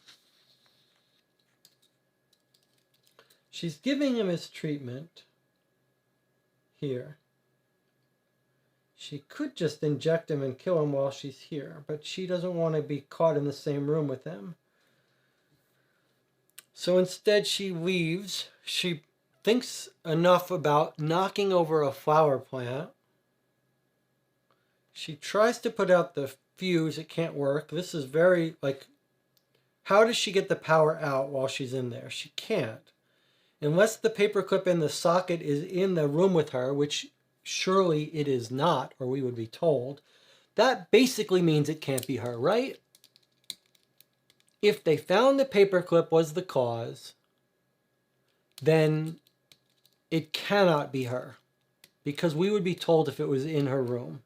She's giving him his treatment here. She could just inject him and kill him while she's here, but she doesn't want to be caught in the same room with him. So instead she leaves. She thinks enough about knocking over a flower plant. She tries to put out the fuse. It can't work. This is very, like, how does she get the power out while she's in there? She can't. Unless the paperclip in the socket is in the room with her, which surely it is not, or we would be told. That basically means it can't be her, right? If they found the paperclip was the cause, then it cannot be her, because we would be told if it was in her room.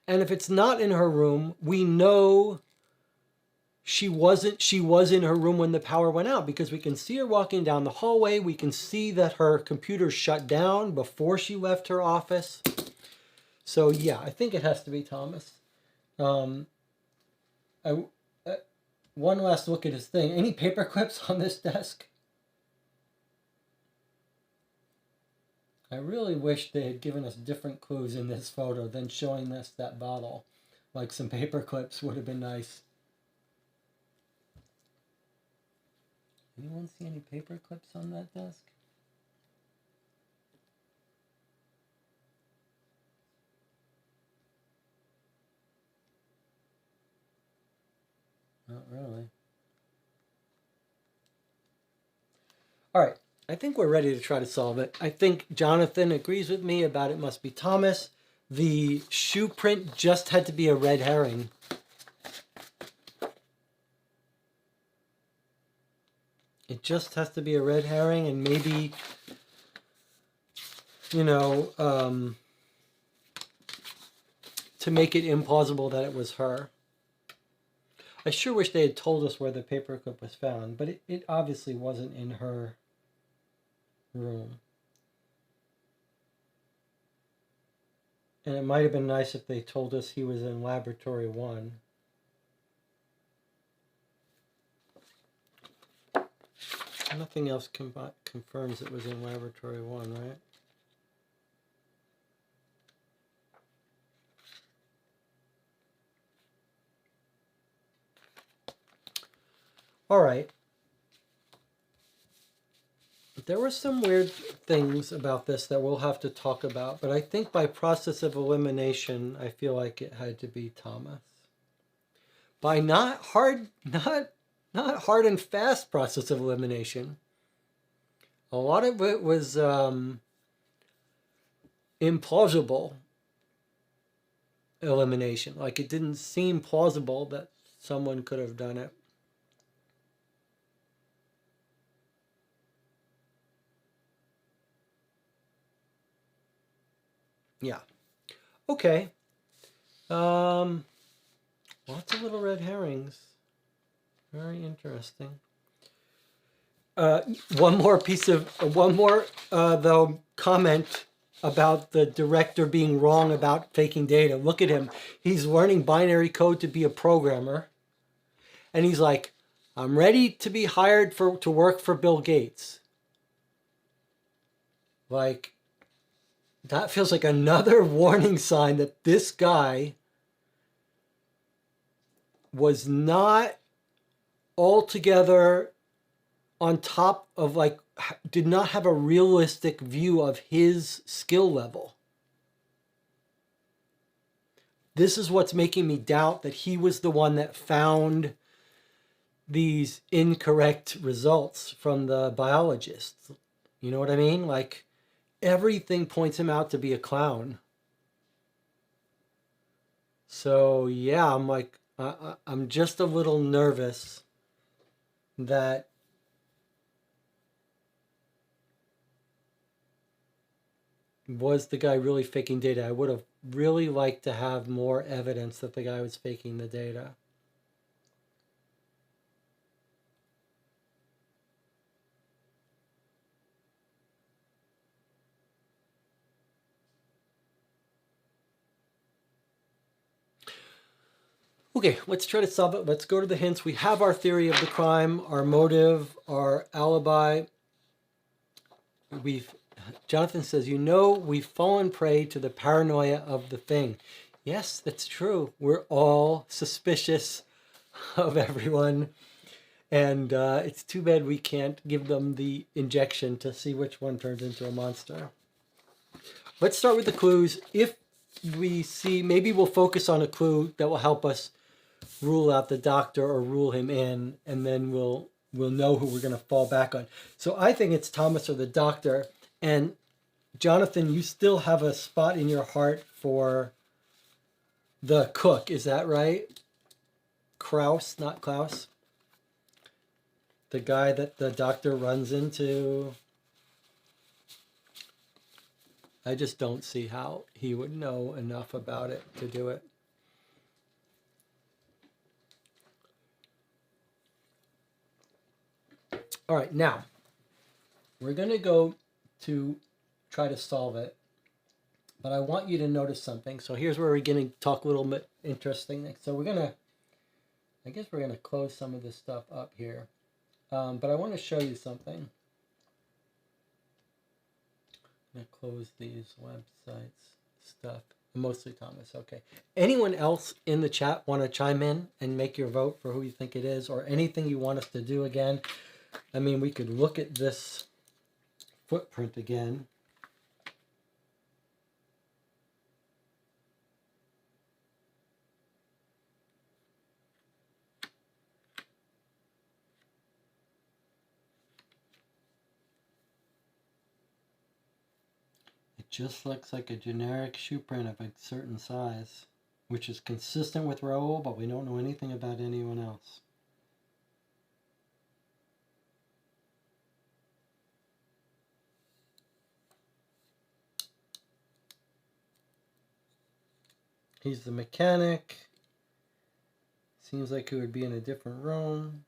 And if it's not in her room, we know she was in her room when the power went out, because we can see her walking down the hallway. We can see that her computer shut down before she left her office. So yeah, I think it has to be Thomas. One last look at his thing. Any paper clips on this desk? I really wish they had given us different clues in this photo than showing us that bottle. Like some paper clips would have been nice. Anyone see any paper clips on that desk? Not really. All right. I think we're ready to try to solve it. I think Jonathan agrees with me about it must be Thomas. The shoe print just had to be a red herring. It just has to be a red herring, and maybe, you know, to make it implausible that it was her. I sure wish they had told us where the paperclip was found, but it obviously wasn't in her room. And it might have been nice if they told us he was in laboratory 1. Nothing else confirms it was in laboratory 1, right? All right. There were some weird things about this that we'll have to talk about, but I think by process of elimination, I feel like it had to be Thomas. By not hard and fast process of elimination. A lot of it was implausible elimination. Like, it didn't seem plausible that someone could have done it. Yeah. Okay. Lots of little red herrings. Very interesting. One more though comment about the director being wrong about faking data. Look at him. He's learning binary code to be a programmer. And he's like, I'm ready to be hired to work for Bill Gates. Like, that feels like another warning sign that this guy was not altogether on top of, like, did not have a realistic view of his skill level. This is what's making me doubt that he was the one that found these incorrect results from the biologists. You know what I mean? Like, everything points him out to be a clown. So yeah, I'm like, I'm just a little nervous that was the guy really faking data. I would have really liked to have more evidence that the guy was faking the data. Okay, let's try to solve it. Let's go to the hints. We have our theory of the crime, our motive, our alibi. Jonathan says, we've fallen prey to the paranoia of the thing. Yes, that's true. We're all suspicious of everyone. And it's too bad we can't give them the injection to see which one turns into a monster. Let's start with the clues. If we see, maybe we'll focus on a clue that will help us rule out the doctor or rule him in, and then we'll know who we're going to fall back on. So I think it's Thomas or the doctor. And Jonathan, you still have a spot in your heart for the cook. Is that right? Kraus, not Klaus. The guy that the doctor runs into. I just don't see how he would know enough about it to do it. All right, now we're going to go to try to solve it, but I want you to notice something. So here's where we're going to talk a little bit interesting. So I guess we're going to close some of this stuff up here, but I want to show you something. I'm going to close these websites stuff. Mostly Thomas. Okay. Anyone else in the chat want to chime in and make your vote for who you think it is, or anything you want us to do again? I mean, we could look at this footprint again. It just looks like a generic shoe print of a certain size, which is consistent with Raoul, but we don't know anything about anyone else. He's the mechanic. Seems like he would be in a different room.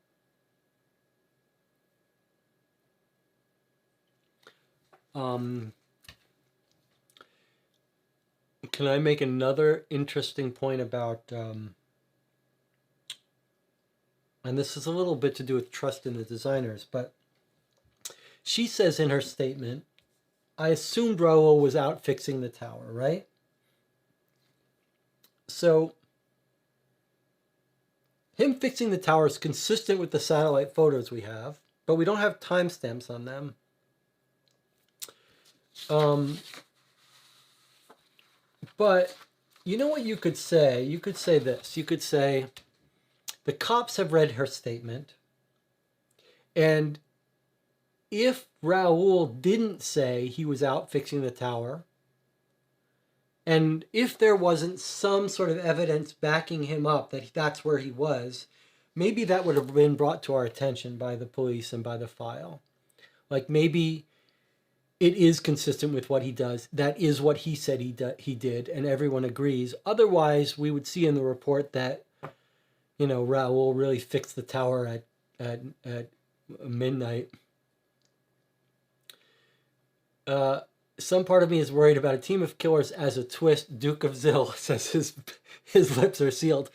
Can I make another interesting point about, and this is a little bit to do with trust in the designers, but she says in her statement, I assumed Raoul was out fixing the tower, right? So him fixing the tower is consistent with the satellite photos we have, but we don't have timestamps on them. But you know what you could say? You could say this. You could say, the cops have read her statement, and if Raoul didn't say he was out fixing the tower, and if there wasn't some sort of evidence backing him up that that's where he was, maybe that would have been brought to our attention by the police and by the file. Like, maybe it is consistent with what he does. That is what he said he did, and everyone agrees. Otherwise, we would see in the report that, Raoul really fixed the tower at midnight. Some part of me is worried about a team of killers as a twist. Duke of Zill says his lips are sealed.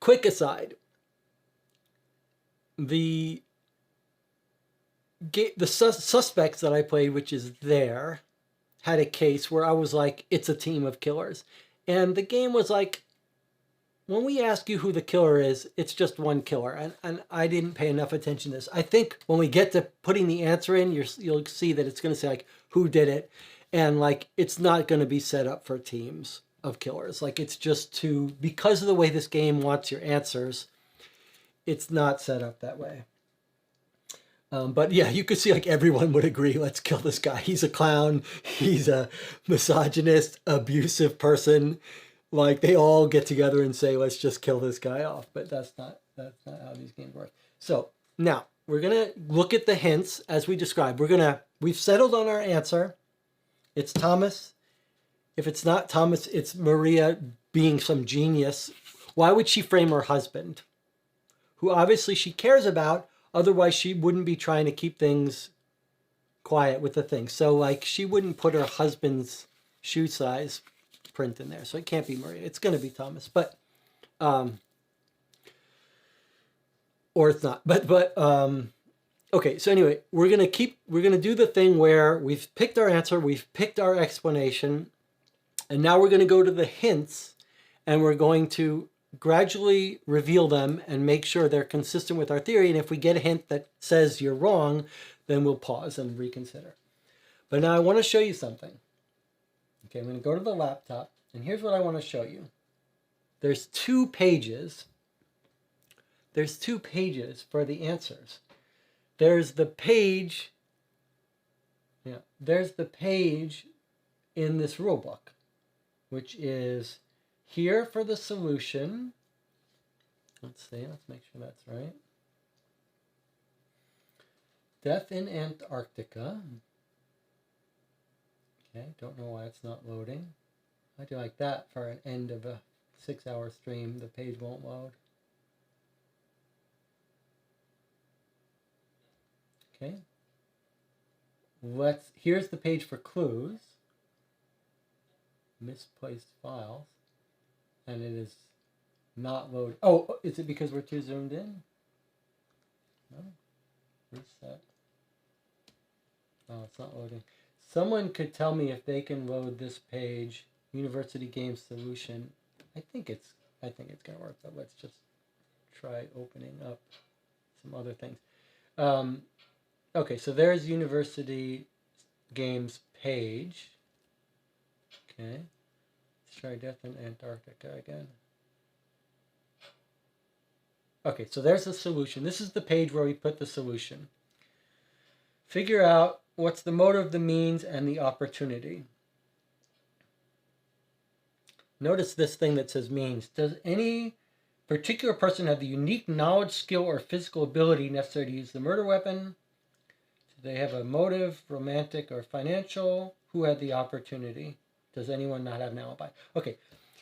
Quick aside. The suspects that I played, which is there, had a case where I was like, it's a team of killers. And the game was like, when we ask you who the killer is, it's just one killer. And I didn't pay enough attention to this. I think when we get to putting the answer in, you'll see that it's going to say, like, who did it? And, like, it's not going to be set up for teams of killers. Like, it's just because of the way this game wants your answers, it's not set up that way. But yeah, you could see like everyone would agree, let's kill this guy. He's a clown. He's a misogynist, abusive person. Like they all get together and say, let's just kill this guy off. But that's not how these games work. So now we're gonna look at the hints as we described. We've settled on our answer. It's Thomas. If it's not Thomas, it's Maria being some genius. Why would she frame her husband, who obviously she cares about? Otherwise, she wouldn't be trying to keep things quiet with the thing. So, like, she wouldn't put her husband's shoe size print in there. So it can't be Maria. It's going to be Thomas. But, or it's not. Okay. So anyway, we're going to do the thing where we've picked our answer, we've picked our explanation, and now we're going to go to the hints, and we're going to gradually reveal them and make sure they're consistent with our theory. And if we get a hint that says you're wrong, then we'll pause and reconsider. But now I want to show you something. Okay, I'm going to go to the laptop, and here's what I want to show you. There's 2 pages. There's 2 pages for the answers. There's the page, there's the page in this rule book, which is here for the solution. Let's make sure that's right. Death in Antarctica. Okay, don't know why it's not loading. I do like that for an end of a 6-hour stream. The page won't load. Okay. Here's the page for clues. Misplaced files. And it is not loaded. Oh, is it because we're too zoomed in? No. Reset. Oh, it's not loading. Someone could tell me if they can load this page, University Games Solution. I think it's gonna work, but let's just try opening up some other things. Okay, so there's University Games page. Okay. Let's try Death in Antarctica again. Okay, so there's the solution. This is the page where we put the solution. Figure out what's the motive, the means, and the opportunity. Notice this thing that says means. Does any particular person have the unique knowledge, skill, or physical ability necessary to use the murder weapon? Do they have a motive, romantic or financial? Who had the opportunity? Does anyone not have an alibi? Okay,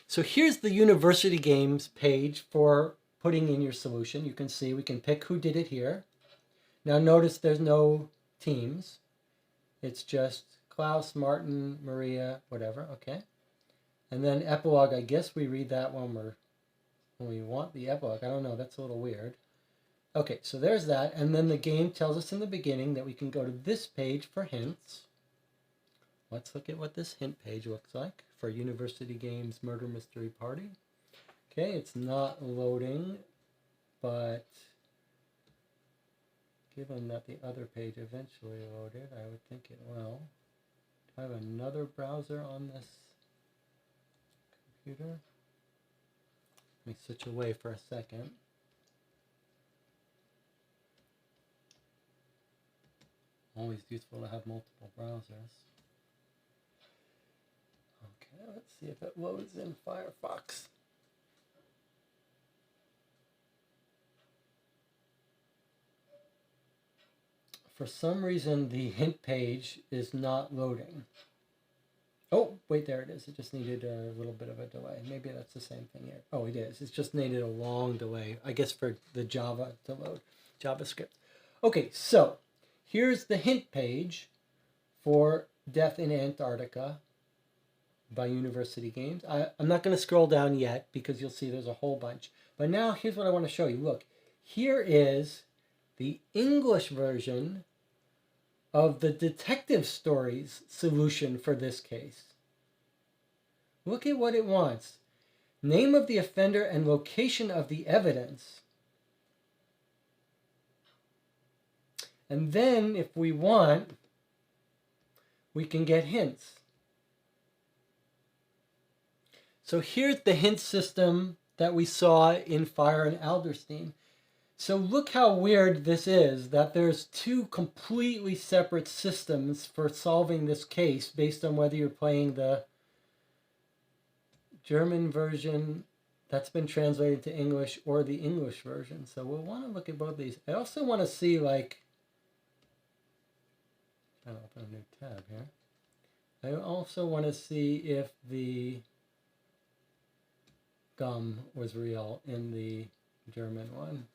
so here's the University Games page for putting in your solution. You can see we can pick who did it here. Now notice there's no teams. It's just Klaus, Martin, Maria, whatever, okay? And then epilogue, I guess we read that when we want the epilogue. I don't know, that's a little weird. Okay, so there's that. And then the game tells us in the beginning that we can go to this page for hints. Let's look at what this hint page looks like for University Games Murder Mystery Party. Okay, it's not loading, but given that the other page eventually loaded, I would think it will. Do I have another browser on this computer? Let me switch away for a second. Always useful to have multiple browsers. Okay, let's see if it loads in Firefox. For some reason, the hint page is not loading. Oh, wait, there it is. It just needed a little bit of a delay. Maybe that's the same thing here. Oh, it is. It's just needed a long delay, I guess, for the Java to load, JavaScript. Okay, so here's the hint page for Death in Antarctica by University Games. I'm not going to scroll down yet because you'll see there's a whole bunch. But now here's what I want to show you. Look, here is the English version of the detective stories solution for this case. Look at what it wants. Name of the offender and location of the evidence. And then, if we want, we can get hints. So here's the hint system that we saw in Fire and Alderstein. So look how weird this is, that there's two completely separate systems for solving this case based on whether you're playing the German version that's been translated to English or the English version. So we'll want to look at both these. I also want to see, like, I'll open a new tab here. I also want to see if the gum was real in the German one.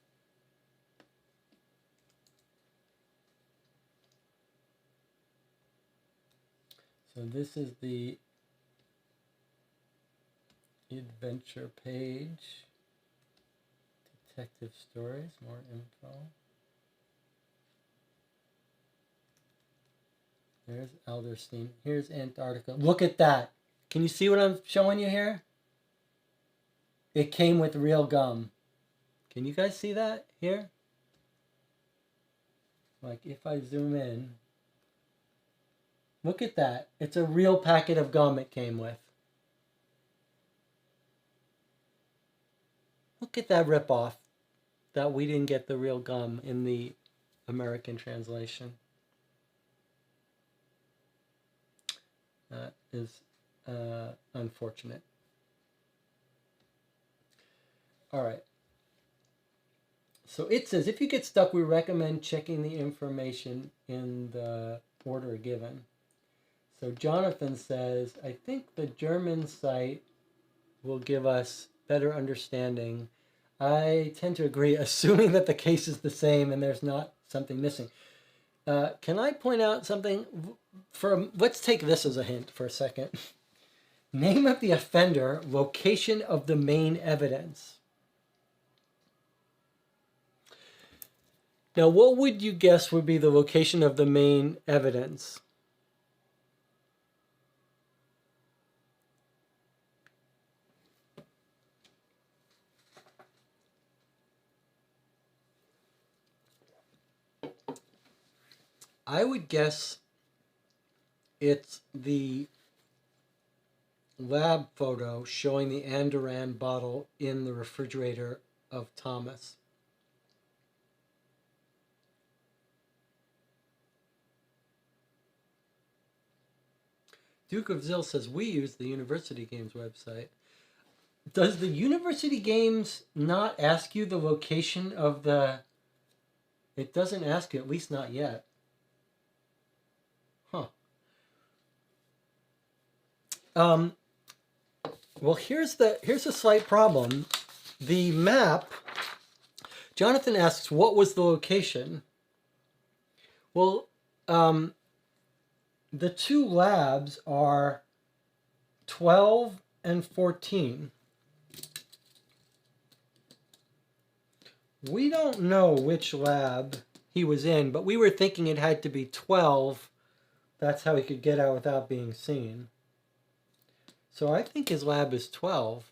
So this is the adventure page. Detective stories, more info. There's Elderstein. Here's Antarctica. Look at that. Can you see what I'm showing you here? It came with real gum. Can you guys see that here? Like if I zoom in, look at that. It's a real packet of gum it came with. Look at that ripoff that we didn't get the real gum in the American translation. That is unfortunate. All right. So it says, if you get stuck, we recommend checking the information in the order given. So Jonathan says, I think the German site will give us better understanding. I tend to agree, assuming that the case is the same and there's not something missing. Can I point out something? Let's take this as a hint for a second. Name of the offender, location of the main evidence. Now, what would you guess would be the location of the main evidence? I would guess it's the lab photo showing the Andoran bottle in the refrigerator of Thomas. Duke of Zill says, we use the University Games website. Does the University Games not ask you the location of the... It doesn't ask you, at least not yet. Huh. Well, here's a slight problem. The map, Jonathan asks, what was the location? Well, the two labs are 12 and 14. We don't know which lab he was in, but we were thinking it had to be 12. That's how he could get out without being seen. So I think his lab is 12.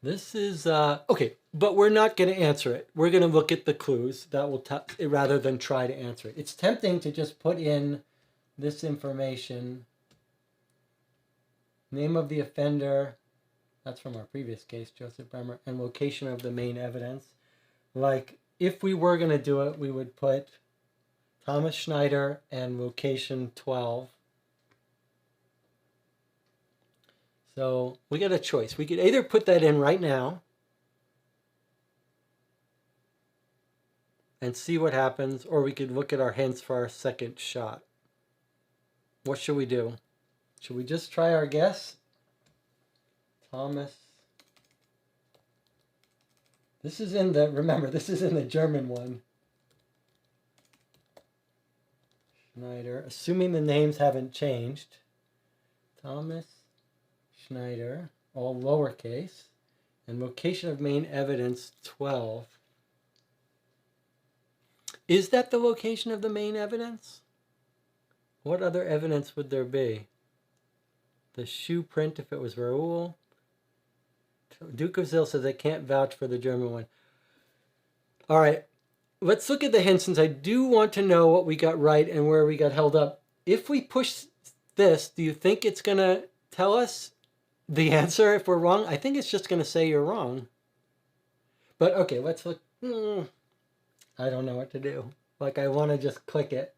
This is, okay, but we're not going to answer it. We're going to look at the clues that will, rather than try to answer it. It's tempting to just put in this information, name of the offender, that's from our previous case, Joseph Bremer, and location of the main evidence. Like, if we were going to do it, we would put Thomas Schneider and location 12. So we got a choice. We could either put that in right now and see what happens, or we could look at our hints for our second shot. What should we do? Should we just try our guess? Thomas. This is in the, remember, this is in the German one. Schneider, assuming the names haven't changed. Thomas Schneider, all lowercase, and location of main evidence 12. Is that the location of the main evidence? What other evidence would there be? The shoe print if it was Raoul. Duke of Zill says I can't vouch for the German one. All right. let's look at the hints since I do want to know what we got right and where we got held up. If we push this, do you think it's going to tell us the answer if we're wrong? I think it's just going to say you're wrong. But okay, let's look. I don't know what to do. Like, I want to just click it.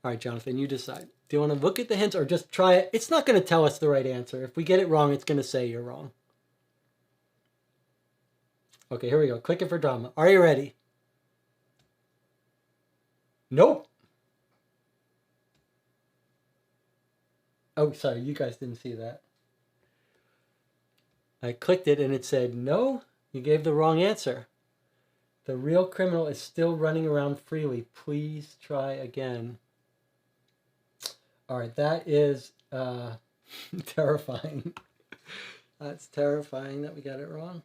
All right, Jonathan, you decide. Do you want to look at the hints or just try it? It's not going to tell us the right answer. If we get it wrong, it's going to say you're wrong. Okay, here we go. Click it for drama. Are you ready? Nope. Oh, sorry, you guys didn't see that. I clicked it and it said, no, you gave the wrong answer. The real criminal is still running around freely. Please try again. All right, that is terrifying. That's terrifying that we got it wrong.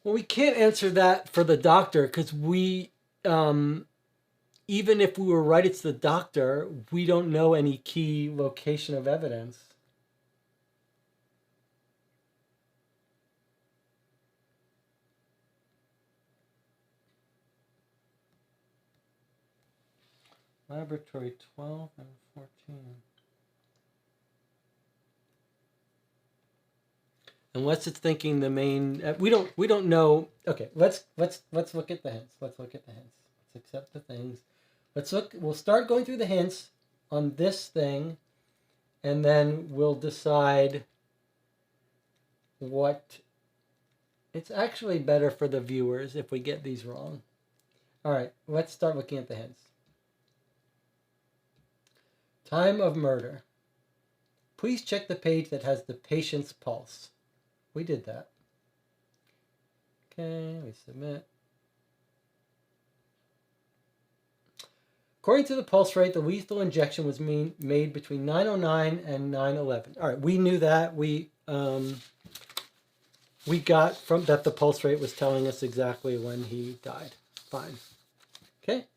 Well, we can't answer that for the doctor because we, even if we were right, it's the doctor, we don't know any key location of evidence. Laboratory 12 and 14. Unless it's thinking the main, we don't know. Okay, let's look at the hints. Let's look at the hints. Let's accept the things. Let's look. We'll start going through the hints on this thing, and then we'll decide what. It's actually better for the viewers if we get these wrong. All right, let's start looking at the hints. Time of murder. Please check the page that has the patient's pulse. We did that. Okay, we submit. According to the pulse rate, the lethal injection was made between 9:09 and 9:11. All right, we knew that. We got from that the pulse rate was telling us exactly when he died. Fine. Okay.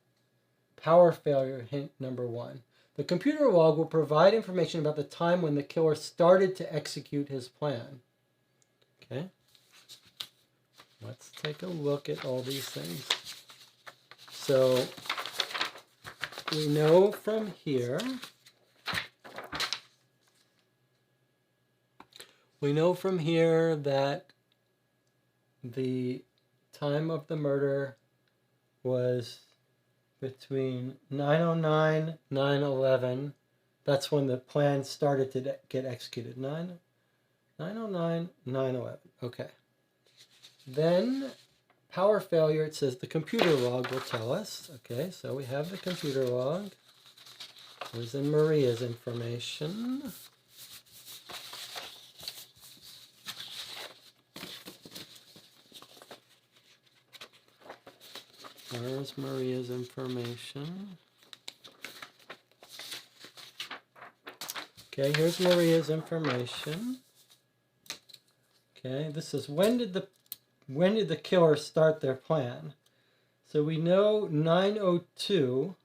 Power failure, hint number 1. The computer log will provide information about the time when the killer started to execute his plan. Okay. Let's take a look at all these things. So we know from here, that the time of the murder was between 9:09, 9:11. That's when the plan started to get executed. 9:09, 9:11. Okay. Then power failure, it says the computer log will tell us. Okay, so we have the computer log. Here's in Maria's information. Where's Maria's information? Okay, here's Maria's information. Okay, this is when did the killer start their plan? So we know 9:02.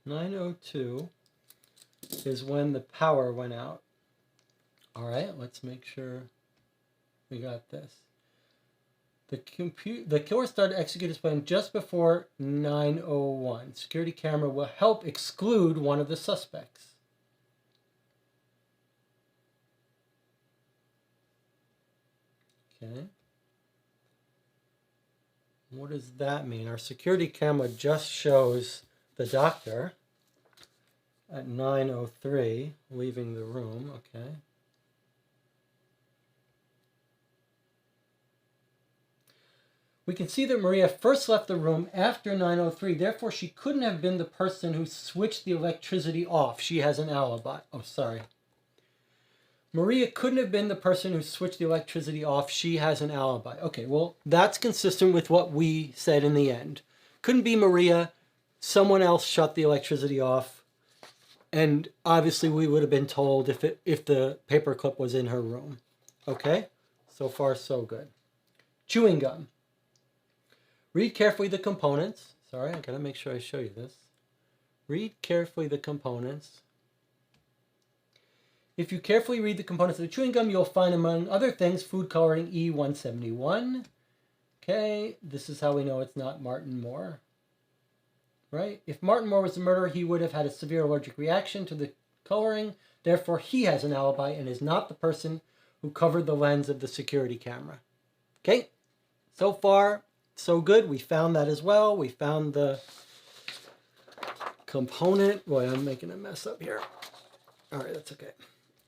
9:02 is when the power went out. All right, let's make sure we got this. The killer started executing his plan just before 9:01. Security camera will help exclude one of the suspects. Okay. What does that mean? Our security camera just shows the doctor at 9:03 leaving the room. Okay. We can see that Maria first left the room after 9:03. Therefore, she couldn't have been the person who switched the electricity off. She has an alibi. Oh, sorry. Maria couldn't have been the person who switched the electricity off. She has an alibi. Okay, well, that's consistent with what we said in the end. Couldn't be Maria. Someone else shut the electricity off. And obviously, we would have been told if the paperclip was in her room. Okay? So far, so good. Chewing gum. Read carefully the components. Sorry, I gotta make sure I show you this. Read carefully the components. If you carefully read the components of the chewing gum, you'll find, among other things, food coloring E171. Okay, this is how we know it's not Martin Moore. Right? If Martin Moore was the murderer, he would have had a severe allergic reaction to the coloring. Therefore, he has an alibi and is not the person who covered the lens of the security camera. Okay, so far, so good. We found that as well. We found the component. Boy, I'm making a mess up here. All right, that's okay.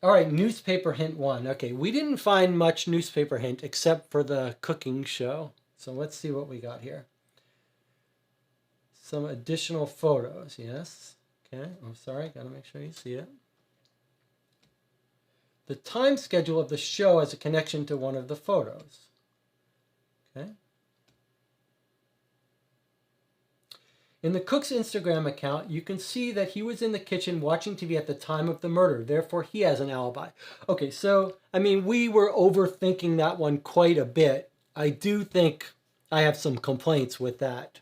All right, newspaper hint 1. Okay, we didn't find much newspaper hint except for the cooking show. So let's see what we got here. Some additional photos, yes. Okay, I'm sorry, gotta make sure you see it. The time schedule of the show has a connection to one of the photos. Okay. In the cook's Instagram account, you can see that he was in the kitchen watching TV at the time of the murder. Therefore, he has an alibi. Okay, so, I mean, we were overthinking that one quite a bit. I do think I have some complaints with that.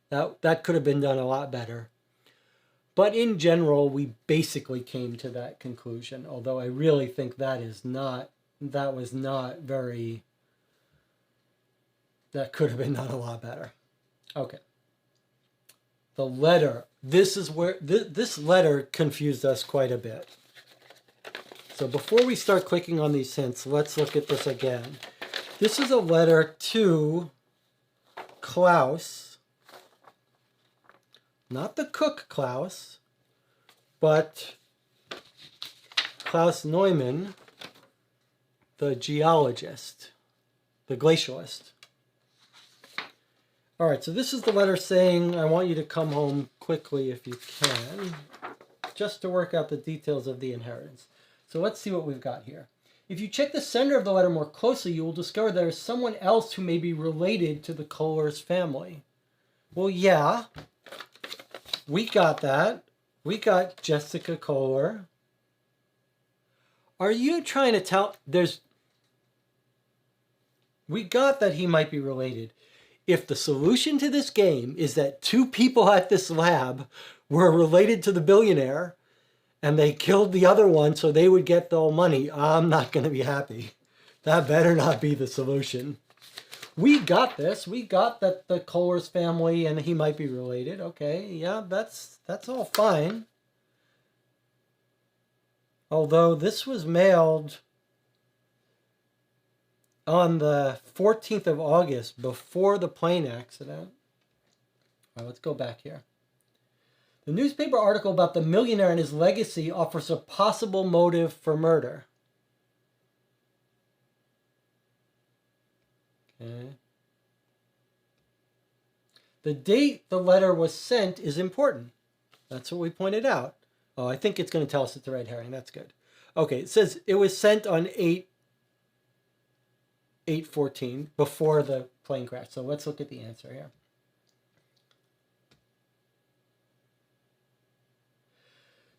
That could have been done a lot better. But in general, we basically came to that conclusion. Although I really think that could have been done a lot better. Okay. The letter. This is where this letter confused us quite a bit. So before we start clicking on these hints, let's look at this again. This is a letter to Klaus. Not the cook Klaus, but Klaus Neumann, the geologist, the glacialist. All right, so this is the letter saying, I want you to come home quickly if you can, just to work out the details of the inheritance. So let's see what we've got here. If you check the sender of the letter more closely, you will discover there is someone else who may be related to the Kohlers family. Well, yeah. We got that. We got Jessica Kohler. Are you trying to tell... We got that he might be related. If the solution to this game is that 2 people at this lab were related to the billionaire and they killed the other one so they would get the money, I'm not going to be happy. That better not be the solution. We got this. We got that the Kohlers family and he might be related. Okay, yeah, that's all fine. Although this was mailed on the 14th of August, before the plane accident. All right, let's go back here. The newspaper article about the millionaire and his legacy offers a possible motive for murder. Okay. The date the letter was sent is important. That's what we pointed out. Oh, I think it's going to tell us it's a red herring. That's good. Okay, it says it was sent on 8/14, before the plane crash. So let's look at the answer here.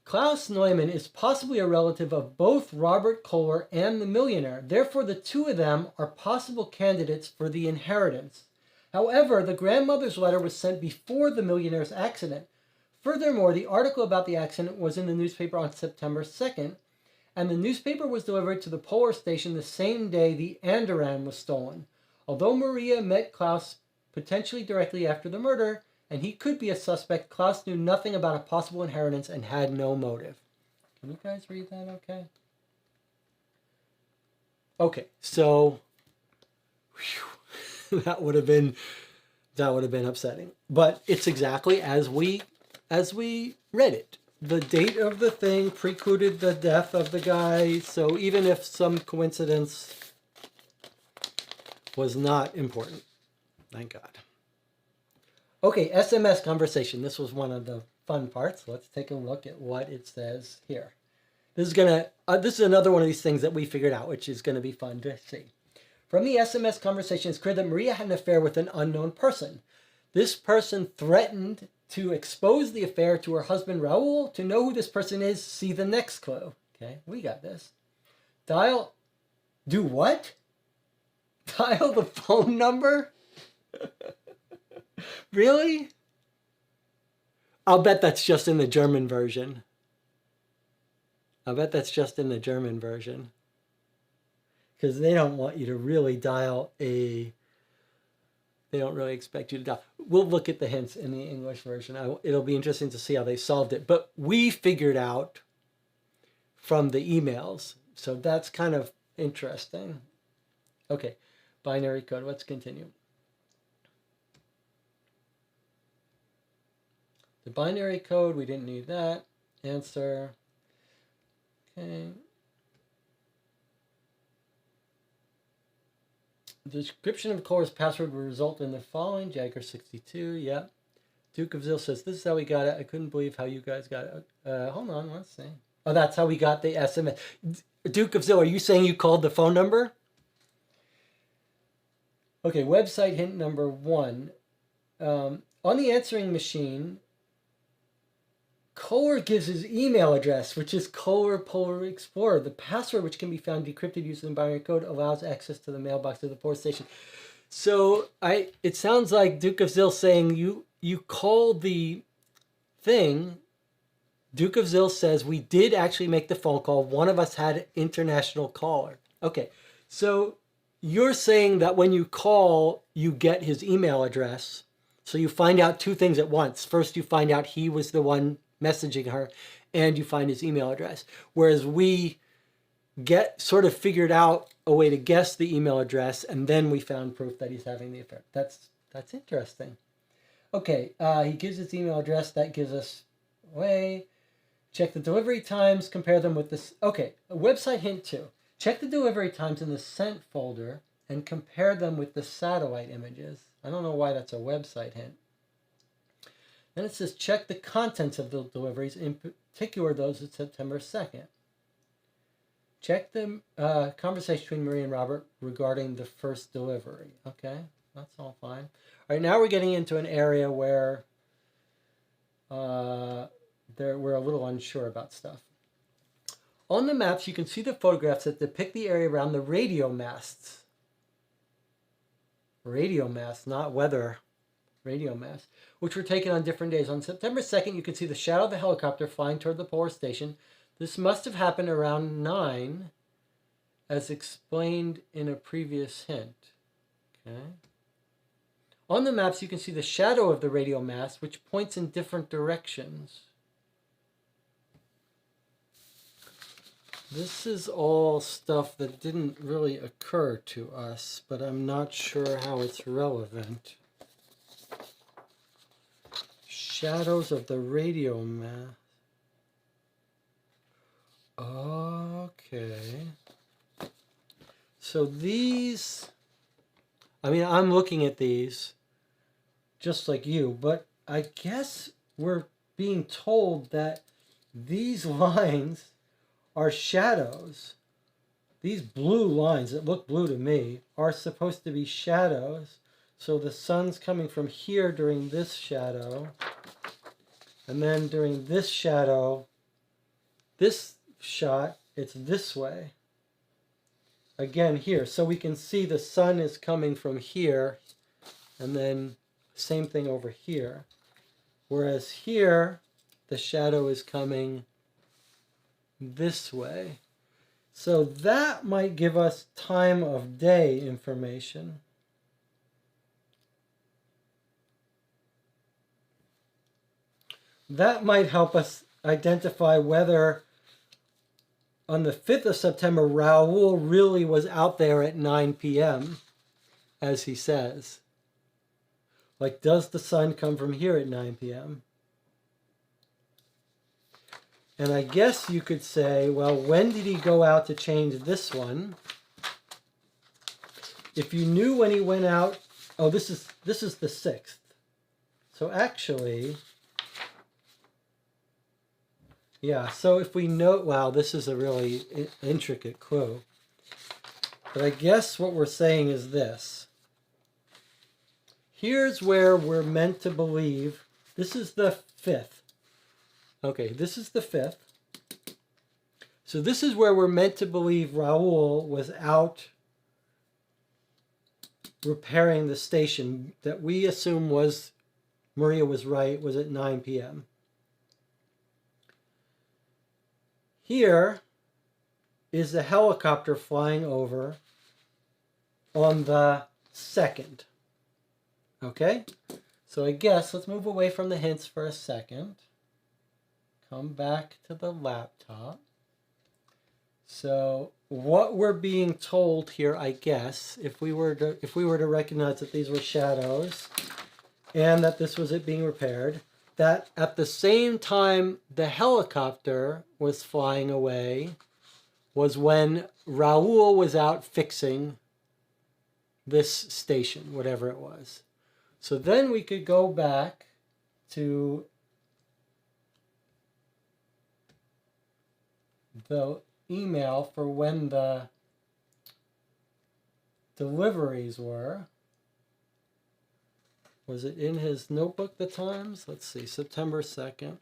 Klaus Neumann is possibly a relative of both Robert Kohler and the millionaire. Therefore, the 2 of them are possible candidates for the inheritance. However, the grandmother's letter was sent before the millionaire's accident. Furthermore, the article about the accident was in the newspaper on September 2nd, and the newspaper was delivered to the polar station the same day the Andoran was stolen. Although Maria met Klaus potentially directly after the murder, and he could be a suspect, Klaus knew nothing about a possible inheritance and had no motive. Can you guys read that okay? Okay, so whew, that would have been upsetting. But it's exactly as we read it. The date of the thing precluded the death of the guy, so even if some coincidence was not important. Thank God. Okay, SMS conversation. This was one of the fun parts. Let's take a look at what it says here. This is another one of these things that we figured out, which is going to be fun to see. From the SMS conversation, it's clear that Maria had an affair with an unknown person. This person threatened to expose the affair to her husband Raul. To know who this person is, see the next clue. Okay, we got this. Do what? Dial the phone number? Really? I'll bet that's just in the German version. I'll bet that's just in the German version. Because they don't want you to really dial a... They don't really expect you to dial. We'll look at the hints in the English version. It'll be interesting to see how they solved it. But we figured out from the emails. So that's kind of interesting. Okay, binary code. Let's continue. The binary code, we didn't need that. Answer. Okay. The description of Cora's password will result in the following. Jagger 62, yep. Duke of Zill says, this is how we got it. I couldn't believe how you guys got it. Hold on, let's see. Oh, that's how we got the SMS. Duke of Zill, are you saying you called the phone number? Okay, website hint number 1. On the answering machine, Kohler gives his email address, which is Kohler Polar Explorer. The password, which can be found decrypted using binary code, allows access to the mailbox of the port station. So it sounds like Duke of Zill saying you called the thing. Duke of Zill says we did actually make the phone call. One of us had an international caller. Okay, so you're saying that when you call, you get his email address. So you find out 2 things at once. First, you find out he was the one messaging her, and you find his email address. Whereas we sort of figured out a way to guess the email address, and then we found proof that he's having the affair. That's interesting. Okay, he gives his email address. That gives us a way. Check the delivery times, compare them with this. Okay, a website hint 2. Check the delivery times in the sent folder and compare them with the satellite images. I don't know why that's a website hint. Then it says, check the contents of the deliveries, in particular those of September 2nd. Check the conversation between Marie and Robert regarding the first delivery. Okay, that's all fine. All right, now we're getting into an area where we're a little unsure about stuff. On the maps, you can see the photographs that depict the area around the radio masts. Radio masts, not weather. Radio masts, which were taken on different days. On September 2nd, you can see the shadow of the helicopter flying toward the polar station. This must have happened around 9, as explained in a previous hint. Okay. On the maps, you can see the shadow of the radio mast, which points in different directions. This is all stuff that didn't really occur to us, but I'm not sure how it's relevant. Shadows of the radio mast. Okay. So these, I mean, I'm looking at these just like you, but I guess we're being told that these lines are shadows. These blue lines that look blue to me are supposed to be shadows. So the sun's coming from here during this shadow. And then during this shadow, this shot, it's this way. Again here. So we can see the sun is coming from here. And then same thing over here. Whereas here, the shadow is coming this way. So that might give us time of day information. That might help us identify whether on the 5th of September, Raoul really was out there at 9 p.m., as he says. Like, does the sun come from here at 9 p.m.? And I guess you could say, well, when did he go out to change this one? If you knew when he went out, oh, this is the 6th. So actually, yeah, so if we know, wow, this is a really intricate clue. But I guess what we're saying is this. Here's where we're meant to believe, this is the 5th. Okay, this is the 5th. So this is where we're meant to believe Raoul was out repairing the station that we assume was, Maria was right, was at 9 p.m. Here is the helicopter flying over on the 2nd. Okay? So I guess let's move away from the hints for a second. Come back to the laptop. So what we're being told here, I guess, if we were to recognize that these were shadows and that this was it being repaired, that at the same time the helicopter was flying away was when Raoul was out fixing this station, whatever it was. So then we could go back to the email for when the deliveries were. Was it in his notebook, the times? Let's see, September 2nd.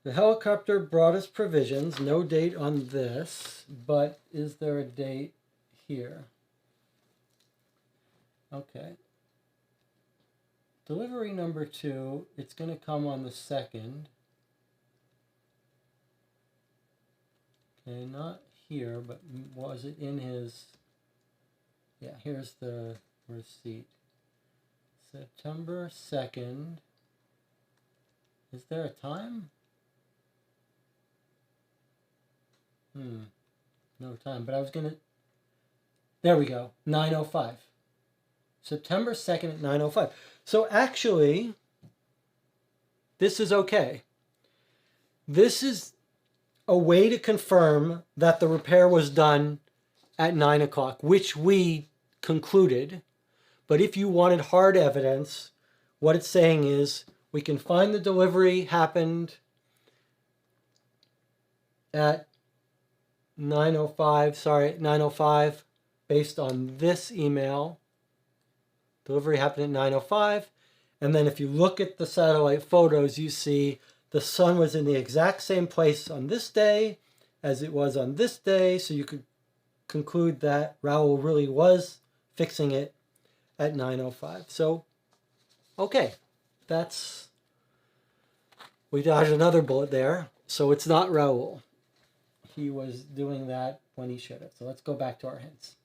The helicopter brought us provisions. No date on this, but is there a date here? Okay. Delivery number 2, it's going to come on the 2nd. Okay, not here, but was it in his... Yeah, here's the receipt. September 2nd. Is there a time? No time, but I was going to... There we go, 9:05. September 2nd at 9:05. So actually, this is okay. This is a way to confirm that the repair was done at 9 o'clock, which we concluded. But if you wanted hard evidence, what it's saying is we can find the delivery happened at 9:05, based on this email. Delivery happened at 9:05. And then if you look at the satellite photos, you see the sun was in the exact same place on this day as it was on this day. So you could conclude that Raoul really was fixing it at 9:05. So, okay, we dodged another bullet there. So it's not Raoul. He was doing that when he should have. So let's go back to our hints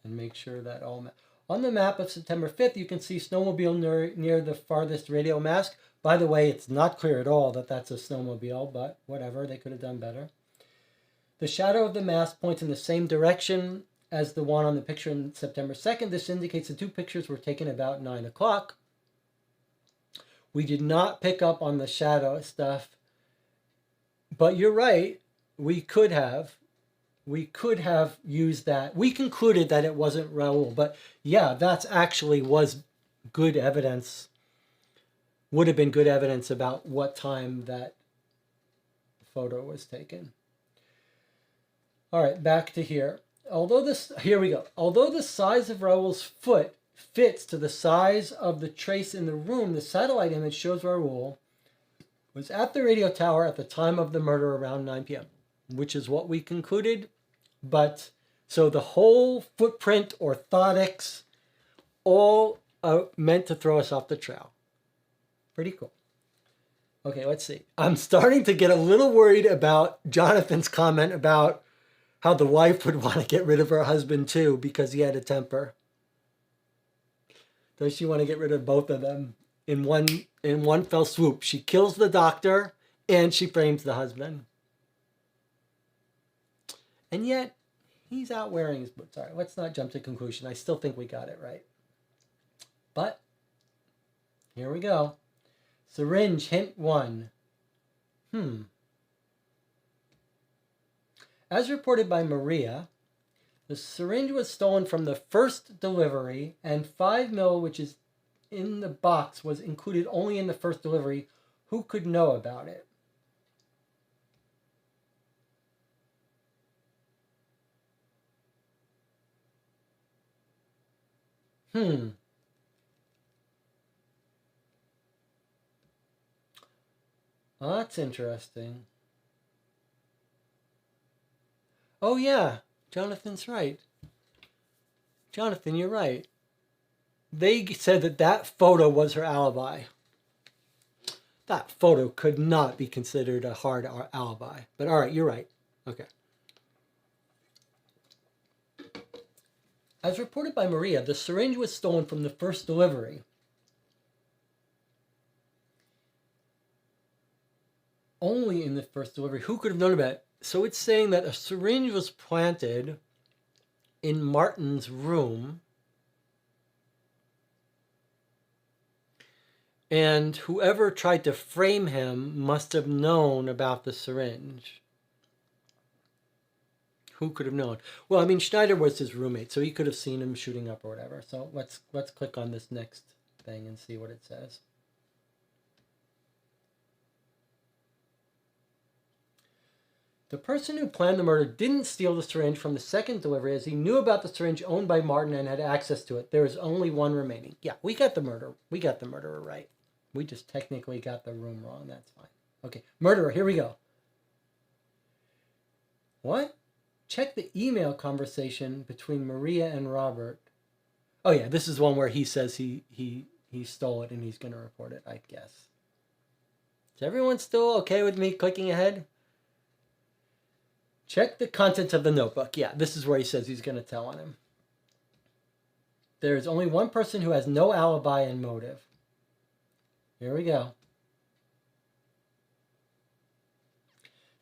and make sure that all... On the map of September 5th, you can see snowmobile near the farthest radio mast. By the way, it's not clear at all that that's a snowmobile, but whatever, they could have done better. The shadow of the mast points in the same direction as the one on the picture on September 2nd. This indicates the two pictures were taken about 9 o'clock. We did not pick up on the shadow stuff, but you're right, we could have used that. We concluded that it wasn't Raoul, but yeah, that's actually was good evidence, would have been good evidence about what time that photo was taken. All right, back to here. Here we go. Although the size of Raoul's foot fits to the size of the trace in the room, the satellite image shows Raoul was at the radio tower at the time of the murder around 9 p.m., which is what we concluded. But so the whole footprint, orthotics, all meant to throw us off the trail. Pretty cool. Okay, let's see. I'm starting to get a little worried about Jonathan's comment about how the wife would want to get rid of her husband too because he had a temper. Does she want to get rid of both of them in one fell swoop? She kills the doctor and she frames the husband. And yet, he's out wearing his boots. All right, let's not jump to conclusion. I still think we got it right. But, here we go. Syringe, hint 1. As reported by Maria, the syringe was stolen from the first delivery, and 5 mil, which is in the box, was included only in the first delivery. Who could know about it? Well, that's interesting. Oh yeah, Jonathan's right. Jonathan, you're right. They said that that photo was her alibi. That photo could not be considered a hard alibi. But all right, you're right. Okay. As reported by Maria, the syringe was stolen from the first delivery. Only in the first delivery. Who could have known about it? So it's saying that a syringe was planted in Martin's room, and whoever tried to frame him must have known about the syringe. Who could have known? Well, I mean, Schneider was his roommate, so he could have seen him shooting up or whatever. So let's click on this next thing and see what it says. The person who planned the murder didn't steal the syringe from the second delivery, as he knew about the syringe owned by Martin and had access to it. There is only one remaining. Yeah, we got the murderer. We got the murderer right. We just technically got the room wrong. That's fine. Okay, murderer, here we go. What? Check the email conversation between Maria and Robert. Oh yeah, this is one where he says he stole it and he's going to report it, I guess. Is everyone still okay with me clicking ahead? Check the contents of the notebook. Yeah, this is where he says he's going to tell on him. There is only one person who has no alibi and motive. Here we go.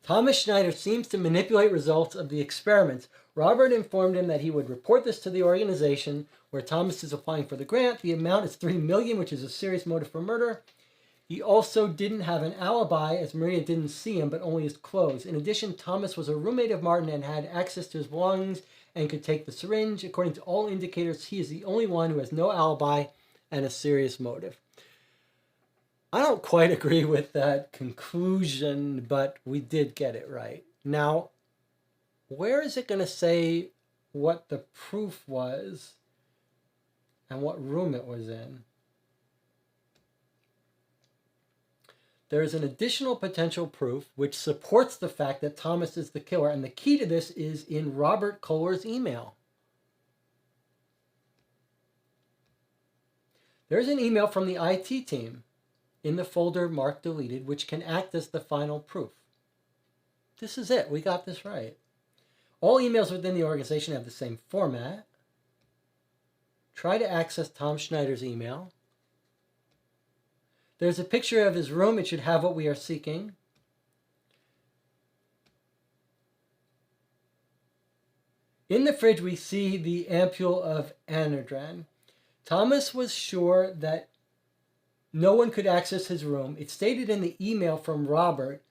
Thomas Schneider seems to manipulate results of the experiments. Robert informed him that he would report this to the organization where Thomas is applying for the grant. The amount is $3 million, which is a serious motive for murder. He also didn't have an alibi, as Maria didn't see him, but only his clothes. In addition, Thomas was a roommate of Martin and had access to his belongings and could take the syringe. According to all indicators, he is the only one who has no alibi and a serious motive. I don't quite agree with that conclusion, but we did get it right. Now, where is it going to say what the proof was and what room it was in? There is an additional potential proof which supports the fact that Thomas is the killer, and the key to this is in Robert Kohler's email. There's an email from the IT team in the folder marked deleted, which can act as the final proof. This is it. We got this right. All emails within the organization have the same format. Try to access Tom Schneider's email. There's a picture of his room. It should have what we are seeking. In the fridge, we see the ampule of anadryan. Thomas was sure that no one could access his room. It's stated in the email from Robert,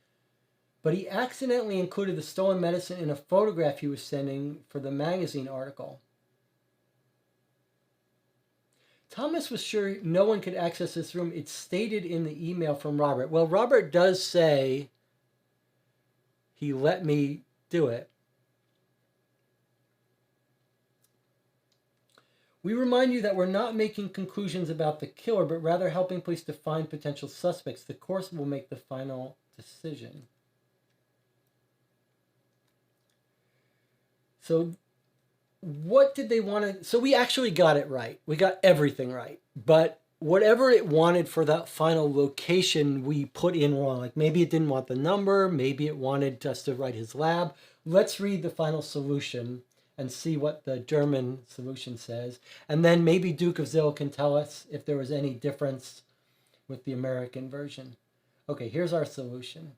but he accidentally included the stolen medicine in a photograph he was sending for the magazine article. Thomas was sure no one could access this room. It's stated in the email from Robert. Well, Robert does say he let me do it. We remind you that we're not making conclusions about the killer, but rather helping police to find potential suspects. The course will make the final decision. So what did they want to... So we actually got it right. We got everything right. But whatever it wanted for that final location, we put in wrong. Like maybe it didn't want the number. Maybe it wanted us to write his lab. Let's read the final solution and see what the German solution says. And then maybe Duke of Zill can tell us if there was any difference with the American version. Okay, here's our solution.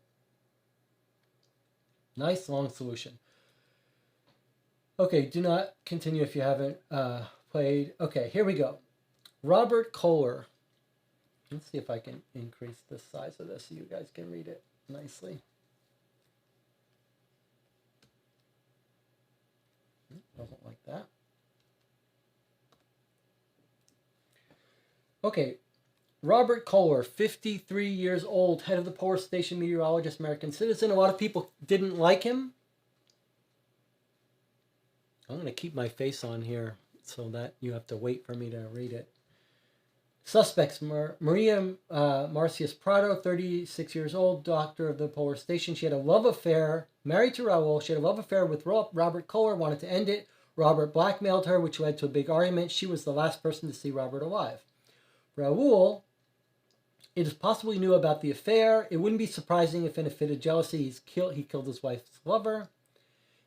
Nice long solution. Okay, do not continue if you haven't played. Okay, here we go. Robert Kohler. Let's see if I can increase the size of this so you guys can read it nicely. Doesn't like that. Okay, Robert Kohler, 53 years old, head of the Polar Station meteorologist, American citizen. A lot of people didn't like him. I'm going to keep my face on here so that you have to wait for me to read it. Suspects, Maria Marcius Prado, 36 years old, doctor of the Polar Station. She had a love affair, married to Raul. She had a love affair with Robert Kohler, wanted to end it. Robert blackmailed her, which led to a big argument. She was the last person to see Robert alive. Raoul, it is possible he knew about the affair. It wouldn't be surprising if in a fit of jealousy he killed his wife's lover.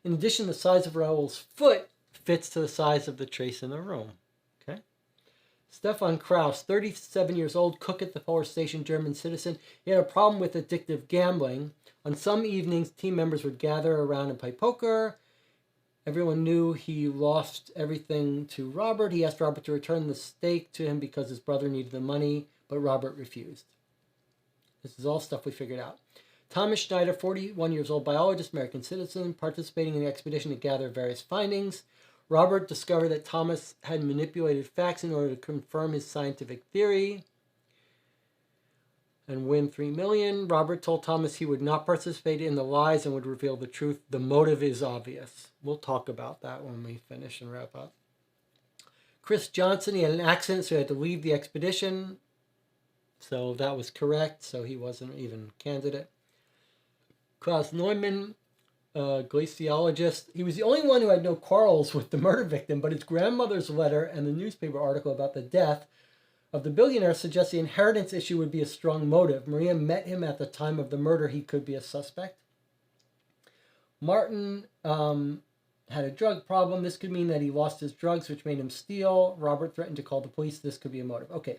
In addition, the size of Raoul's foot fits to the size of the trace in the room. Okay. Stefan Kraus, 37 years old, cook at the polar station, German citizen. He had a problem with addictive gambling. On some evenings, team members would gather around and play poker. Everyone knew he lost everything to Robert. He asked Robert to return the stake to him because his brother needed the money, but Robert refused. This is all stuff we figured out. Thomas Schneider, 41 years old, biologist, American citizen, participating in the expedition to gather various findings. Robert discovered that Thomas had manipulated facts in order to confirm his scientific theory and win $3 million. Robert told Thomas he would not participate in the lies and would reveal the truth. The motive is obvious. We'll talk about that when we finish and wrap up. Chris Johnson, he had an accident, so he had to leave the expedition. So that was correct, so he wasn't even a candidate. Klaus Neumann, glaciologist. He was the only one who had no quarrels with the murder victim, but his grandmother's letter and the newspaper article about the death of the billionaire suggests the inheritance issue would be a strong motive. Maria met him at the time of the murder. He could be a suspect. Martin had a drug problem. This could mean that he lost his drugs, which made him steal. Robert threatened to call the police. This could be a motive. Okay.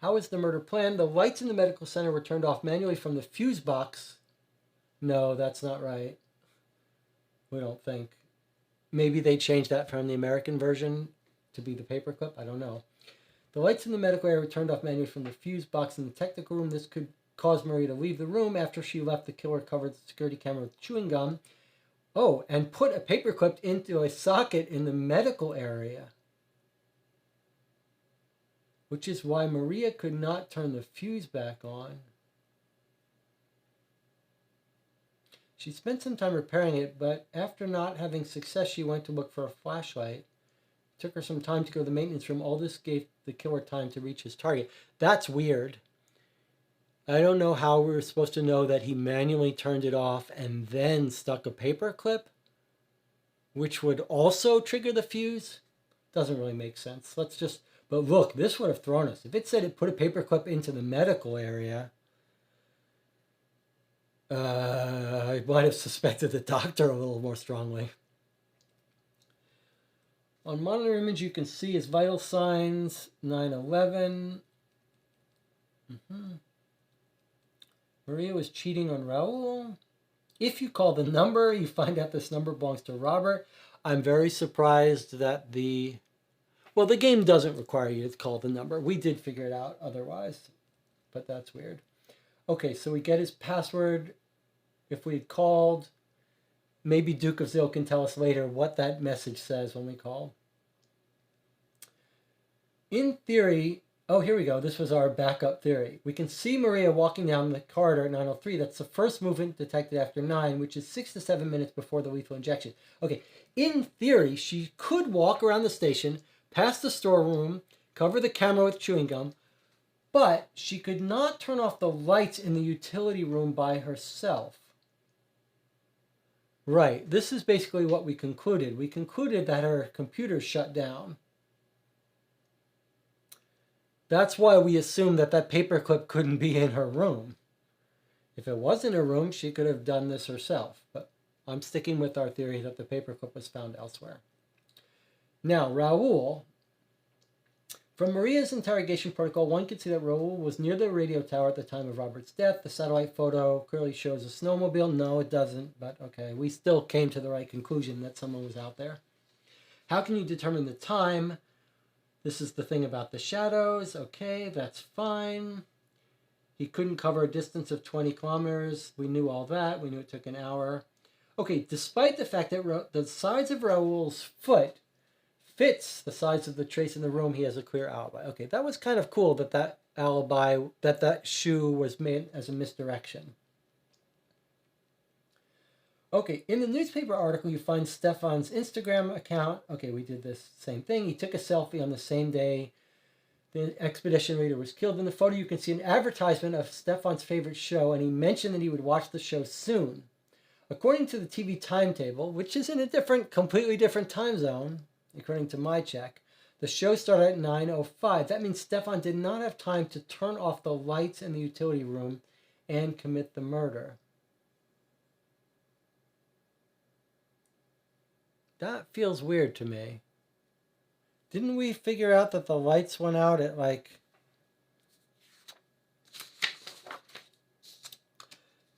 How was the murder planned? The lights in the medical center were turned off manually from the fuse box. No, that's not right. We don't think. Maybe they changed that from the American version to be the paperclip. I don't know. The lights in the medical area were turned off manually from the fuse box in the technical room. This could cause Maria to leave the room. After she left, the killer covered the security camera with chewing gum. Oh, and put a paperclip into a socket in the medical area. Which is why Maria could not turn the fuse back on. She spent some time repairing it, but after not having success, she went to look for a flashlight. It took her some time to go to the maintenance room. All this gave the killer time to reach his target. That's weird. I don't know how we were supposed to know that he manually turned it off and then stuck a paper clip, which would also trigger the fuse. Doesn't really make sense. But look, this would have thrown us. If it said it put a paper clip into the medical area, I might have suspected the doctor a little more strongly. On monitor image, you can see his vital signs, 9/11. Maria was cheating on Raoul. If you call the number, you find out this number belongs to Robert. I'm very surprised that the game doesn't require you to call the number. We did figure it out otherwise, but that's weird. Okay, so we get his password. If we had called, maybe Duke of Zil can tell us later what that message says when we call. In theory, oh, here we go. This was our backup theory. We can see Maria walking down the corridor at 9:03. That's the first movement detected after 9, which is 6 to 7 minutes before the lethal injection. Okay, in theory, she could walk around the station, past the storeroom, cover the camera with chewing gum, but she could not turn off the lights in the utility room by herself. Right, this is basically what we concluded. We concluded that her computer shut down. That's why we assumed that paperclip couldn't be in her room. If it was in her room, she could have done this herself. But I'm sticking with our theory that the paperclip was found elsewhere. Now, Raoul. From Maria's interrogation protocol, one could see that Raoul was near the radio tower at the time of Robert's death. The satellite photo clearly shows a snowmobile. No, it doesn't, but okay. We still came to the right conclusion that someone was out there. How can you determine the time? This is the thing about the shadows. Okay, that's fine. He couldn't cover a distance of 20 kilometers. We knew all that. We knew it took an hour. Okay, despite the fact that the size of Raoul's foot fits the size of the trace in the room, he has a clear alibi. Okay, that was kind of cool that alibi, that shoe was made as a misdirection. Okay, in the newspaper article, you find Stefan's Instagram account. Okay, we did this same thing. He took a selfie on the same day the expedition leader was killed. In the photo, you can see an advertisement of Stefan's favorite show, and he mentioned that he would watch the show soon. According to the TV timetable, which is in a completely different time zone, according to my check, the show started at 9:05. That means Stefan did not have time to turn off the lights in the utility room and commit the murder. That feels weird to me. Didn't we figure out that the lights went out at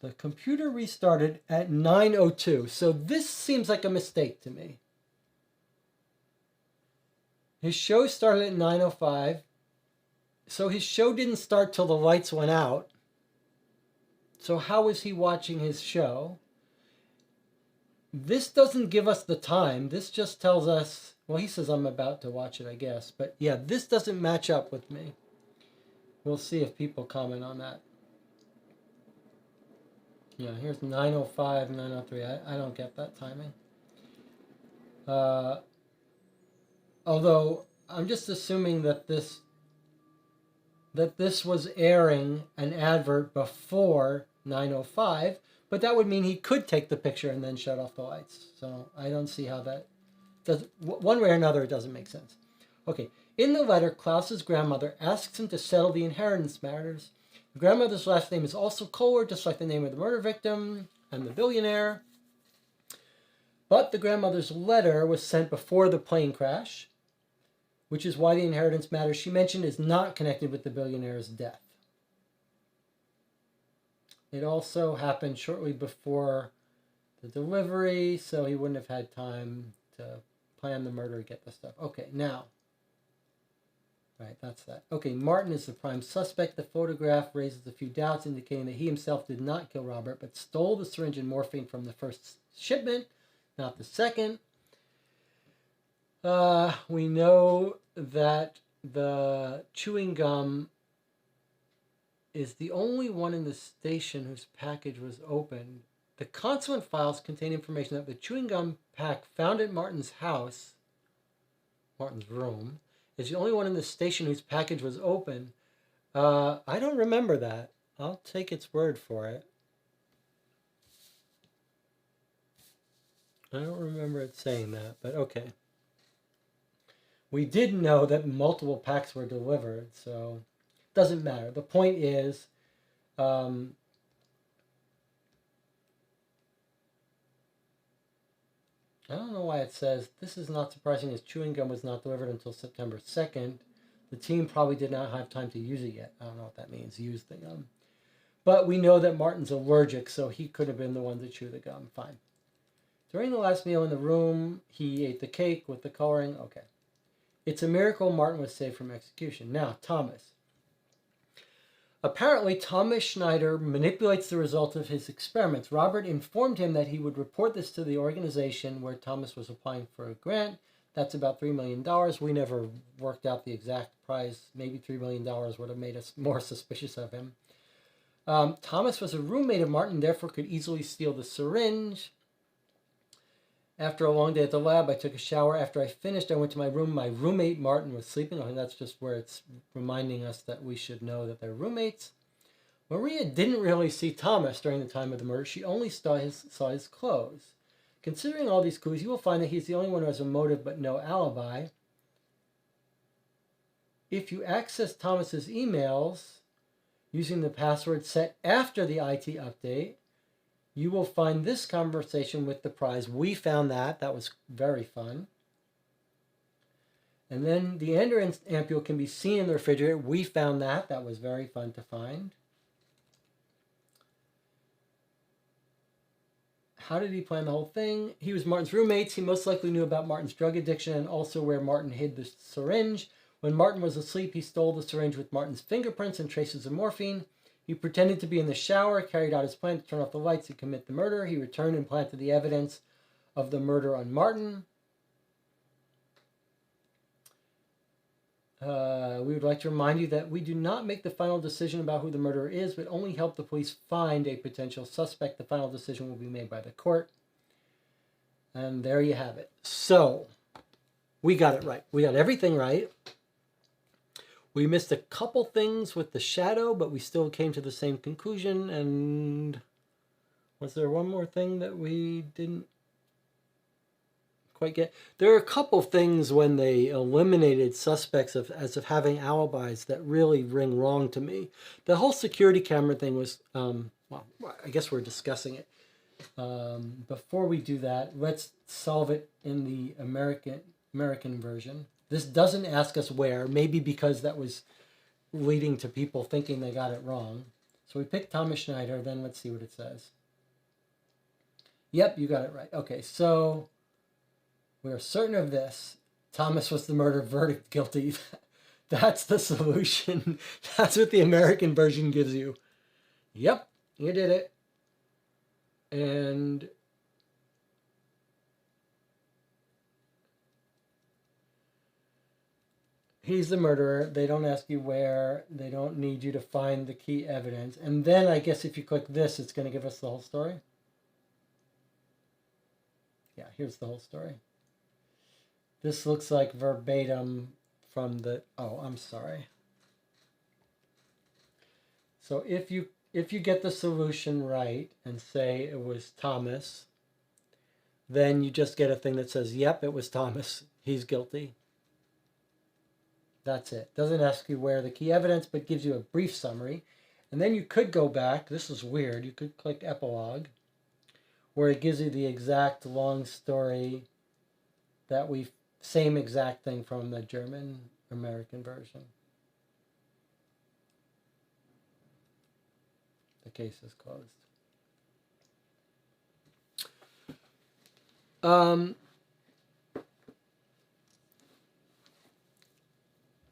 the computer restarted at 9:02. So this seems like a mistake to me. His show started at 9:05. So his show didn't start till the lights went out. So how was he watching his show? This doesn't give us the time. This just tells us, well, he says I'm about to watch it, I guess. But yeah, this doesn't match up with me. We'll see if people comment on that. Yeah, here's 9:05, 9:03. I don't get that timing. Although I'm just assuming that this was airing an advert before 9:05, but that would mean he could take the picture and then shut off the lights. So I don't see how that does. One way or another, it doesn't make sense. Okay, in the letter, Klaus's grandmother asks him to settle the inheritance matters. The grandmother's last name is also Kohler, just like the name of the murder victim and the billionaire. But the grandmother's letter was sent before the plane crash, which is why the inheritance matter she mentioned is not connected with the billionaire's death. It also happened shortly before the delivery, so he wouldn't have had time to plan the murder and get the stuff. Okay, now. Right, that's that. Okay, Martin is the prime suspect. The photograph raises a few doubts, indicating that he himself did not kill Robert, but stole the syringe and morphine from the first shipment, not the second. We know that the chewing gum is the only one in the station whose package was opened. The consulate files contain information that the chewing gum pack found at Martin's house, Martin's room, is the only one in the station whose package was open. I don't remember that. I'll take its word for it. I don't remember it saying that, but okay. We did know that multiple packs were delivered, so it doesn't matter. The point is, I don't know why it says, this is not surprising as chewing gum was not delivered until September 2nd. The team probably did not have time to use it yet. I don't know what that means, use the gum. But we know that Martin's allergic, so he could have been the one to chew the gum. Fine. During the last meal in the room, he ate the cake with the coloring. Okay. It's a miracle Martin was saved from execution. Now, Thomas. Apparently, Thomas Schneider manipulates the result of his experiments. Robert informed him that he would report this to the organization where Thomas was applying for a grant. That's about $3 million. We never worked out the exact price. Maybe $3 million would have made us more suspicious of him. Thomas was a roommate of Martin, therefore could easily steal the syringe. After a long day at the lab, I took a shower. After I finished, I went to my room. My roommate, Martin, was sleeping. I think that's just where it's reminding us that we should know that they're roommates. Maria didn't really see Thomas during the time of the murder. She only saw his clothes. Considering all these clues, you will find that he's the only one who has a motive but no alibi. If you access Thomas's emails using the password set after the IT update, you will find this conversation with the prize. We found that. That was very fun. And then the ender ampule can be seen in the refrigerator. We found that. That was very fun to find. How did he plan the whole thing? He was Martin's roommates. He most likely knew about Martin's drug addiction and also where Martin hid the syringe. When Martin was asleep, he stole the syringe with Martin's fingerprints and traces of morphine. He pretended to be in the shower, carried out his plan to turn off the lights and commit the murder. He returned and planted the evidence of the murder on Martin. We would like to remind you that we do not make the final decision about who the murderer is, but only help the police find a potential suspect. The final decision will be made by the court. And there you have it. So, we got it right. We got everything right. We missed a couple things with the shadow, but we still came to the same conclusion. And Was there one more thing that we didn't quite get? There are a couple things when they eliminated suspects as of having alibis that really ring wrong to me. The whole security camera thing was, well, I guess we're discussing it. Before we do that, let's solve it in the American version. This doesn't ask us where, maybe because that was leading to people thinking they got it wrong. So we picked Thomas Schneider, then let's see what it says. Yep, you got it right. Okay, so we're certain of this. Thomas was the murderer, verdict guilty. That's the solution. That's what the American version gives you. Yep, you did it. And he's the murderer. They don't ask you where. They don't need you to find the key evidence. And then I guess if you click this, it's going to give us the whole story. Yeah, here's the whole story. This looks like verbatim from the... Oh, I'm sorry. So if you get the solution right and say it was Thomas, then you just get a thing that says, yep, it was Thomas. He's guilty. That's it. Doesn't ask you where the key evidence, but gives you a brief summary. And then you could go back. This is weird. You could click epilogue, where it gives you the exact long story that same exact thing from the German American version. The case is closed.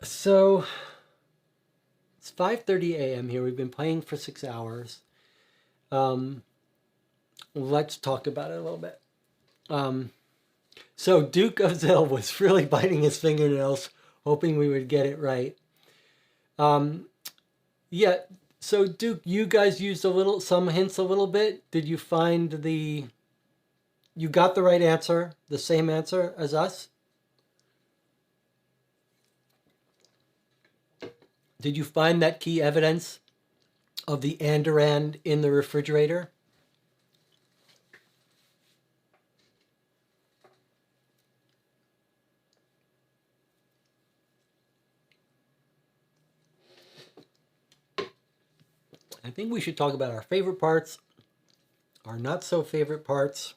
So it's 5:30 a.m. here. We've been playing for 6 hours. Let's talk about it a little bit. So Duke of Zill was really biting his fingernails, hoping we would get it right. Yeah. So Duke, you guys used some hints a little bit. Did you find you got the right answer, the same answer as us? Did you find that key evidence of the Andoran in the refrigerator? I think we should talk about our favorite parts, our not so favorite parts.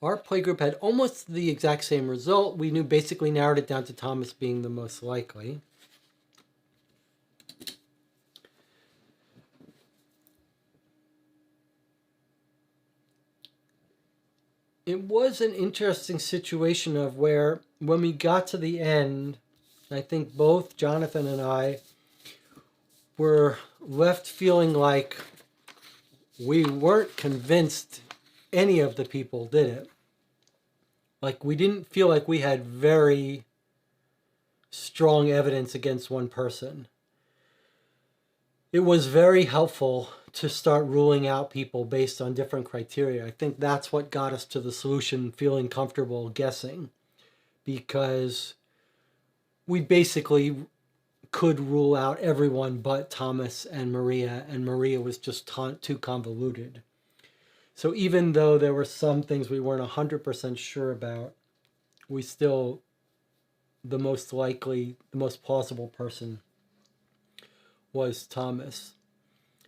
Our playgroup had almost the exact same result. We basically narrowed it down to Thomas being the most likely. It was an interesting situation of where, when we got to the end, I think both Jonathan and I were left feeling like we weren't convinced any of the people did it. Like, we didn't feel like we had very strong evidence against one person. It was very helpful to start ruling out people based on different criteria. I think that's what got us to the solution, feeling comfortable guessing, because we basically could rule out everyone but Thomas and Maria was just too convoluted. So even though there were some things we weren't 100% sure about, we still, the most likely, the most plausible person was Thomas.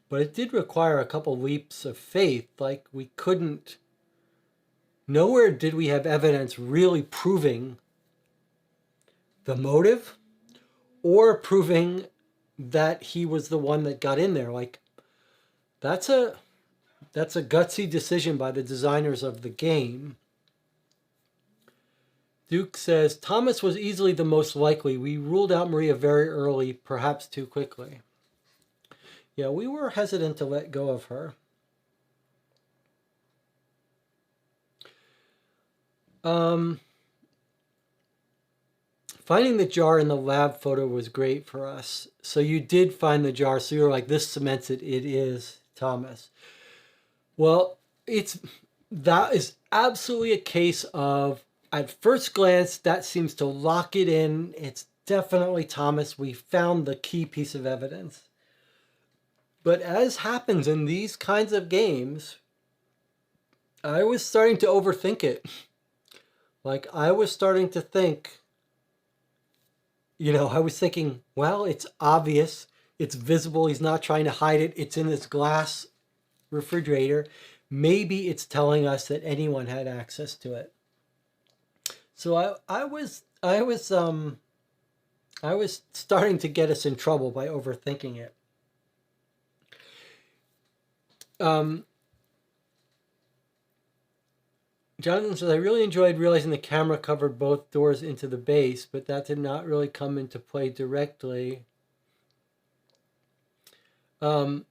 But it did require a couple leaps of faith. Like, we couldn't, nowhere did we have evidence really proving the motive or proving that he was the one that got in there. Like, that's a gutsy decision by the designers of the game. Duke says, Thomas was easily the most likely. We ruled out Maria very early, perhaps too quickly. Yeah, we were hesitant to let go of her. Finding the jar in the lab photo was great for us. So you did find the jar, so you were like, this cements it, it is Thomas. Well, it's that is absolutely a case of, at first glance, that seems to lock it in. It's definitely Thomas. We found the key piece of evidence. But as happens in these kinds of games, I was starting to overthink it. Like, I was starting to think, I was thinking, well, it's obvious. It's visible. He's not trying to hide it. It's in this glass refrigerator. Maybe it's telling us that anyone had access to it. So I was starting to get us in trouble by overthinking it. Jonathan says, I really enjoyed realizing the camera covered both doors into the base, but that did not really come into play directly. And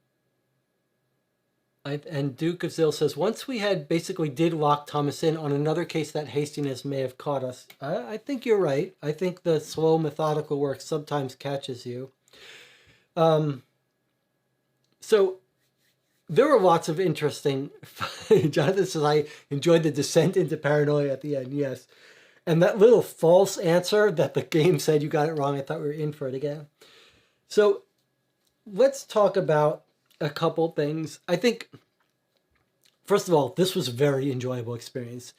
Duke of Zill says, once we had basically did lock Thomas in on another case, that hastiness may have caught us. I think you're right. I think the slow, methodical work sometimes catches you. So there were lots of interesting... Jonathan says, I enjoyed the descent into paranoia at the end, yes. And that little false answer that the game said you got it wrong, I thought we were in for it again. So let's talk about a couple things. I think, first of all, this was a very enjoyable experience.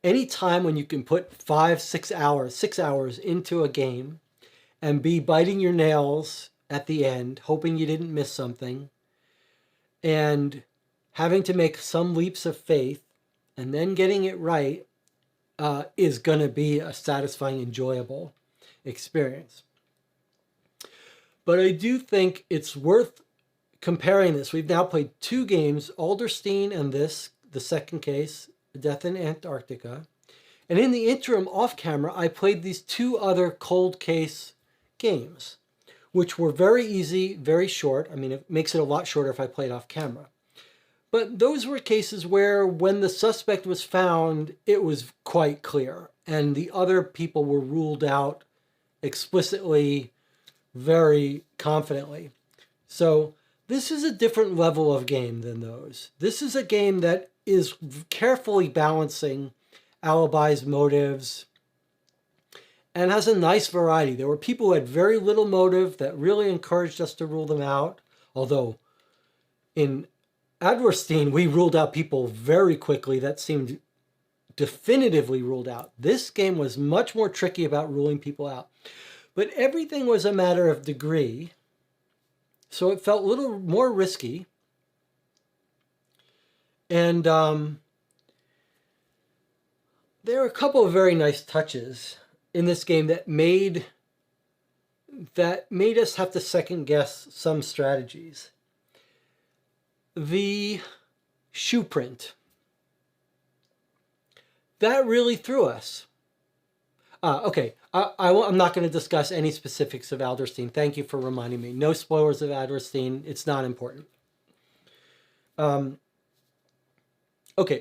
Any time when you can put 6 hours into a game and be biting your nails at the end, hoping you didn't miss something, and having to make some leaps of faith and then getting it right is going to be a satisfying, enjoyable experience. But I do think it's worth comparing this. We've now played 2 games, Alderstein and this, the second case, Death in Antarctica. And in the interim, off camera, I played these 2 other cold case games, which were very easy, very short. I mean, it makes it a lot shorter if I played off camera. But those were cases where when the suspect was found, it was quite clear. And the other people were ruled out explicitly, very confidently. So this is a different level of game than those. This is a game that is carefully balancing alibis, motives, and has a nice variety. There were people who had very little motive that really encouraged us to rule them out. Although in Adlerstein, we ruled out people very quickly that seemed definitively ruled out. This game was much more tricky about ruling people out. But everything was a matter of degree. So it felt a little more risky. And there are a couple of very nice touches in this game that made us have to second guess some strategies. The shoe print. That really threw us. Okay, I'm not going to discuss any specifics of Adlerstein. Thank you for reminding me. No spoilers of Adlerstein. It's not important. Okay,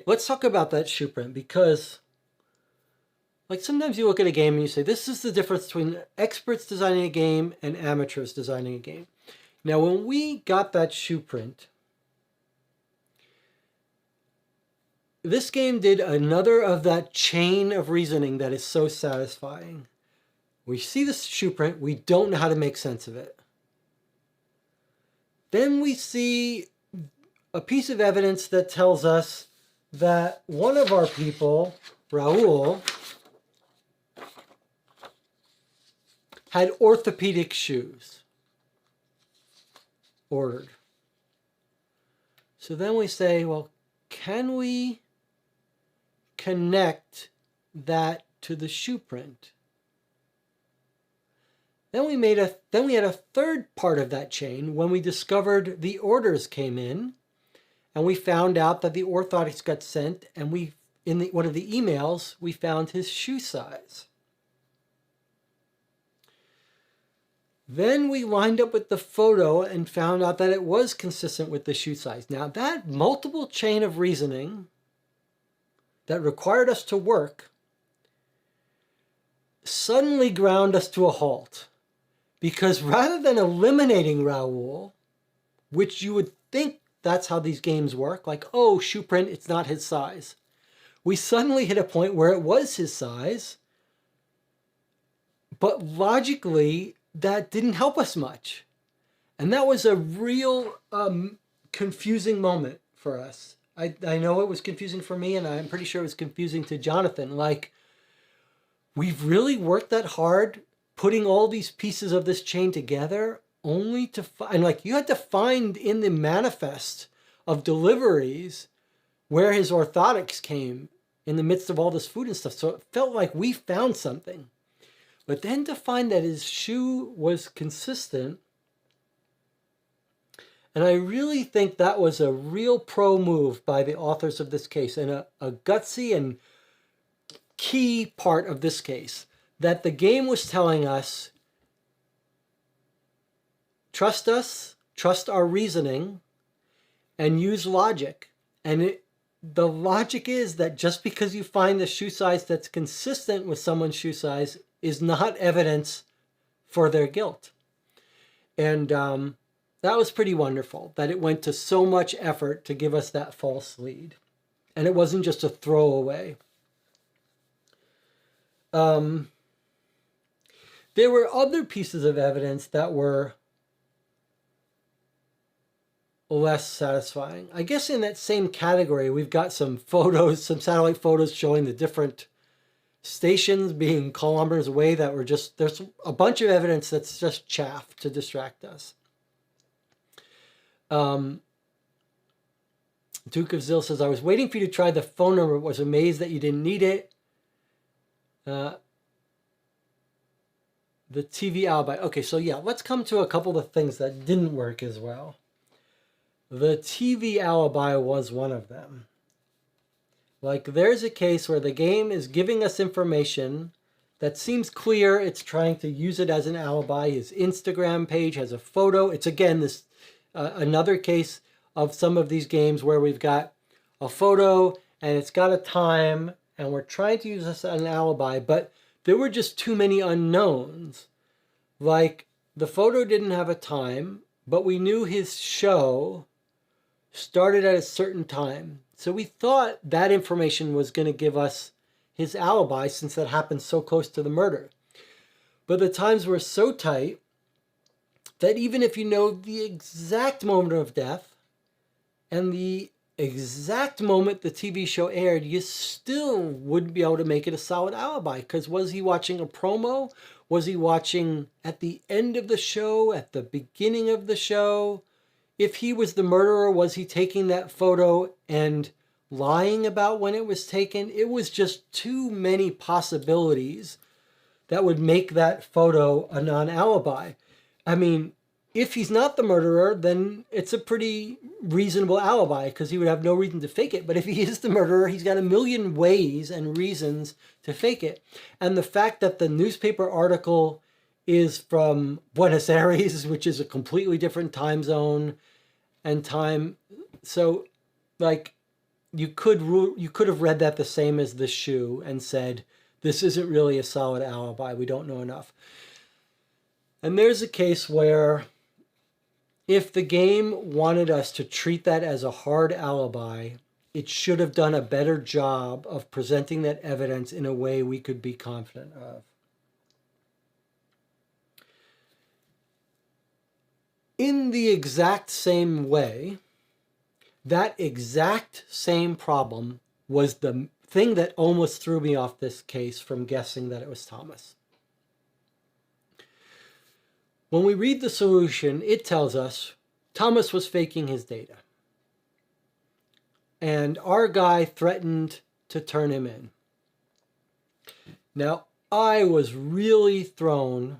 let's talk about that shoe print, because like sometimes you look at a game and you say, this is the difference between experts designing a game and amateurs designing a game. Now, when we got that shoe print, this game did another of that chain of reasoning that is so satisfying. We see the shoe print, we don't know how to make sense of it. Then we see a piece of evidence that tells us that one of our people, Raoul, had orthopedic shoes ordered. So then we say, well, can we connect that to the shoe print? Then we had a third part of that chain when we discovered the orders came in, and we found out that the orthotics got sent, and one of the emails we found his shoe size. Then we lined up with the photo and found out that it was consistent with the shoe size. Now that multiple chain of reasoning that required us to work suddenly ground us to a halt. Because rather than eliminating Raoul, which you would think that's how these games work, like, oh, shoe print, it's not his size. we suddenly hit a point where it was his size, but logically that didn't help us much. And that was a real confusing moment for us. I know it was confusing for me, and I'm pretty sure it was confusing to Jonathan. Like, we've really worked that hard putting all these pieces of this chain together only to find, like, you had to find in the manifest of deliveries where his orthotics came in the midst of all this food and stuff. So it felt like we found something. But then to find that his shoe was consistent, and I really think that was a real pro move by the authors of this case, and a gutsy and key part of this case, that the game was telling us, trust us, trust our reasoning, and use logic. And the logic is that just because you find a shoe size that's consistent with someone's shoe size is not evidence for their guilt. And that was pretty wonderful, that it went to so much effort to give us that false lead. And it wasn't just a throwaway. There were other pieces of evidence that were less satisfying. I guess in that same category, we've got some photos, some satellite photos showing the different stations being kilometers away that were just, there's a bunch of evidence that's just chaff to distract us. Duke of Zill says, I was waiting for you to try the phone number, but was amazed that you didn't need it. The TV alibi. Okay, so yeah, let's come to a couple of things that didn't work as well. The TV alibi was one of them. Like, there's a case where the game is giving us information that seems clear. It's trying to use it as an alibi. His Instagram page has a photo. It's, again, this another case of some of these games where we've got a photo and it's got a time and we're trying to use this as an alibi, but there were just too many unknowns. Like, the photo didn't have a time, but we knew his show started at a certain time. So we thought that information was going to give us his alibi, since that happened so close to the murder. But the times were so tight that even if you know the exact moment of death and the exact moment the TV show aired, you still wouldn't be able to make it a solid alibi. Because was he watching a promo? Was he watching at the end of the show, at the beginning of the show? If he was the murderer, was he taking that photo and lying about when it was taken? It was just too many possibilities that would make that photo a non-alibi. I mean, if he's not the murderer, then it's a pretty reasonable alibi because he would have no reason to fake it. But if he is the murderer, he's got a million ways and reasons to fake it. And the fact that the newspaper article is from Buenos Aires, which is a completely different time zone and time. So, like, you could have read that the same as the shoe and said, this isn't really a solid alibi. We don't know enough. And there's a case where if the game wanted us to treat that as a hard alibi, it should have done a better job of presenting that evidence in a way we could be confident of. In the exact same way, that exact same problem was the thing that almost threw me off this case from guessing that it was Thomas. When we read the solution, it tells us Thomas was faking his data. And our guy threatened to turn him in. Now, I was really thrown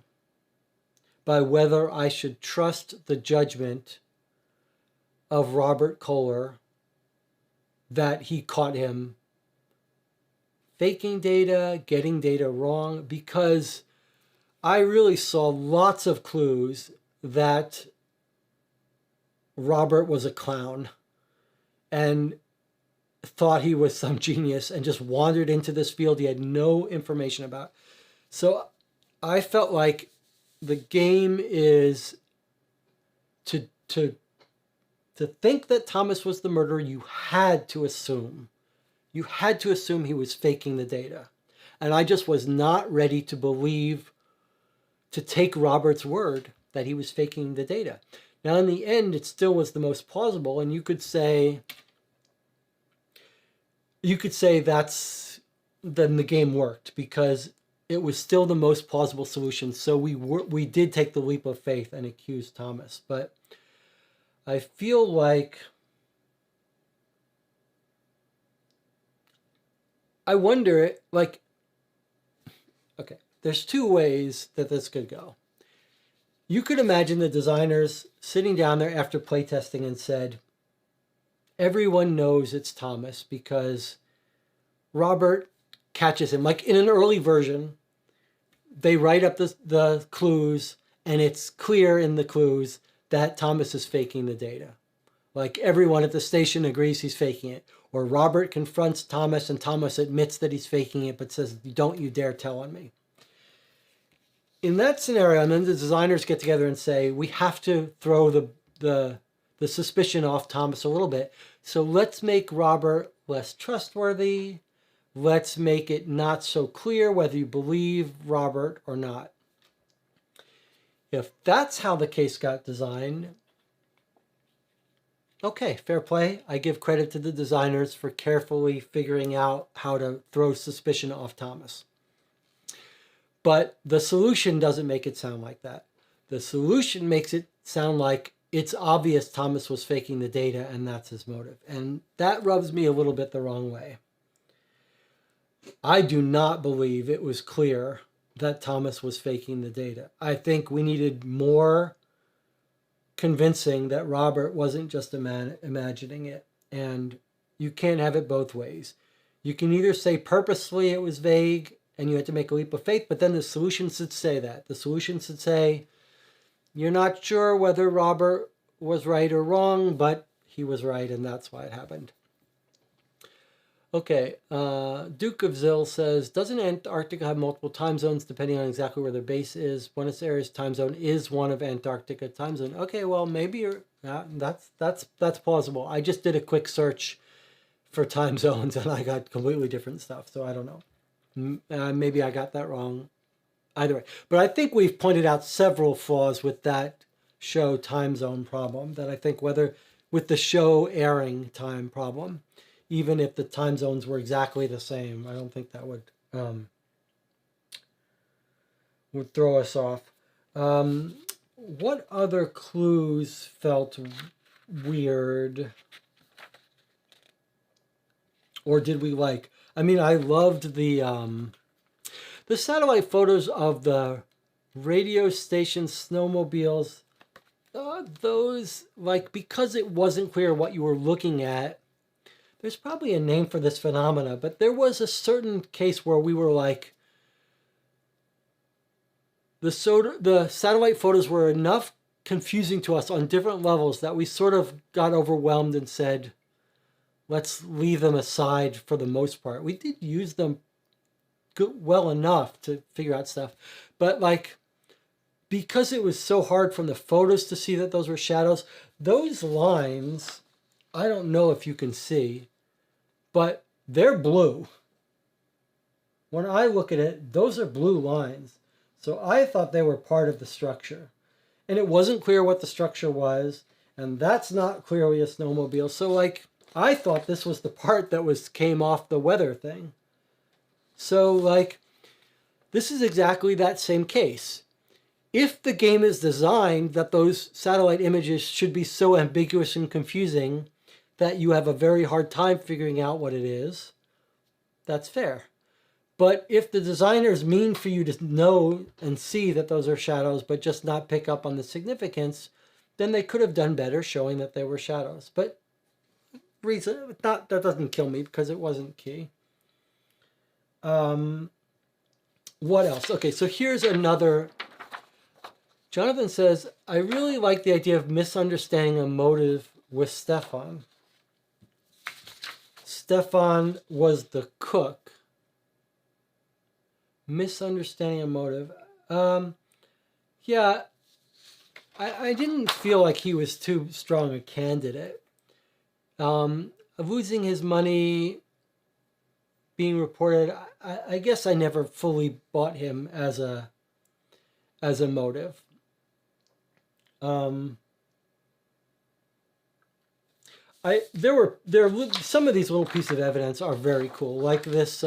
by whether I should trust the judgment of Robert Kohler that he caught him faking data, getting data wrong, because I really saw lots of clues that Robert was a clown and thought he was some genius and just wandered into this field he had no information about. So I felt like the game is to think that Thomas was the murderer. You had to assume You had to assume he was faking the data. And I just was not ready to believe, to take Robert's word that he was faking the data. Now, in the end, it still was the most plausible, and you could say then the game worked, because it was still the most plausible solution. So we did take the leap of faith and accuse Thomas. But I feel like I wonder, like, okay, there's two ways that this could go. You could imagine the designers sitting down there after playtesting and said, everyone knows it's Thomas because Robert catches him. Like in an early version, they write up the clues, and it's clear in the clues that Thomas is faking the data. Like everyone at the station agrees he's faking it. Or Robert confronts Thomas, and Thomas admits that he's faking it, but says, don't you dare tell on me. In that scenario, and then the designers get together and say, we have to throw the suspicion off Thomas a little bit. So let's make Robert less trustworthy. Let's make it not so clear whether you believe Robert or not. If that's how the case got designed, okay, fair play. I give credit to the designers for carefully figuring out how to throw suspicion off Thomas. But the solution doesn't make it sound like that. The solution makes it sound like it's obvious Thomas was faking the data and that's his motive. And that rubs me a little bit the wrong way. I do not believe it was clear that Thomas was faking the data. I think we needed more convincing that Robert wasn't just imagining it. And you can't have it both ways. You can either say purposely it was vague and you had to make a leap of faith, but then the solution should say that. The solution should say, you're not sure whether Robert was right or wrong, but he was right, and that's why it happened. Okay, Duke of Zill says, doesn't Antarctica have multiple time zones depending on exactly where their base is? Buenos Aires time zone is one of Antarctica time zone. Okay, well, maybe that's plausible. I just did a quick search for time zones, and I got completely different stuff, so I don't know. Maybe I got that wrong. Either way. But I think we've pointed out several flaws with that show time zone problem, that I think whether with the show airing time problem, even if the time zones were exactly the same, I don't think that would throw us off. What other clues felt weird? Or did we like? I mean, I loved the satellite photos of the radio station snowmobiles. Those, like, because it wasn't clear what you were looking at, there's probably a name for this phenomena, but there was a certain case where we were like, the satellite photos were enough confusing to us on different levels that we sort of got overwhelmed and said, let's leave them aside for the most part. We did use them well enough to figure out stuff, but like, because it was so hard from the photos to see that those were shadows, those lines, I don't know if you can see, but they're blue. When I look at it, those are blue lines. So I thought they were part of the structure. And it wasn't clear what the structure was, and that's not clearly a snowmobile. So like, I thought this was the part that came off the weather thing. So like, this is exactly that same case. If the game is designed that those satellite images should be so ambiguous and confusing that you have a very hard time figuring out what it is, that's fair. But if the designers mean for you to know and see that those are shadows, but just not pick up on the significance, then they could have done better showing that they were shadows. But that doesn't kill me because it wasn't key. What else? Okay, so here's another. Jonathan says, I really like the idea of misunderstanding a motive with Stefan. Stefan was the cook. Misunderstanding a motive. Yeah, I didn't feel like he was too strong a candidate. Losing his money, being reported, I guess I never fully bought him as a motive. Some of these little pieces of evidence are very cool, like this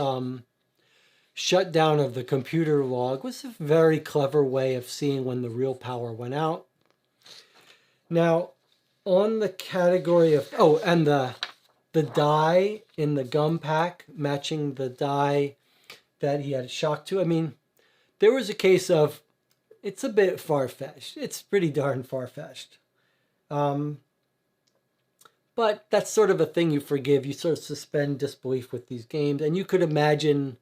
shutdown of the computer log was a very clever way of seeing when the real power went out. Now, on the category of and the dye in the gum pack matching the dye that he had shock to. I mean, there was a case of it's a bit far-fetched. It's pretty darn far-fetched. But that's sort of a thing you forgive. You sort of suspend disbelief with these games. And you could imagine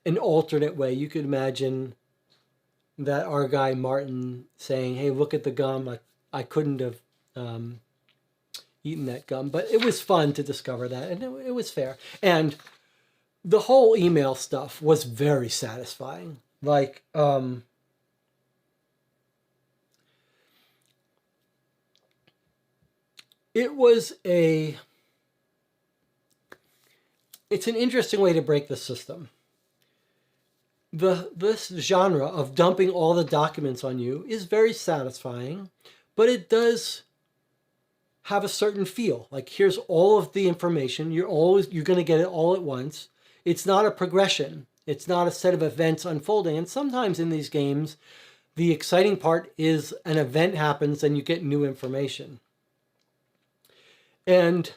an alternate way. You could imagine that our guy Martin saying, hey, look at the gum. I couldn't have eaten that gum. But it was fun to discover that. And it was fair. And the whole email stuff was very satisfying. Like, it's an interesting way to break the system. This genre of dumping all the documents on you is very satisfying, but it does have a certain feel. Like, here's all of the information. You're going to get it all at once. It's not a progression. It's not a set of events unfolding. And sometimes in these games, the exciting part is an event happens and you get new information. And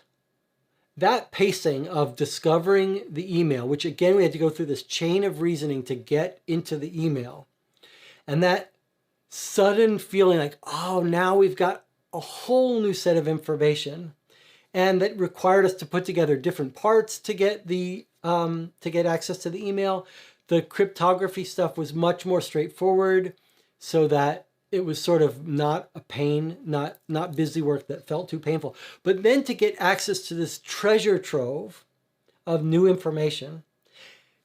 that pacing of discovering the email, which again, we had to go through this chain of reasoning to get into the email. And that sudden feeling like, oh, now we've got a whole new set of information. And that required us to put together different parts to get access to the email. The cryptography stuff was much more straightforward, so that it was sort of not a pain, not busy work that felt too painful. But then to get access to this treasure trove of new information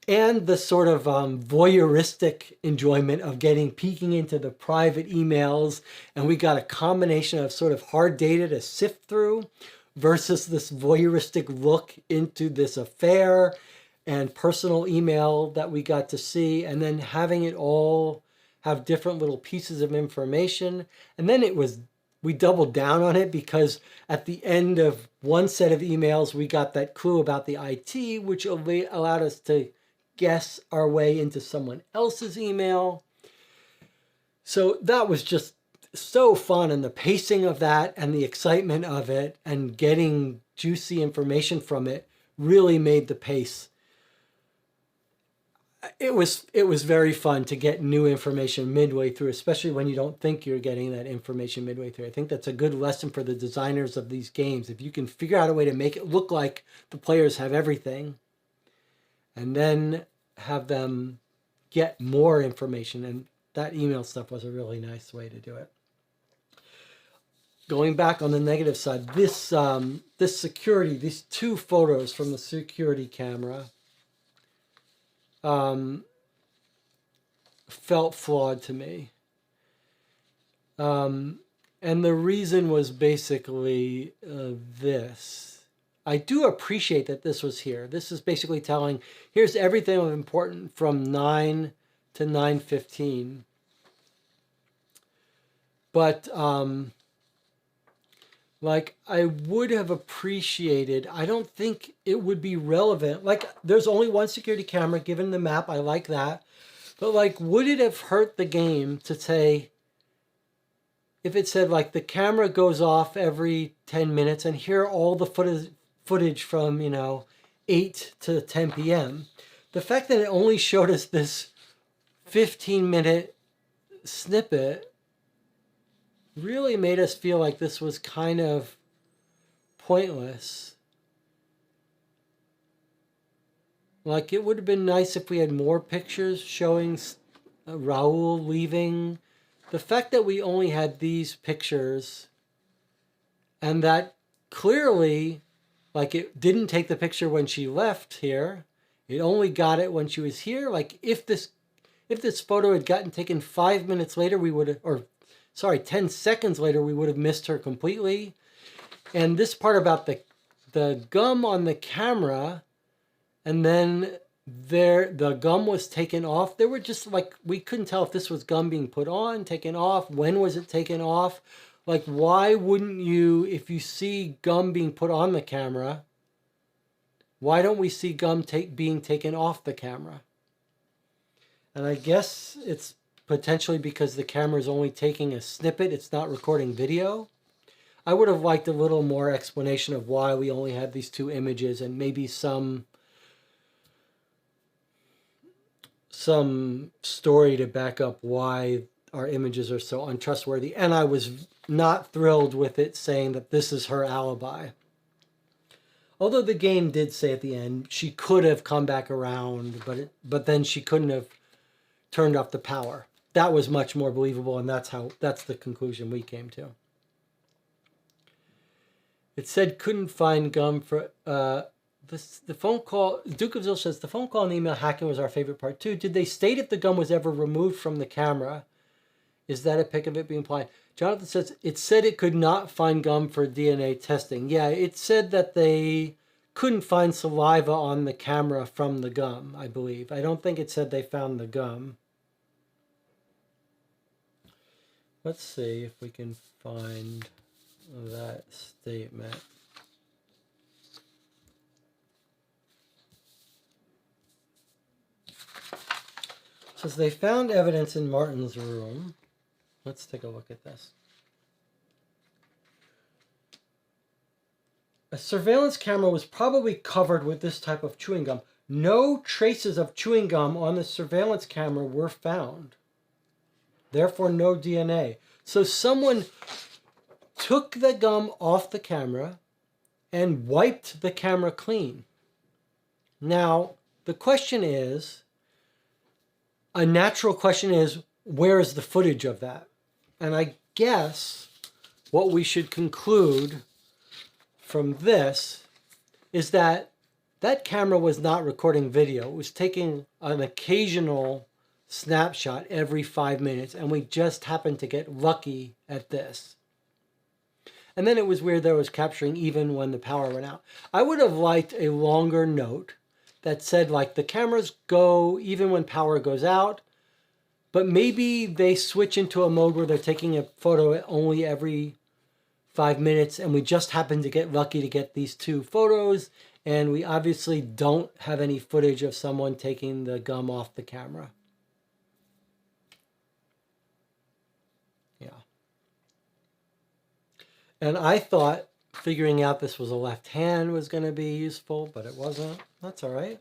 and the sort of voyeuristic enjoyment of peeking into the private emails. And we got a combination of sort of hard data to sift through versus this voyeuristic look into this affair and personal email that we got to see, and then having it all have different little pieces of information. And then we doubled down on it because at the end of one set of emails, we got that clue about the IT, which allowed us to guess our way into someone else's email. So that was just so fun. And the pacing of that and the excitement of it and getting juicy information from it really made the pace. It was very fun to get new information midway through, especially when you don't think you're getting that information midway through. I think that's a good lesson for the designers of these games. If you can figure out a way to make it look like the players have everything, and then have them get more information, and that email stuff was a really nice way to do it. Going back on the negative side, this security, these two photos from the security camera, felt flawed to me. And the reason was basically this. I do appreciate that this was here. This is basically telling, here's everything of important from 9 to 9:15. But like, I would have appreciated, I don't think it would be relevant. Like, there's only one security camera given the map. I like that. But like, would it have hurt the game to say, if it said like the camera goes off every 10 minutes and here are all the footage from, 8 to 10 p.m. The fact that it only showed us this 15-minute snippet really made us feel like this was kind of pointless. Like, it would have been nice if we had more pictures showing Raoul leaving. The fact that we only had these pictures and that clearly, like, it didn't take the picture when she left here. It only got it when she was here. Like, if this photo had gotten taken 5 minutes later, we would have, 10 seconds later, we would have missed her completely. And this part about the gum on the camera and then the gum was taken off. There were just like, we couldn't tell if this was gum being put on, taken off, when was it taken off? Like, why wouldn't you, if you see gum being put on the camera, why don't we see gum being taken off the camera? And I guess it's potentially because the camera is only taking a snippet, it's not recording video. I would have liked a little more explanation of why we only had these two images, and maybe some story to back up why our images are so untrustworthy. And I was not thrilled with it saying that this is her alibi. Although the game did say at the end she could have come back around, but then she couldn't have turned off the power. That was much more believable, and that's the conclusion we came to. It said couldn't find gum for the phone call. Duke of Zil says the phone call and email hacking was our favorite part too. Did they state if the gum was ever removed from the camera? Is that a pic of it being applied? Jonathan says it said it could not find gum for DNA testing. Yeah, it said that they couldn't find saliva on the camera from the gum, I believe. I don't think it said they found the gum. Let's see if we can find that statement. It says they found evidence in Martin's room. Let's take a look at this. A surveillance camera was probably covered with this type of chewing gum. No traces of chewing gum on the surveillance camera were found. Therefore, no DNA. So someone took the gum off the camera and wiped the camera clean. Now, the question is, a natural question is, where is the footage of that? And I guess what we should conclude from this is that that camera was not recording video. It was taking an occasional snapshot every 5 minutes, and we just happened to get lucky at this. And then it was weird that it was capturing even when the power went out. I would have liked a longer note that said, like, the cameras go even when power goes out, but maybe they switch into a mode where they're taking a photo only every 5 minutes, and we just happened to get lucky to get these two photos, and we obviously don't have any footage of someone taking the gum off the camera. Yeah. And I thought figuring out this was a left hand was going to be useful, but it wasn't. That's all right.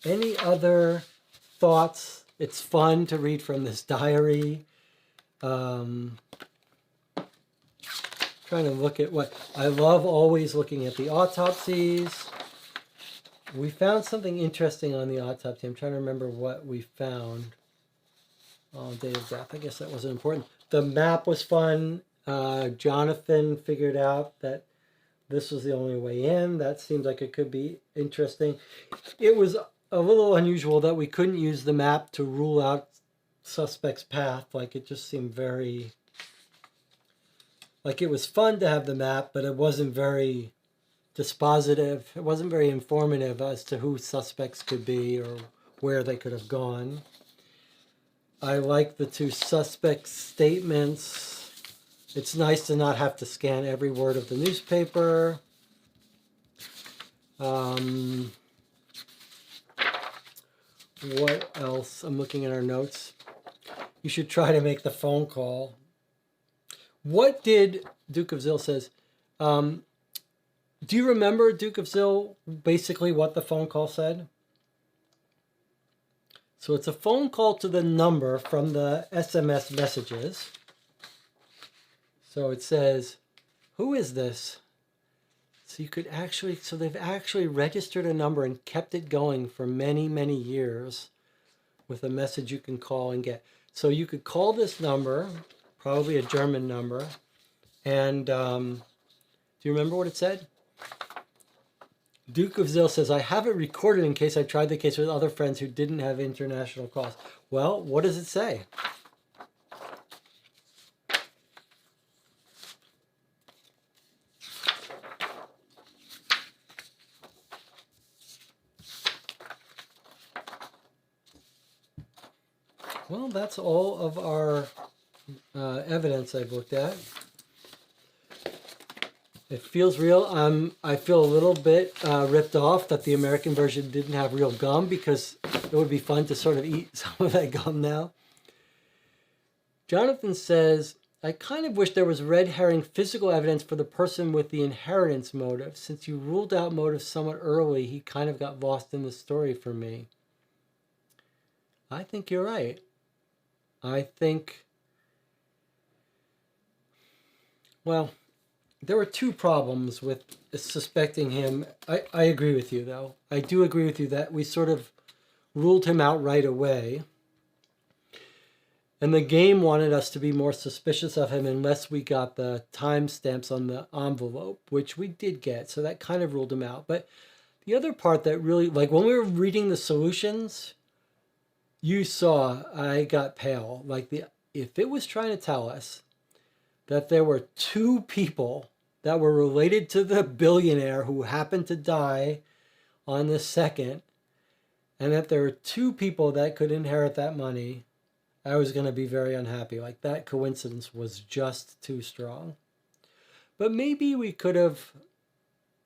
Any other thoughts? It's fun to read from this diary. Trying to look at what I love, always looking at the autopsies. We found something interesting on the autopsy. I'm trying to remember what we found. Oh, date of death. I guess that wasn't important. The map was fun. Jonathan figured out that this was the only way in. That seemed like it could be interesting. It was a little unusual that we couldn't use the map to rule out suspect's path. Like, it just seemed very... Like, it was fun to have the map, but it wasn't very dispositive. It wasn't very informative as to who suspects could be or where they could have gone. I like the two suspects' statements. It's nice to not have to scan every word of the newspaper. What else? I'm looking at our notes. You should try to make the phone call. What did Duke of Zil says? Do you remember, Duke of Zil, basically what the phone call said? So it's a phone call to the number from the SMS messages. So it says, who is this? So you could actually, so they've actually registered a number and kept it going for many, many years with a message you can call and get. So you could call this number, probably a German number, and do you remember what it said? Duke of Zil says, I have it recorded in case I tried the case with other friends who didn't have international calls. Well, what does it say? Well, that's all of our evidence I've looked at. It feels real. I feel a little bit ripped off that the American version didn't have real gum, because it would be fun to sort of eat some of that gum now. Jonathan says, I kind of wish there was red herring physical evidence for the person with the inheritance motive. Since you ruled out motive somewhat early, he kind of got lost in the story for me. I think you're right. I think, well, there were two problems with suspecting him. I agree with you, though. I do agree with you that we sort of ruled him out right away. And the game wanted us to be more suspicious of him unless we got the timestamps on the envelope, which we did get. So that kind of ruled him out. But the other part that really, like when we were reading the solutions, you saw I got pale. Like if it was trying to tell us that there were two people that were related to the billionaire who happened to die on the 2nd, and that there were two people that could inherit that money, I was going to be very unhappy. Like, that coincidence was just too strong. But maybe we could have,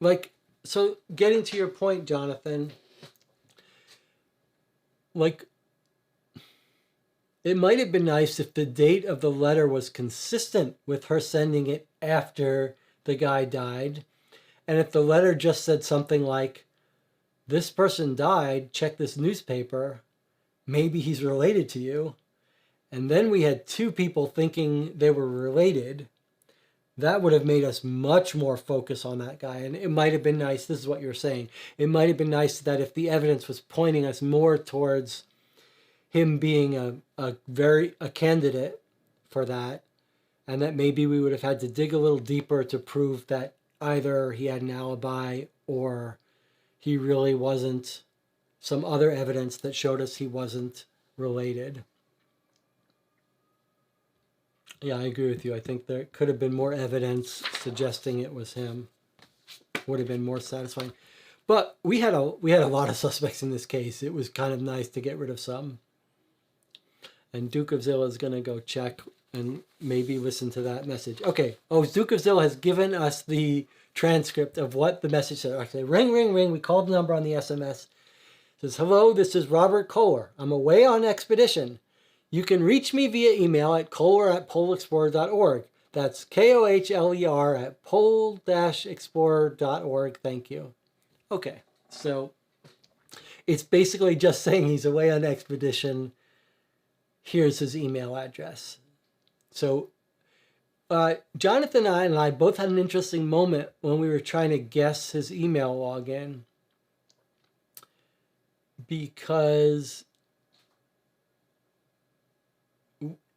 like, so getting to your point, Jonathan, like, it might have been nice if the date of the letter was consistent with her sending it after the guy died. And if the letter just said something like, this person died, check this newspaper, maybe he's related to you. And then we had two people thinking they were related. That would have made us much more focus on that guy. And it might have been nice, this is what you're saying, it might have been nice that if the evidence was pointing us more towards him being a candidate for that, and that maybe we would have had to dig a little deeper to prove that either he had an alibi or he really wasn't, some other evidence that showed us he wasn't related. Yeah, I agree with you. I think there could have been more evidence suggesting it was him. Would have been more satisfying. But we had a lot of suspects in this case. It was kind of nice to get rid of some. And Duke of Zilla is going to go check and maybe listen to that message. Okay. Oh, Duke of Zilla has given us the transcript of what the message said. Actually, ring, ring, ring. We called the number on the SMS. It says, hello, this is Robert Kohler. I'm away on expedition. You can reach me via email at kohler@poleexplorer.org. That's KOHLER at pole-explorer.org. Thank you. Okay, so it's basically just saying he's away on expedition. Here's his email address. So Jonathan and I both had an interesting moment when we were trying to guess his email login, because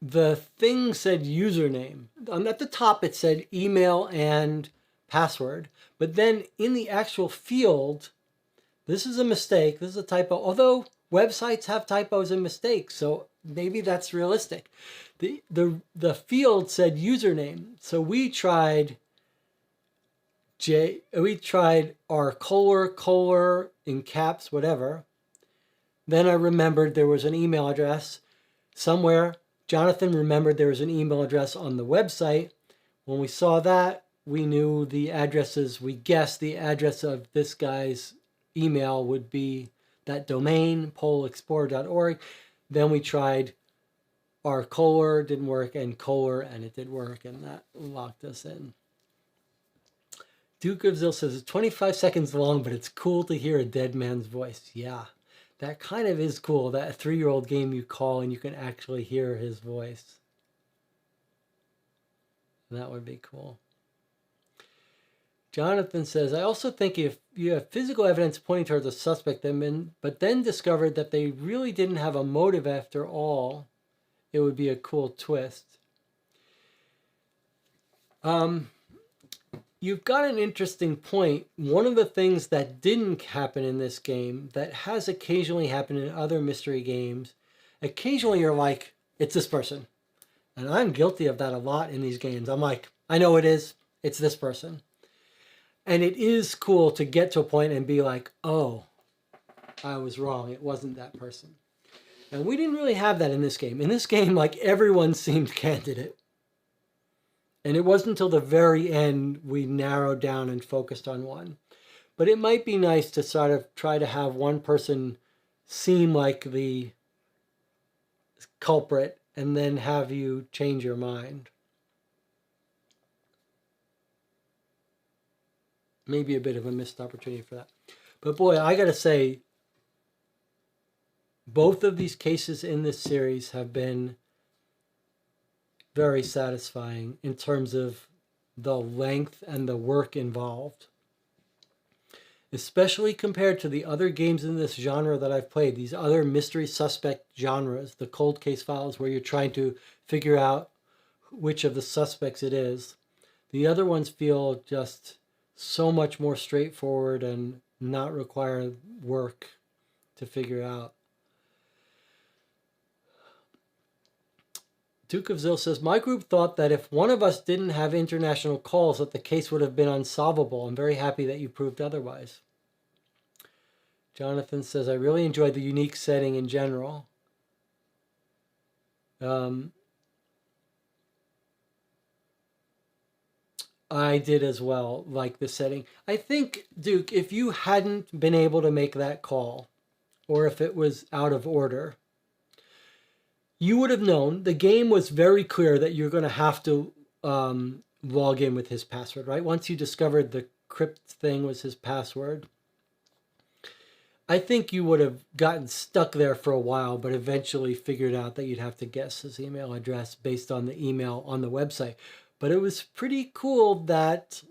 the thing said username. At the top it said email and password, but then in the actual field, this is a mistake, this is a typo, although websites have typos and mistakes, so maybe that's realistic. The field said username, so we tried our Kohler in caps, whatever. Then I remembered there was an email address somewhere. Jonathan remembered there was an email address on the website. When we saw that, we knew the addresses. We guessed the address of this guy's email would be that domain, poleexplorer.org. Then we tried our Kohler, didn't work, and Kohler, and it did work, and that locked us in. Duke of Zil says, it's 25 seconds long, but it's cool to hear a dead man's voice. Yeah. That kind of is cool, that a 3-year-old game you call and you can actually hear his voice. That would be cool. Jonathan says, I also think if you have physical evidence pointing towards a suspect, but then discovered that they really didn't have a motive after all, it would be a cool twist. You've got an interesting point. One of the things that didn't happen in this game that has occasionally happened in other mystery games, occasionally you're like, it's this person. And I'm guilty of that a lot in these games. I'm like, I know it is. It's this person. And it is cool to get to a point and be like, oh, I was wrong. It wasn't that person. And we didn't really have that in this game. In this game, like, everyone seemed candidate. And it wasn't until the very end we narrowed down and focused on one. But it might be nice to sort of try to have one person seem like the culprit and then have you change your mind. Maybe a bit of a missed opportunity for that. But boy, I gotta say, both of these cases in this series have been very satisfying in terms of the length and the work involved. Especially compared to the other games in this genre that I've played, these other mystery suspect genres, the cold case files where you're trying to figure out which of the suspects it is. The other ones feel just so much more straightforward and not require work to figure out. Duke of Zil says, my group thought that if one of us didn't have international calls that the case would have been unsolvable. I'm very happy that you proved otherwise. Jonathan says, I really enjoyed the unique setting in general. I did as well, like the setting. I think, Duke, if you hadn't been able to make that call, or if it was out of order, you would have known. The game was very clear that you're going to have to log in with his password, right? Once you discovered the crypt thing was his password, I think you would have gotten stuck there for a while, but eventually figured out that you'd have to guess his email address based on the email on the website. But it was pretty cool that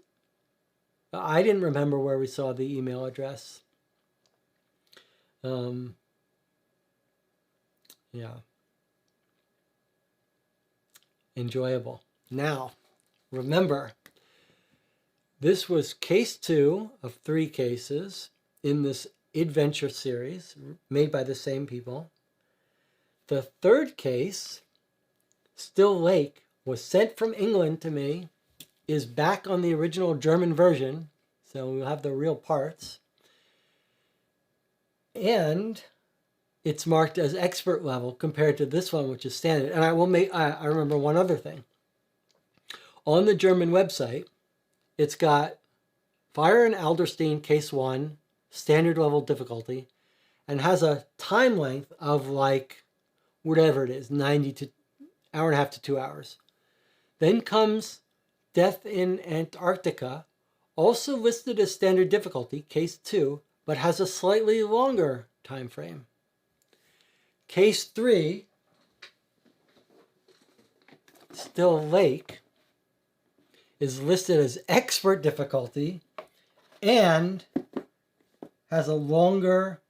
I didn't remember where we saw the email address. Yeah. Enjoyable. Now, remember, this was case 2 of 3 cases in this adventure series made by the same people. The third case, Still Lake, was sent from England to me, is back on the original German version, so we'll have the real parts. And it's marked as expert level compared to this one, which is standard. And I remember one other thing. On the German website, it's got Fire and Alderstein Case 1, standard level difficulty, and has a time length of like, whatever it is, 90 to hour and a half to 2 hours. Then comes Death in Antarctica, also listed as standard difficulty, Case 2, but has a slightly longer time frame. Case 3, Still Lake, is listed as expert difficulty and has a longer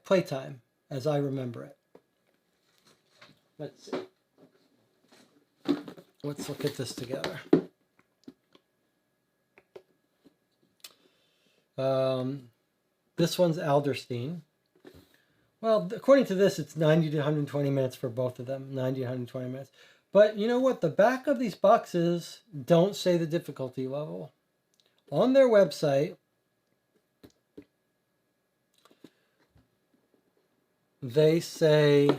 playtime, as I remember it. Let's see. Let's look at this together. This one's Alderstein. Well, according to this, it's 90 to 120 minutes for both of them. 90 to 120 minutes. But you know what? The back of these boxes don't say the difficulty level. On their website, they say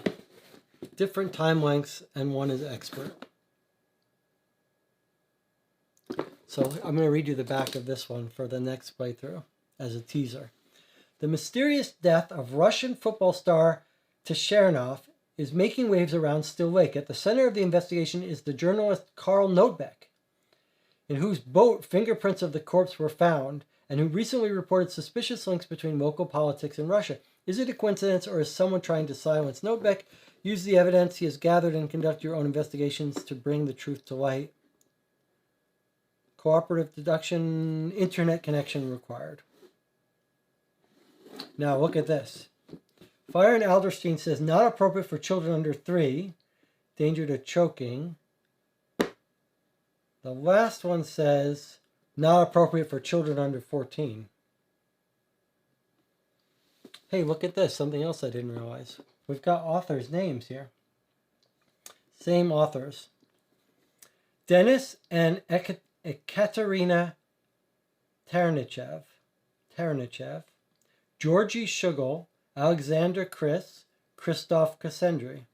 different time lengths and one is expert. So I'm going to read you the back of this one for the next playthrough as a teaser. The mysterious death of Russian football star Tchernov is making waves around Still Lake. At the center of the investigation is the journalist Karl Notebeck, in whose boat fingerprints of the corpse were found, and who recently reported suspicious links between local politics and Russia. Is it a coincidence, or is someone trying to silence Notebeck? Use the evidence he has gathered and conduct your own investigations to bring the truth to light. Cooperative deduction, internet connection required. Now look at this. Fire and Alderstein says not appropriate for children under 3, danger to choking. The last one says not appropriate for children under 14. Hey, look at this. Something else I didn't realize. We've got authors' names here. Same authors. Denis and Ekaterina Ternichev, Georgy Shugel, Alexander Chris, Christoph Cassandri.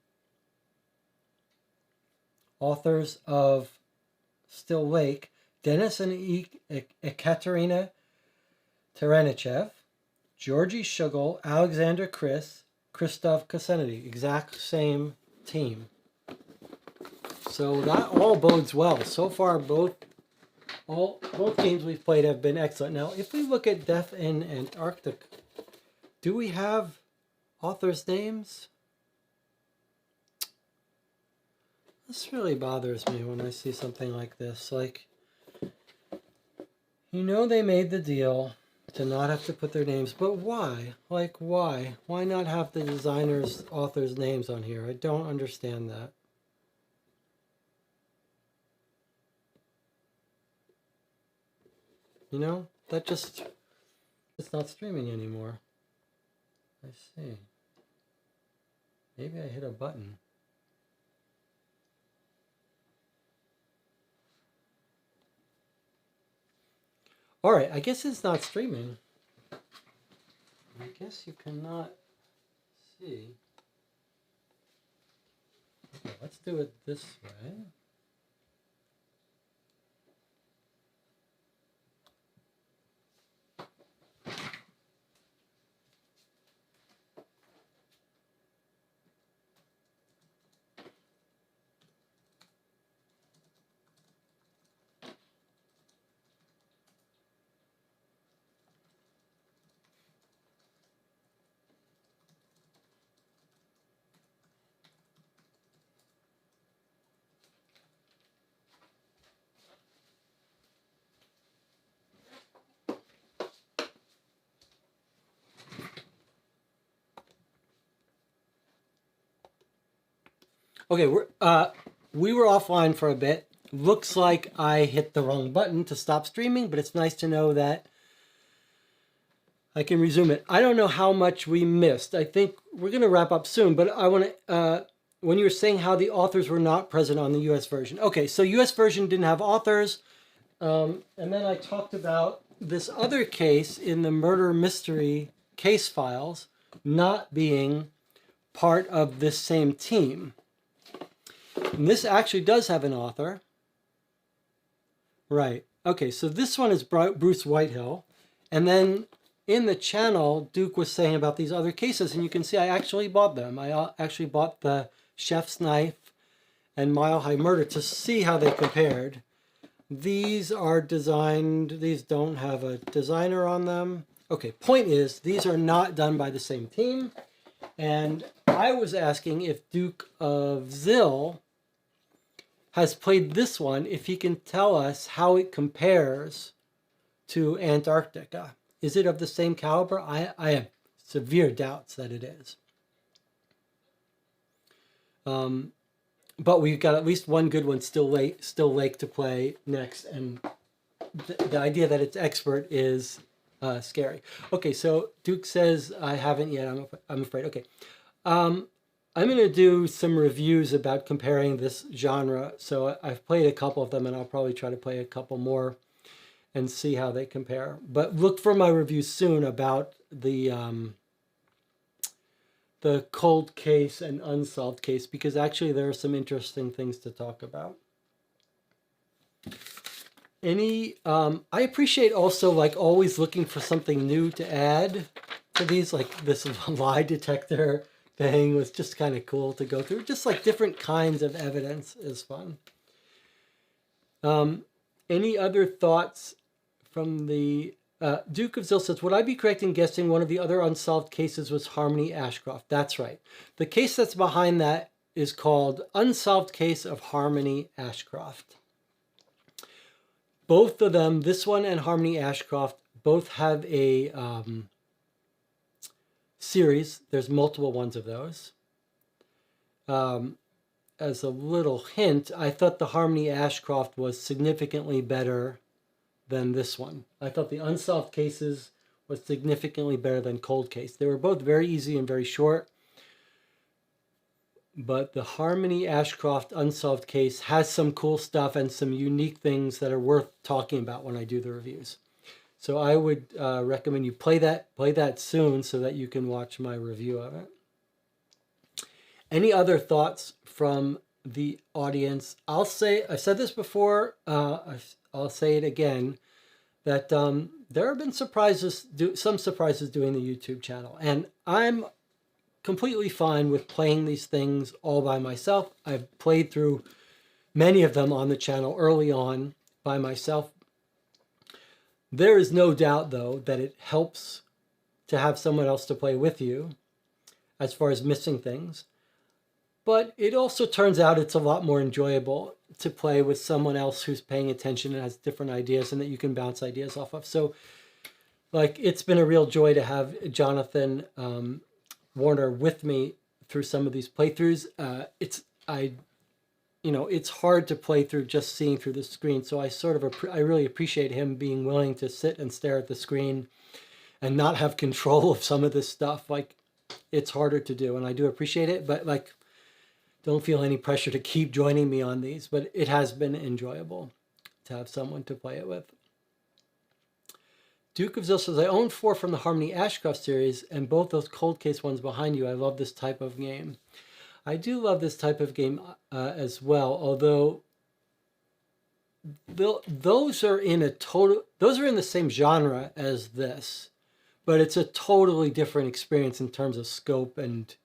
Authors of Still Lake, Denis and Ekaterina Terenichev, Georgy Shugel, Alexander Chris, Christoph Cassandri. Exact same team. So that all bodes well. So far, both games we've played have been excellent. Now, if we look at Death in Antarctica, do we have authors' names? This really bothers me when I see something like this. Like, you know they made the deal to not have to put their names, but why? Like, why? Why not have the designers' authors' names on here? I don't understand that. You know, that just, it's not streaming anymore. I see. Maybe I hit a button. All right, I guess it's not streaming. I guess you cannot see. Okay, let's do it this way. Okay, we were offline for a bit. Looks like I hit the wrong button to stop streaming, but it's nice to know that I can resume it. I don't know how much we missed. I think we're going to wrap up soon, but I want to, when you were saying how the authors were not present on the US version. Okay, so US version didn't have authors. And then I talked about this other case in the murder mystery case files not being part of this same team. And this actually does have an author. Right. Okay, so this one is Bruce Whitehill. And then in the channel, Duke was saying about these other cases, and you can see I actually bought them. I actually bought the Chef's Knife and Mile High Murder to see how they compared. These are designed, these don't have a designer on them. Okay, point is, these are not done by the same team. And I was asking if Duke of Zill has played this one, if he can tell us how it compares to Antarctica. Is it of the same caliber? I have severe doubts that it is. But we've got at least one good one, Still Lake to play next. And the idea that it's expert is scary. Okay, so Duke says, I haven't yet, I'm afraid. Okay. I'm going to do some reviews about comparing this genre. So I've played a couple of them, and I'll probably try to play a couple more and see how they compare. But look for my review soon about the cold case and unsolved case, because actually there are some interesting things to talk about. I appreciate also like always looking for something new to add to these, like this lie detector thing was just kind of cool to go through. Just like different kinds of evidence is fun. Any other thoughts from the Duke of Zill says, would I be correct in guessing one of the other unsolved cases was Harmony Ashcroft? That's right. The case that's behind that is called Unsolved Case of Harmony Ashcroft. Both of them, this one and Harmony Ashcroft, both have a series. There's multiple ones of those. As a little hint, I thought the Harmony Ashcroft was significantly better than this one. I thought the unsolved cases was significantly better than Cold Case. They were both very easy and very short, but the Harmony Ashcroft unsolved case has some cool stuff and some unique things that are worth talking about when I do the reviews. So I would recommend you play that soon so that you can watch my review of it. Any other thoughts from the audience? I've said this before, I'll say it again, that there have been some surprises doing the YouTube channel. And I'm completely fine with playing these things all by myself. I've played through many of them on the channel early on by myself. There is no doubt, though, that it helps to have someone else to play with you as far as missing things. But it also turns out it's a lot more enjoyable to play with someone else who's paying attention and has different ideas and that you can bounce ideas off of. So, like, it's been a real joy to have Jonathan Warner with me through some of these playthroughs. It's hard to play through just seeing through the screen. So I really appreciate him being willing to sit and stare at the screen and not have control of some of this stuff. Like, it's harder to do, and I do appreciate it, but like, don't feel any pressure to keep joining me on these, but it has been enjoyable to have someone to play it with. Duke of Zil says, I own 4 from the Harmony Ashcroft series, and both those cold case ones behind you. I love this type of game. I do love this type of game as well, although those are in the same genre as this, but it's a totally different experience in terms of scope and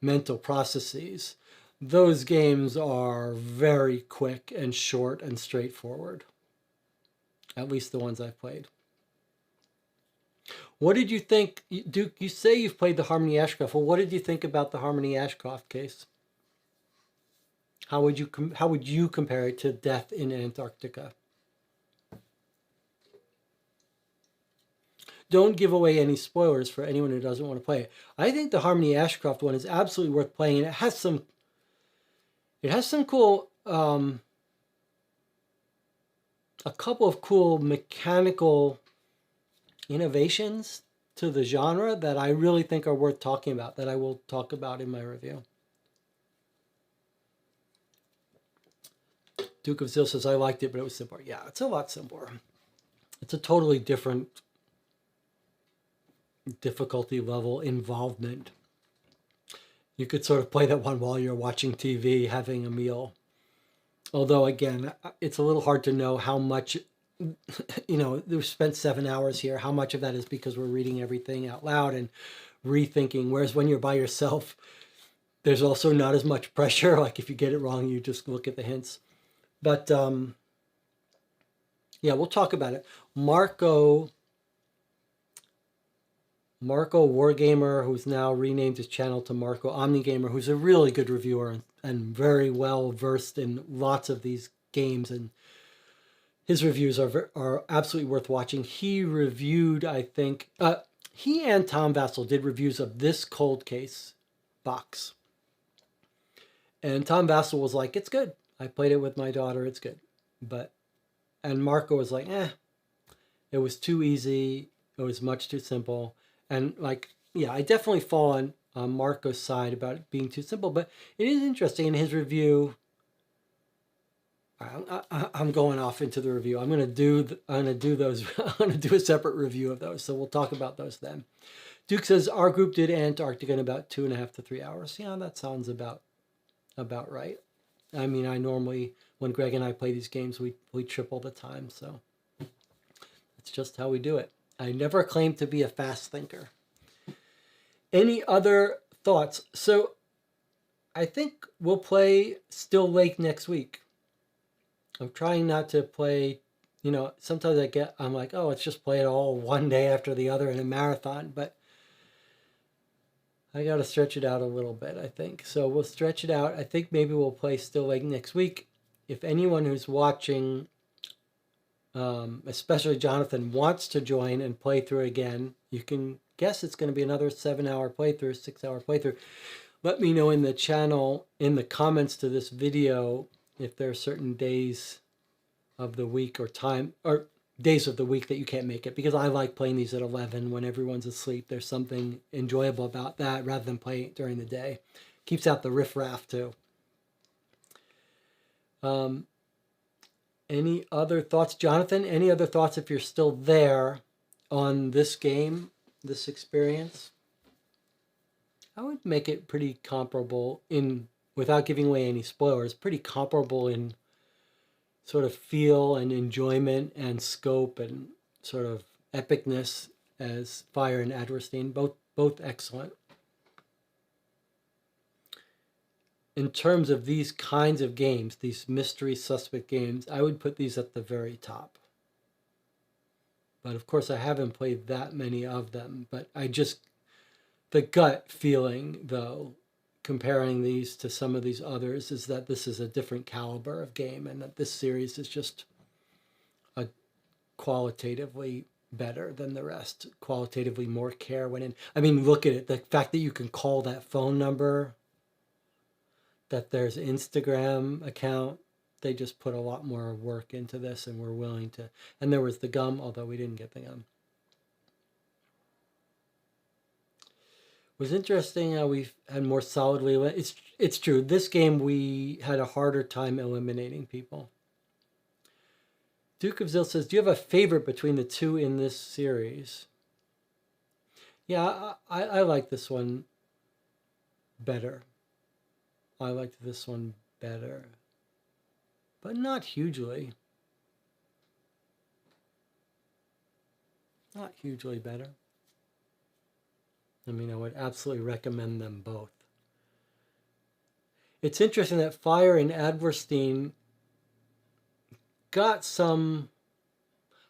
mental processes. Those games are very quick and short and straightforward, at least the ones I've played. What did you think, Duke? You say you've played the Harmony Ashcroft. Well, what did you think about the Harmony Ashcroft case? How would you compare it to Death in Antarctica? Don't give away any spoilers for anyone who doesn't want to play it. I think the Harmony Ashcroft one is absolutely worth playing, and it has some cool, a couple of cool mechanical innovations to the genre that I really think are worth talking about, that I will talk about in my review. Duke of Zil says, I liked it, but it was simpler. Yeah, it's a lot simpler. It's a totally different difficulty level involvement. You could sort of play that one while you're watching TV, having a meal. Although, again, it's a little hard to know how much, we've spent 7 hours here. How much of that is because we're reading everything out loud and rethinking, whereas when you're by yourself, there's also not as much pressure. Like, if you get it wrong, you just look at the hints. But, yeah, we'll talk about it. Marco Wargamer, who's now renamed his channel to Marco OmniGamer, who's a really good reviewer and very well versed in lots of these games, and his reviews are absolutely worth watching. He reviewed, I think, he and Tom Vassell did reviews of this Cold Case box. And Tom Vassell was like, it's good. I played it with my daughter. It's good. And Marco was like, it was too easy. It was much too simple. And like, yeah, I definitely fall on Marco's side about it being too simple. But it is interesting in his review. I'm going off into the review. I'm gonna do those. I'm gonna do a separate review of those. So we'll talk about those then. Duke says our group did Antarctica in about 2.5 to 3 hours. Yeah, that sounds about right. I mean, I normally, when Greg and I play these games, we triple the time. So that's just how we do it. I never claim to be a fast thinker. Any other thoughts? So I think we'll play Still Lake next week. I'm trying not to play, sometimes I'm like, oh, let's just play it all one day after the other in a marathon. But I got to stretch it out a little bit, I think. So we'll stretch it out. I think maybe we'll play Still Lake next week. If anyone who's watching, especially Jonathan, wants to join and play through again, you can guess it's going to be another 7-hour playthrough, 6-hour playthrough. Let me know in the channel, in the comments to this video, if there are certain days of the week or days of the week that you can't make it, because I like playing these at 11 when everyone's asleep. There's something enjoyable about that rather than playing it during the day. Keeps out the riffraff too. Any other thoughts, Jonathan? Any other thoughts if you're still there on this game, this experience? I would make it pretty comparable in, without giving away any spoilers, pretty comparable in sort of feel and enjoyment and scope and sort of epicness as Fire and Adlerstein, both excellent. In terms of these kinds of games, these mystery suspect games, I would put these at the very top. But of course, I haven't played that many of them. But the gut feeling, though, comparing these to some of these others, is that this is a different caliber of game and that this series is just qualitatively better than the rest. Qualitatively more care went in. I mean, look at it. The fact that you can call that phone number, that there's Instagram account, they just put a lot more work into this and were willing to. And there was the gum, although we didn't get the gum. It was interesting how we had more solidly. It's true. This game we had a harder time eliminating people. Duke of Zil says, "Do you have a favorite between the two in this series?" Yeah, I like this one better. I liked this one better, but not hugely. Not hugely better. I mean, I would absolutely recommend them both. It's interesting that Fire and Adlerstein got some,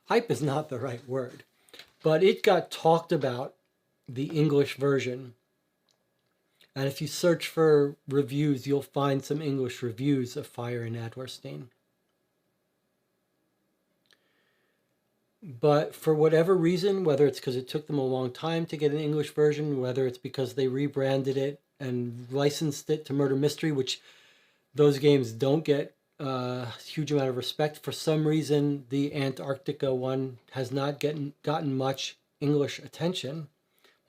hype is not the right word, but it got talked about, the English version. And if you search for reviews, you'll find some English reviews of Fire and Adlerstein. But for whatever reason, whether it's because it took them a long time to get an English version, whether it's because they rebranded it and licensed it to Murder Mystery, which those games don't get a huge amount of respect. For some reason, the Antarctica one has not gotten much English attention,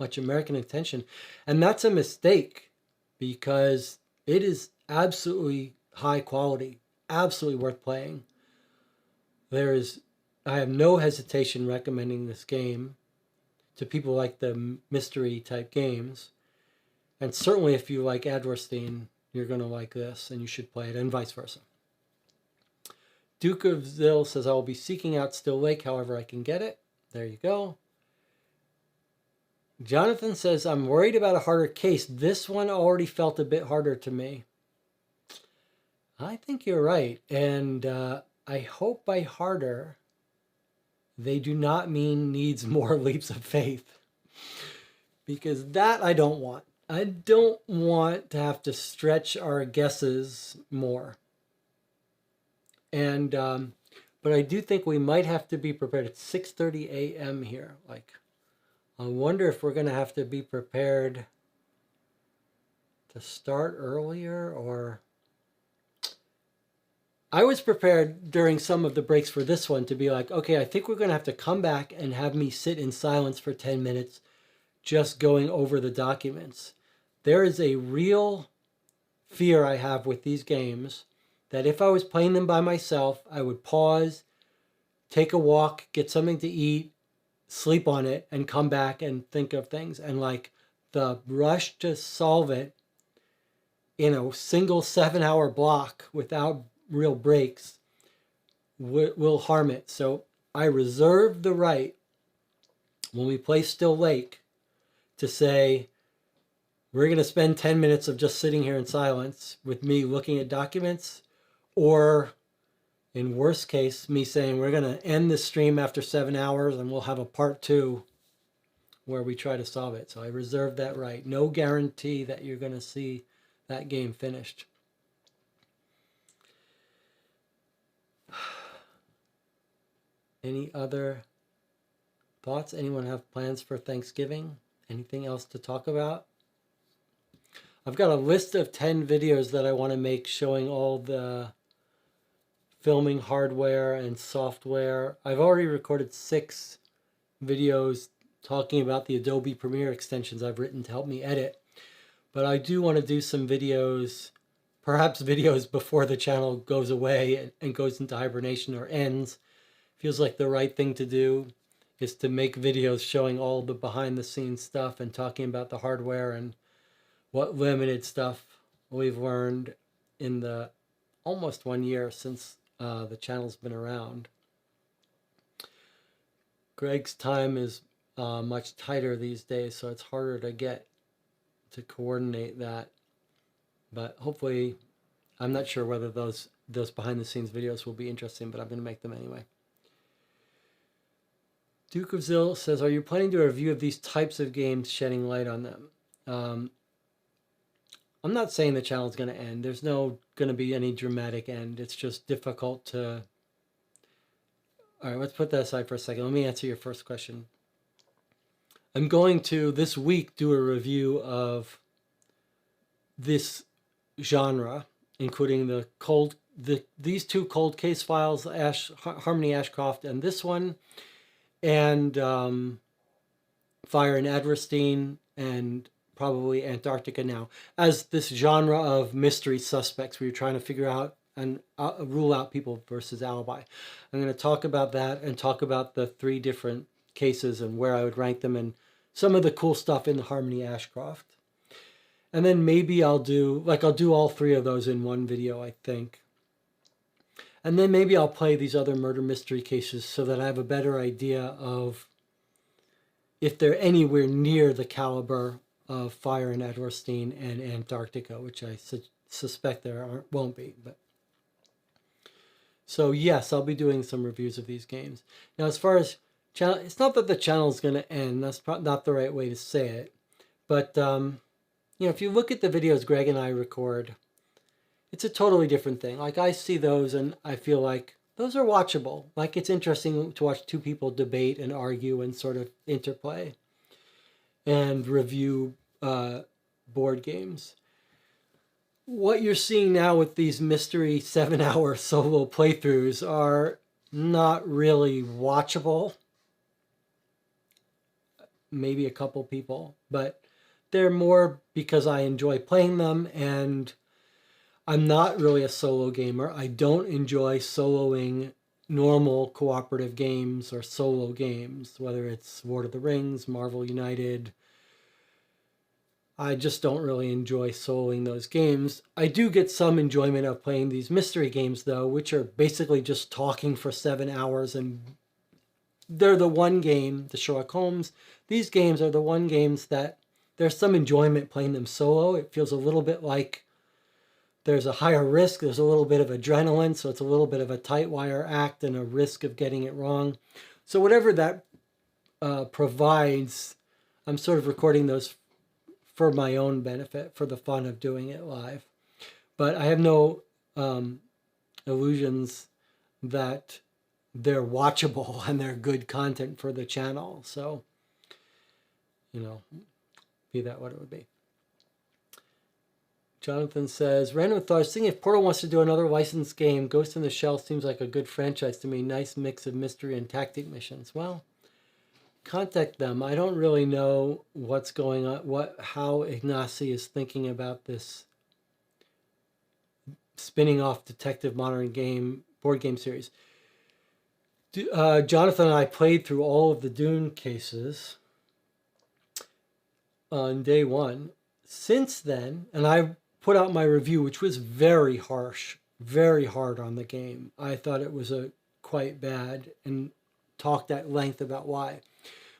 much American attention. And that's a mistake because it is absolutely high quality, absolutely worth playing. I have no hesitation recommending this game to people who like the mystery type games. And certainly if you like Adlerstein, you're going to like this and you should play it, and vice versa. Duke of Zil says, "I will be seeking out Still Lake however I can get it." There you go. Jonathan says, "I'm worried about a harder case. This one already felt a bit harder to me." I think you're right. And I hope by harder, they do not mean needs more leaps of faith. Because that I don't want. I don't want to have to stretch our guesses more. And but I do think we might have to be prepared. It's 6:30 a.m. here. I wonder if we're going to have to be prepared to start earlier, or... I was prepared during some of the breaks for this one to be like, okay, I think we're going to have to come back and have me sit in silence for 10 minutes just going over the documents. There is a real fear I have with these games that if I was playing them by myself, I would pause, take a walk, get something to eat, sleep on it, and come back and think of things. And the rush to solve it in a single 7-hour block without real breaks will harm it. So I reserve the right when we play Still Lake to say, we're going to spend 10 minutes of just sitting here in silence with me looking at documents, or in worst case, me saying we're going to end the stream after 7 hours and we'll have a part 2 where we try to solve it. So I reserve that right. No guarantee that you're going to see that game finished. Any other thoughts? Anyone have plans for Thanksgiving? Anything else to talk about? I've got a list of 10 videos that I want to make showing all the filming hardware and software. I've already recorded 6 videos talking about the Adobe Premiere extensions I've written to help me edit. But I do want to do some videos perhaps videos before the channel goes away and goes into hibernation or ends. Feels like the right thing to do is to make videos showing all the behind the scenes stuff and talking about the hardware and what limited stuff we've learned in the almost 1 year since the channel's been around. Greg's time is much tighter these days, so it's harder to get to coordinate that. But hopefully, I'm not sure whether those behind the scenes videos will be interesting, but I'm going to make them anyway. Duke of Zill says, are you planning to do a review of these types of games, shedding light on them? I'm not saying the channel is going to end. There's no going to be any dramatic end. It's just difficult to... All right, let's put that aside for a second. Let me answer your first question. I'm going to, this week, do a review of this genre, including these two cold case files, Harmony Ashcroft and this one, and Fire and Adverstein, and probably Antarctica now, as this genre of mystery suspects where you're trying to figure out and rule out people versus alibi. I'm going to talk about that and talk about the 3 different cases and where I would rank them and some of the cool stuff in the Harmony Ashcroft. And then maybe I'll do all 3 of those in one video, I think. And then maybe I'll play these other murder mystery cases so that I have a better idea of if they're anywhere near the caliber of Fire and Adverstein and Antarctica, which I suspect there won't be. But so yes, I'll be doing some reviews of these games. Now, as far as channel, it's not that the channel is going to end. That's not the right way to say it. But if you look at the videos Greg and I record, it's a totally different thing. Like, I see those and I feel like those are watchable. Like, it's interesting to watch 2 people debate and argue and sort of interplay and review board games. What you're seeing now with these mystery 7-hour solo playthroughs are not really watchable. Maybe a couple people, but they're more because I enjoy playing them, and I'm not really a solo gamer. I don't enjoy soloing normal cooperative games or solo games, whether it's Lord of the Rings, Marvel United. I just don't really enjoy soloing those games. I do get some enjoyment of playing these mystery games, though, which are basically just talking for 7 hours, and they're the one game, the Sherlock Holmes. These games are the one games that there's some enjoyment playing them solo. It feels a little bit like there's a higher risk. There's a little bit of adrenaline, so it's a little bit of a tight wire act and a risk of getting it wrong. So whatever that provides, I'm sort of recording those for my own benefit, for the fun of doing it live. But I have no illusions that they're watchable and they're good content for the channel. So, be that what it would be. Jonathan says, random thought, I was thinking if Portal wants to do another licensed game, Ghost in the Shell seems like a good franchise to me. Nice mix of mystery and tactic missions. Well, contact them. I don't really know what's going on, how Ignacy is thinking about this spinning off detective modern board game series. Jonathan and I played through all of the Dune cases on day 1. Since then, and I put out my review, which was very harsh, very hard on the game. I thought it was quite bad and talked at length about why.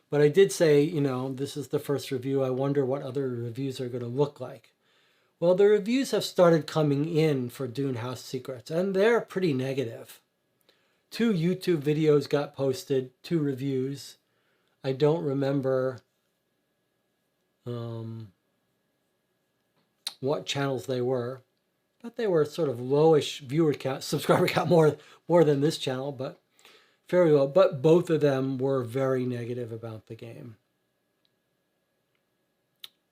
But I did say, this is the first review. I wonder what other reviews are going to look like. Well, the reviews have started coming in for Dune House Secrets, and they're pretty negative. 2 YouTube videos got posted, 2 reviews. I don't remember what channels they were, but they were sort of lowish viewer count, subscriber count more than this channel, but fairly low. But both of them were very negative about the game.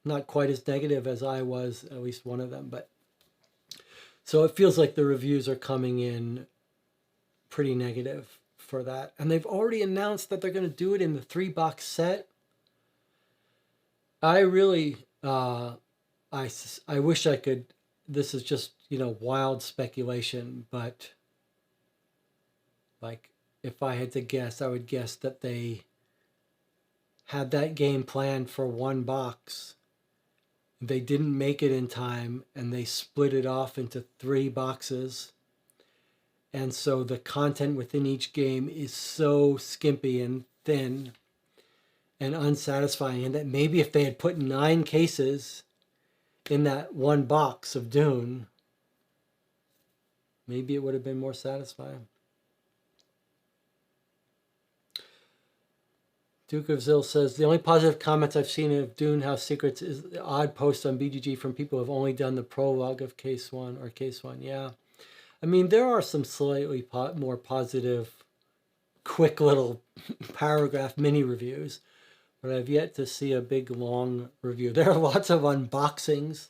Not quite as negative as I was, at least one of them, but so it feels like the reviews are coming in pretty negative for that. And they've already announced that they're going to do it in the 3-box set. I really, I wish I could this is just, wild speculation, but like if I had to guess, I would guess that they had that game planned for one box. They didn't make it in time and they split it off into 3 boxes. And so the content within each game is so skimpy and thin and unsatisfying, and that maybe if they had put 9 cases in that one box of Dune, maybe it would have been more satisfying. Duke of Zill says, the only positive comments I've seen of Dune House Secrets is the odd post on BGG from people who have only done the prologue of Case 1 or Case 1. Yeah. I mean, there are some slightly more positive, quick little paragraph mini reviews, but I've yet to see a big, long review. There are lots of unboxings,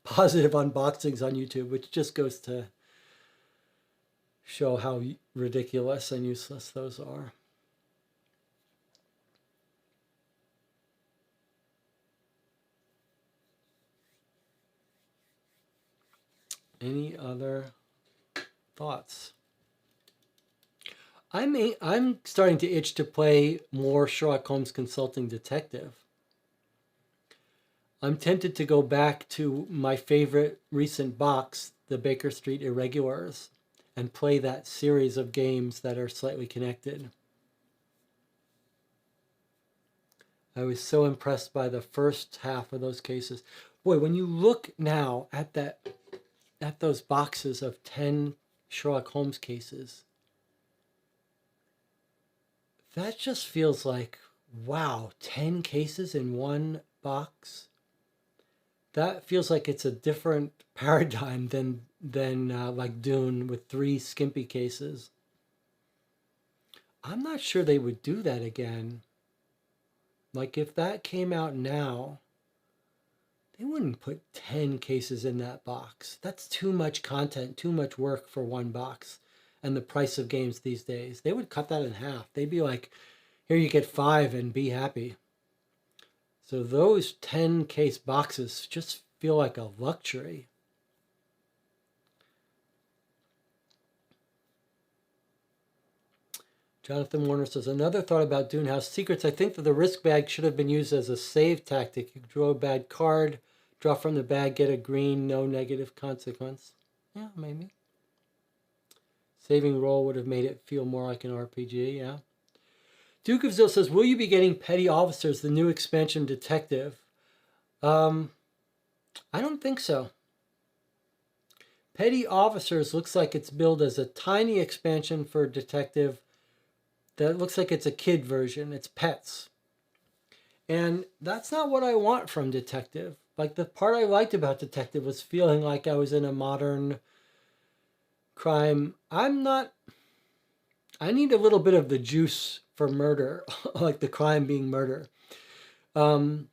positive unboxings on YouTube, which just goes to show how ridiculous and useless those are. Any other thoughts? I'm starting to itch to play more Sherlock Holmes Consulting Detective. I'm tempted to go back to my favorite recent box, the Baker Street Irregulars, and play that series of games that are slightly connected. I was so impressed by the first half of those cases. Boy, when you look now at those boxes of 10 Sherlock Holmes cases, that just feels like, wow, 10 cases in one box? That feels like it's a different paradigm than like Dune with 3 skimpy cases. I'm not sure they would do that again. Like if that came out now, they wouldn't put 10 cases in that box. That's too much content, too much work for one box. And the price of games these days, they would cut that in half. They'd be like, here you get 5 and be happy. So those 10 case boxes just feel like a luxury. Jonathan Warner says, another thought about Dune House Secrets. I think that the risk bag should have been used as a save tactic. You draw a bad card, draw from the bag, get a green, no negative consequence. Yeah, maybe. Saving roll would have made it feel more like an RPG, yeah. Duke of Zill says, will you be getting Petty Officers, the new expansion Detective? I don't think so. Petty Officers looks like it's billed as a tiny expansion for Detective that looks like it's a kid version. It's pets. And that's not what I want from Detective. Like the part I liked about Detective was feeling like I was in a modern crime. I need a little bit of the juice for murder, like the crime being murder. I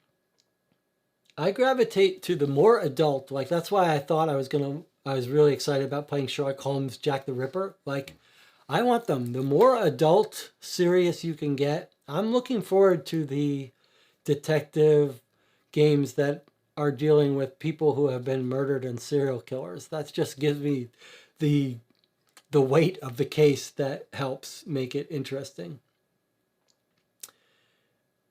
gravitate to the more adult, like that's why I thought I was really excited about playing Sherlock Holmes Jack the Ripper. Like I want them, the more adult serious you can get. I'm looking forward to the detective games that are dealing with people who have been murdered and serial killers. That just gives me the weight of the case that helps make it interesting.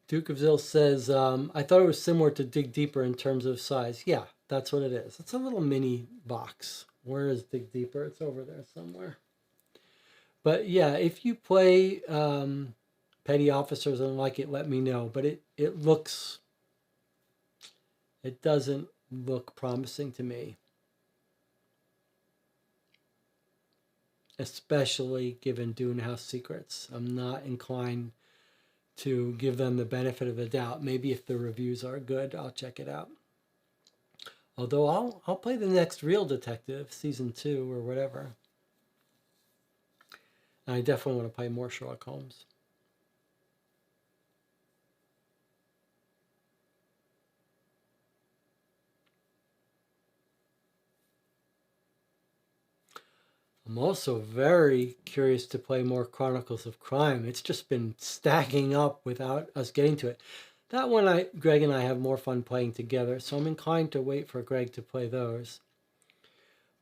Duke of Zill says, I thought it was similar to Dig Deeper in terms of size. Yeah, that's what it is. It's a little mini box. Where is Dig Deeper? It's over there somewhere. But yeah, if you play Petty Officers and like it, let me know. But it doesn't look promising to me. Especially given Dune House Secrets. I'm not inclined to give them the benefit of the doubt. Maybe if the reviews are good, I'll check it out. Although I'll play the next Real Detective, season 2 or whatever. And I definitely want to play more Sherlock Holmes. I'm also very curious to play more Chronicles of Crime. It's just been stacking up without us getting to it. That one, Greg and I have more fun playing together, so I'm inclined to wait for Greg to play those.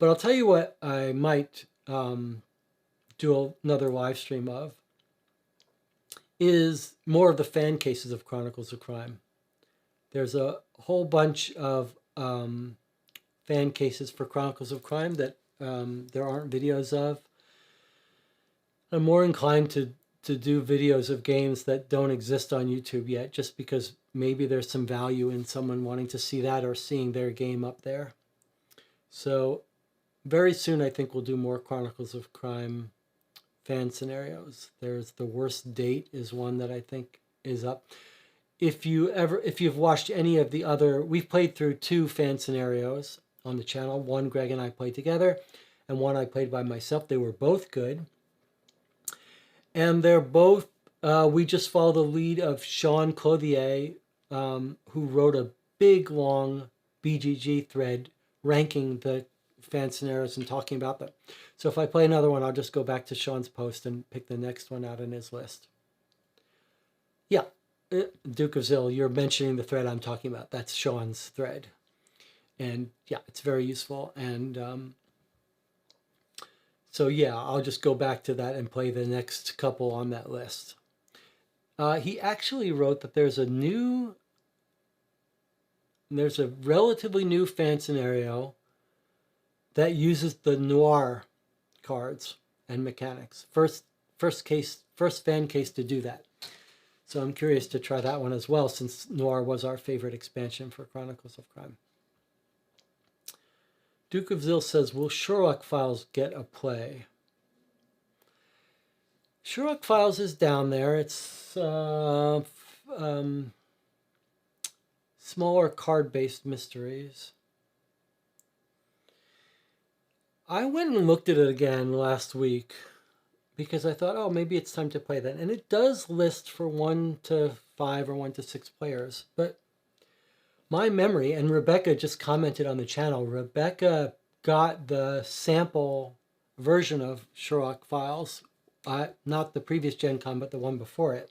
But I'll tell you what I might do another live stream of is more of the fan cases of Chronicles of Crime. There's a whole bunch of fan cases for Chronicles of Crime that there aren't videos of. I'm more inclined to do videos of games that don't exist on YouTube yet, just because maybe there's some value in someone wanting to see that or seeing their game up there. So very soon I think we'll do more Chronicles of Crime fan scenarios. There's The Worst Date is one that I think is up. If you've watched any of the other, we've played through 2 fan scenarios on the channel. One Greg and I played together, and one I played by myself. They were both good. And they're both, we just follow the lead of Sean Clothier, who wrote a big, long BGG thread ranking the fan scenarios and talking about them. So if I play another one, I'll just go back to Sean's post and pick the next one out in his list. Yeah, Duke of Zill, you're mentioning the thread I'm talking about. That's Sean's thread. And yeah, it's very useful. And so yeah, I'll just go back to that and play the next couple on that list. He actually wrote that there's a relatively new fan scenario that uses the noir cards and mechanics. First fan case to do that. So I'm curious to try that one as well, since noir was our favorite expansion for Chronicles of Crime. Duke of Zill says, will Sherlock Files get a play? Sherlock Files is down there. It's smaller card-based mysteries. I went and looked at it again last week because I thought, oh, maybe it's time to play that. And it does list for 1 to 5 or 1 to 6 players. But my memory, and Rebecca just commented on the channel, Rebecca got the sample version of Sherlock Files, not the previous Gen Con, but the one before it.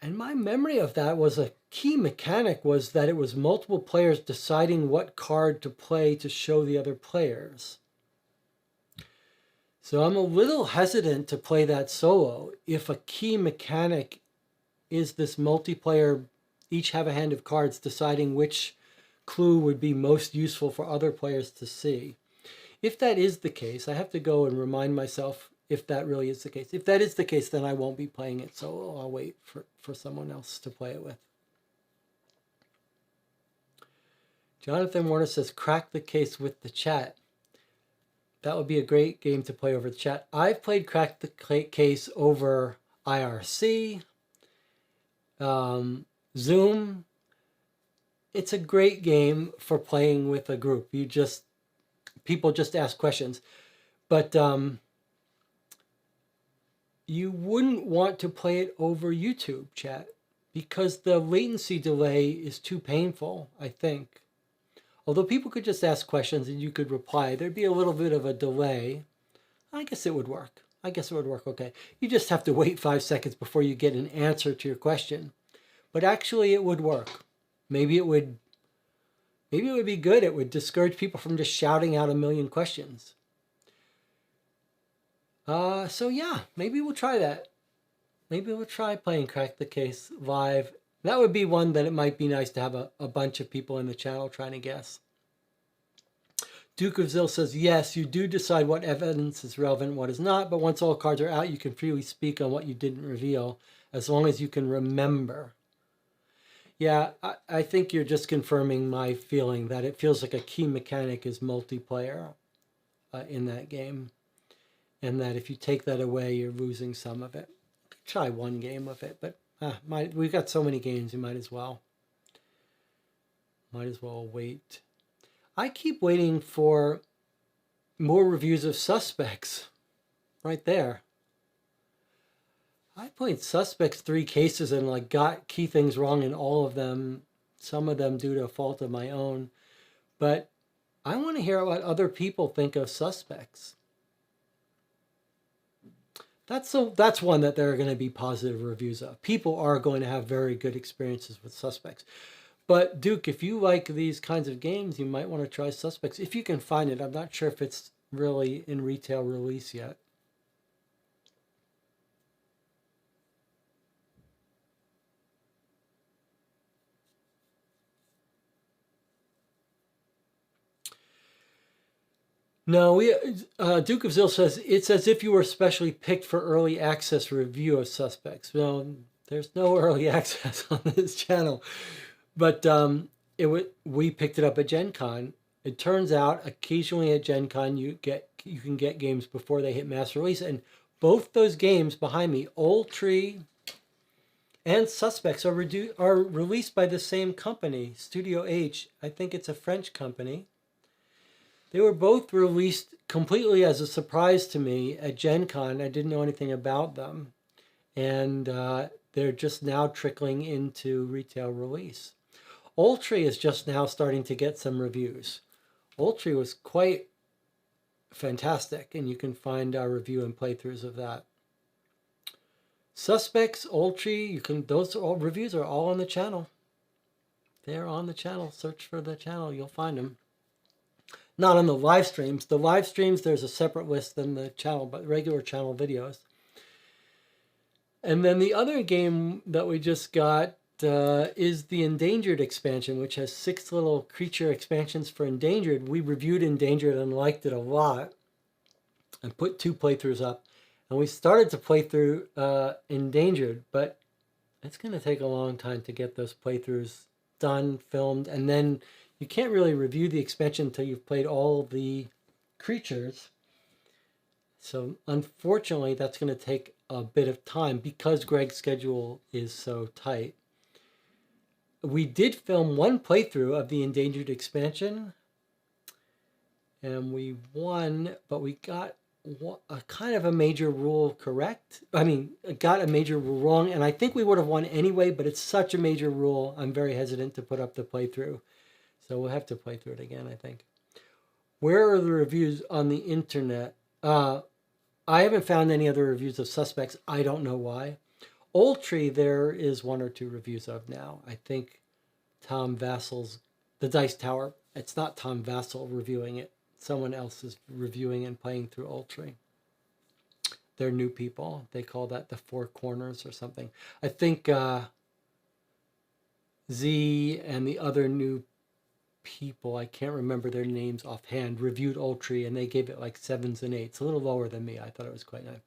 And my memory of that was a key mechanic was that it was multiple players deciding what card to play to show the other players. So I'm a little hesitant to play that solo if a key mechanic is this multiplayer, each have a hand of cards deciding which clue would be most useful for other players to see. If that is the case, I have to go and remind myself if that really is the case. If that is the case, then I won't be playing it solo. I'll wait for someone else to play it with. Jonathan Warner says, crack the case with the chat. That would be a great game to play over the chat. I've played Crack the Case over IRC, Zoom. It's a great game for playing with a group. People just ask questions. But you wouldn't want to play it over YouTube chat because the latency delay is too painful, I think. Although people could just ask questions and you could reply, there'd be a little bit of a delay. I guess it would work. I guess it would work okay. You just have to wait 5 seconds before you get an answer to your question. But actually it would work. Maybe it would be good. It would discourage people from just shouting out a million questions. So yeah, maybe we'll try that. Maybe we'll try playing Crack the Case live. That would be one that it might be nice to have a bunch of people in the channel trying to guess. Duke of Zill says, yes, you do decide what evidence is relevant and what is not, but once all cards are out, you can freely speak on what you didn't reveal, as long as you can remember. Yeah, I think you're just confirming my feeling that it feels like a key mechanic is multiplayer in that game. And that if you take that away, you're losing some of it. Try one game of it, but we've got so many games, you might as well wait. I keep waiting for more reviews of Suspects. Right there. I played Suspects 3 cases and got key things wrong in all of them. Some of them due to a fault of my own. But I want to hear what other people think of Suspects. That's one that there are going to be positive reviews of. People are going to have very good experiences with Suspects. But Duke, if you like these kinds of games, you might want to try Suspects if you can find it. I'm not sure if it's really in retail release yet. No, Duke of Zill says it's as if you were specially picked for early access review of Suspects. Well, there's no early access on this channel, but we picked it up at Gen Con. It turns out occasionally at Gen Con you can get games before they hit mass release, and both those games behind me, Old Tree and Suspects, are released by the same company, Studio H. I think it's a French company. They were both released completely as a surprise to me at Gen Con. I didn't know anything about them. And they're just now trickling into retail release. Old Tree is just now starting to get some reviews. Old Tree was quite fantastic, and you can find our review and playthroughs of that. Suspects, Old Tree, those reviews are all on the channel. They're on the channel. Search for the channel, you'll find them. Not on the live streams. The live streams, there's a separate list than the channel, but regular channel videos. And then the other game that we just got is the Endangered expansion, which has 6 little creature expansions for Endangered. We reviewed Endangered and liked it a lot and put 2 playthroughs up. And we started to play through Endangered, but it's going to take a long time to get those playthroughs done, filmed, and then you can't really review the expansion until you've played all the creatures. So unfortunately, that's going to take a bit of time because Greg's schedule is so tight. We did film 1 playthrough of the Endangered expansion, and we won, but we got a kind of a major rule correct. I mean, got a major rule wrong, and I think we would have won anyway, but it's such a major rule, I'm very hesitant to put up the playthrough. So we'll have to play through it again, I think. Where are the reviews on the internet? I haven't found any other reviews of Suspects. I don't know why. Old Tree, there is 1 or 2 reviews of now. I think Tom Vassal's The Dice Tower. It's not Tom Vassal reviewing it. Someone else is reviewing and playing through Old Tree. They're new people. They call that the Four Corners or something. I think Z and the other new people, I can't remember their names offhand, reviewed Old Tree, and they gave it like 7s and 8s, a little lower than me. I thought it was quite nice.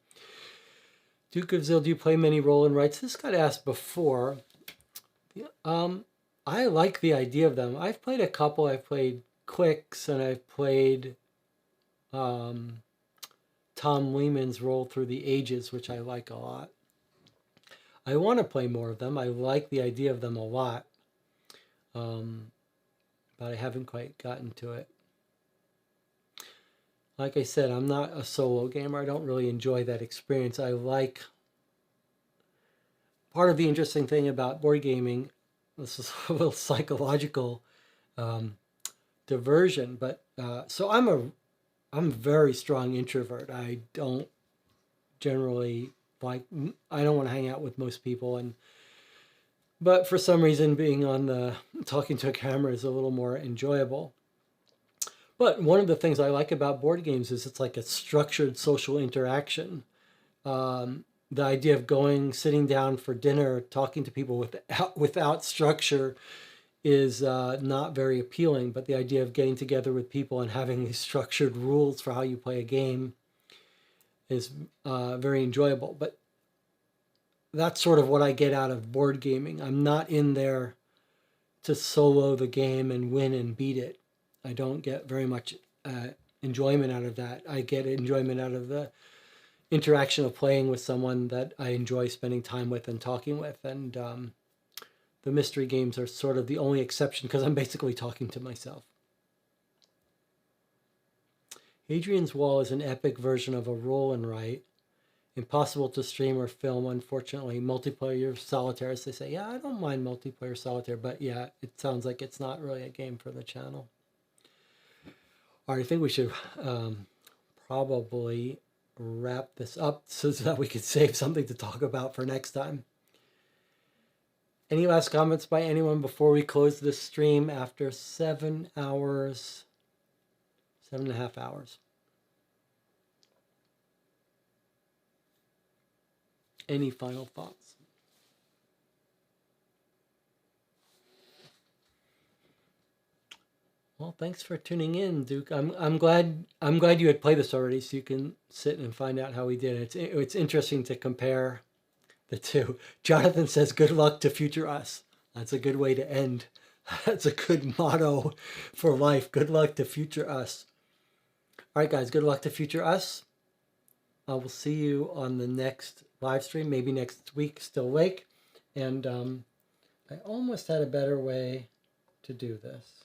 Duke of Zill, do you play many roll and writes? This got asked before. I like the idea of them. I've played a couple. I've played Quicks, and I've played Tom Lehman's Roll Through the Ages, which I like a lot. I want to play more of them. I like the idea of them a lot. But I haven't quite gotten to it. Like I said, I'm not a solo gamer. I don't really enjoy that experience. I like... Part of the interesting thing about board gaming, this is a little psychological diversion, but so I'm a very strong introvert. I don't generally I don't want to hang out with most people, but for some reason being talking to a camera is a little more enjoyable. But one of the things I like about board games is it's like a structured social interaction. The idea of sitting down for dinner, talking to people without structure is not very appealing. But the idea of getting together with people and having these structured rules for how you play a game is very enjoyable. But that's sort of what I get out of board gaming. I'm not in there to solo the game and win and beat it. I don't get very much enjoyment out of that. I get enjoyment out of the interaction of playing with someone that I enjoy spending time with and talking with. And the mystery games are sort of the only exception because I'm basically talking to myself. Hadrian's Wall is an epic version of a roll and write. Impossible to stream or film, unfortunately. Multiplayer solitaire, as they say. Yeah, I don't mind multiplayer solitaire, but yeah, it sounds like it's not really a game for the channel. All right, I think we should probably wrap this up so that we could save something to talk about for next time. Any last comments by anyone before we close this stream after 7 hours, 7.5 hours? Any final thoughts? Well, thanks for tuning in, Duke. I'm glad you had played this already, so you can sit and find out how we did. It's interesting to compare the two. Jonathan says, "Good luck to future us." That's a good way to end. That's a good motto for life. Good luck to future us. All right, guys. Good luck to future us. I will see you on the next live stream, maybe next week. Still awake, and I almost had a better way to do this.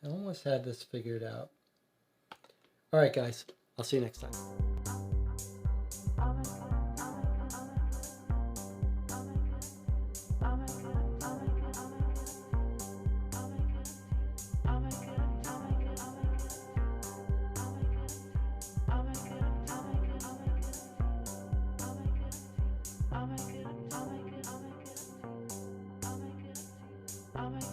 I almost had this figured out. All right, guys. I'll see you next time. I'll make